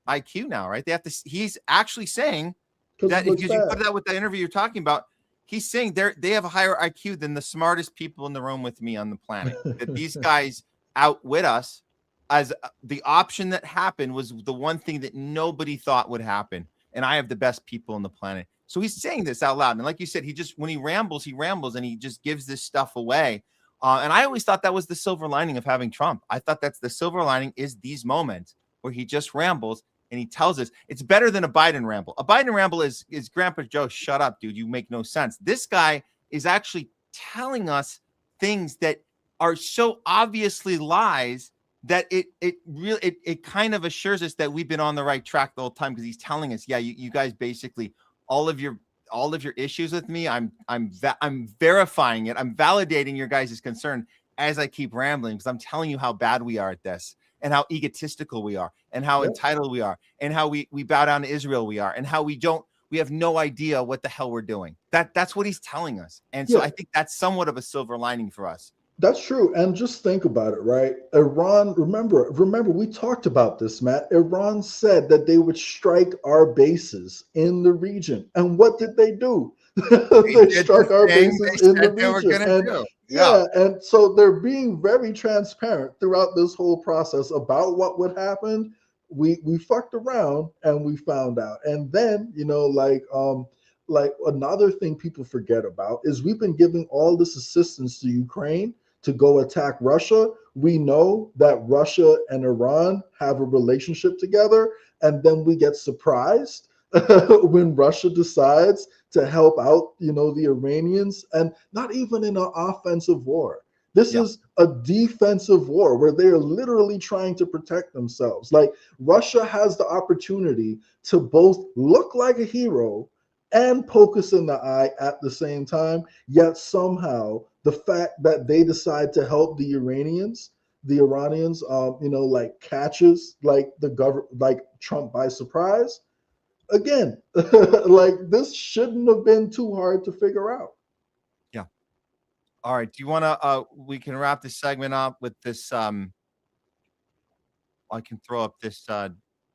IQ now, right? They have to. He's actually saying that because you put that with the interview you're talking about. He's saying they have a higher IQ than the smartest people in the room with me on the planet. That these guys outwit us. As the option that happened was the one thing that nobody thought would happen. And I have the best people on the planet. So he's saying this out loud. And like you said, when he rambles and he just gives this stuff away. And I always thought that was the silver lining of having Trump. I thought that's the silver lining is these moments where he just rambles. And he tells us it's better than a Biden ramble. A Biden ramble is Grandpa Joe, shut up, dude. You make no sense. This guy is actually telling us things that are so obviously lies that it kind of assures us that we've been on the right track the whole time, because he's telling us, you guys basically all of your issues with me, I'm verifying it. I'm validating your guys' concern as I keep rambling, because I'm telling you how bad we are at this. And how egotistical we are, and how entitled we are, and how we bow down to Israel we are, and how we have no idea what the hell we're doing. That's what he's telling us. And so I think that's somewhat of a silver lining for us. That's true. And just think about it, right? Iran, remember, we talked about this, Matt. Iran said that they would strike our bases in the region. And what did they do? They struck our bases in the region. And so they're being very transparent throughout this whole process about what would happen. We fucked around and we found out. And then, like another thing people forget about is we've been giving all this assistance to Ukraine to go attack Russia. We know that Russia and Iran have a relationship together, and then we get surprised when Russia decides to help out, the Iranians, and not even in an offensive war. This is a defensive war where they are literally trying to protect themselves. Like, Russia has the opportunity to both look like a hero and poke us in the eye at the same time. Yet somehow the fact that they decide to help the Iranians, catches like Trump by surprise. Again, like, this shouldn't have been too hard to figure out. Yeah. All right. Do you want to, we can wrap this segment up with this. I can throw up this,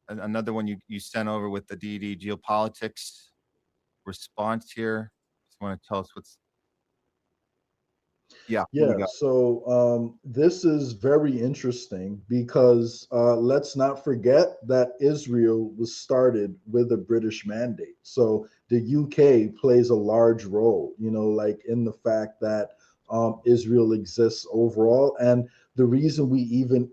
another one you sent over with the DD geopolitics response here. Just want to tell us what's. Yeah. So this is very interesting because let's not forget that Israel was started with a British mandate. So the UK plays a large role, like in the fact that Israel exists overall. And the reason we even,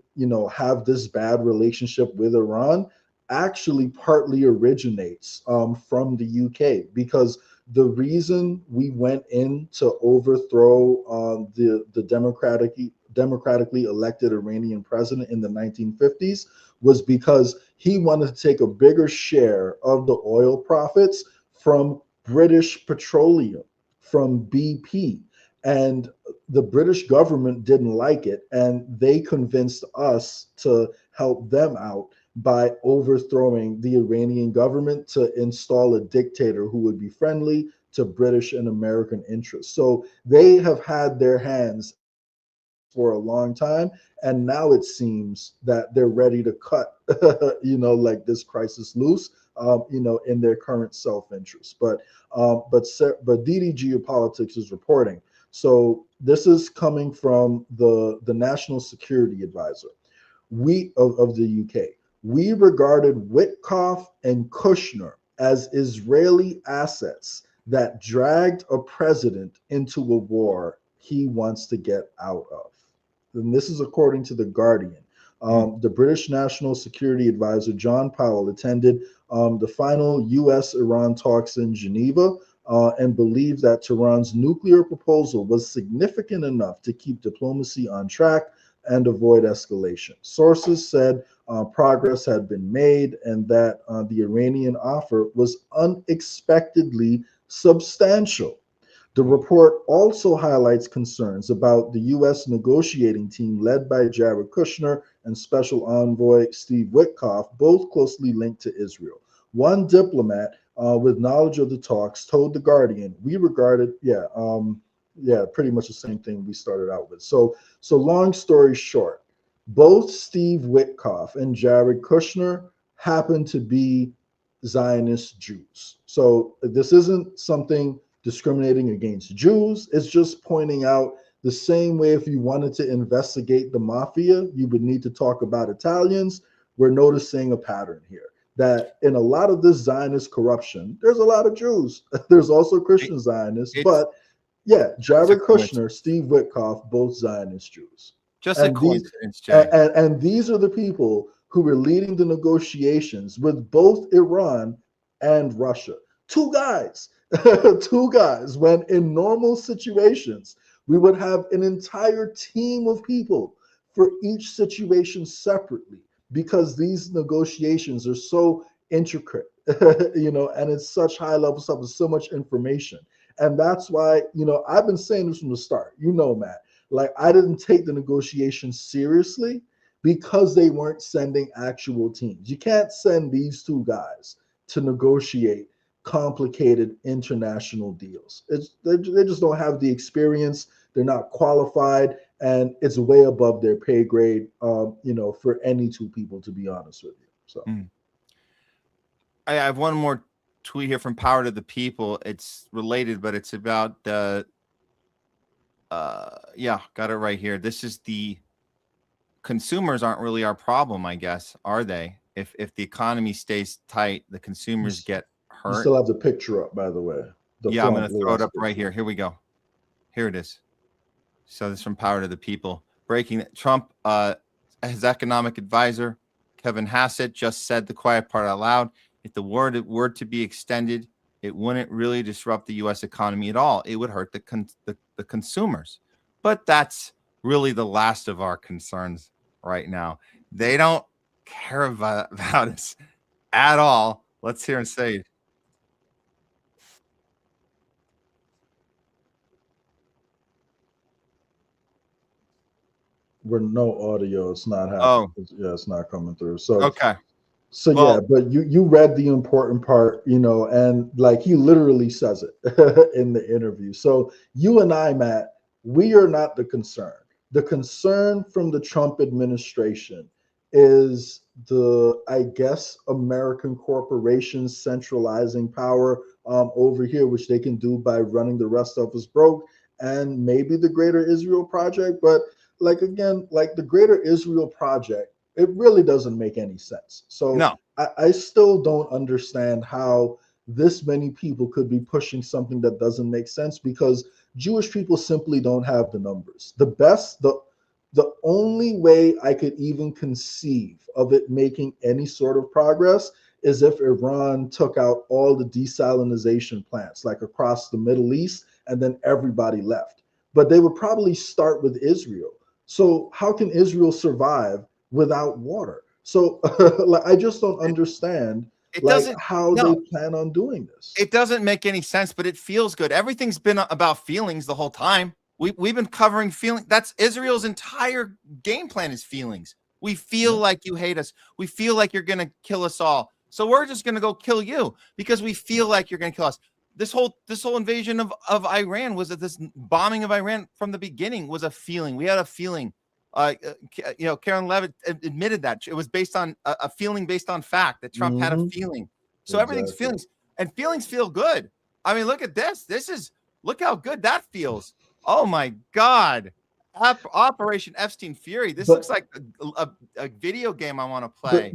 have this bad relationship with Iran actually partly originates from the UK, because the reason we went in to overthrow the democratically elected Iranian president in the 1950s was because he wanted to take a bigger share of the oil profits from British Petroleum, from BP. And the British government didn't like it, and they convinced us to help them out by overthrowing the Iranian government to install a dictator who would be friendly to British and American interests. So they have had their hands for a long time, and now it seems that they're ready to cut, like this crisis loose, in their current self-interest. But DD Geopolitics is reporting. So this is coming from the National Security Advisor, of the UK. We regarded Witkoff and Kushner as Israeli assets that dragged a president into a war he wants to get out of. And this is according to The Guardian. The British National Security Advisor, John Powell, attended the final US-Iran talks in Geneva and believed that Tehran's nuclear proposal was significant enough to keep diplomacy on track and avoid escalation. Sources said progress had been made and that the Iranian offer was unexpectedly substantial. The report also highlights concerns about the U.S. negotiating team led by Jared Kushner and Special Envoy Steve Witkoff, both closely linked to Israel. One diplomat with knowledge of the talks told The Guardian, we regarded, pretty much the same thing we started out with. So long story short, both Steve Witkoff and Jared Kushner happen to be Zionist Jews. So this isn't something discriminating against Jews. It's just pointing out the same way if you wanted to investigate the mafia, you would need to talk about Italians. We're noticing a pattern here that in a lot of this Zionist corruption, there's a lot of Jews. There's also Christian Zionists, but yeah, Jared Kushner, Steve Witkoff, both Zionist Jews. Just a coincidence, Jay. And these are the people who were leading the negotiations with both Iran and Russia. Two guys, when in normal situations, we would have an entire team of people for each situation separately, because these negotiations are so intricate, and it's such high level stuff with so much information. And that's why, I've been saying this from the start, Matt, like I didn't take the negotiations seriously because they weren't sending actual teams. You can't send these two guys to negotiate complicated international deals. They just don't have the experience. They're not qualified, and it's way above their pay grade, for any two people, to be honest with you. So I have one more tweet here from Power to the People. It's related, but it's about got it right here. This is the consumers aren't really our problem, I guess, are they? If the economy stays tight, the consumers get hurt. You still have the picture up, by the way. I'm going to throw it up right here. Here we go. Here it is. So this is from Power to the People. Breaking Trump, his economic advisor, Kevin Hassett, just said the quiet part out loud. If the word were to be extended, it wouldn't really disrupt the U.S. economy at all. It would hurt the consumers. But that's really the last of our concerns right now. They don't care about us at all. Let's hear him say it. We're no audio. It's not happening. It's not coming through. So okay. So well, but you read the important part, and like he literally says it in the interview. So you and I, Matt, we are not the concern. The concern from the Trump administration is I guess, American corporations centralizing power over here, which they can do by running the rest of us broke, and maybe the Greater Israel Project. But the Greater Israel Project, it really doesn't make any sense. So no. I still don't understand how this many people could be pushing something that doesn't make sense, because Jewish people simply don't have the numbers. The only way I could even conceive of it making any sort of progress is if Iran took out all the desalinization plants, like across the Middle East, and then everybody left. But they would probably start with Israel. So how can Israel survive without water? So like, I just don't understand how they plan on doing this. It doesn't make any sense, but it feels good. Everything's been about feelings the whole time. We've been covering feelings. That's Israel's entire game plan is feelings. We feel like you hate us. We feel like you're going to kill us all. So we're just going to go kill you because we feel like you're going to kill us. This whole invasion of Iran was that this bombing of Iran from the beginning was a feeling. We had a feeling. Karen Levitt admitted that it was based on a feeling based on fact that Trump had a feeling. So everything's feelings, and feelings feel good. I mean, look at this. Look how good that feels. Oh my God. Operation Epstein Fury. This looks like a video game I want to play.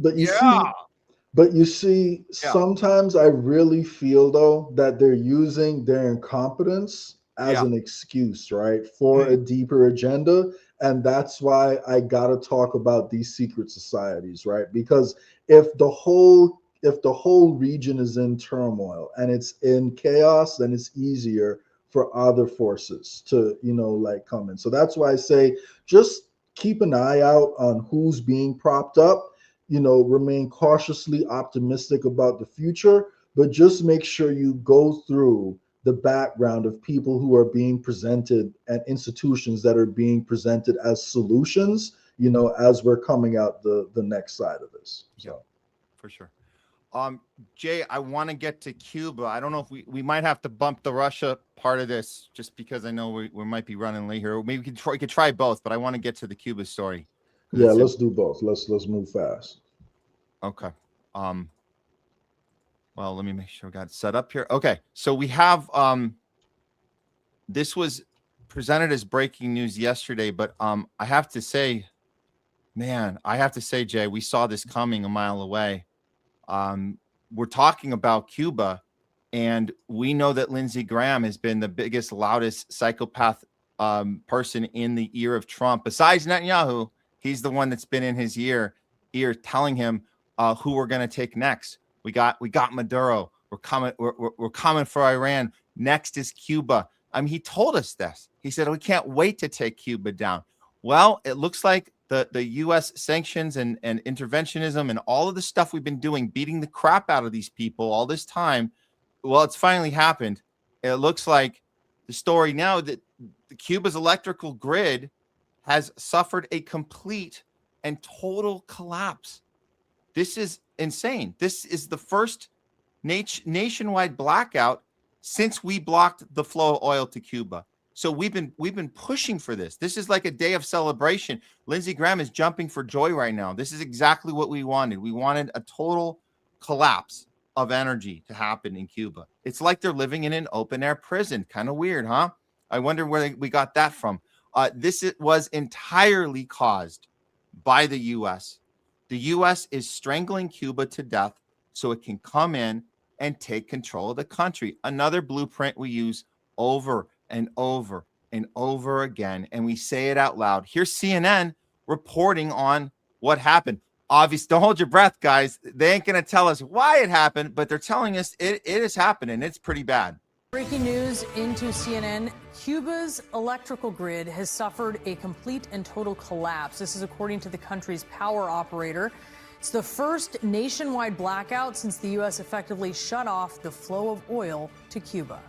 But you see, sometimes I really feel though that they're using their incompetence as an excuse, right, for a deeper agenda. And that's why I gotta talk about these secret societies, right? Because if the whole region is in turmoil and it's in chaos, then it's easier for other forces to, come in. So that's why I say just keep an eye out on who's being propped up, remain cautiously optimistic about the future, but just make sure you go through the background of people who are being presented and institutions that are being presented as solutions, as we're coming out the next side of this. So for sure. Jay, I want to get to Cuba. I don't know if we might have to bump the Russia part of this just because I know we might be running late here. Maybe we could try both, but I want to get to the Cuba story. Yeah, let's do both. Let's move fast. Okay. Well, let me make sure I got it set up here. Okay. So we have this was presented as breaking news yesterday, but I have to say, Jay, we saw this coming a mile away. We're talking about Cuba, and we know that Lindsey Graham has been the biggest, loudest psychopath person in the ear of Trump. Besides Netanyahu, he's the one that's been in his ear telling him who we're going to take next. We got Maduro. We're coming for Iran. Next is Cuba. I mean, he told us this. He said we can't wait to take Cuba down. Well, it looks like the U.S. sanctions and interventionism and all of the stuff we've been doing, beating the crap out of these people all this time, well, it's finally happened. It looks like the story now that Cuba's electrical grid has suffered a complete and total collapse. This is insane. This is the first nationwide blackout since we blocked the flow of oil to Cuba. So we've been pushing for this. This is like a day of celebration. Lindsey Graham is jumping for joy right now. This is exactly what we wanted. We wanted a total collapse of energy to happen in Cuba. It's like they're living in an open air prison. Kind of weird, huh? I wonder where we got that from. This was entirely caused by the U.S. The U.S. is strangling Cuba to death so it can come in and take control of the country. Another blueprint we use over and over and over again, and we say it out loud. Here's CNN reporting on what happened. Obviously, don't hold your breath, guys. They ain't going to tell us why it happened, but they're telling us it is happening. It's pretty bad. Breaking news into CNN. Cuba's electrical grid has suffered a complete and total collapse. This is according to the country's power operator. It's the first nationwide blackout since the U.S. effectively shut off the flow of oil to Cuba.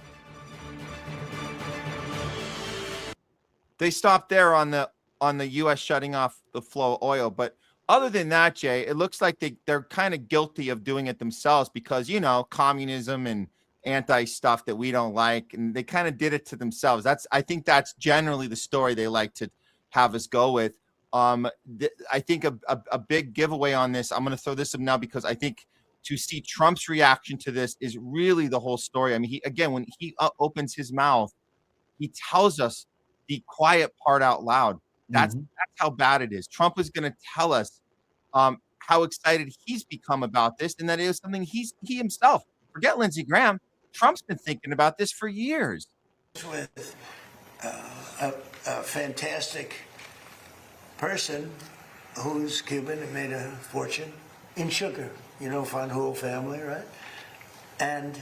They stopped there on the U.S. shutting off the flow of oil. But other than that, Jay, it looks like they're kind of guilty of doing it themselves because, communism and anti-stuff that we don't like, and they kind of did it to themselves. I think that's generally the story they like to have us go with. I think a big giveaway on this, I'm going to throw this up now because I think to see Trump's reaction to this is really the whole story. I mean, when he opens his mouth, he tells us the quiet part out loud. That's how bad it is. Trump is going to tell us how excited he's become about this, and that it is something he himself Forget Lindsey Graham. Trump's been thinking about this for years. With a fantastic person who's Cuban and made a fortune in sugar. You know, Fanjul family, right? And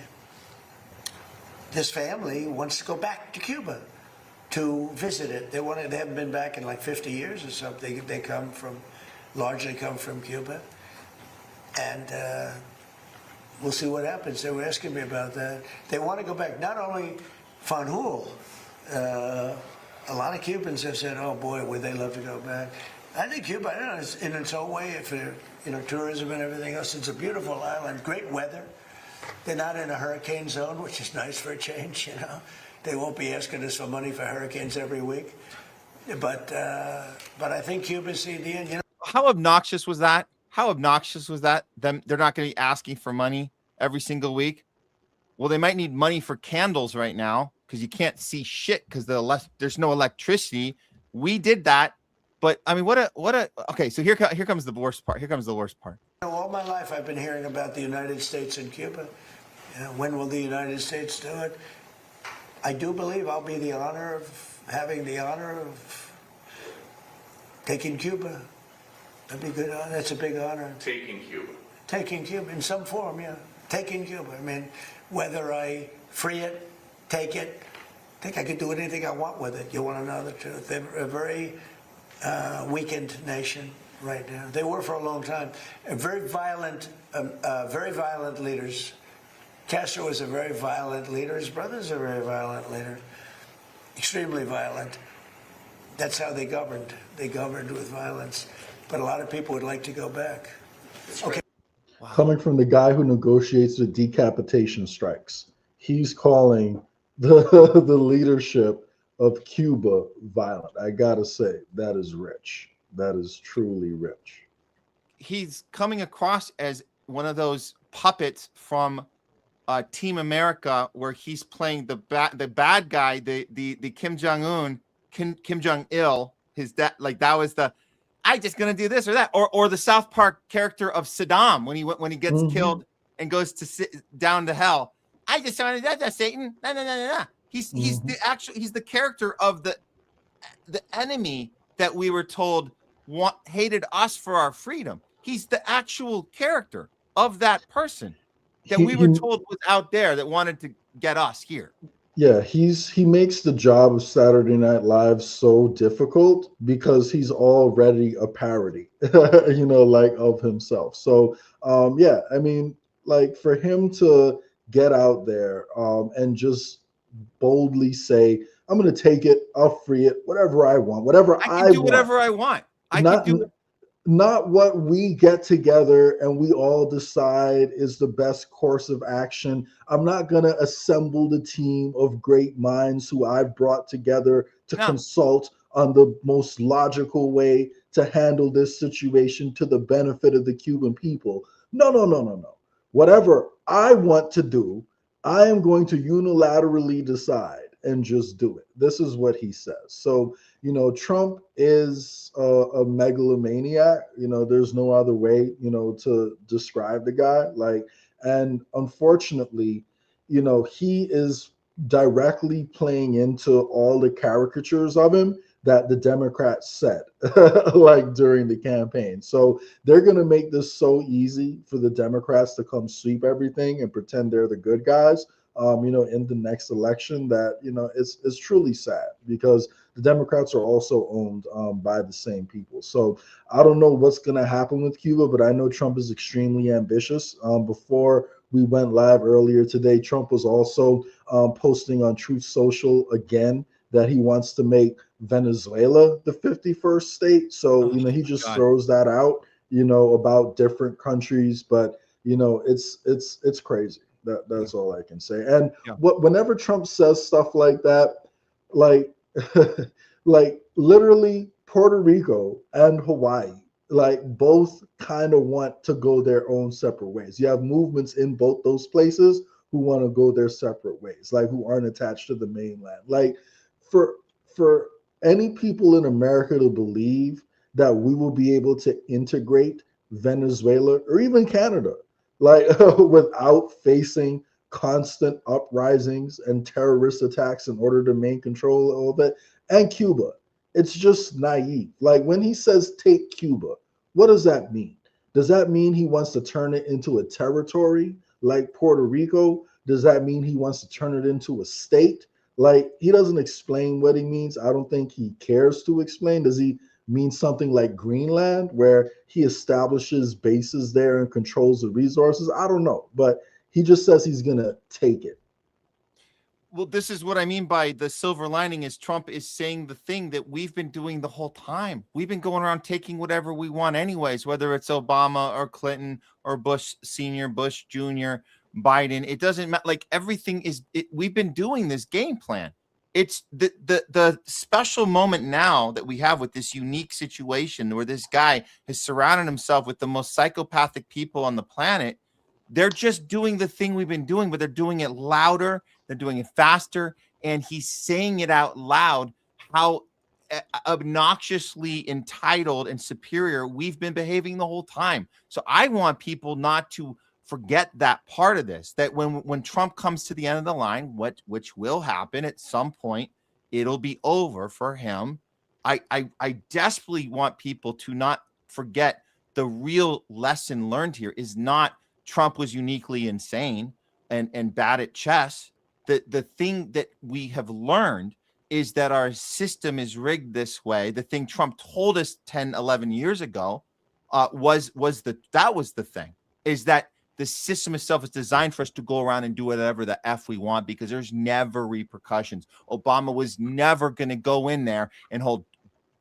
this family wants to go back to Cuba to visit it. They haven't been back in like 50 years or something. They largely come from Cuba. And we'll see what happens. They were asking me about that. They want to go back. Not only Fanjul, a lot of Cubans have said, oh boy, would they love to go back. I think Cuba, I don't know, in its own way, if tourism and everything else, it's a beautiful island, great weather. They're not in a hurricane zone, which is nice for a change, you know. They won't be asking us for money for hurricanes every week. But I think Cuba's see the end, you know. How obnoxious was that? How obnoxious was that? They're not going to be asking for money every single week. Well, they might need money for candles right now because you can't see shit because there's no electricity. We did that, but I mean, okay. So here comes the worst part. Here comes the worst part. You know, all my life I've been hearing about the United States and Cuba. When will the United States do it? I do believe I'll be having the honor of taking Cuba. That'd be good. That's a big honor. Taking Cuba. Taking Cuba in some form, yeah. Taking Cuba. I mean, whether I free it, take it, I think I could do anything I want with it. You want to know the truth? They're a very weakened nation right now. They were for a long time. Very violent leaders. Castro was a very violent leader. His brother's a very violent leader. Extremely violent. That's how they governed. They governed with violence. But a lot of people would like to go back. Okay. Wow. Coming from the guy who negotiates the decapitation strikes, he's calling the leadership of Cuba violent. I gotta say, that is rich. That is truly rich. He's coming across as one of those puppets from Team America, where he's playing the bad guy, the Kim Jong-un, Kim Jong-il. His dad, like that was the. I just gonna do this or that, or the South Park character of Saddam when he gets killed and goes to sit down to hell. I just wanted that Satan. No. He's the character of the enemy that we were told hated us for our freedom. He's the actual character of that person that we were told was out there that wanted to get us here. Yeah, he makes the job of Saturday Night Live so difficult because he's already a parody, like of himself. So, yeah, I mean, like for him to get out there and just boldly say, I'm going to take it, I'll free it, whatever I want, whatever I can do, whatever I want. I can do it. Not what we get together and we all decide is the best course of action. I'm not going to assemble the team of great minds who I've brought together to consult on the most logical way to handle this situation to the benefit of the Cuban people. No. Whatever I want to do, I am going to unilaterally decide and just do it. This is what he says. So, Trump is a megalomaniac. There's no other way, to describe the guy. And unfortunately, he is directly playing into all the caricatures of him that the Democrats said, during the campaign. So they're going to make this so easy for the Democrats to come sweep everything and pretend they're the good guys, in the next election that, it's truly sad because the Democrats are also owned by the same people. So I don't know what's going to happen with Cuba, but I know Trump is extremely ambitious. Before we went live earlier today, Trump was also posting on Truth Social again that he wants to make Venezuela the 51st state. So, he just throws that out, about different countries, but, it's crazy. That's all I can say. And whenever Trump says stuff like that, like literally Puerto Rico and Hawaii, both kind of want to go their own separate ways. You have movements in both those places who want to go their separate ways, who aren't attached to the mainland. For any people in America to believe that we will be able to integrate Venezuela or even Canada, like without facing constant uprisings and terrorist attacks in order to maintain control of it. And Cuba, it's just naive. Like when he says take Cuba, what does that mean? Does that mean he wants to turn it into a territory like Puerto Rico? Does that mean he wants to turn it into a state? Like he doesn't explain what he means. I don't think he cares to explain. Does he mean something like Greenland, where he establishes bases there and controls the resources? I don't know, but he just says he's gonna take it. Well, this is what I mean by the silver lining is Trump is saying the thing that we've been doing the whole time. We've been going around taking whatever we want anyways, whether it's Obama or Clinton or Bush Sr., Bush Jr., Biden. It doesn't matter. Like everything is, we've been doing this game plan. It's the special moment now that we have with this unique situation where this guy has surrounded himself with the most psychopathic people on the planet. They're just doing the thing we've been doing, but they're doing it louder. They're doing it faster. And he's saying it out loud, how obnoxiously entitled and superior we've been behaving the whole time. So I want people not to forget that part of this, that when Trump comes to the end of the line, which will happen at some point, it'll be over for him. I desperately want people to not forget the real lesson learned here is not Trump was uniquely insane and bad at chess. The thing that we have learned is that our system is rigged this way. The thing Trump told us 10, 11 years ago was the thing, is that the system itself is designed for us to go around and do whatever the F we want because there's never repercussions. Obama was never going to go in there and hold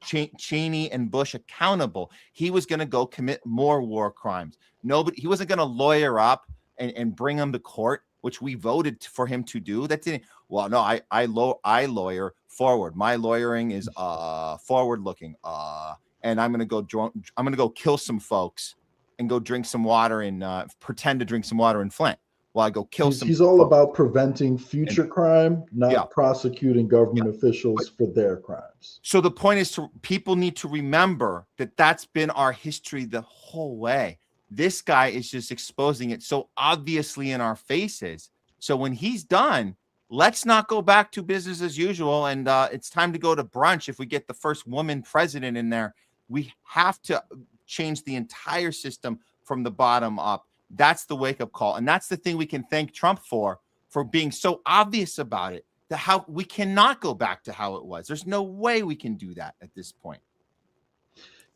Cheney and Bush accountable. He was going to go commit more war crimes. He wasn't going to lawyer up and bring them to court, which we voted for him to do. That didn't. Well, no, I lawyer forward. My lawyering is forward looking. And I'm going to go drunk. I'm going to go kill some folks and go drink some water and pretend to drink some water in Flint while I go kill some. He's all about preventing future crime, not prosecuting government officials for their crimes. So the point is, people need to remember that that's been our history the whole way. This guy is just exposing it so obviously in our faces. So when he's done, let's not go back to business as usual. And it's time to go to brunch. If we get the first woman president in there, we have to change the entire system from the bottom up. That's the wake-up call. And that's the thing we can thank Trump for being so obvious about it, that how we cannot go back to how it was. There's no way we can do that at this point.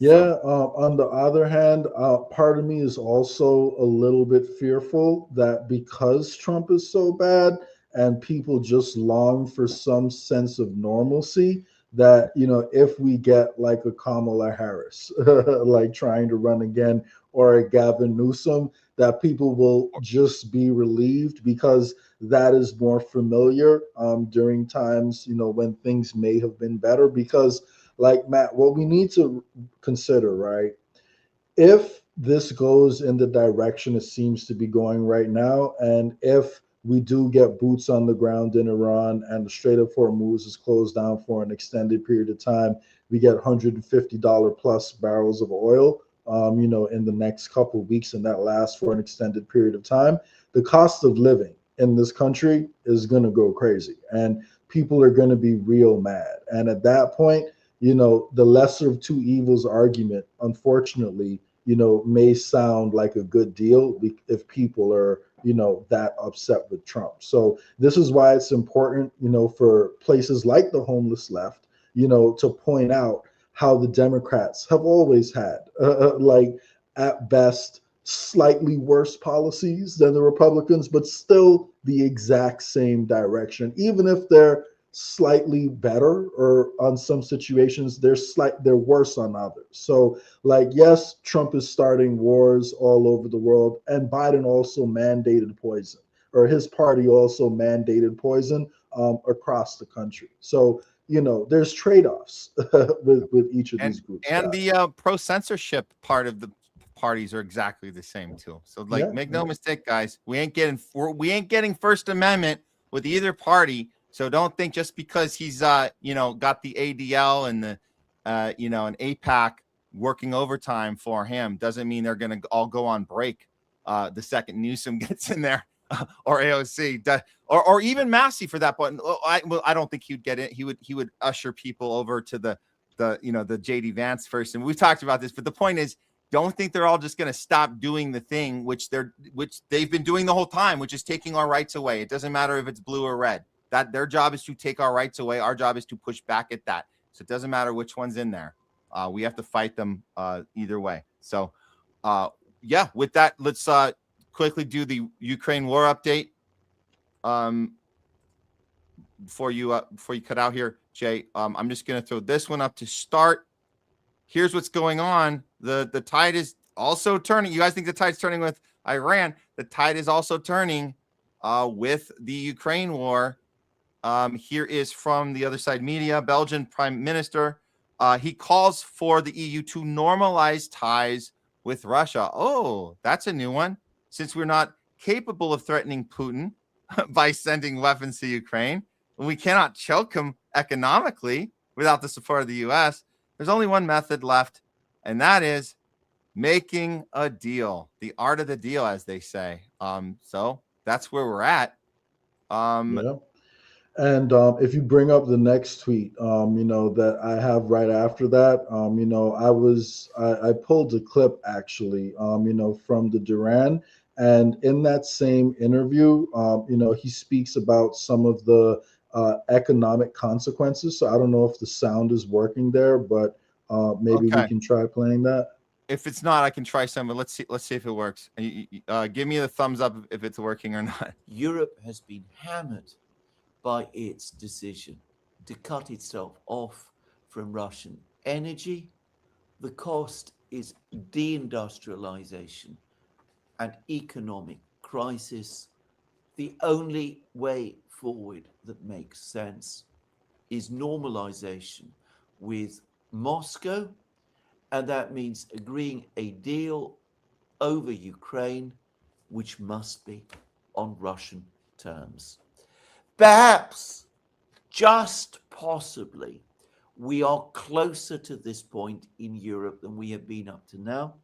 Yeah. On the other hand, part of me is also a little bit fearful that because Trump is so bad and people just long for some sense of normalcy, that, you know, if we get like a Kamala Harris, like trying to run again, or a Gavin Newsom, that people will just be relieved because that is more familiar during times, you know, when things may have been better. Because like Matt, what we need to consider, right? If this goes in the direction it seems to be going right now, and if we do get boots on the ground in Iran and the Strait of Hormuz is closed down for an extended period of time, we get $150 plus barrels of oil, you know, in the next couple of weeks, and that lasts for an extended period of time. The cost of living in this country is going to go crazy, and people are going to be real mad. And at that point, you know, the lesser of two evils argument, unfortunately, you know, may sound like a good deal if people are, you know, that upset with Trump. So this is why it's important, you know, for places like the homeless left, you know, to point out how the Democrats have always had, like at best, slightly worse policies than the Republicans, but still the exact same direction, even if they're slightly better, or on some situations they're worse on others. So like, yes, Trump is starting wars all over the world, and Biden also mandated poison, or his party also mandated poison across the country. So, you know, there's trade-offs with each of these groups. And the pro-censorship part of the parties are exactly the same too. So like, make no mistake, guys, we ain't getting First Amendment with either party. So don't think just because he's, you know, got the ADL and the, you know, an APAC working overtime for him doesn't mean they're going to all go on break. the second Newsom gets in there, or AOC, or even Massey for that point. I don't think he'd get it. He would usher people over to the JD Vance first. And we've talked about this, but the point is, don't think they're all just going to stop doing the thing which they've been doing the whole time, which is taking our rights away. It doesn't matter if it's blue or red. That their job is to take our rights away. Our job is to push back at that. So it doesn't matter which one's in there. We have to fight them either way. So yeah, with that, let's quickly do the Ukraine war update. Before you cut out here, Jay, I'm just going to throw this one up to start. Here's what's going on. The tide is also turning. You guys think the tide's turning with Iran? The tide is also turning with the Ukraine war. Here is from the Other Side Media. Belgian Prime Minister, he calls for the EU to normalize ties with Russia. Oh, that's a new one. Since we're not capable of threatening Putin by sending weapons to Ukraine, we cannot choke him economically without the support of the U.S., there's only one method left, and that is making a deal. The art of the deal, as they say. So that's where we're at. Yeah. And if you bring up the next tweet, that I have right after that, I pulled a clip actually, from the Duran, and in that same interview, he speaks about some of the economic consequences. So I don't know if the sound is working there, but maybe we can try playing that. If it's not, I can try some, but let's see if it works. Give me the thumbs up if it's working or not. Europe has been hammered by its decision to cut itself off from Russian energy. The cost is deindustrialization and economic crisis. The only way forward that makes sense is normalization with Moscow, and that means agreeing a deal over Ukraine, which must be on Russian terms. Perhaps, just possibly, we are closer to this point in Europe than we have been up to now.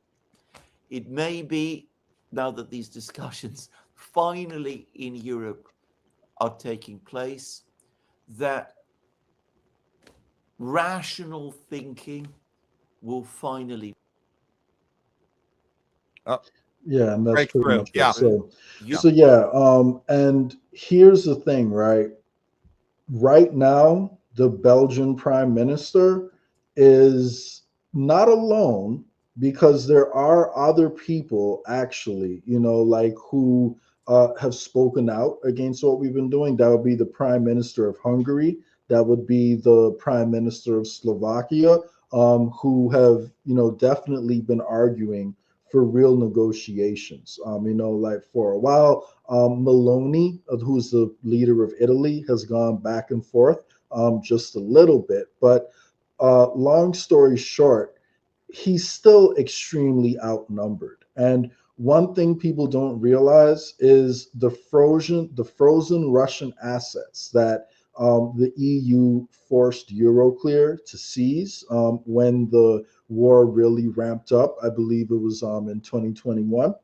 It may be, now that these discussions finally in Europe are taking place, that rational thinking will finally. Yeah, and that's pretty much yeah. So and here's the thing, right? Right now, the Belgian Prime Minister is not alone, because there are other people actually, who have spoken out against what we've been doing. That would be the Prime Minister of Hungary. That would be the Prime Minister of Slovakia, who have, definitely been arguing for real negotiations. For a while, Meloni, who's the leader of Italy, has gone back and forth just a little bit. But long story short, he's still extremely outnumbered. And one thing people don't realize is the frozen Russian assets that the EU forced Euroclear to seize when the war really ramped up. I believe it was in 2021.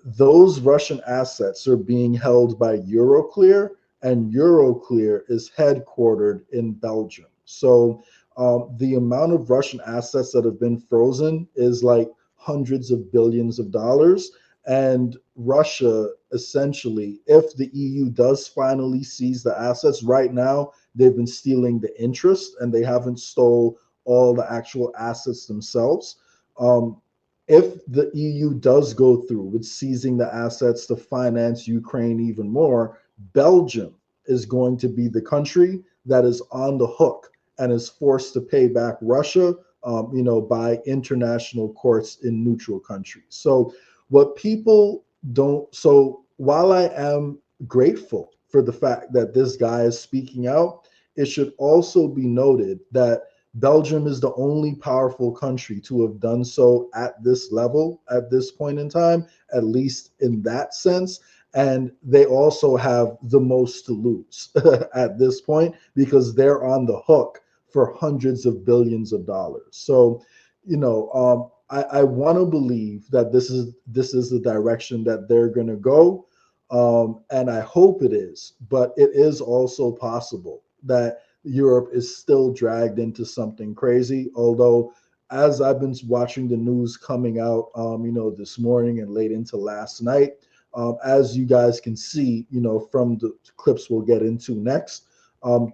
Those Russian assets are being held by Euroclear, and Euroclear is headquartered in Belgium. So the amount of Russian assets that have been frozen is like hundreds of billions of dollars. And Russia, essentially, if the EU does finally seize the assets, right now they've been stealing the interest and they haven't stole all the actual assets themselves. If the EU does go through with seizing the assets to finance Ukraine even more, Belgium is going to be the country that is on the hook and is forced to pay back Russia, by international courts in neutral countries. So what people don't, so while I am grateful for the fact that this guy is speaking out, it should also be noted that Belgium is the only powerful country to have done so at this level, at this point in time, at least in that sense. And they also have the most to lose at this point, because they're on the hook for hundreds of billions of dollars. So, I want to believe that this is the direction that they're going to go, and I hope it is. But it is also possible that Europe is still dragged into something crazy. Although, as I've been watching the news coming out, this morning and late into last night, as you guys can see, from the clips we'll get into next,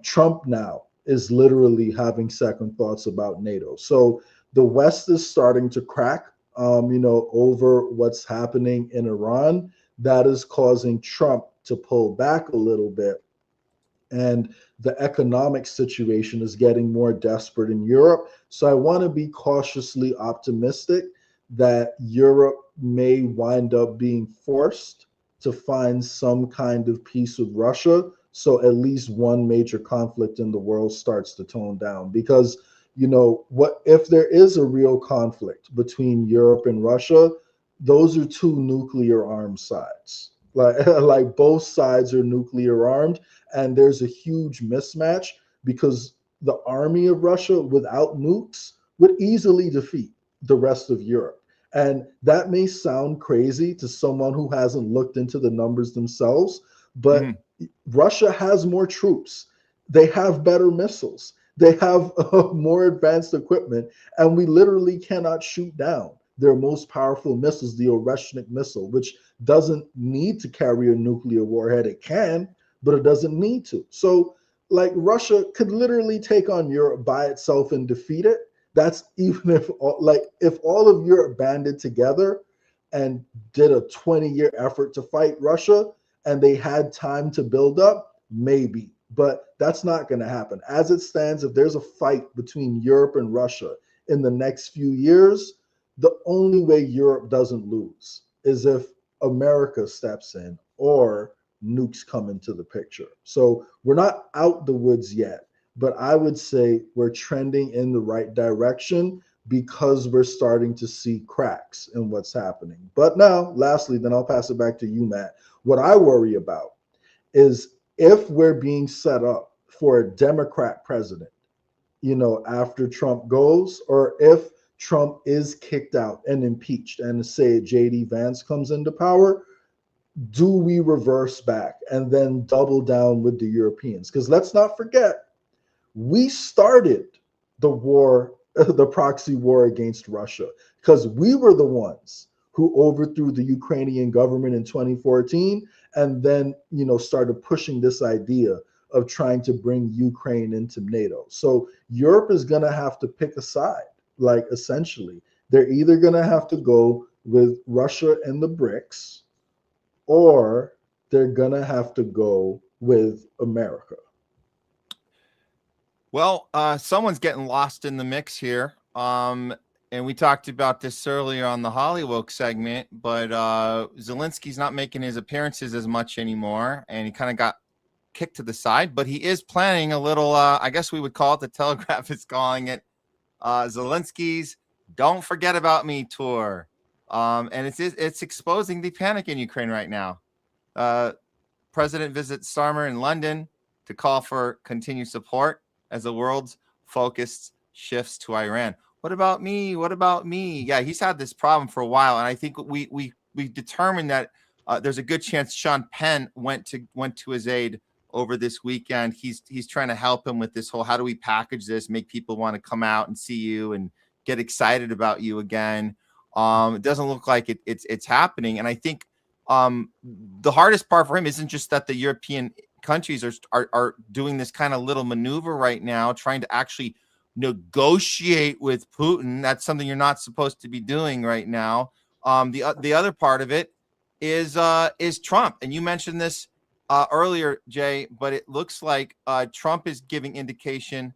Trump now is literally having second thoughts about NATO. So the West is starting to crack, over what's happening in Iran. That is causing Trump to pull back a little bit. And the economic situation is getting more desperate in Europe. So I want to be cautiously optimistic that Europe may wind up being forced to find some kind of peace with Russia. So at least one major conflict in the world starts to tone down. Because what if there is a real conflict between Europe and Russia? Those are two nuclear armed sides. Like both sides are nuclear armed, and there's a huge mismatch because the army of Russia without nukes would easily defeat the rest of Europe. And that may sound crazy to someone who hasn't looked into the numbers themselves, but Russia has more troops. They have better missiles. They have more advanced equipment, and we literally cannot shoot down their most powerful missiles, the Oreshnik missile, which doesn't need to carry a nuclear warhead. It can, but it doesn't need to. So, like, Russia could literally take on Europe by itself and defeat it. That's even if all of Europe banded together and did a 20-year effort to fight Russia and they had time to build up, maybe. But that's not going to happen. As it stands, if there's a fight between Europe and Russia in the next few years, the only way Europe doesn't lose is if America steps in or nukes come into the picture. So we're not out the woods yet, but I would say we're trending in the right direction because we're starting to see cracks in what's happening. But now, lastly, then I'll pass it back to you, Matt. What I worry about is if we're being set up for a Democrat president, after Trump goes, or if Trump is kicked out and impeached and say JD Vance comes into power, do we reverse back and then double down with the Europeans? Because let's not forget, we started the war, the proxy war against Russia, because we were the ones who overthrew the Ukrainian government in 2014 and then, started pushing this idea of trying to bring Ukraine into NATO. So Europe is going to have to pick a side. Like, essentially, they're either going to have to go with Russia and the BRICS, or they're going to have to go with America. Well, someone's getting lost in the mix here. And we talked about this earlier on the HOLLYWOKE segment, but Zelensky's not making his appearances as much anymore, and he kind of got kicked to the side, but he is planning a little, I guess we would call it, the Telegraph is calling it, Zelensky's Don't Forget About Me tour. And it's exposing the panic in Ukraine right now. President visits Starmer in London to call for continued support as the world's focus shifts to Iran. What about me? What about me? Yeah, he's had this problem for a while, and I think we determined that there's a good chance Sean Penn went to his aid over this weekend. He's trying to help him with this whole, how do we package this, make people want to come out and see you and get excited about you again. It doesn't look like it's happening, and I think the hardest part for him isn't just that the European countries are doing this kind of little maneuver right now, trying to actually negotiate with Putin. That's something you're not supposed to be doing right now. The other part of it is Trump, and you mentioned this earlier, Jay, but it looks like Trump is giving indication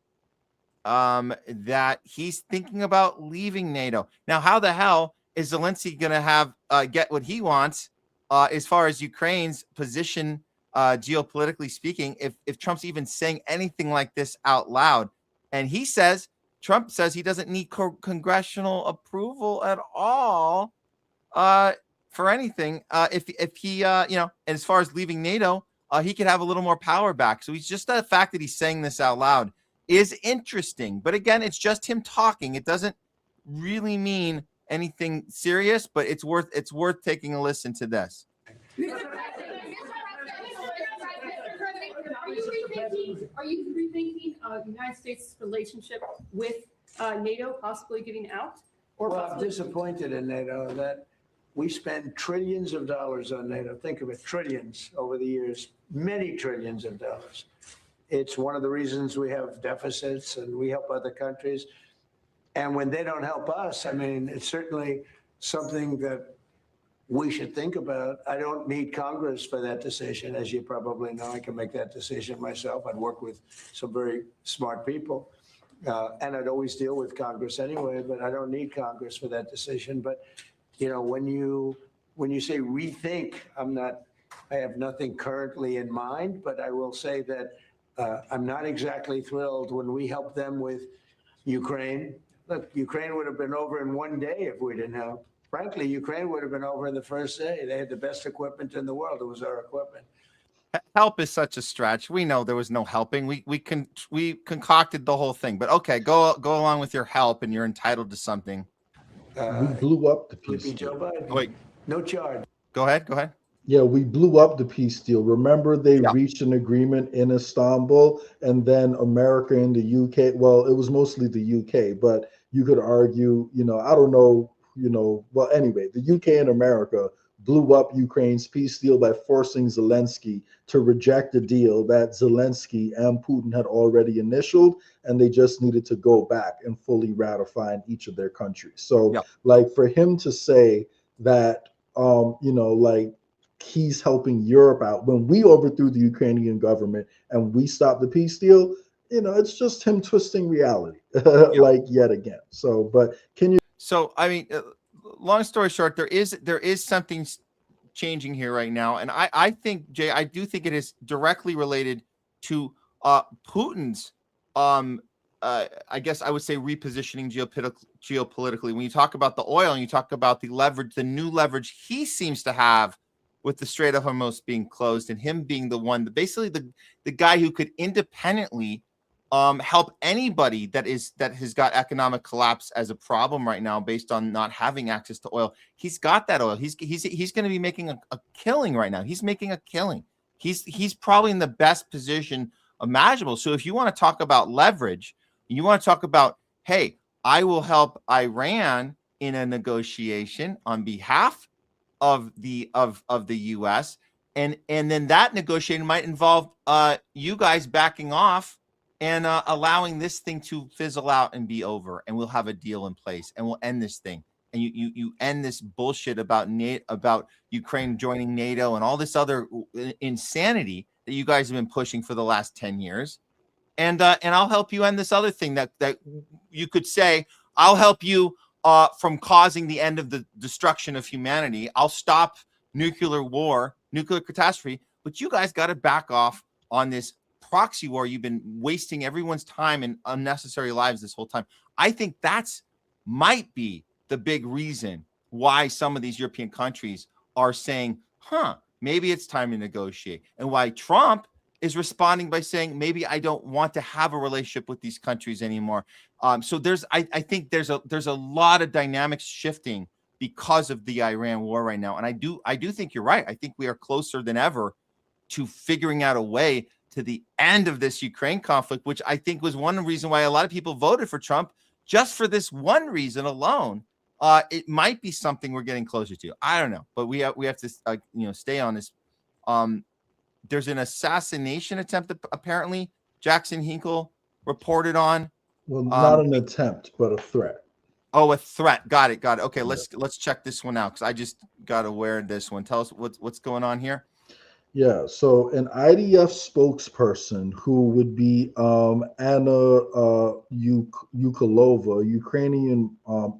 that he's thinking about leaving NATO. Now, how the hell is Zelensky going to have get what he wants as far as Ukraine's position, geopolitically speaking, if Trump's even saying anything like this out loud? And Trump says he doesn't need congressional approval at all for anything. If he, and as far as leaving NATO, he could have a little more power back. So he's just the fact that he's saying this out loud is interesting. But again, it's just him talking. It doesn't really mean anything serious, but it's worth taking a listen to this. Are you rethinking the United States' relationship with NATO, possibly getting out? Or well, I'm disappointed in NATO that we spend trillions of dollars on NATO. Think of it, trillions over the years, many trillions of dollars. It's one of the reasons we have deficits and we help other countries. And when they don't help us, I mean, it's certainly something that we should think about. I don't need Congress for that decision. As you probably know, I can make that decision myself. I'd work with some very smart people. And I'd always deal with Congress anyway, but I don't need Congress for that decision. But, you know, when you say rethink, I have nothing currently in mind, but I will say that I'm not exactly thrilled when we help them with Ukraine. Look, Ukraine would have been over in one day if we didn't help. Frankly, Ukraine would have been over in the first day. They had the best equipment in the world. It was our equipment. Help is such a stretch. We know there was no helping. We concocted the whole thing. But okay, go along with your help, and you're entitled to something. We blew up the peace Joe deal. Biden. Wait, no charge. Go ahead. Yeah, we blew up the peace deal. Remember, they reached an agreement in Istanbul, and then America and the UK. Well, it was mostly the UK, but you could argue, I don't know, well, anyway, the UK and America blew up Ukraine's peace deal by forcing Zelensky to reject a deal that Zelensky and Putin had already initialed, and they just needed to go back and fully ratify in each of their countries. So, like, for him to say that, he's helping Europe out when we overthrew the Ukrainian government and we stopped the peace deal, it's just him twisting reality, like yet again. So, but can you? So, I mean, long story short, there is something changing here right now, and I think, Jay, I do think it is directly related to Putin's, I guess I would say, repositioning geopolitically. When you talk about the oil and you talk about the leverage, the new leverage he seems to have with the Strait of Hormuz being closed, and him being the one, basically the guy who could independently help anybody that has got economic collapse as a problem right now based on not having access to oil. He's got that oil. He's going to be making a killing right now. He's making a killing. He's probably in the best position imaginable. So if you want to talk about leverage, you want to talk about, hey, I will help Iran in a negotiation on behalf of the U.S. and then that negotiation might involve you guys backing off and allowing this thing to fizzle out and be over, and we'll have a deal in place, and we'll end this thing, and you end this bullshit about Ukraine joining NATO and all this other insanity that you guys have been pushing for the last 10 years, and I'll help you end this other thing that you could say, I'll help you from causing the end of the destruction of humanity. I'll stop nuclear war, nuclear catastrophe, but you guys got to back off on this proxy war. You've been wasting everyone's time and unnecessary lives this whole time. I think might be the big reason why some of these European countries are saying, maybe it's time to negotiate, and why Trump is responding by saying, maybe I don't want to have a relationship with these countries anymore. So I think there's a lot of dynamics shifting because of the Iran war right now. And I do think you're right. I think we are closer than ever to figuring out a way to the end of this Ukraine conflict, which I think was one reason why a lot of people voted for Trump, just for this one reason alone. It might be something we're getting closer to. I don't know, but we have to stay on this. There's an assassination attempt that apparently Jackson Hinkle reported on. Well, not an attempt, but a threat. Oh, a threat. Got it. Okay, let's check this one out, because I just got aware of this one. Tell us what's going on here. Yeah, so an IDF spokesperson who would be Anna Yukalova, Ukrainian,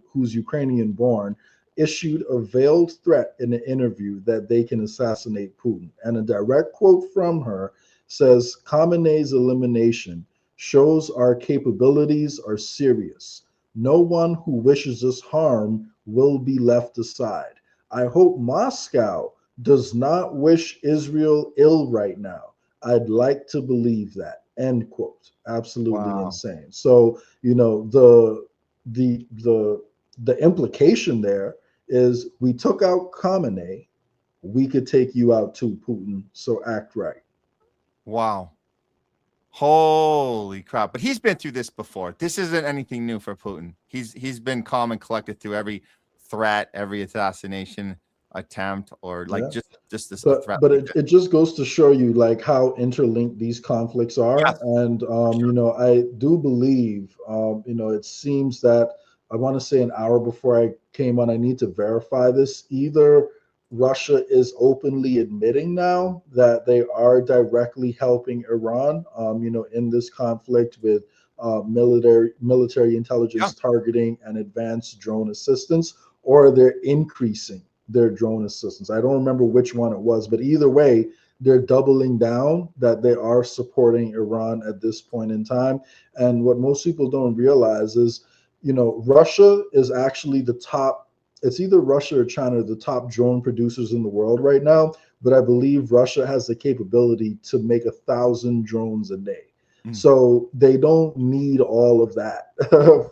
who's Ukrainian born, issued a veiled threat in an interview that they can assassinate Putin. And a direct quote from her says, Khamenei's elimination shows our capabilities are serious. No one who wishes us harm will be left aside. I hope Moscow does not wish Israel ill right now. I'd like to believe that. End quote. Absolutely insane. So, the the implication there is we took out Khamenei, we could take you out too, Putin. So act right. Wow. Holy crap. But he's been through this before. This isn't anything new for Putin. He's been calm and collected through every threat, every assassination attempt, or like Yeah. just this But threat. it just goes to show you like how interlinked these conflicts are. Yes. And you know, I do believe you know, it seems that I want to say an hour before I came on, I need to verify this. Either Russia is openly admitting now that they are directly helping Iran, you know, in this conflict with military intelligence targeting and advanced drone assistance, or they're increasing their drone assistance. I don't remember which one it was, but either way, they're doubling down that they are supporting Iran at this point in time. And what most people don't realize is, you know, Russia is actually the top, it's either Russia or China, the top drone producers in the world right now. But I believe Russia has the capability to make 1,000 drones a day. So they don't need all of that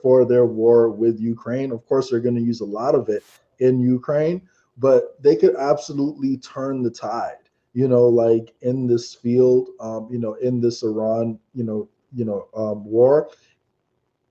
for their war with Ukraine. Of course, they're going to use a lot of it in Ukraine, but they could absolutely turn the tide, you know, like in this field, you know, in this Iran, war.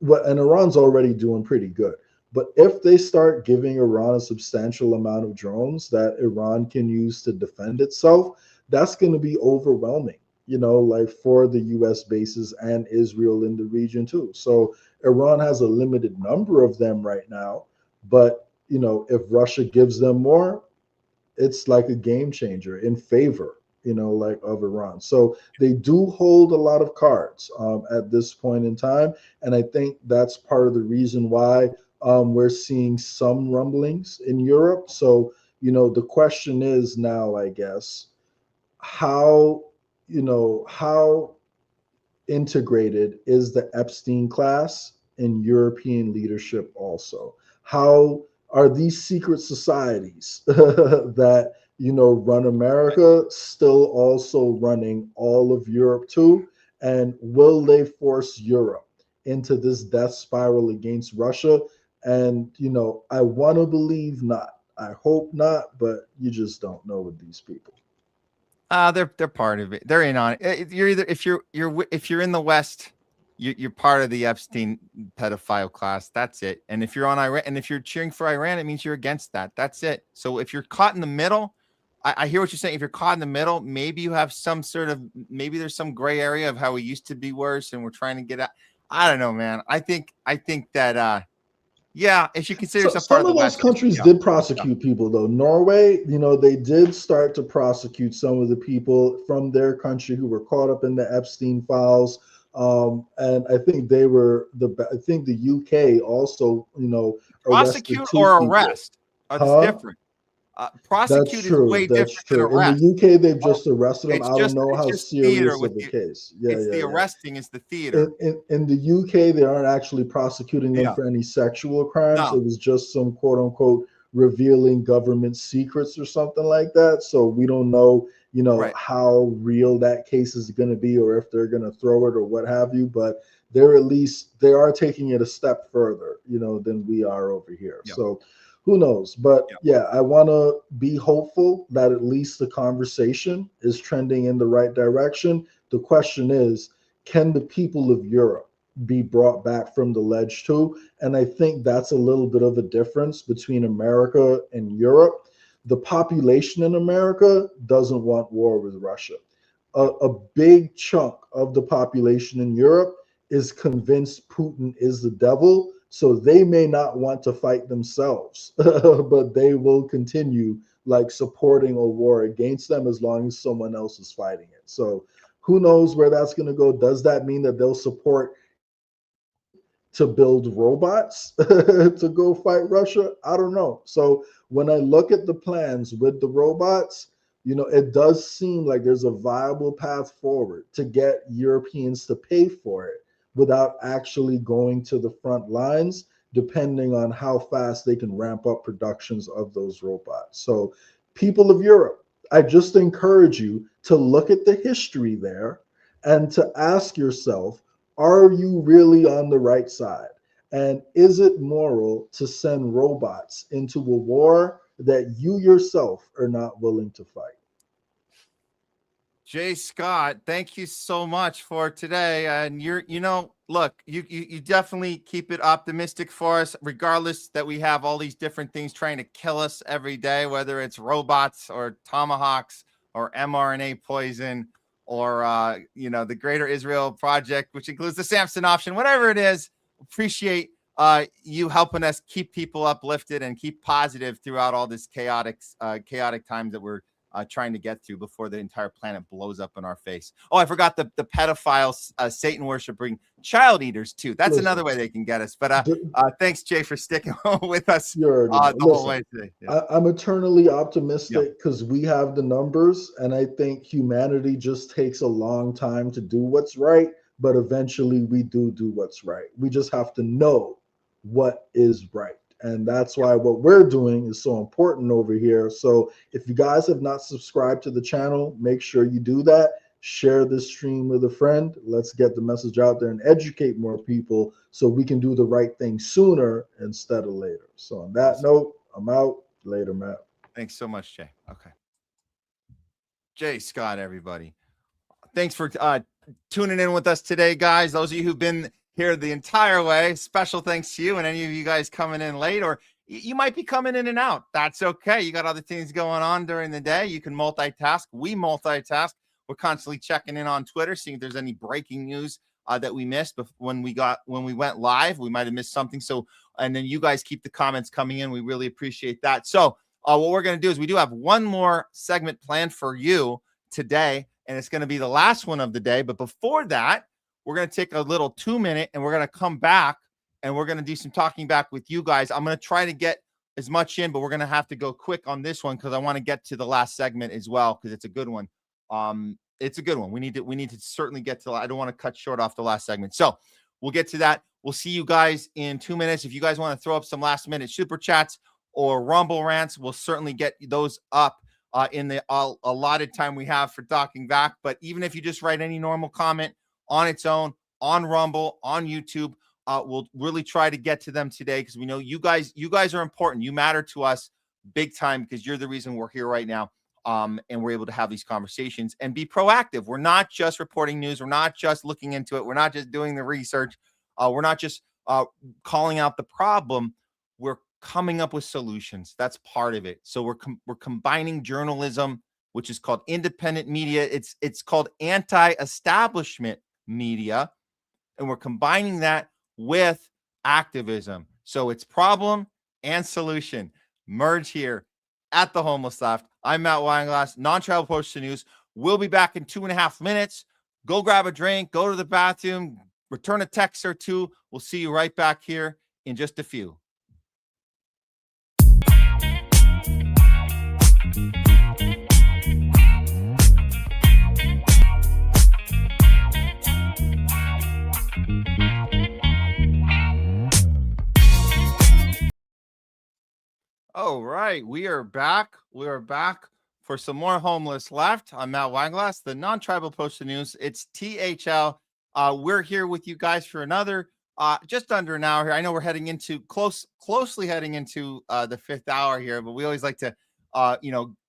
And Iran's already doing pretty good. But if they start giving Iran a substantial amount of drones that Iran can use to defend itself, that's going to be overwhelming, you know, like for the US bases and Israel in the region too. So Iran has a limited number of them right now, but you know, if Russia gives them more, it's like a game changer in favor, you know, like of Iran. So they do hold a lot of cards at this point in time. And I think that's part of the reason why we're seeing some rumblings in Europe. So, you know, the question is now, I guess, how integrated is the Epstein class in European leadership also? How are these secret societies that, you know, run America still also running all of Europe too? And will they force Europe into this death spiral against Russia? And, you know, I want to believe not. I hope not, but you just don't know with these people. They're part of it. They're in on it. You're either if you're in the West, you're part of the Epstein pedophile class. That's it. And if you're on Iran, and if you're cheering for Iran, it means you're against that. That's it. So if you're caught in the middle, I hear what you're saying. If you're caught in the middle, maybe you have some sort of, maybe there's some gray area of how we used to be worse, and we're trying to get out. I don't know, man. I think that yeah, if you consider yourself part some of of the those West, countries did prosecute people, though. Norway, you know, they did start to prosecute some of the people from their country who were caught up in the Epstein files. And I think they were I think the UK also, you know, prosecute or arrest. It's different. Prosecute is way different than arrest. In the UK, they've just arrested them. I don't know how serious of the case. It's the arresting is the theater. In the UK, they aren't actually prosecuting them for any sexual crimes. No. It was just some quote unquote revealing government secrets or something like that. So we don't know, you know, how real that case is going to be, or if they're going to throw it or what have you. But they are taking it a step further, you know, than we are over here. So who knows? But yeah, I want to be hopeful that at least the conversation is trending in the right direction. The question is, can the people of Europe be brought back from the ledge too? And I think that's a little bit of a difference between America and Europe. The population in America doesn't want war with Russia. A big chunk of the population in Europe is convinced Putin is the devil. So they may not want to fight themselves, but they will continue like supporting a war against them as long as someone else is fighting it. So who knows where that's going to go? Does that mean that they'll support to build robots to go fight Russia? I don't know. So when I look at the plans with the robots, you know, it does seem like there's a viable path forward to get Europeans to pay for it without actually going to the front lines, depending on how fast they can ramp up productions of those robots. So people of Europe, I just encourage you to look at the history there and to ask yourself, are you really on the right side? And is it moral to send robots into a war that you yourself are not willing to fight? Jay Scott, thank you so much for today. And look, you definitely keep it optimistic for us, regardless that we have all these different things trying to kill us every day, whether it's robots or tomahawks or mRNA poison or the Greater Israel Project, which includes the Samson option, whatever it is. Appreciate you helping us keep people uplifted and keep positive throughout all this chaotic times that we're trying to get through before the entire planet blows up in our face. Oh, I forgot the pedophiles, Satan worshiping child eaters too. That's another way they can get us. But thanks, Jay, for sticking with us the whole way today. Yeah. I'm eternally optimistic because we have the numbers, and I think humanity just takes a long time to do what's right, but eventually we do what's right. We just have to know what is right. And that's why what we're doing is so important over here. So if you guys have not subscribed to the channel, make sure you do that. Share this stream with a friend. Let's get the message out there and educate more people so we can do the right thing sooner instead of later. So on that note, I'm out. Later, Matt. Thanks so much, Jay. Okay. Jay Scott, everybody. Thanks for tuning in with us today, guys. Those of you who've been here the entire way, special thanks to you, and any of you guys coming in late, or you might be coming in and out. That's okay. You got other things going on during the day. You can multitask. We multitask. We're constantly checking in on Twitter, seeing if there's any breaking news that we missed when we went live. We might have missed something. So, and then you guys keep the comments coming in. We really appreciate that. So what we're going to do is we do have one more segment planned for you today, and it's going to be the last one of the day. But before that, we're going to take a little 2-minute and we're going to come back and we're going to do some talking back with you guys. I'm going to try to get as much in, but we're going to have to go quick on this one because I want to get to the last segment as well because it's a good one. It's a good one. We need to certainly get to. I don't want to cut short off the last segment. So we'll get to that. We'll see you guys in 2 minutes. If you guys want to throw up some last minute super chats or Rumble rants, we'll certainly get those up in the allotted time we have for talking back. But even if you just write any normal comment on its own, on Rumble, on YouTube, we'll really try to get to them today because we know you guys are important. You matter to us big time because you're the reason we're here right now. And we're able to have these conversations and be proactive. We're not just reporting news. We're not just looking into it. We're not just doing the research. We're not just calling out the problem. We're coming up with solutions. That's part of it. So we're combining journalism, which is called independent media. It's called anti-establishment media, and we're combining that with activism. So it's problem and solution merge here at the Homeless Left. I'm Matt Weinglass, non-tribal approach to news. We'll be back in 2.5 minutes. Go grab a drink, go to the bathroom, return a text or two. We'll see you right back here in just a few. All right, we are back. We are back for some more Homeless Left. I'm Matt Weinglass, the non-tribal approach to news. It's THL. We're here with you guys for another just under an hour here. I know we're heading into closely heading into the 5th hour here, but we always like to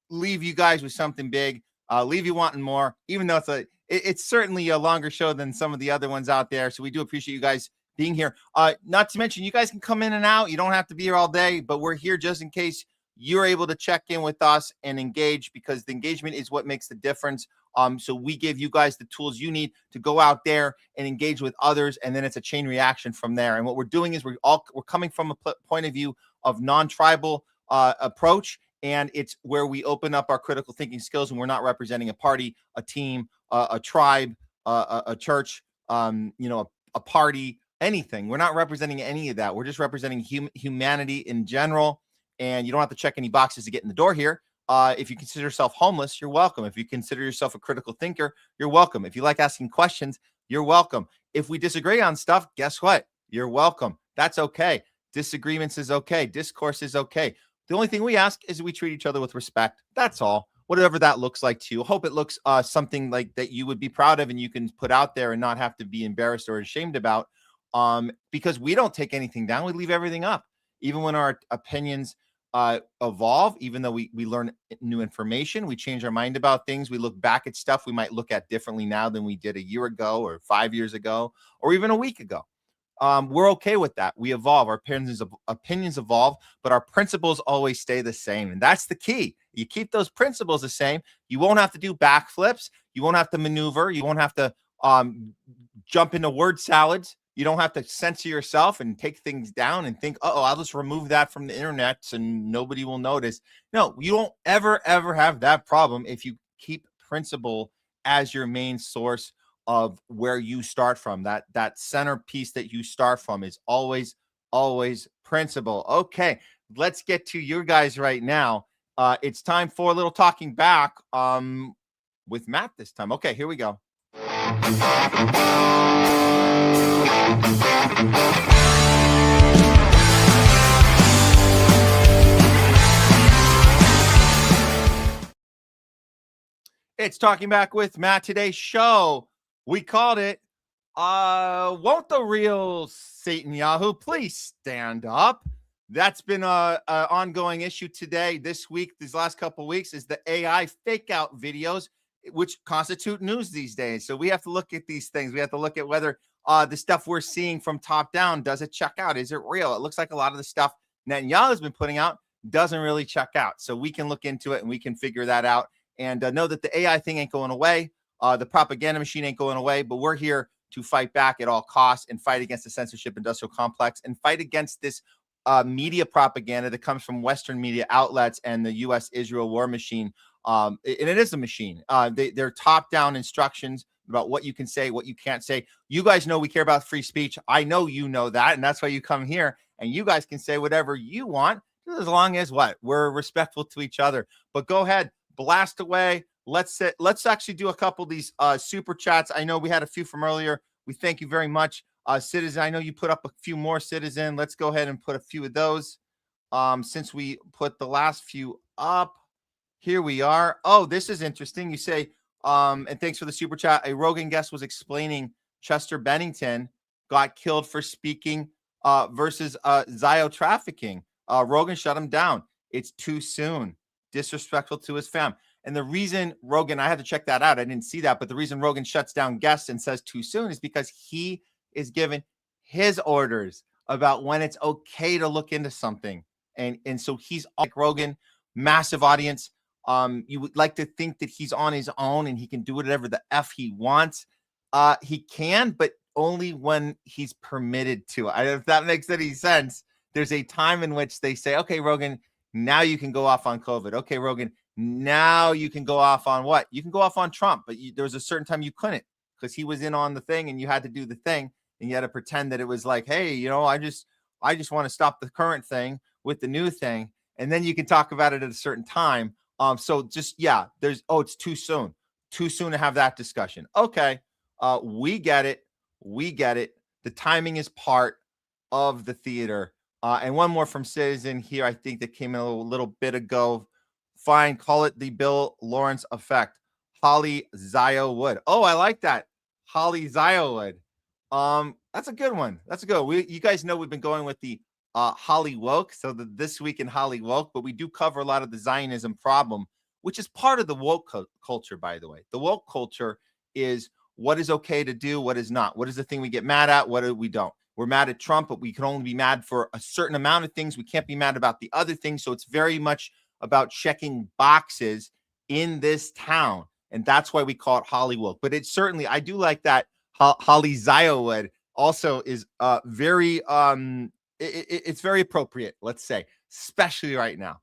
leave you guys with something big, leave you wanting more, even though it's certainly a longer show than some of the other ones out there. So we do appreciate you guys being here. Not to mention, you guys can come in and out. You don't have to be here all day, but we're here just in case you're able to check in with us and engage, because the engagement is what makes the difference. So we give you guys the tools you need to go out there and engage with others, and then it's a chain reaction from there. And what we're doing is we're coming from a point of view of non-tribal approach, and it's where we open up our critical thinking skills, and we're not representing a party, a team, a tribe, a church, a party, anything. We're not representing any of that. We're just representing humanity in general. And you don't have to check any boxes to get in the door here. If you consider yourself homeless, you're welcome. If you consider yourself a critical thinker, you're welcome. If you like asking questions, you're welcome. If we disagree on stuff, guess what? You're welcome. That's okay. Disagreements is okay. Discourse is okay. The only thing we ask is we treat each other with respect. That's all. Whatever that looks like to you. Hope it looks something like that you would be proud of and you can put out there and not have to be embarrassed or ashamed about. because we don't take anything down. We leave everything up. Even when our opinions evolve, even though we learn new information, we change our mind about things, we look back at stuff we might look at differently now than we did a year ago or 5 years ago or even a week ago. We're okay with that. We evolve. Our opinions evolve, but our principles always stay the same. And that's the key. You keep those principles the same. You won't have to do backflips. You won't have to maneuver. You won't have to jump into word salads. You don't have to censor yourself and take things down and think, oh, I'll just remove that from the internet and nobody will notice. No, you don't ever have that problem if you keep principle as your main source of where you start from. That centerpiece that you start from is always principle. Okay, let's get to your guys right now. It's time for a little talking back with Matt this time. Okay, here we go. It's Talking Back with Matt. Today's show, we called it, won't the real SATANYAHU please stand up? That's been an ongoing issue today, this week, these last couple of weeks, is the AI fake out videos, which constitute news these days. So we have to look at these things. We have to look at whether the stuff we're seeing from top down, does it check out? Is it real? It looks like a lot of the stuff Netanyahu has been putting out doesn't really check out. So we can look into it and we can figure that out and know that the AI thing ain't going away. The propaganda machine ain't going away, but we're here to fight back at all costs and fight against the censorship industrial complex and fight against this media propaganda that comes from Western media outlets and the U.S.-Israel war machine. And it is a machine. They're top-down instructions about what you can say, what you can't say. You guys know we care about free speech. I know you know that, and that's why you come here. And you guys can say whatever you want, as long as what? We're respectful to each other. But go ahead, blast away. Let's actually do a couple of these super chats. I know we had a few from earlier. We thank you very much. Citizen, I know you put up a few more, Citizen. Let's go ahead and put a few of those. Since we put the last few up. Here we are. Oh, this is interesting. You say, and thanks for the super chat. A Rogan guest was explaining Chester Bennington got killed for speaking versus Zio trafficking. Rogan shut him down. It's too soon. Disrespectful to his fam. And the reason Rogan, I had to check that out. I didn't see that. But the reason Rogan shuts down guests and says too soon is because he is given his orders about when it's okay to look into something. And so he's like Rogan, massive audience. You would like to think that he's on his own and he can do whatever the F he wants. He can, but only when he's permitted to. I don't know if that makes any sense. There's a time in which they say, okay, Rogan, now you can go off on COVID. Okay, Rogan, now you can go off on what? You can go off on Trump, but there was a certain time you couldn't because he was in on the thing and you had to do the thing and you had to pretend that it was like, hey, you know, I just want to stop the current thing with the new thing. And then you can talk about it at a certain time. So just, yeah, it's too soon to have that discussion. Okay. We get it. The timing is part of the theater. And one more from Citizen here, I think that came in a little bit ago. Fine, call it the Bill Lawrence effect. Holly Zio Wood. Oh, I like that. Holly Zio Wood. That's a good one. You guys know we've been going with the HOLLYWOKE. So this week in HOLLYWOKE, but we do cover a lot of the Zionism problem, which is part of the woke culture, by the way. The woke culture is what is okay to do, what is not. What is the thing we get mad at, what do we don't. We're mad at Trump, but we can only be mad for a certain amount of things. We can't be mad about the other things. So it's very much about checking boxes in this town. And that's why we call it HOLLYWOKE. But it's certainly, I do like that Holly Zio Wood also is very, it's very appropriate, let's say, especially right now.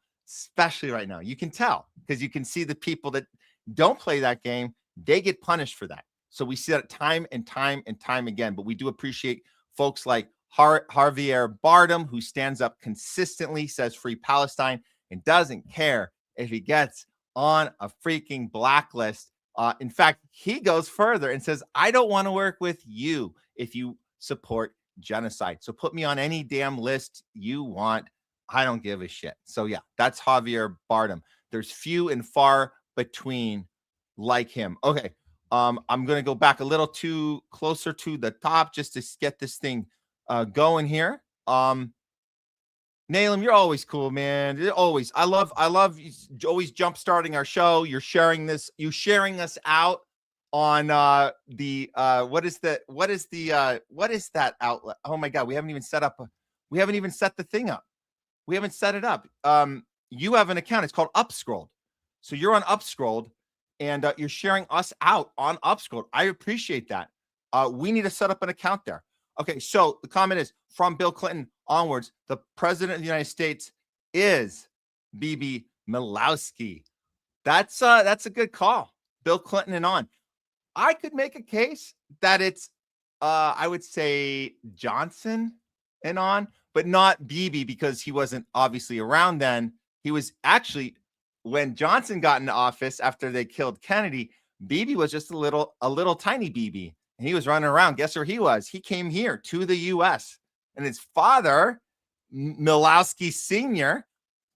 You can tell because you can see the people that don't play that game, they get punished for that. So we see that time and time again. But we do appreciate folks like Javier Bardem, who stands up consistently, says free Palestine, and doesn't care if he gets on a freaking blacklist. In fact, he goes further and says, I don't want to work with you if you support genocide. So put me on any damn list you want. I don't give a shit. So yeah, that's Javier Bardem. There's few and far between like him. Okay. I'm going to go back a little too closer to the top just to get this thing going here. Nalem, you're always cool, man. Always. I love always jump starting our show. You're sharing this, you sharing us out on what is that outlet? Oh my God, we haven't even set the thing up. We haven't set it up. You have an account, it's called Upscrolled. So you're on Upscrolled and you're sharing us out on Upscrolled. I appreciate that. We need to set up an account there. Okay, so the comment is from Bill Clinton onwards, the president of the United States is Bibi Milowski. That's a good call. Bill Clinton and on. I could make a case that it's I would say Johnson and on, but not Bibi because he wasn't obviously around then. He was actually, when Johnson got into office after they killed Kennedy, Bibi was just a little tiny Bibi. And he was running around. Guess where he was? He came here to the U.S. And his father, Milowski Sr.,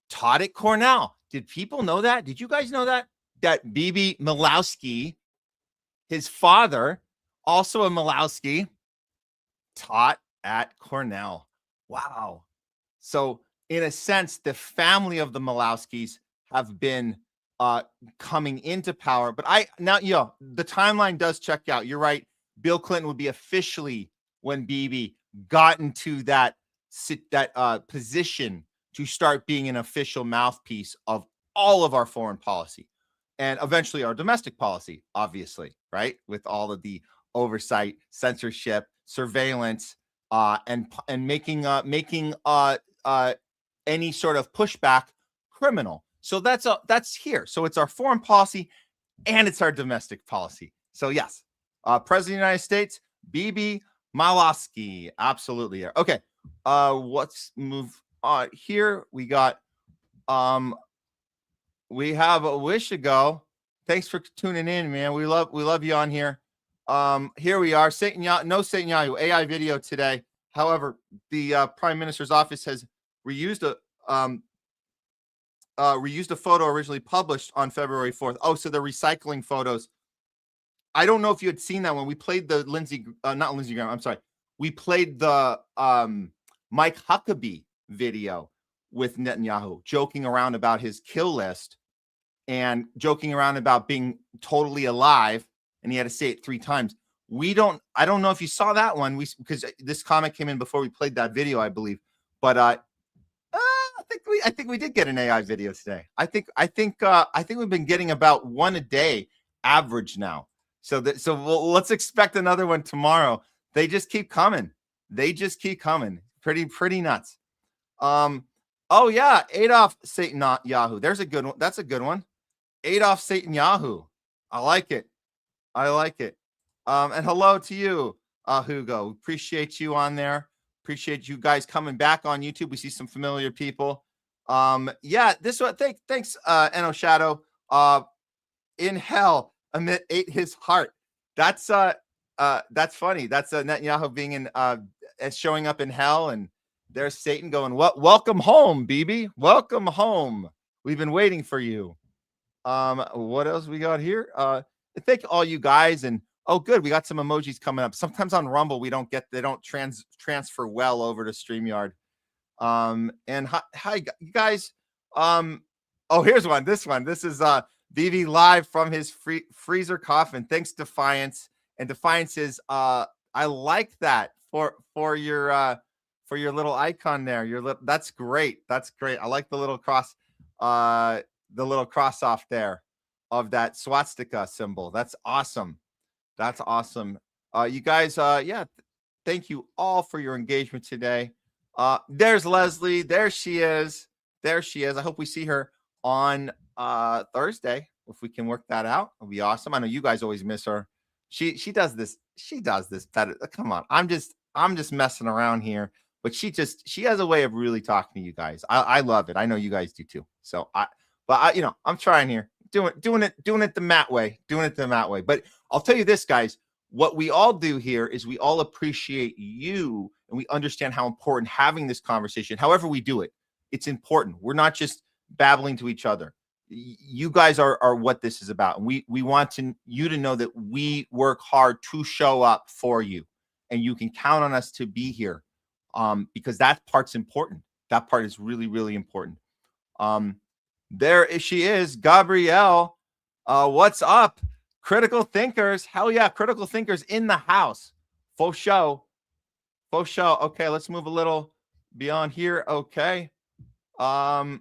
taught at Cornell. Did people know that? Did you guys know that? That Bibi Milowski, his father, also a Milowski, taught at Cornell. Wow. So in a sense, the family of the Milowskis have been coming into power. But the timeline does check out. You're right. Bill Clinton would be officially when Bibi got into that position to start being an official mouthpiece of all of our foreign policy and eventually our domestic policy, obviously, right? With all of the oversight, censorship, surveillance, and making any sort of pushback criminal. So that's here. So it's our foreign policy and it's our domestic policy. So yes. President of the United States, Bibi Milowski. Absolutely. Okay. Let's move on here. We got, we have a wish to go. Thanks for tuning in, man. We love you on here. Here we are. SATANYAHU AI video today. However, the Prime Minister's office has reused a photo originally published on February 4th. Oh, so they're recycling photos. I don't know if you had seen that when we played the not Lindsey Graham. I'm sorry. We played the Mike Huckabee video with Netanyahu joking around about his kill list and joking around about being totally alive. And he had to say it 3 times. I don't know if you saw that one. Because this comment came in before we played that video, I believe. But I think we did get an AI video today. I think we've been getting about one a day average now. So let's expect another one tomorrow. They just keep coming. Pretty nuts. Oh yeah, Adolf SATANYAHU. There's a good one. That's a good one. Adolf SATANYAHU. I like it. And hello to you, Hugo. Appreciate you on there. Appreciate you guys coming back on YouTube. We see some familiar people. Yeah, this one. Thanks, Eno Shadow. In hell. Amit ate his heart. That's funny. That's Netanyahu being in showing up in hell, and there's Satan going, welcome home, Bibi. Welcome home. We've been waiting for you. What else we got here? Thank all you guys, and oh good, we got some emojis coming up. Sometimes on Rumble they don't transfer well over to StreamYard. And hi guys. Oh, here's one. This is Bibi live from his freezer coffin. Thanks, Defiance. And Defiance is I like that for your little icon there. That's great. I like the little cross off there of that swastika symbol. That's awesome. You guys, yeah, thank you all for your engagement today. There's Leslie. There she is. I hope we see her on Thursday. If we can work that out, it'll be awesome. I know you guys always miss her. She does this better. Come on. I'm just messing around here, but she has a way of really talking to you guys. I love it. I know you guys do too. So I'm trying here, doing it the Matt way. But I'll tell you this, guys, what we all do here is we all appreciate you and we understand how important having this conversation, however we do it, it's important. We're not just babbling to each other. You guys are what this is about. And we want you to know that we work hard to show up for you, and you can count on us to be here because that part's important. That part is really, really important. There she is, Gabrielle. What's up? Critical thinkers. Hell yeah, critical thinkers in the house. Faux show. Faux show. Okay, let's move a little beyond here. Okay. And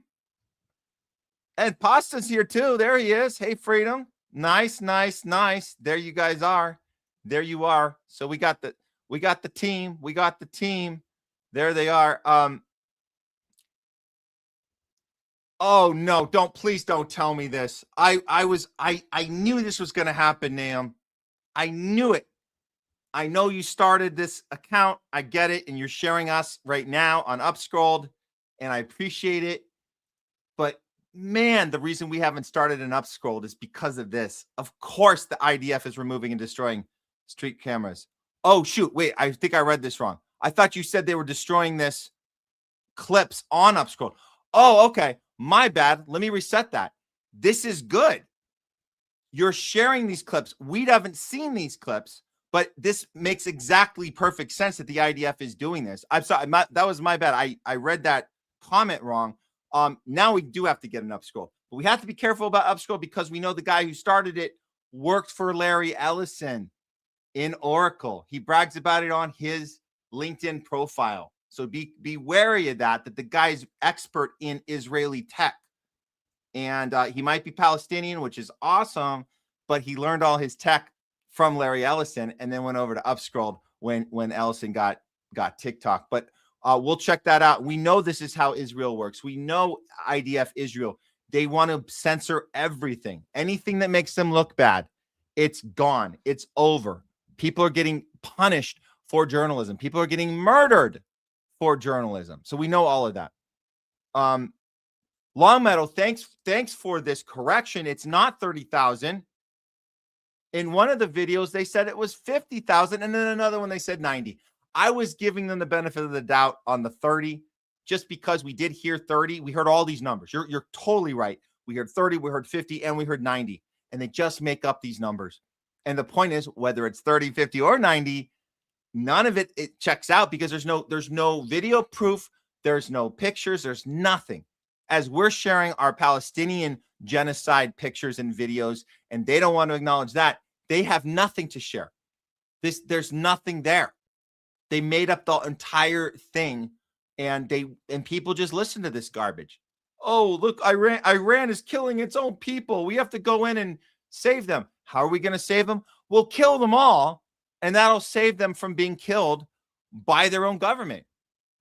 Pasta's here too. There he is. Hey, Freedom. Nice, nice, nice. There you guys are. There you are. So we got the team. We got the team. There they are. Oh no, please don't tell me this. I knew this was gonna happen, Nam. I knew it. I know you started this account. I get it, and you're sharing us right now on Upscrolled, and I appreciate it. But man, the reason we haven't started an Upscrolled is because of this. Of course, the IDF is removing and destroying street cameras. Oh shoot, wait, I think I read this wrong. I thought you said they were destroying this clips on Upscrolled. Oh, okay. My bad. Let me reset that. This is good. You're sharing these clips. We haven't seen these clips, but this makes exactly perfect sense that the IDF is doing this. I'm sorry. That was my bad. I read that comment wrong. Now we do have to get an Upscroll, but we have to be careful about Upscroll because we know the guy who started it worked for Larry Ellison in Oracle. He brags about it on his LinkedIn profile. So be wary of that the guy's expert in Israeli tech. And he might be Palestinian, which is awesome, but he learned all his tech from Larry Ellison and then went over to Upscrolled when Ellison got TikTok. But we'll check that out. We know this is how Israel works. We know IDF Israel. They want to censor everything. Anything that makes them look bad, it's gone. It's over. People are getting punished for journalism. People are getting murdered for journalism. So we know all of that. Longmeadow, thanks for this correction. It's not 30,000. In one of the videos, they said it was 50,000, and then another one they said 90. I was giving them the benefit of the doubt on the 30, just because we did hear 30. We heard all these numbers. You're totally right. We heard 30, we heard 50, and we heard 90, and they just make up these numbers. And the point is, whether it's 30, 50, or 90, none of it checks out because there's no video proof, there's no pictures, there's nothing. As we're sharing our Palestinian genocide pictures and videos, and they don't want to acknowledge that, they have nothing to share. There's nothing there. They made up the entire thing, and people just listen to this garbage. Oh, look, Iran is killing its own people. We have to go in and save them. How are we going to save them? We'll kill them all, and that'll save them from being killed by their own government,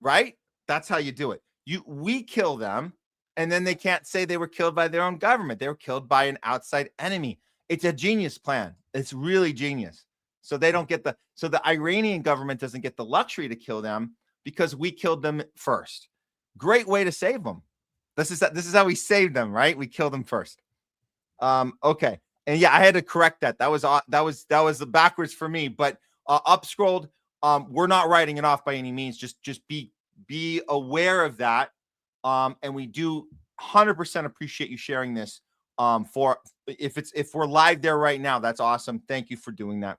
right? That's how you do it. We kill them, and then they can't say they were killed by their own government. They were killed by an outside enemy. It's a genius plan. It's really genius. So they don't get so the Iranian government doesn't get the luxury to kill them because we killed them first. Great way to save them. This is how we saved them, right? We killed them first. Okay. And yeah, I had to correct that. That was backwards for me, but Upscrolled, we're not writing it off by any means. Just be aware of that. And we do 100% appreciate you sharing this. If we're live there right now, that's awesome. Thank you for doing that.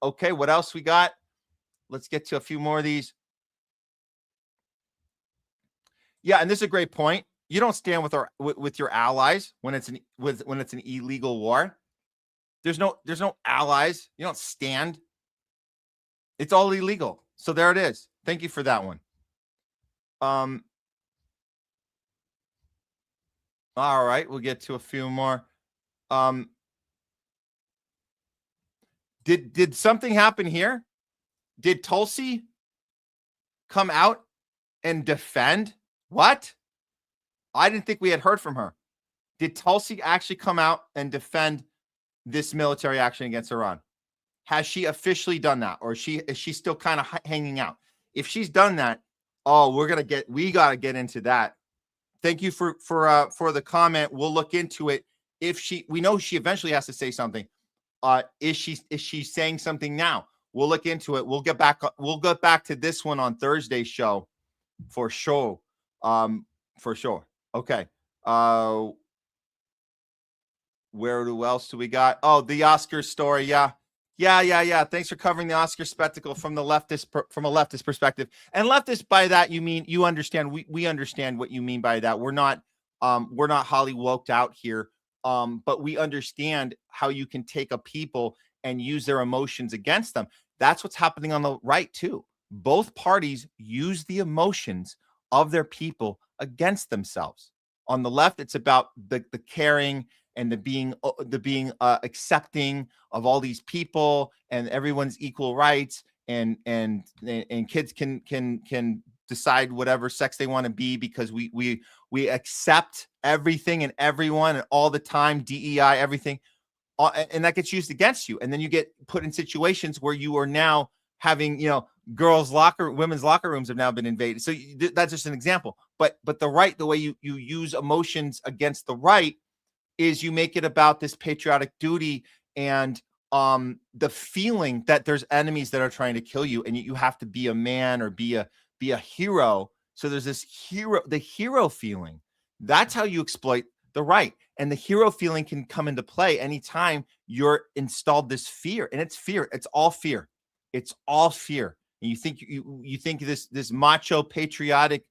Okay, what else we got? Let's get to a few more of these. Yeah, and this is a great point. You don't stand with your allies when it's an illegal war. There's no allies. You don't stand. It's all illegal. So there it is. Thank you for that one. All right, we'll get to a few more. Did something happen here? Did Tulsi come out and defend? What? I didn't think we had heard from her. Did Tulsi actually come out and defend this military action against Iran? Has she officially done that, or is she still kind of hanging out? If she's done that, oh, we gotta get into that. Thank you for the comment. We'll look into it. We know she eventually has to say something. Is she saying something now? We'll look into it. We'll get back to this one on Thursday's show for sure. For sure. Okay. Where else do we got? Oh, the Oscars story. Yeah. Yeah. Thanks for covering the Oscar spectacle from a leftist perspective. And leftist, by that you mean you understand. We understand what you mean by that. We're not Hollywoked out here, but we understand how you can take a people and use their emotions against them. That's what's happening on the right too. Both parties use the emotions of their people against themselves. On the left, it's about the caring and the being accepting of all these people and everyone's equal rights, and kids can decide whatever sex they want to be because we accept everything and everyone and all the time, DEI, everything, and that gets used against you. And then you get put in situations where you are now having, women's locker rooms have now been invaded. So that's just an example. But the right, the way you use emotions against the right is you make it about this patriotic duty and the feeling that there's enemies that are trying to kill you, and you have to be a man or be a hero. So there's the hero feeling. That's how you exploit the right. And the hero feeling can come into play anytime you're installed this fear. And it's fear. It's all fear. It's all fear. And you think this macho patriotic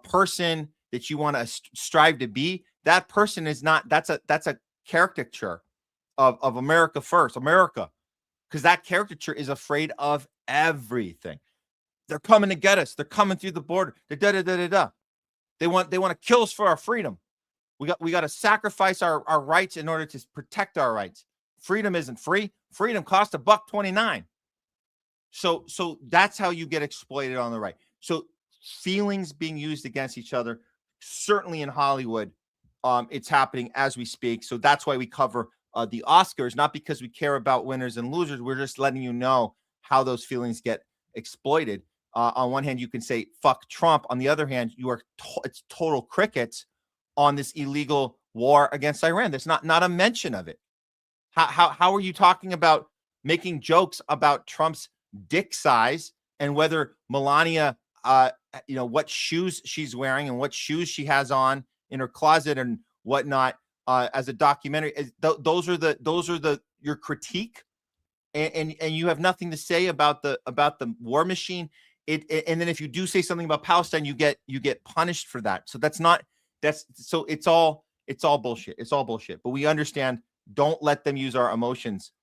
person that you want to strive to be, that person is not. That's a caricature of America first, America, because that caricature is afraid of everything. They're coming to get us. They're coming through the border. They want to kill us for our freedom. We got to sacrifice our rights in order to protect our rights. Freedom isn't free. Freedom costs $1.29. So that's how you get exploited on the right. So feelings being used against each other, certainly in Hollywood, it's happening as we speak. So that's why we cover the Oscars, not because we care about winners and losers. We're just letting you know how those feelings get exploited. On one hand, you can say fuck Trump. On the other hand, it's total crickets on this illegal war against Iran. There's not a mention of it. How are you talking about making jokes about Trump's dick size and whether Melania, what shoes she's wearing and what shoes she has on in her closet and whatnot, as a documentary? Those are your critique, and you have nothing to say about the war machine. And then if you do say something about Palestine, you get punished for that. So it's all bullshit. It's all bullshit. But we understand. Don't let them use our emotions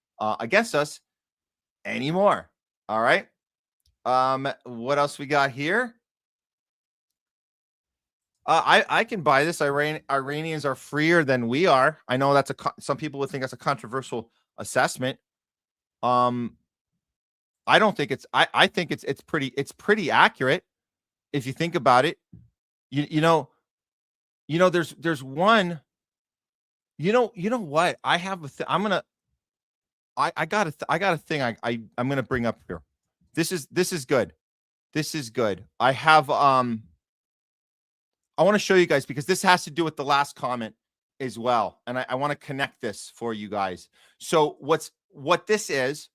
against us anymore. All right. What else we got here? I can buy this. Iranians are freer than we are. I know some people would think that's a controversial assessment. I don't think it's. I think it's pretty accurate if you think about it. You know. There's one. You know what? I have a. I got a thing. I'm gonna bring up here. This is good. This is good. I have I want to show you guys because this has to do with the last comment as well, and I want to connect this for you guys. So what this is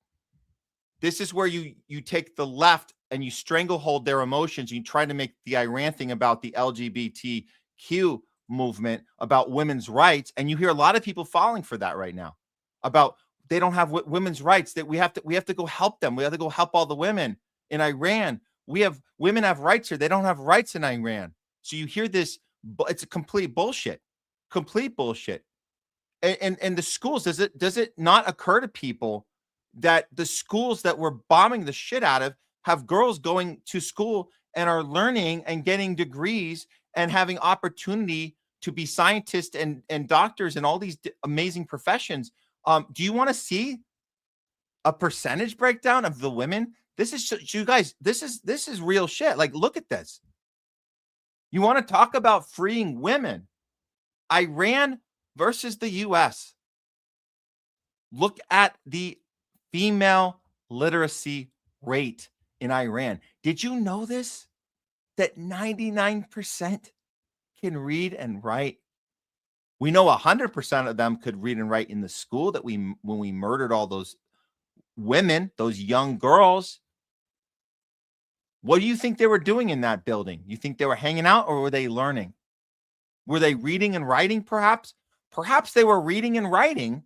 where you take the left and you stranglehold their emotions. You try to make the Iran thing about the LGBTQ movement, about women's rights, and you hear a lot of people falling for that right now. About they don't have women's rights, that we have to go help them. We have to go help all the women in Iran. Women have rights here. They don't have rights in Iran. So you hear this, it's a complete bullshit. And the schools, does it not occur to people that the schools that we're bombing the shit out of have girls going to school and are learning and getting degrees and having opportunity to be scientists and doctors and all these amazing professions? Do you want to see a percentage breakdown of the women? This is, you guys, this is real shit. Like, look at this. You want to talk about freeing women? Iran versus the U.S. Look at the female literacy rate in Iran. Did you know this? That 99% can read and write. We know 100% of them could read and write in the school that when we murdered all those women, those young girls. What do you think they were doing in that building? You think they were hanging out, or were they learning? Were they reading and writing, perhaps? Perhaps they were reading and writing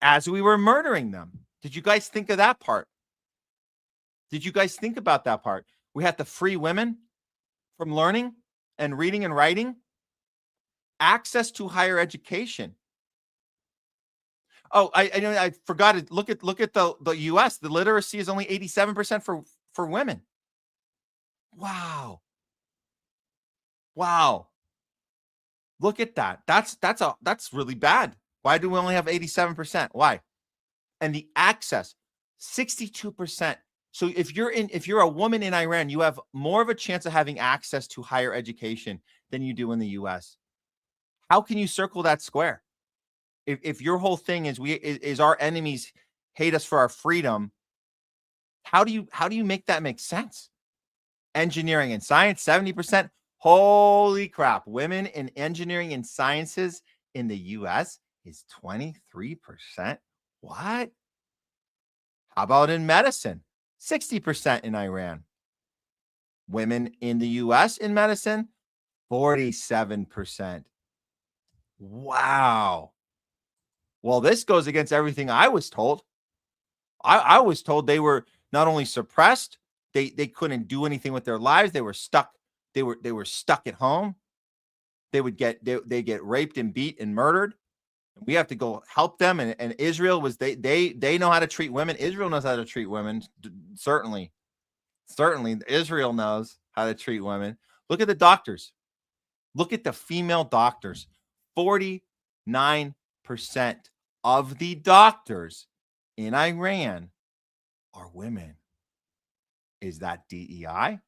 as we were murdering them. Did you guys think of that part? Did you guys think about that part? We have to free women from learning and reading and writing, access to higher education. Oh, I forgot it. Look at the U.S. The literacy is only 87% for women. Wow. Look at that. That's really bad. Why do we only have 87%? Why? And the access, 62%. So if you're a woman in Iran, you have more of a chance of having access to higher education than you do in the US. How can you circle that square? If your whole thing is our enemies hate us for our freedom, how do you make that make sense? Engineering and science, 70%. Holy crap. Women in engineering and sciences in the US is 23%. What? How about in medicine? 60% in Iran. Women in the US in medicine, 47%. Wow. Well, this goes against everything I was told. I was told they were not only suppressed, they couldn't do anything with their lives. They were stuck. They were stuck at home. They get raped and beat and murdered. We have to go help them. And Israel they know how to treat women. Israel knows how to treat women. Certainly Israel knows how to treat women. Look at the doctors. Look at the female doctors. 49% of the doctors in Iran are women. Is that DEI?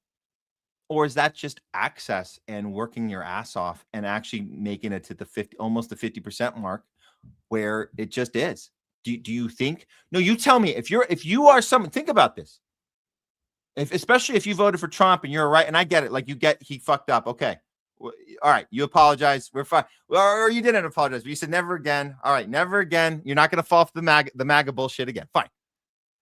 Or is that just access and working your ass off and actually making it to almost the 50% mark where it just is? Do you think? No, you tell me. If you are someone, think about this. Especially if you voted for Trump and you're right, and I get it. Like he fucked up. Okay. All right. You apologize. We're fine. Or you didn't apologize, but you said never again. All right. Never again. You're not going to fall for the MAGA bullshit again. Fine.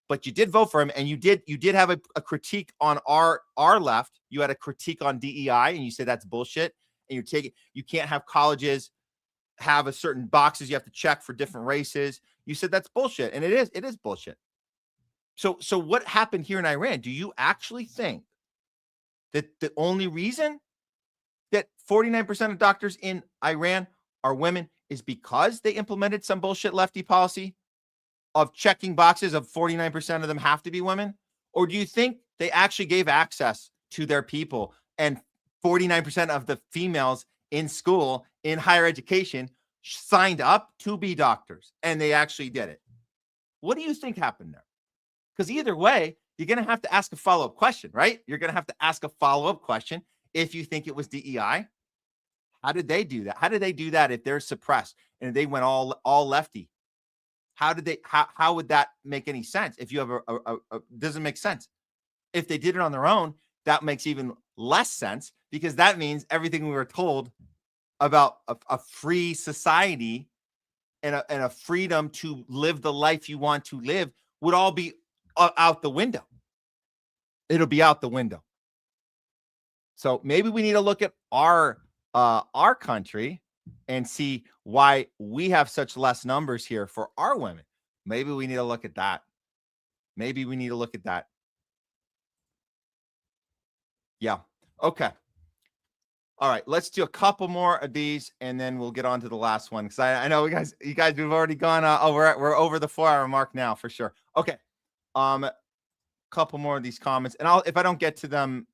But you did vote for him, and you did have a critique on our left. You had a critique on DEI, and you said that's bullshit. And you can't have colleges have a certain boxes you have to check for different races. You said that's bullshit, and it is bullshit. So what happened here in Iran? Do you actually think that the only reason that 49% of doctors in Iran are women is because they implemented some bullshit lefty policy of checking boxes of 49% of them have to be women? Or do you think they actually gave access to their people and 49% of the females in school, in higher education, signed up to be doctors and they actually did it? What do you think happened there? Because either way, you're going to have to ask a follow-up question, right? You're going to have to ask a follow-up question if you think it was DEI. How did they do that? How did they do that if they're suppressed and they went all lefty? How would that make any sense? If you have doesn't make sense. If they did it on their own, that makes even less sense, because that means everything we were told about a free society and a freedom to live the life you want to live would all be out the window. It'll be out the window. So maybe we need to look at our country and see why we have such less numbers here for our women. Maybe we need to look at that. Yeah. Okay. All right. Let's do a couple more of these, and then we'll get on to the last one. Because I know you guys, we've already gone. We're over the 4-hour mark now for sure. Okay. Couple more of these comments, and if I don't get to them,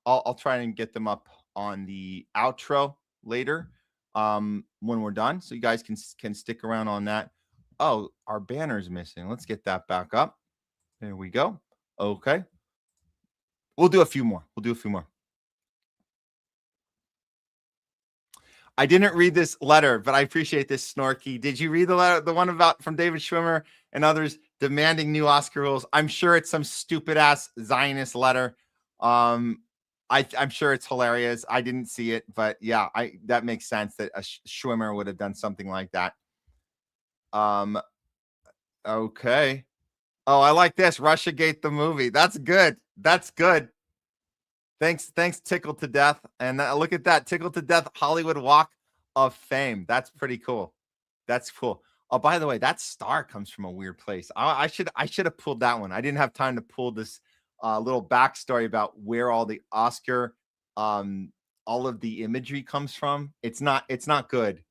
I'll try and get them up on the outro later. When we're done, so you guys can stick around on that. Oh, our banner's missing. Let's get that back up. There we go. Okay. We'll do a few more. I didn't read this letter, but I appreciate this, Snorky. Did you read the letter, the one from David Schwimmer and others demanding new Oscar rules? I'm sure it's some stupid ass Zionist letter. I'm sure it's hilarious. I didn't see it, but yeah, that makes sense that a Schwimmer would have done something like that. Okay. Oh, I like this. Russiagate the movie. That's good. Thanks, Tickled to Death. And look at that. Tickled to Death Hollywood Walk of Fame. That's pretty cool. That's cool. Oh, by the way, that star comes from a weird place. I should have pulled that one. I didn't have time to pull this little backstory about where all the Oscar, all of the imagery comes from. It's not good.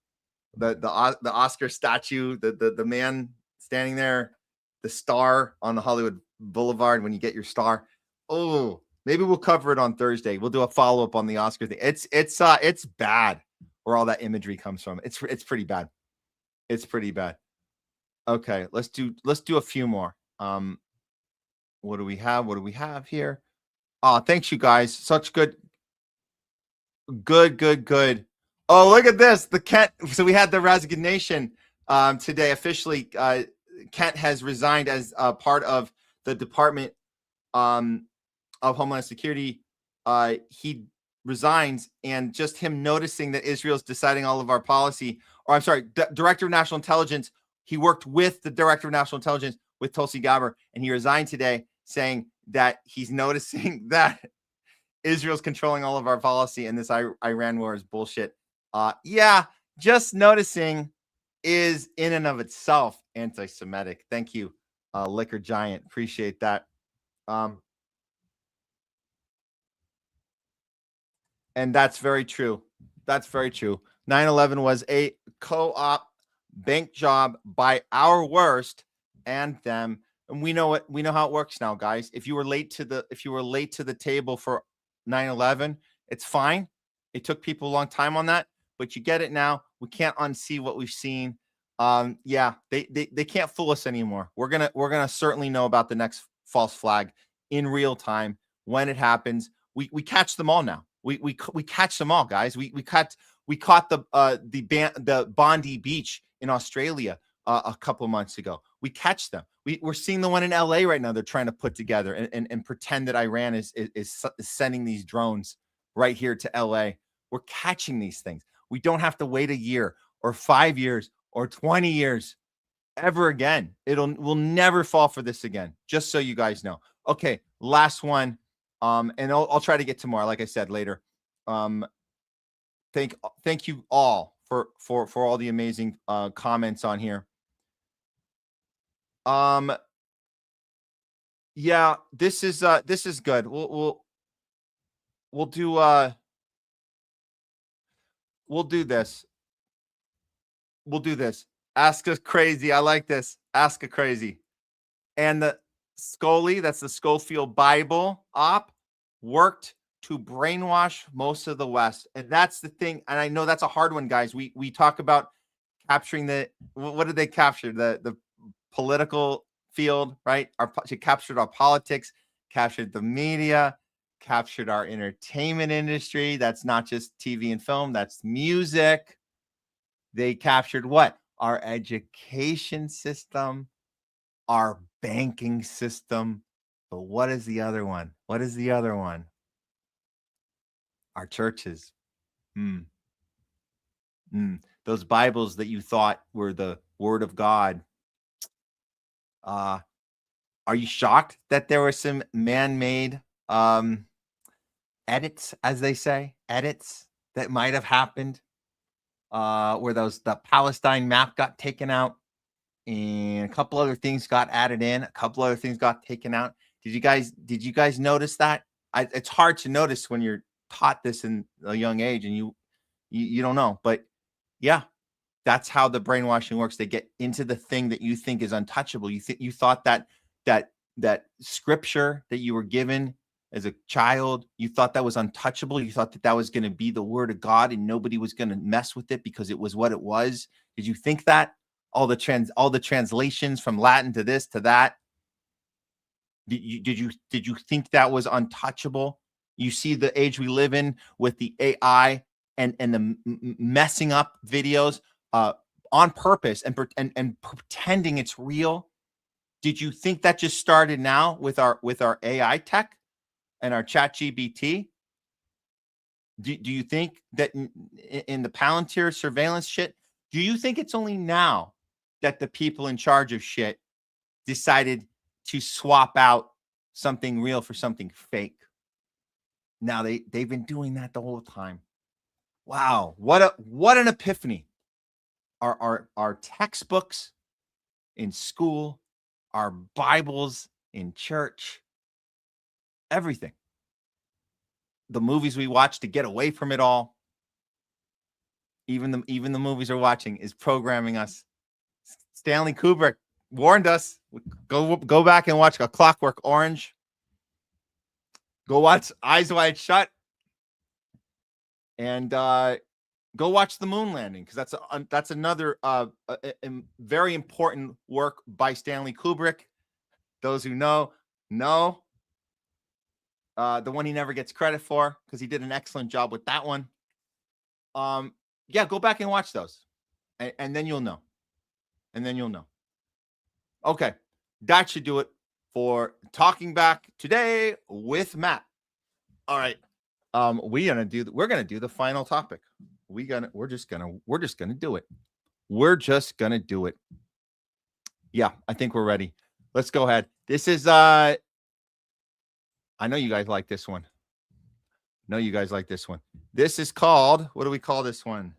The Oscar statue, the man standing there, the star on the Hollywood Boulevard when you get your star. Oh, maybe we'll cover it on Thursday. We'll do a follow-up on the Oscar thing. It's bad where all that imagery comes from. It's pretty bad. It's pretty bad. Okay, let's do a few more. What do we have? What do we have here? Oh, thanks you guys. Such good. Oh, look at this. The Kent. So we had the resignation today officially. Kent has resigned as part of the Department of Homeland Security. He resigns, and just him noticing that Israel's deciding all of our policy, or I'm sorry, Director of National Intelligence, he worked with the Director of National Intelligence with Tulsi Gabbard, and he resigned today saying that he's noticing that Israel's controlling all of our policy and this Iran war is bullshit. Yeah, just noticing is in and of itself anti-Semitic. Thank you, Liquor Giant. Appreciate that. And that's very true. That's very true. 9/11 was a co-op bank job by our worst and them. And we know how it works now, guys. If you were late to the table for 9/11, it's fine. It took people a long time on that, but you get it now. We can't unsee what we've seen. Yeah, they can't fool us anymore. We're gonna certainly know about the next false flag in real time when it happens. We catch them all now. We catch them all, guys. We caught the Bondi Beach in Australia a couple of months ago. We catch them. We're seeing the one in LA right now. They're trying to put together and pretend that Iran is sending these drones right here to LA. We're catching these things. We don't have to wait a year or 5 years or 20 years ever again. We'll never fall for this again. Just so you guys know. Okay, last one. And I'll try to get to more, like I said, later. Thank you all for all the amazing comments on here. Yeah, this is good. We'll do this. We'll do this. Ask us crazy. I like this. Ask a crazy. And the Scully, that's the Schofield Bible op, worked to brainwash most of the West. And that's the thing. And I know that's a hard one, guys. We talk about capturing what did they capture? The political field, right? She captured our politics, captured the media, captured our entertainment industry. That's not just TV and film, that's music. They captured what? Our education system, our banking system. But what is the other one? What is the other one? Our churches. Those Bibles that you thought were the word of God. Are you shocked that there were some man-made edits, as they say, edits that might have happened, where the Palestine map got taken out and a couple other things got added in, a couple other things got taken out? Did you guys notice that? It's hard to notice when you're taught this in a young age and you don't know, but yeah. That's how the brainwashing works. They get into the thing that you think is untouchable. You thought that scripture that you were given as a child, you thought that was untouchable. You thought that was going to be the word of God and nobody was going to mess with it because it was what it was. Did you think that? All the translations from Latin to this to that. Did you think that was untouchable? You see the age we live in with the AI and the messing up videos. On purpose and pretending it's real. Did you think that just started now with our AI tech and our ChatGPT? Do you think that in the Palantir surveillance shit, do you think it's only now that the people in charge of shit decided to swap out something real for something fake? Now they've been doing that the whole time. Wow, what an epiphany. our textbooks in school, our Bibles in church, everything. The movies we watch to get away from it all. Even the movies we're watching is programming us. Stanley Kubrick warned us. Go back and watch A Clockwork Orange. Go watch Eyes Wide Shut. And go watch the moon landing, because that's another very important work by Stanley Kubrick. Those who know. The one he never gets credit for, because he did an excellent job with that one. Yeah, go back and watch those, and then you'll know. Okay, that should do it for Talking Back today with Matt. All right, we're gonna do the final topic. We're just gonna do it. We're just gonna do it. Yeah, I think we're ready. Let's go ahead. This is I know you guys like this one. This is called, what do we call this one?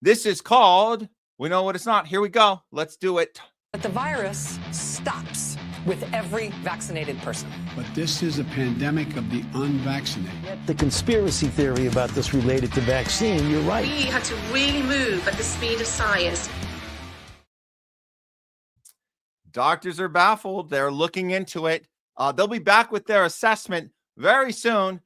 This is called, we know what it's not. Here we go. Let's do it. But the virus stops with every vaccinated person. But this is a pandemic of the unvaccinated. The conspiracy theory about this related to vaccine, you're right. We have to really move at the speed of science. Doctors are baffled. They're looking into it. They'll be back with their assessment very soon.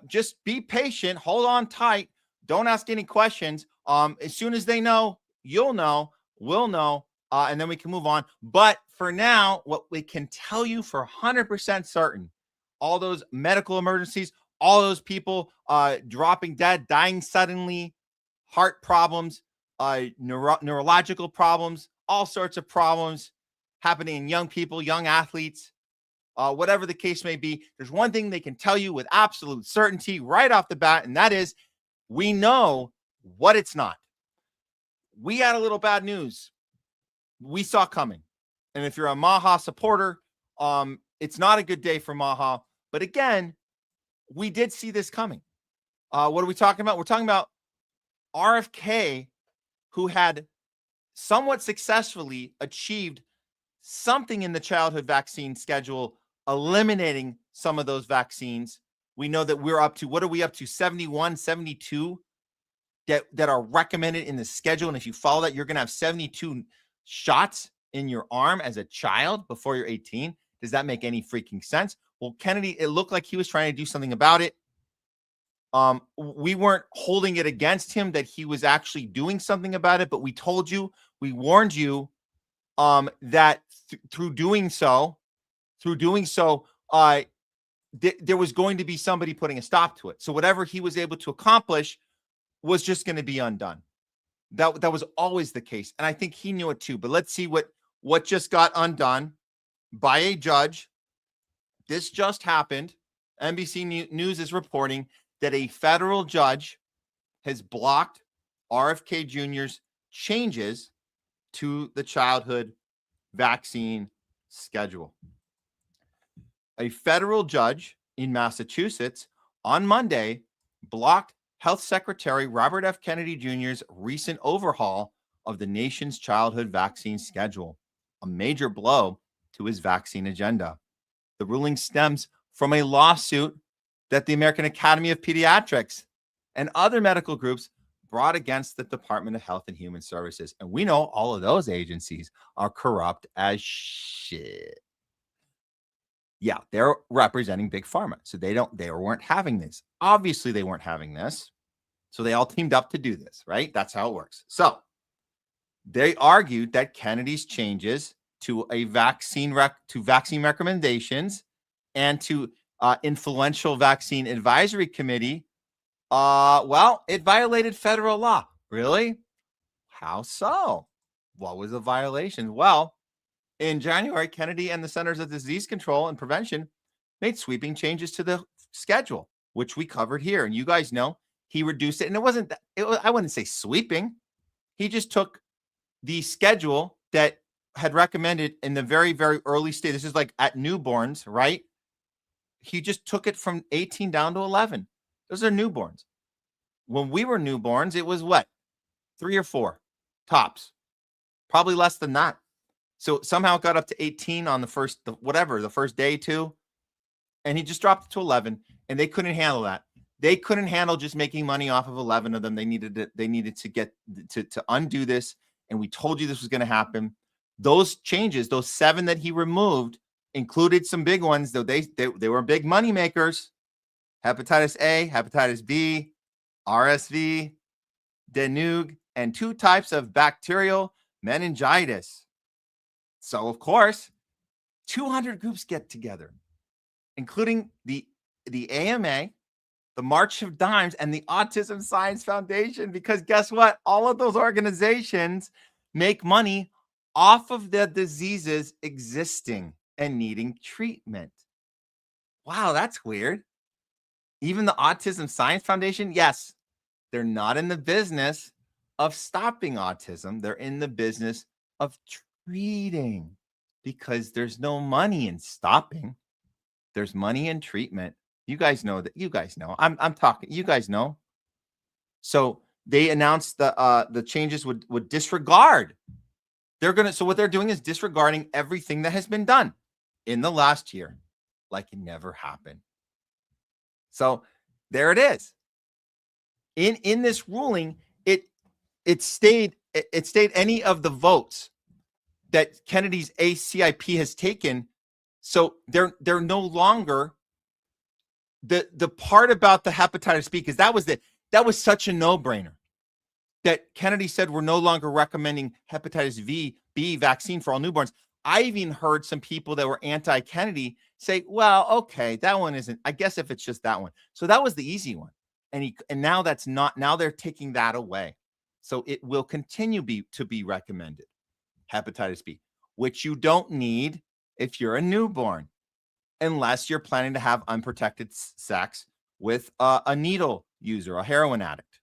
Just be patient. Hold on tight. Don't ask any questions. As soon as they know, you'll know, we'll know, and then we can move on. But for now, what we can tell you for 100% certain, all those medical emergencies, all those people dropping dead, dying suddenly, heart problems, neurological problems, all sorts of problems happening in young people, young athletes, whatever the case may be, there's one thing they can tell you with absolute certainty right off the bat, and that is we know what it's not. We had a little bad news we saw coming. And if you're a Maha supporter, it's not a good day for Maha. But again, we did see this coming. What are we talking about? We're talking about RFK, who had somewhat successfully achieved something in the childhood vaccine schedule, eliminating some of those vaccines. We know that we're up to, what are we up to? 71, 72 that are recommended in the schedule. And if you follow that, you're going to have 72 shots in your arm as a child before you're 18. Does that make any freaking sense? Well, Kennedy, it looked like he was trying to do something about it. We weren't holding it against him that he was actually doing something about it, but we told you, we warned you that through doing so, there was going to be somebody putting a stop to it. So whatever he was able to accomplish was just going to be undone. That was always the case, and I think he knew it too. But let's see what just got undone by a judge. This just happened. NBC News is reporting that a federal judge has blocked RFK Jr.'s changes to the childhood vaccine schedule. A federal judge in Massachusetts on Monday blocked Health Secretary Robert F. Kennedy Jr.'s recent overhaul of the nation's childhood vaccine schedule, a major blow to his vaccine agenda. The ruling stems from a lawsuit that the American Academy of Pediatrics and other medical groups brought against the Department of Health and Human Services. And we know all of those agencies are corrupt as shit. Yeah, they're representing Big Pharma. So they weren't having this. Obviously, they weren't having this. So they all teamed up to do this, right? That's how it works. So they argued that Kennedy's changes to vaccine recommendations and to influential vaccine advisory committee, it violated federal law. Really? How so? What was the violation? Well, in January, Kennedy and the Centers of Disease Control and Prevention made sweeping changes to the schedule, which we covered here. And you guys know he reduced it. And it wasn't, I wouldn't say sweeping. He just took the schedule that had recommended in the very, very early stage. This is like at newborns, right? He just took it from 18 down to 11. Those are newborns. When we were newborns, it was what? 3 or 4. tops, probably less than that. So somehow it got up to 18 on the first day too. And he just dropped it to 11, and they couldn't handle that. They couldn't handle just making money off of 11 of them. They needed to get to undo this. And we told you this was going to happen. Those changes, those 7 that he removed, included some big ones, though they were big money makers. Hepatitis A, hepatitis B, RSV, dengue, and 2 types of bacterial meningitis. So, of course, 200 groups get together, including the AMA, the March of Dimes, and the Autism Science Foundation, because guess what? All of those organizations make money off of the diseases existing and needing treatment. Wow, that's weird. Even the Autism Science Foundation, yes, they're not in the business of stopping autism. They're in the business of treating, because there's no money in stopping. There's money in treatment. You guys know that. You guys know. I'm talking. You guys know. So they announced the changes would disregard. So what they're doing is disregarding everything that has been done in the last year, like it never happened. So there it is. In this ruling, it stayed any of the votes that Kennedy's ACIP has taken. So they're no longer the part about the hepatitis B, because that was such a no-brainer that Kennedy said we're no longer recommending hepatitis B vaccine for all newborns. I even heard some people that were anti-Kennedy say, well, okay, that one isn't, I guess if it's just that one. So that was the easy one. And now that's not, now they're taking that away. So it will continue to be recommended, hepatitis B, which you don't need if you're a newborn, unless you're planning to have unprotected sex with a needle user, a heroin addict,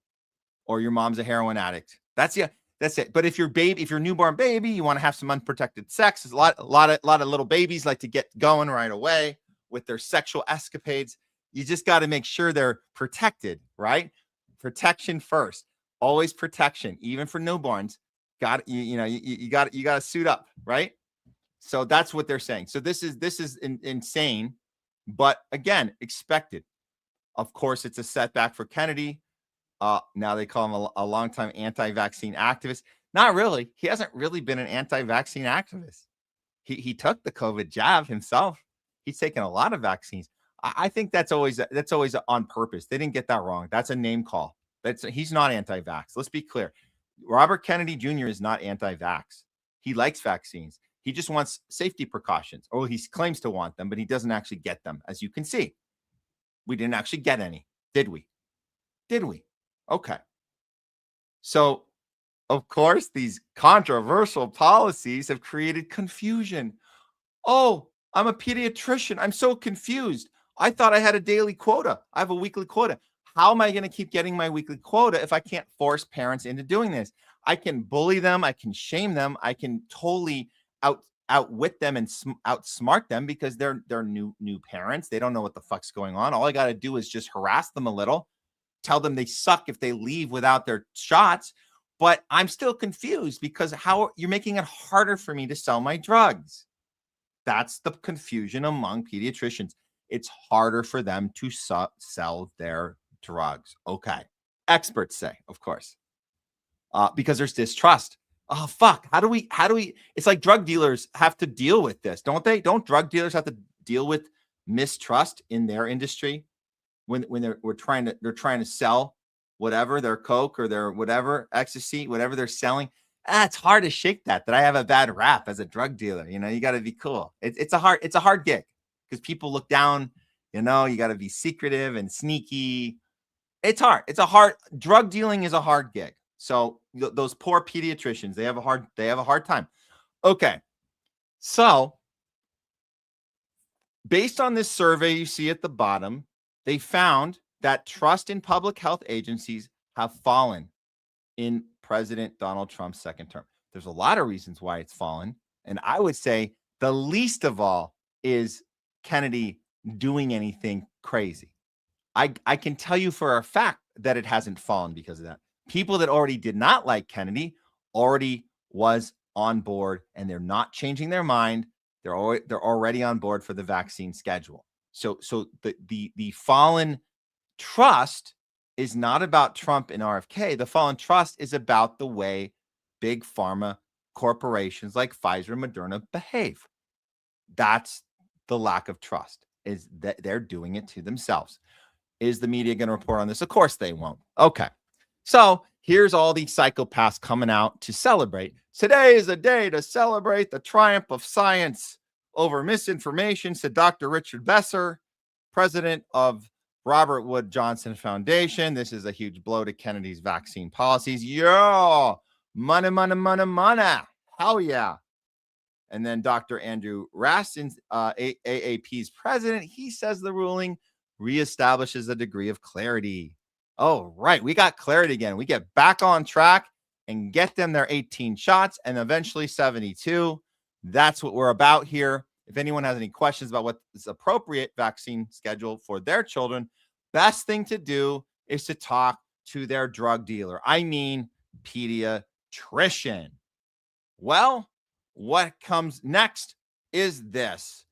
or your mom's a heroin addict. That's it. But if you're a newborn baby, you want to have some unprotected sex. There's a lot of little babies like to get going right away with their sexual escapades. You just got to make sure they're protected, right? Protection first, always protection, even for newborns. You got to suit up, right? So that's what they're saying. So this is insane, but again, expected. Of course, it's a setback for Kennedy. Now they call him a longtime anti-vaccine activist. Not really. He hasn't really been an anti-vaccine activist. He took the COVID jab himself. He's taken a lot of vaccines. I think that's always on purpose. They didn't get that wrong. That's a name call. He's not anti-vax. Let's be clear. Robert Kennedy Jr. is not anti-vax. He likes vaccines. He just wants safety precautions, or he claims to want them, but he doesn't actually get them. As you can see, we didn't actually get any, did we? Did we? Okay. So, of course, these controversial policies have created confusion. Oh, I'm a pediatrician. I'm so confused. I thought I had a daily quota. I have a weekly quota. How am I going to keep getting my weekly quota if I can't force parents into doing this? I can bully them. I can shame them. I can totally outwit them and outsmart them because they're new parents. They don't know what the fuck's going on. All I got to do is just harass them a little, tell them they suck if they leave without their shots. But I'm still confused because how you're making it harder for me to sell my drugs. That's the confusion among pediatricians. It's harder for them to sell their drugs. Okay. Experts say, of course, because there's distrust. Oh, fuck. How do we, it's like drug dealers have to deal with this, don't they? Don't drug dealers have to deal with mistrust in their industry when they're trying to sell whatever, their coke or their whatever, ecstasy, whatever they're selling? It's hard to shake that I have a bad rap as a drug dealer. You got to be cool. It's a hard gig because people look down, you got to be secretive and sneaky. It's hard. Drug dealing is a hard gig. So those poor pediatricians, they have a hard time. Okay. So based on this survey you see at the bottom, they found that trust in public health agencies have fallen in President Donald Trump's second term. There's a lot of reasons why it's fallen. And I would say the least of all is Kennedy doing anything crazy. I can tell you for a fact that it hasn't fallen because of that. People that already did not like Kennedy already was on board, and they're not changing their mind. They're already on board for the vaccine schedule. So the fallen trust is not about Trump and RFK. The fallen trust is about the way big pharma corporations like Pfizer and Moderna behave. That's the lack of trust, is that they're doing it to themselves. Is the media going to report on this? Of course they won't. Okay. So here's all these psychopaths coming out to celebrate. Today is a day to celebrate the triumph of science over misinformation, said Dr. Richard Besser, president of Robert Wood Johnson Foundation. This is a huge blow to Kennedy's vaccine policies. Yeah, money, money, money, money. Hell yeah. And then Dr. Andrew Rastin, AAP's president, he says the ruling reestablishes a degree of clarity. Oh, right. We got clarity again. We get back on track and get them their 18 shots and eventually 72. That's what we're about here. If anyone has any questions about what is appropriate vaccine schedule for their children, best thing to do is to talk to their drug dealer. I mean, pediatrician. Well, what comes next is this.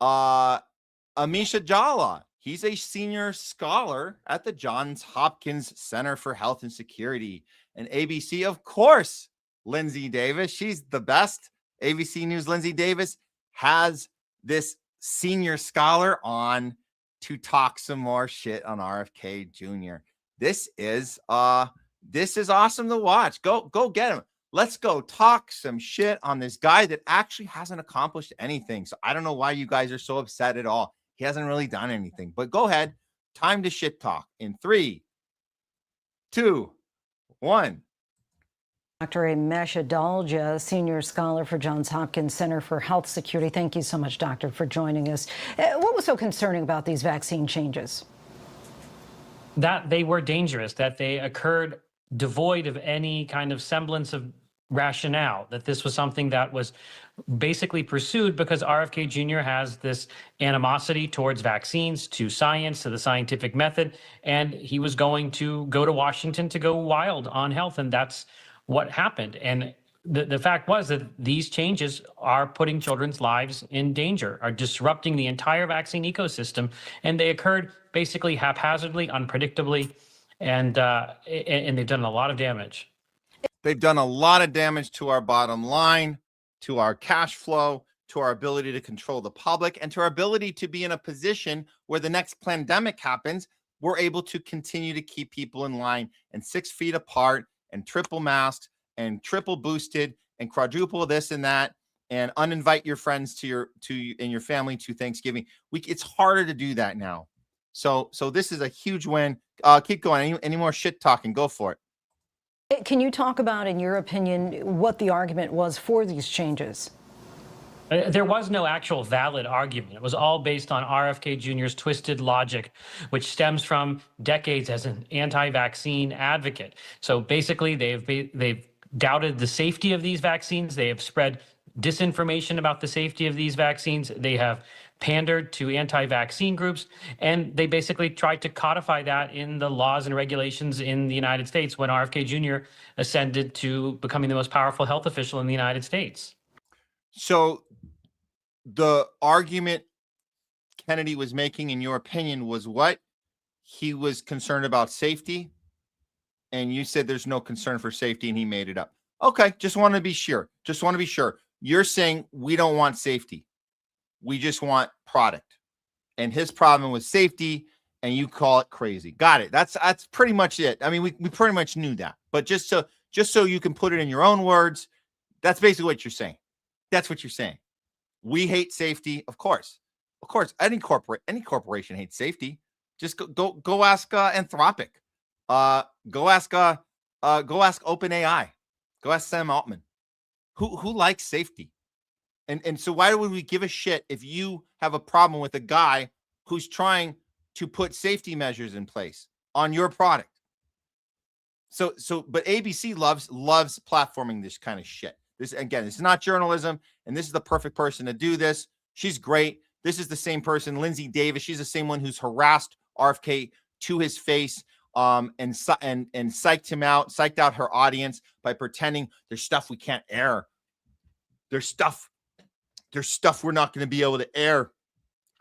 Amisha Jala. He's a senior scholar at the Johns Hopkins Center for Health and Security. And ABC, of course, Lindsay Davis. She's the best. ABC News Lindsay Davis has this senior scholar on to talk some more shit on RFK Jr. This is awesome to watch. Go get him. Let's go talk some shit on this guy that actually hasn't accomplished anything. So I don't know why you guys are so upset at all. He hasn't really done anything. But go ahead. Time to shit talk in 3, 2, 1. Dr. Amish Adalja, senior scholar for Johns Hopkins Center for Health Security. Thank you so much, doctor, for joining us. What was so concerning about these vaccine changes? That they were dangerous, that they occurred devoid of any kind of semblance of rationale, that this was something that was basically pursued because RFK Jr. has this animosity towards vaccines, to science, to the scientific method, and he was going to go to Washington to go wild on health, and that's what happened. And the fact was that these changes are putting children's lives in danger, are disrupting the entire vaccine ecosystem, and they occurred basically haphazardly, unpredictably, and they've done a lot of damage. They've done a lot of damage to our bottom line, to our cash flow, to our ability to control the public, and to our ability to be in a position where the next pandemic happens, we're able to continue to keep people in line and 6 feet apart and triple masked and triple boosted and quadruple this and that and uninvite your friends to your family to Thanksgiving. It's harder to do that now. So this is a huge win. Keep going. Any more shit talking? Go for it. Can you talk about, in your opinion, what the argument was for these changes? There was no actual valid argument. It was all based on RFK Jr.'s twisted logic, which stems from decades as an anti-vaccine advocate. So basically, they've doubted the safety of these vaccines. They have spread disinformation about the safety of these vaccines. They have pandered to anti-vaccine groups, and they basically tried to codify that in the laws and regulations in the United States when RFK Jr. ascended to becoming the most powerful health official in the United States. So the argument Kennedy was making, in your opinion, was what? He was concerned about safety, and you said there's no concern for safety, and he made it up. Okay, just want to be sure. You're saying we don't want safety. We just want product. And his problem was safety, and you call it crazy. Got it. That's pretty much it. I mean, we pretty much knew that. But just so you can put it in your own words, that's basically what you're saying. That's what you're saying. We hate safety, of course. Of course, any corporation hates safety. Just go ask Anthropic. Go ask OpenAI. Go ask Sam Altman. Who likes safety? And so why would we give a shit if you have a problem with a guy who's trying to put safety measures in place on your product? But ABC loves platforming this kind of shit. This is not journalism, and this is the perfect person to do this. She's great. This is the same person, Lindsay Davis. She's the same one who's harassed RFK to his face and psyched out her audience by pretending there's stuff we can't air. There's stuff we're not going to be able to air.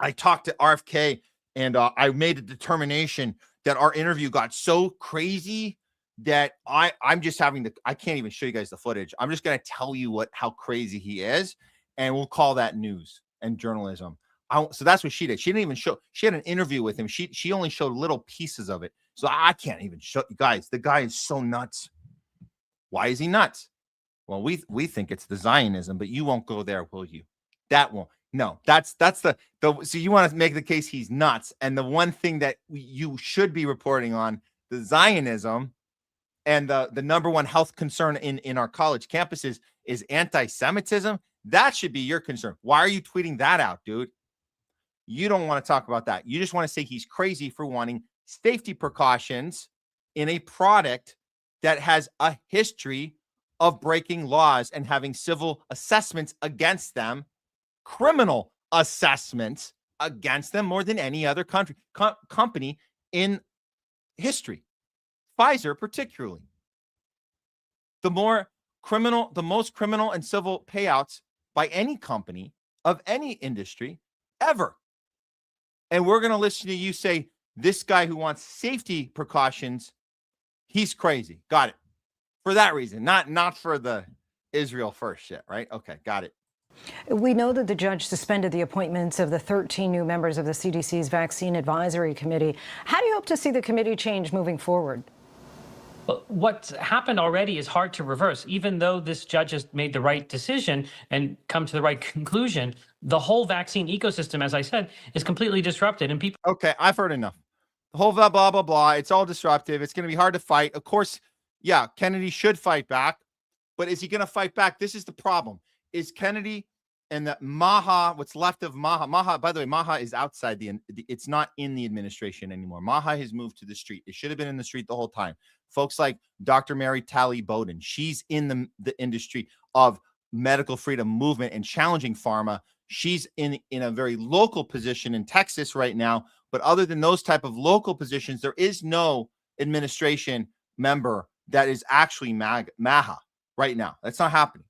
I talked to RFK, and I made a determination that our interview got so crazy that I'm just having to, I can't even show you guys the footage. I'm just going to tell you how crazy he is, and we'll call that news and journalism. So that's what she did. She didn't even show, she had an interview with him. She only showed little pieces of it. So I can't even show you guys. The guy is so nuts. Why is he nuts? Well, we think it's the Zionism, but you won't go there, will you? That won't. No, that's the so you want to make the case he's nuts. And the one thing that you should be reporting on, the Zionism and the number one health concern in our college campuses is anti-Semitism. That should be your concern. Why are you tweeting that out, dude? You don't want to talk about that. You just want to say he's crazy for wanting safety precautions in a product that has a history of breaking laws and having civil assessments against them, criminal assessments against them more than any other company in history. Pfizer particularly. The most criminal and civil payouts by any company of any industry ever. And we're going to listen to you say, this guy who wants safety precautions, he's crazy. Got it. For that reason, not for the Israel first shit, right? Okay, got it. We know that the judge suspended the appointments of the 13 new members of the CDC's Vaccine Advisory Committee. How do you hope to see the committee change moving forward? What's happened already is hard to reverse. Even though this judge has made the right decision and come to the right conclusion, the whole vaccine ecosystem, as I said, is completely disrupted. And people. Okay, I've heard enough. The whole blah, blah, blah, blah. It's all disruptive. It's going to be hard to fight. Of course, yeah, Kennedy should fight back. But is he going to fight back? This is the problem. Is Kennedy and the Maha, what's left of Maha, by the way, Maha is outside it's not in the administration anymore. Maha has moved to the street. It should have been in the street the whole time. Folks like Dr. Mary Talley Bowden, she's in the industry of medical freedom movement and challenging pharma. She's in a very local position in Texas right now. But other than those type of local positions, there is no administration member that is actually Maha right now. That's not happening.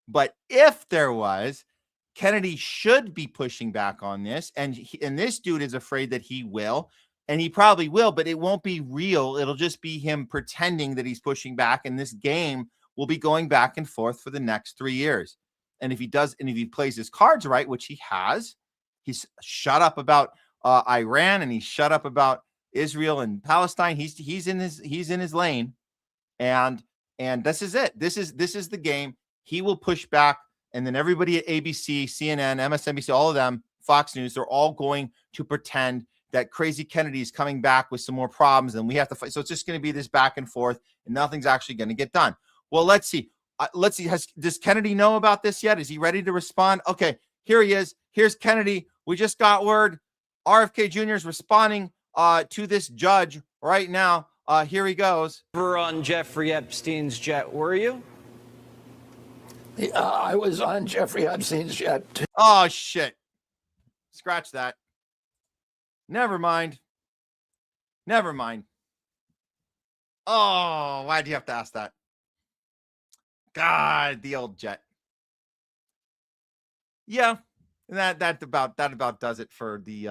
But if there was, Kennedy should be pushing back on this. And this dude is afraid that he will. And he probably will, but it won't be real. It'll just be him pretending that he's pushing back. And this game will be going back and forth for the next 3 years. And if he does, and if he plays his cards right, which he has, he's shut up about Iran and he's shut up about Israel and Palestine. He's in his lane. And this is it. This is the game. He will push back, and then everybody at ABC, CNN, MSNBC, all of them, Fox News, they're all going to pretend that crazy Kennedy is coming back with some more problems, and we have to fight. So it's just going to be this back and forth, and nothing's actually going to get done. Well, let's see. Does Kennedy know about this yet? Is he ready to respond? Okay, here he is. Here's Kennedy. We just got word. RFK Jr. is responding to this judge right now. Here he goes. Over on Jeffrey Epstein's jet, were you? I was on Jeffrey Epstein's jet. Oh, shit. Scratch that. Never mind. Oh, why do you have to ask that? God, the old jet. Yeah, that about does it for the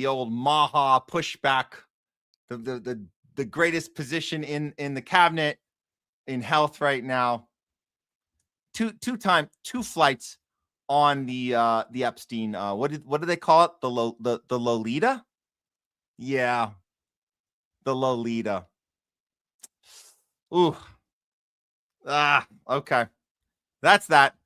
old Maha pushback. The greatest position in the cabinet in health right now. Two flights on the Epstein. What do they call it? The Lolita? Yeah, the Lolita. Ooh. Okay. That's that.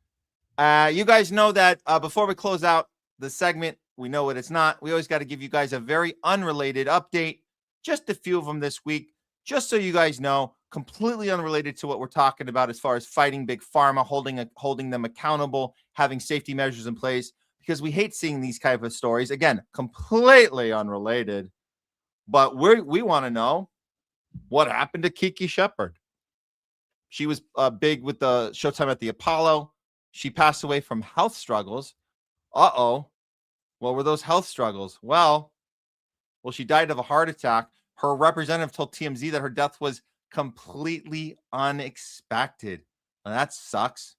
You guys know that before we close out the segment, we know what it's not. We always got to give you guys a very unrelated update. Just a few of them this week, just so you guys know. Completely unrelated to what we're talking about as far as fighting big pharma, holding them accountable, having safety measures in place, because we hate seeing these type of stories. Again, completely unrelated, but we want to know what happened to Kiki Shepard. She was big with the Showtime at the Apollo. She passed away from health struggles. Uh-oh. What were those health struggles? Well, she died of a heart attack. Her representative told TMZ that her death was completely unexpected. Now, that sucks.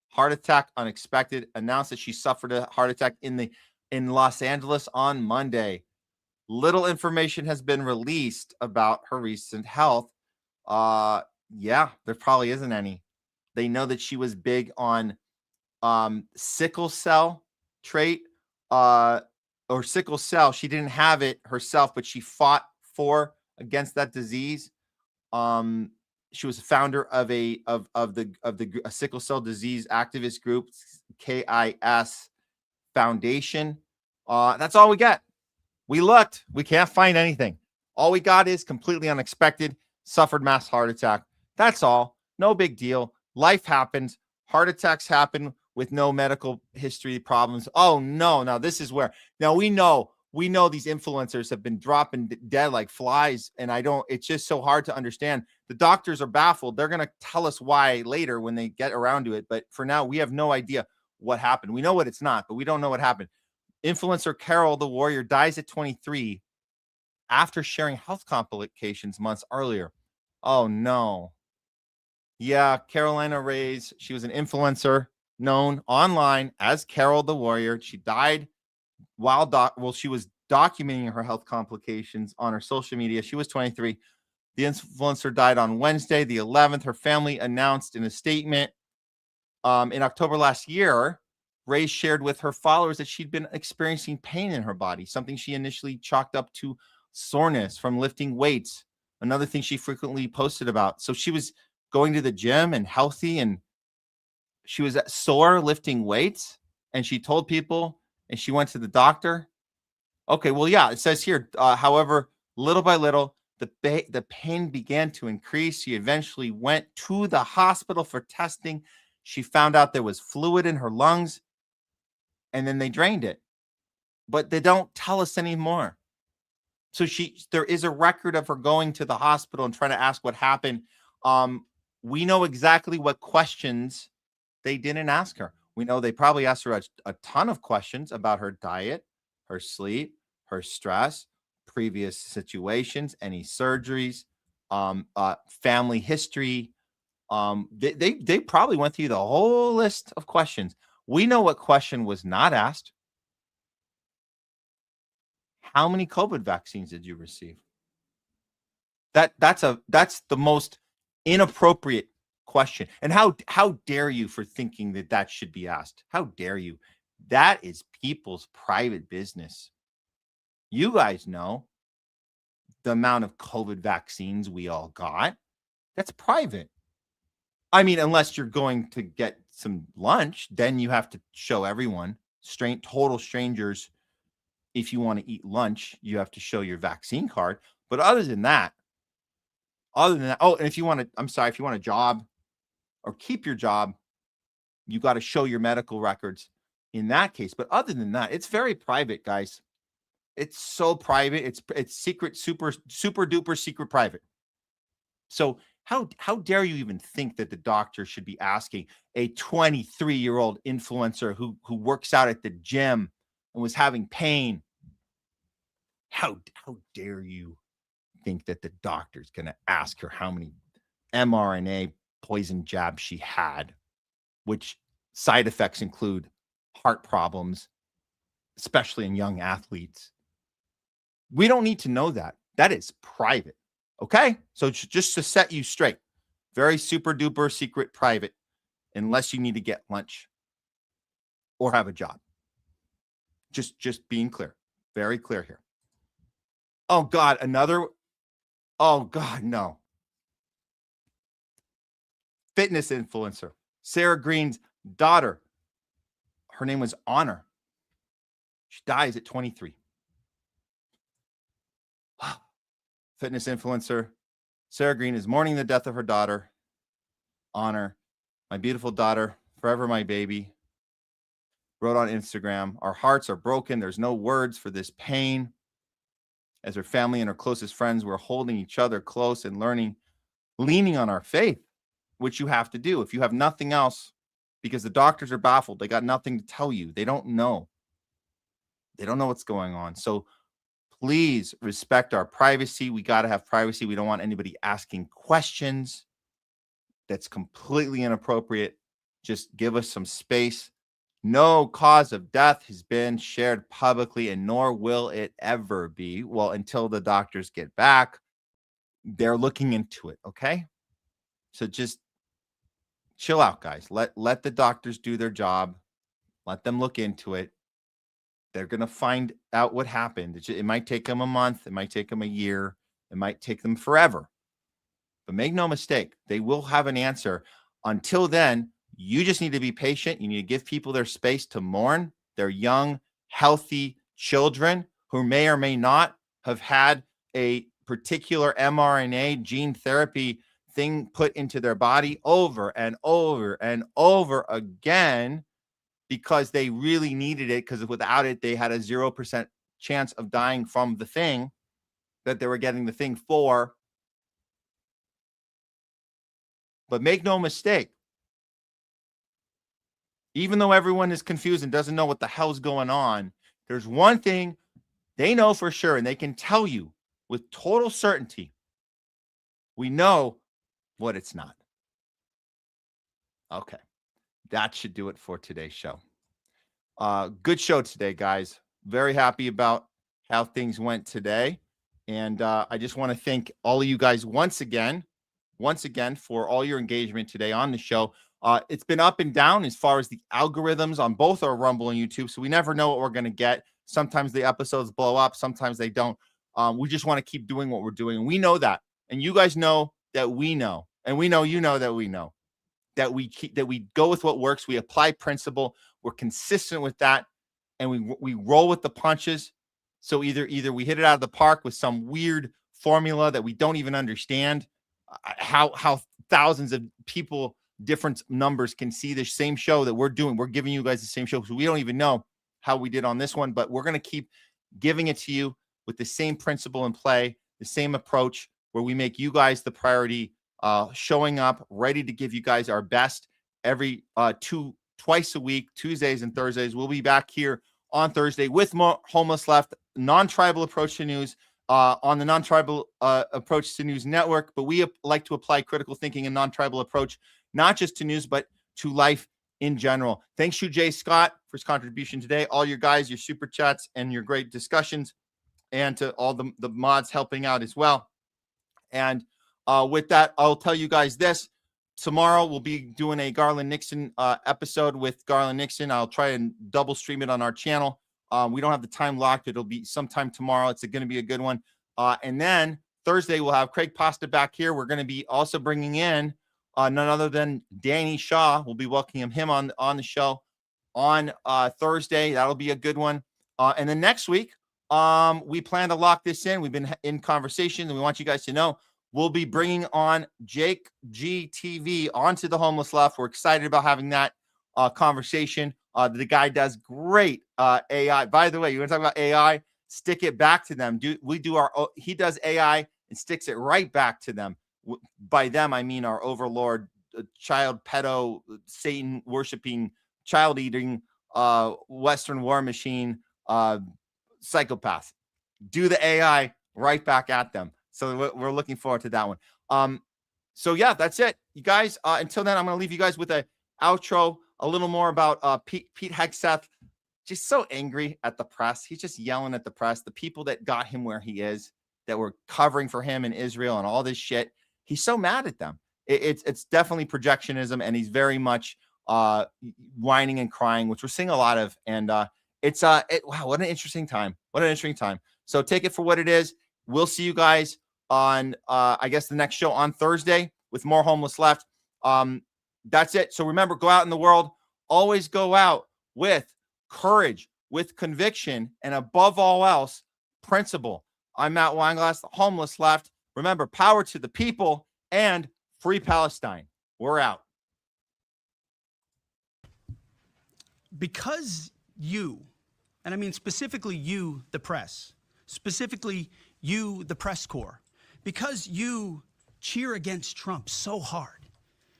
Heart attack unexpected. Announced that she suffered a heart attack in Los Angeles on Monday. Little information has been released about her recent health. Yeah, there probably isn't any. They know that she was big on sickle cell trait or sickle cell. She didn't have it herself, but she fought against that disease. She was a founder of a sickle cell disease activist group, KIS Foundation. That's all we got. We looked. We can't find anything. All we got is completely unexpected. Suffered mass heart attack. That's all. No big deal. Life happens. Heart attacks happen with no medical history problems. Oh no! Now this is where. Now we know these influencers have been dropping dead like flies, and it's just so hard to understand. The doctors are baffled. They're gonna tell us why later when they get around to it. But for now, we have no idea what happened. We know what it's not, but we don't know what happened. Influencer Carol the Warrior dies at 23 after sharing health complications months earlier. Oh no. Yeah, Carolina Reyes. She was an influencer known online as Carol the Warrior. She died while she was documenting her health complications on her social media. She was 23. The influencer died on Wednesday, the 11th. Her family announced in a statement in October last year. Ray shared with her followers that she'd been experiencing pain in her body, something she initially chalked up to soreness from lifting weights. Another thing she frequently posted about. So she was going to the gym and healthy, and she was sore lifting weights, and she told people, and she went to the doctor. Okay, well, yeah, it says here, however, little by little, the pain began to increase. She eventually went to the hospital for testing. She found out there was fluid in her lungs, and then they drained it. But they don't tell us anymore. So there is a record of her going to the hospital and trying to ask what happened. We know exactly what questions they didn't ask her. We know they probably asked her a ton of questions about her diet, her sleep, her stress, previous situations, any surgeries, family history. They probably went through the whole list of questions. We know what question was not asked. How many COVID vaccines did you receive? That's the most inappropriate question. And how dare you for thinking that should be asked? How dare you? That is people's private business. You guys know the amount of COVID vaccines we all got. That's private. I mean, unless you're going to get some lunch, then you have to show everyone, total strangers. If you want to eat lunch, you have to show your vaccine card. But other than that, oh, and if you want a job or keep your job, you got to show your medical records in that case. But other than that, it's very private, guys. It's so private. It's secret, super duper secret private. So how dare you even think that the doctor should be asking a 23-year-old influencer who works out at the gym and was having pain? How dare you think that the doctor's going to ask her how many mRNA poison jabs she had, which side effects include heart problems, especially in young athletes? We don't need to know that. That is private. Okay? So just to set you straight, very super duper secret private, unless you need to get lunch or have a job. Just being clear. Very clear here. Oh God, oh God, no. Fitness influencer, Sarah Green's daughter. Her name was Honor. She dies at 23. Fitness influencer Sarah Green is mourning the death of her daughter, Honor. My beautiful daughter, forever my baby. Wrote on Instagram, our hearts are broken. There's no words for this pain. As her family and her closest friends, we're holding each other close and leaning on our faith, which you have to do. If you have nothing else, because the doctors are baffled, they got nothing to tell you. They don't know. They don't know what's going on. So Please respect our privacy. We got to have privacy. We don't want anybody asking questions that's completely inappropriate. Just give us some space. No cause of death has been shared publicly, and nor will it ever be. Well, until the doctors get back, they're looking into it. Okay. So just chill out, guys. Let the doctors do their job. Let them look into it. They're going to find out what happened. It might take them a month. It might take them a year. It might take them forever. But make no mistake, they will have an answer. Until then, you just need to be patient. You need to give people their space to mourn their young, healthy children who may or may not have had a particular mRNA gene therapy thing put into their body over and over and over again because they really needed it, because without it, they had a 0% chance of dying from the thing that they were getting the thing for. But make no mistake, even though everyone is confused and doesn't know what the hell's going on, there's one thing they know for sure, and they can tell you with total certainty. We know what it's not. Okay. That should do it for today's show. Good show today, guys. Very happy about how things went today. And I just want to thank all of you guys once again for all your engagement today on the show. It's been up and down as far as the algorithms on both our Rumble and YouTube, so we never know what we're going to get. Sometimes the episodes blow up, sometimes they don't. We just want to keep doing what we're doing, and we know that. And you guys know that we know, and we know you know that we know that we go with what works. We apply principle. We're consistent with that, and we roll with the punches. So either we hit it out of the park with some weird formula that we don't even understand, how thousands of people, different numbers, can see the same show that we're doing. We're giving you guys the same show, so we don't even know how we did on this one, but we're going to keep giving it to you with the same principle in play, the same approach, where we make you guys the priority, showing up, ready to give you guys our best every twice a week, Tuesdays and Thursdays. We'll be back here on Thursday with more Homeless Left, non-tribal approach to news on the Non-Tribal Approach to News Network. But we like to apply critical thinking and non-tribal approach, not just to news, but to life in general. Thanks to Jay Scott for his contribution today, all your guys, your super chats, and your great discussions, and to all the mods helping out as well. And with that, I'll tell you guys this. Tomorrow we'll be doing a Garland Nixon episode with Garland Nixon. I'll try and double stream it on our channel. We don't have the time locked. It'll be sometime tomorrow. It's going to be a good one. And then Thursday, we'll have Craig Pasta back here. We're going to be also bringing in none other than Danny Shaw. We'll be welcoming him on the show on Thursday. That'll be a good one. And then next week, we plan to lock this in. We've been in conversation, and we want you guys to know we'll be bringing on Jake GTV onto the Homeless Left. We're excited about having that conversation. The guy does great AI. By the way, you want to talk about AI? Stick it back to them. He does AI and sticks it right back to them. By them, I mean our overlord, child pedo, Satan worshiping, child eating, Western war machine, psychopath. Do the AI right back at them. So we're looking forward to that one. So yeah, that's it, you guys. Until then, I'm going to leave you guys with a outro. A little more about Pete Hegseth. Just so angry at the press. He's just yelling at the press, the people that got him where he is, that were covering for him in Israel and all this shit. He's so mad at them. It's definitely projectionism, and he's very much whining and crying, which we're seeing a lot of. And wow, what an interesting time. What an interesting time. So take it for what it is. We'll see you guys on, I guess, the next show on Thursday with more Homeless Left. That's it. So remember, go out in the world. Always go out with courage, with conviction, and above all else, principle. I'm Matt Weinglass, the Homeless Left. Remember, power to the people and free Palestine. We're out. Because you, and I mean specifically you, the press, specifically you, the press corps, because you cheer against Trump so hard.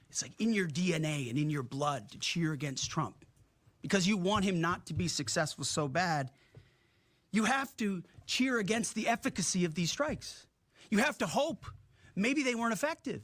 It's like in your DNA and in your blood to cheer against Trump. Because you want him not to be successful so bad, You have to cheer against the efficacy of these strikes. You have to hope maybe they weren't effective.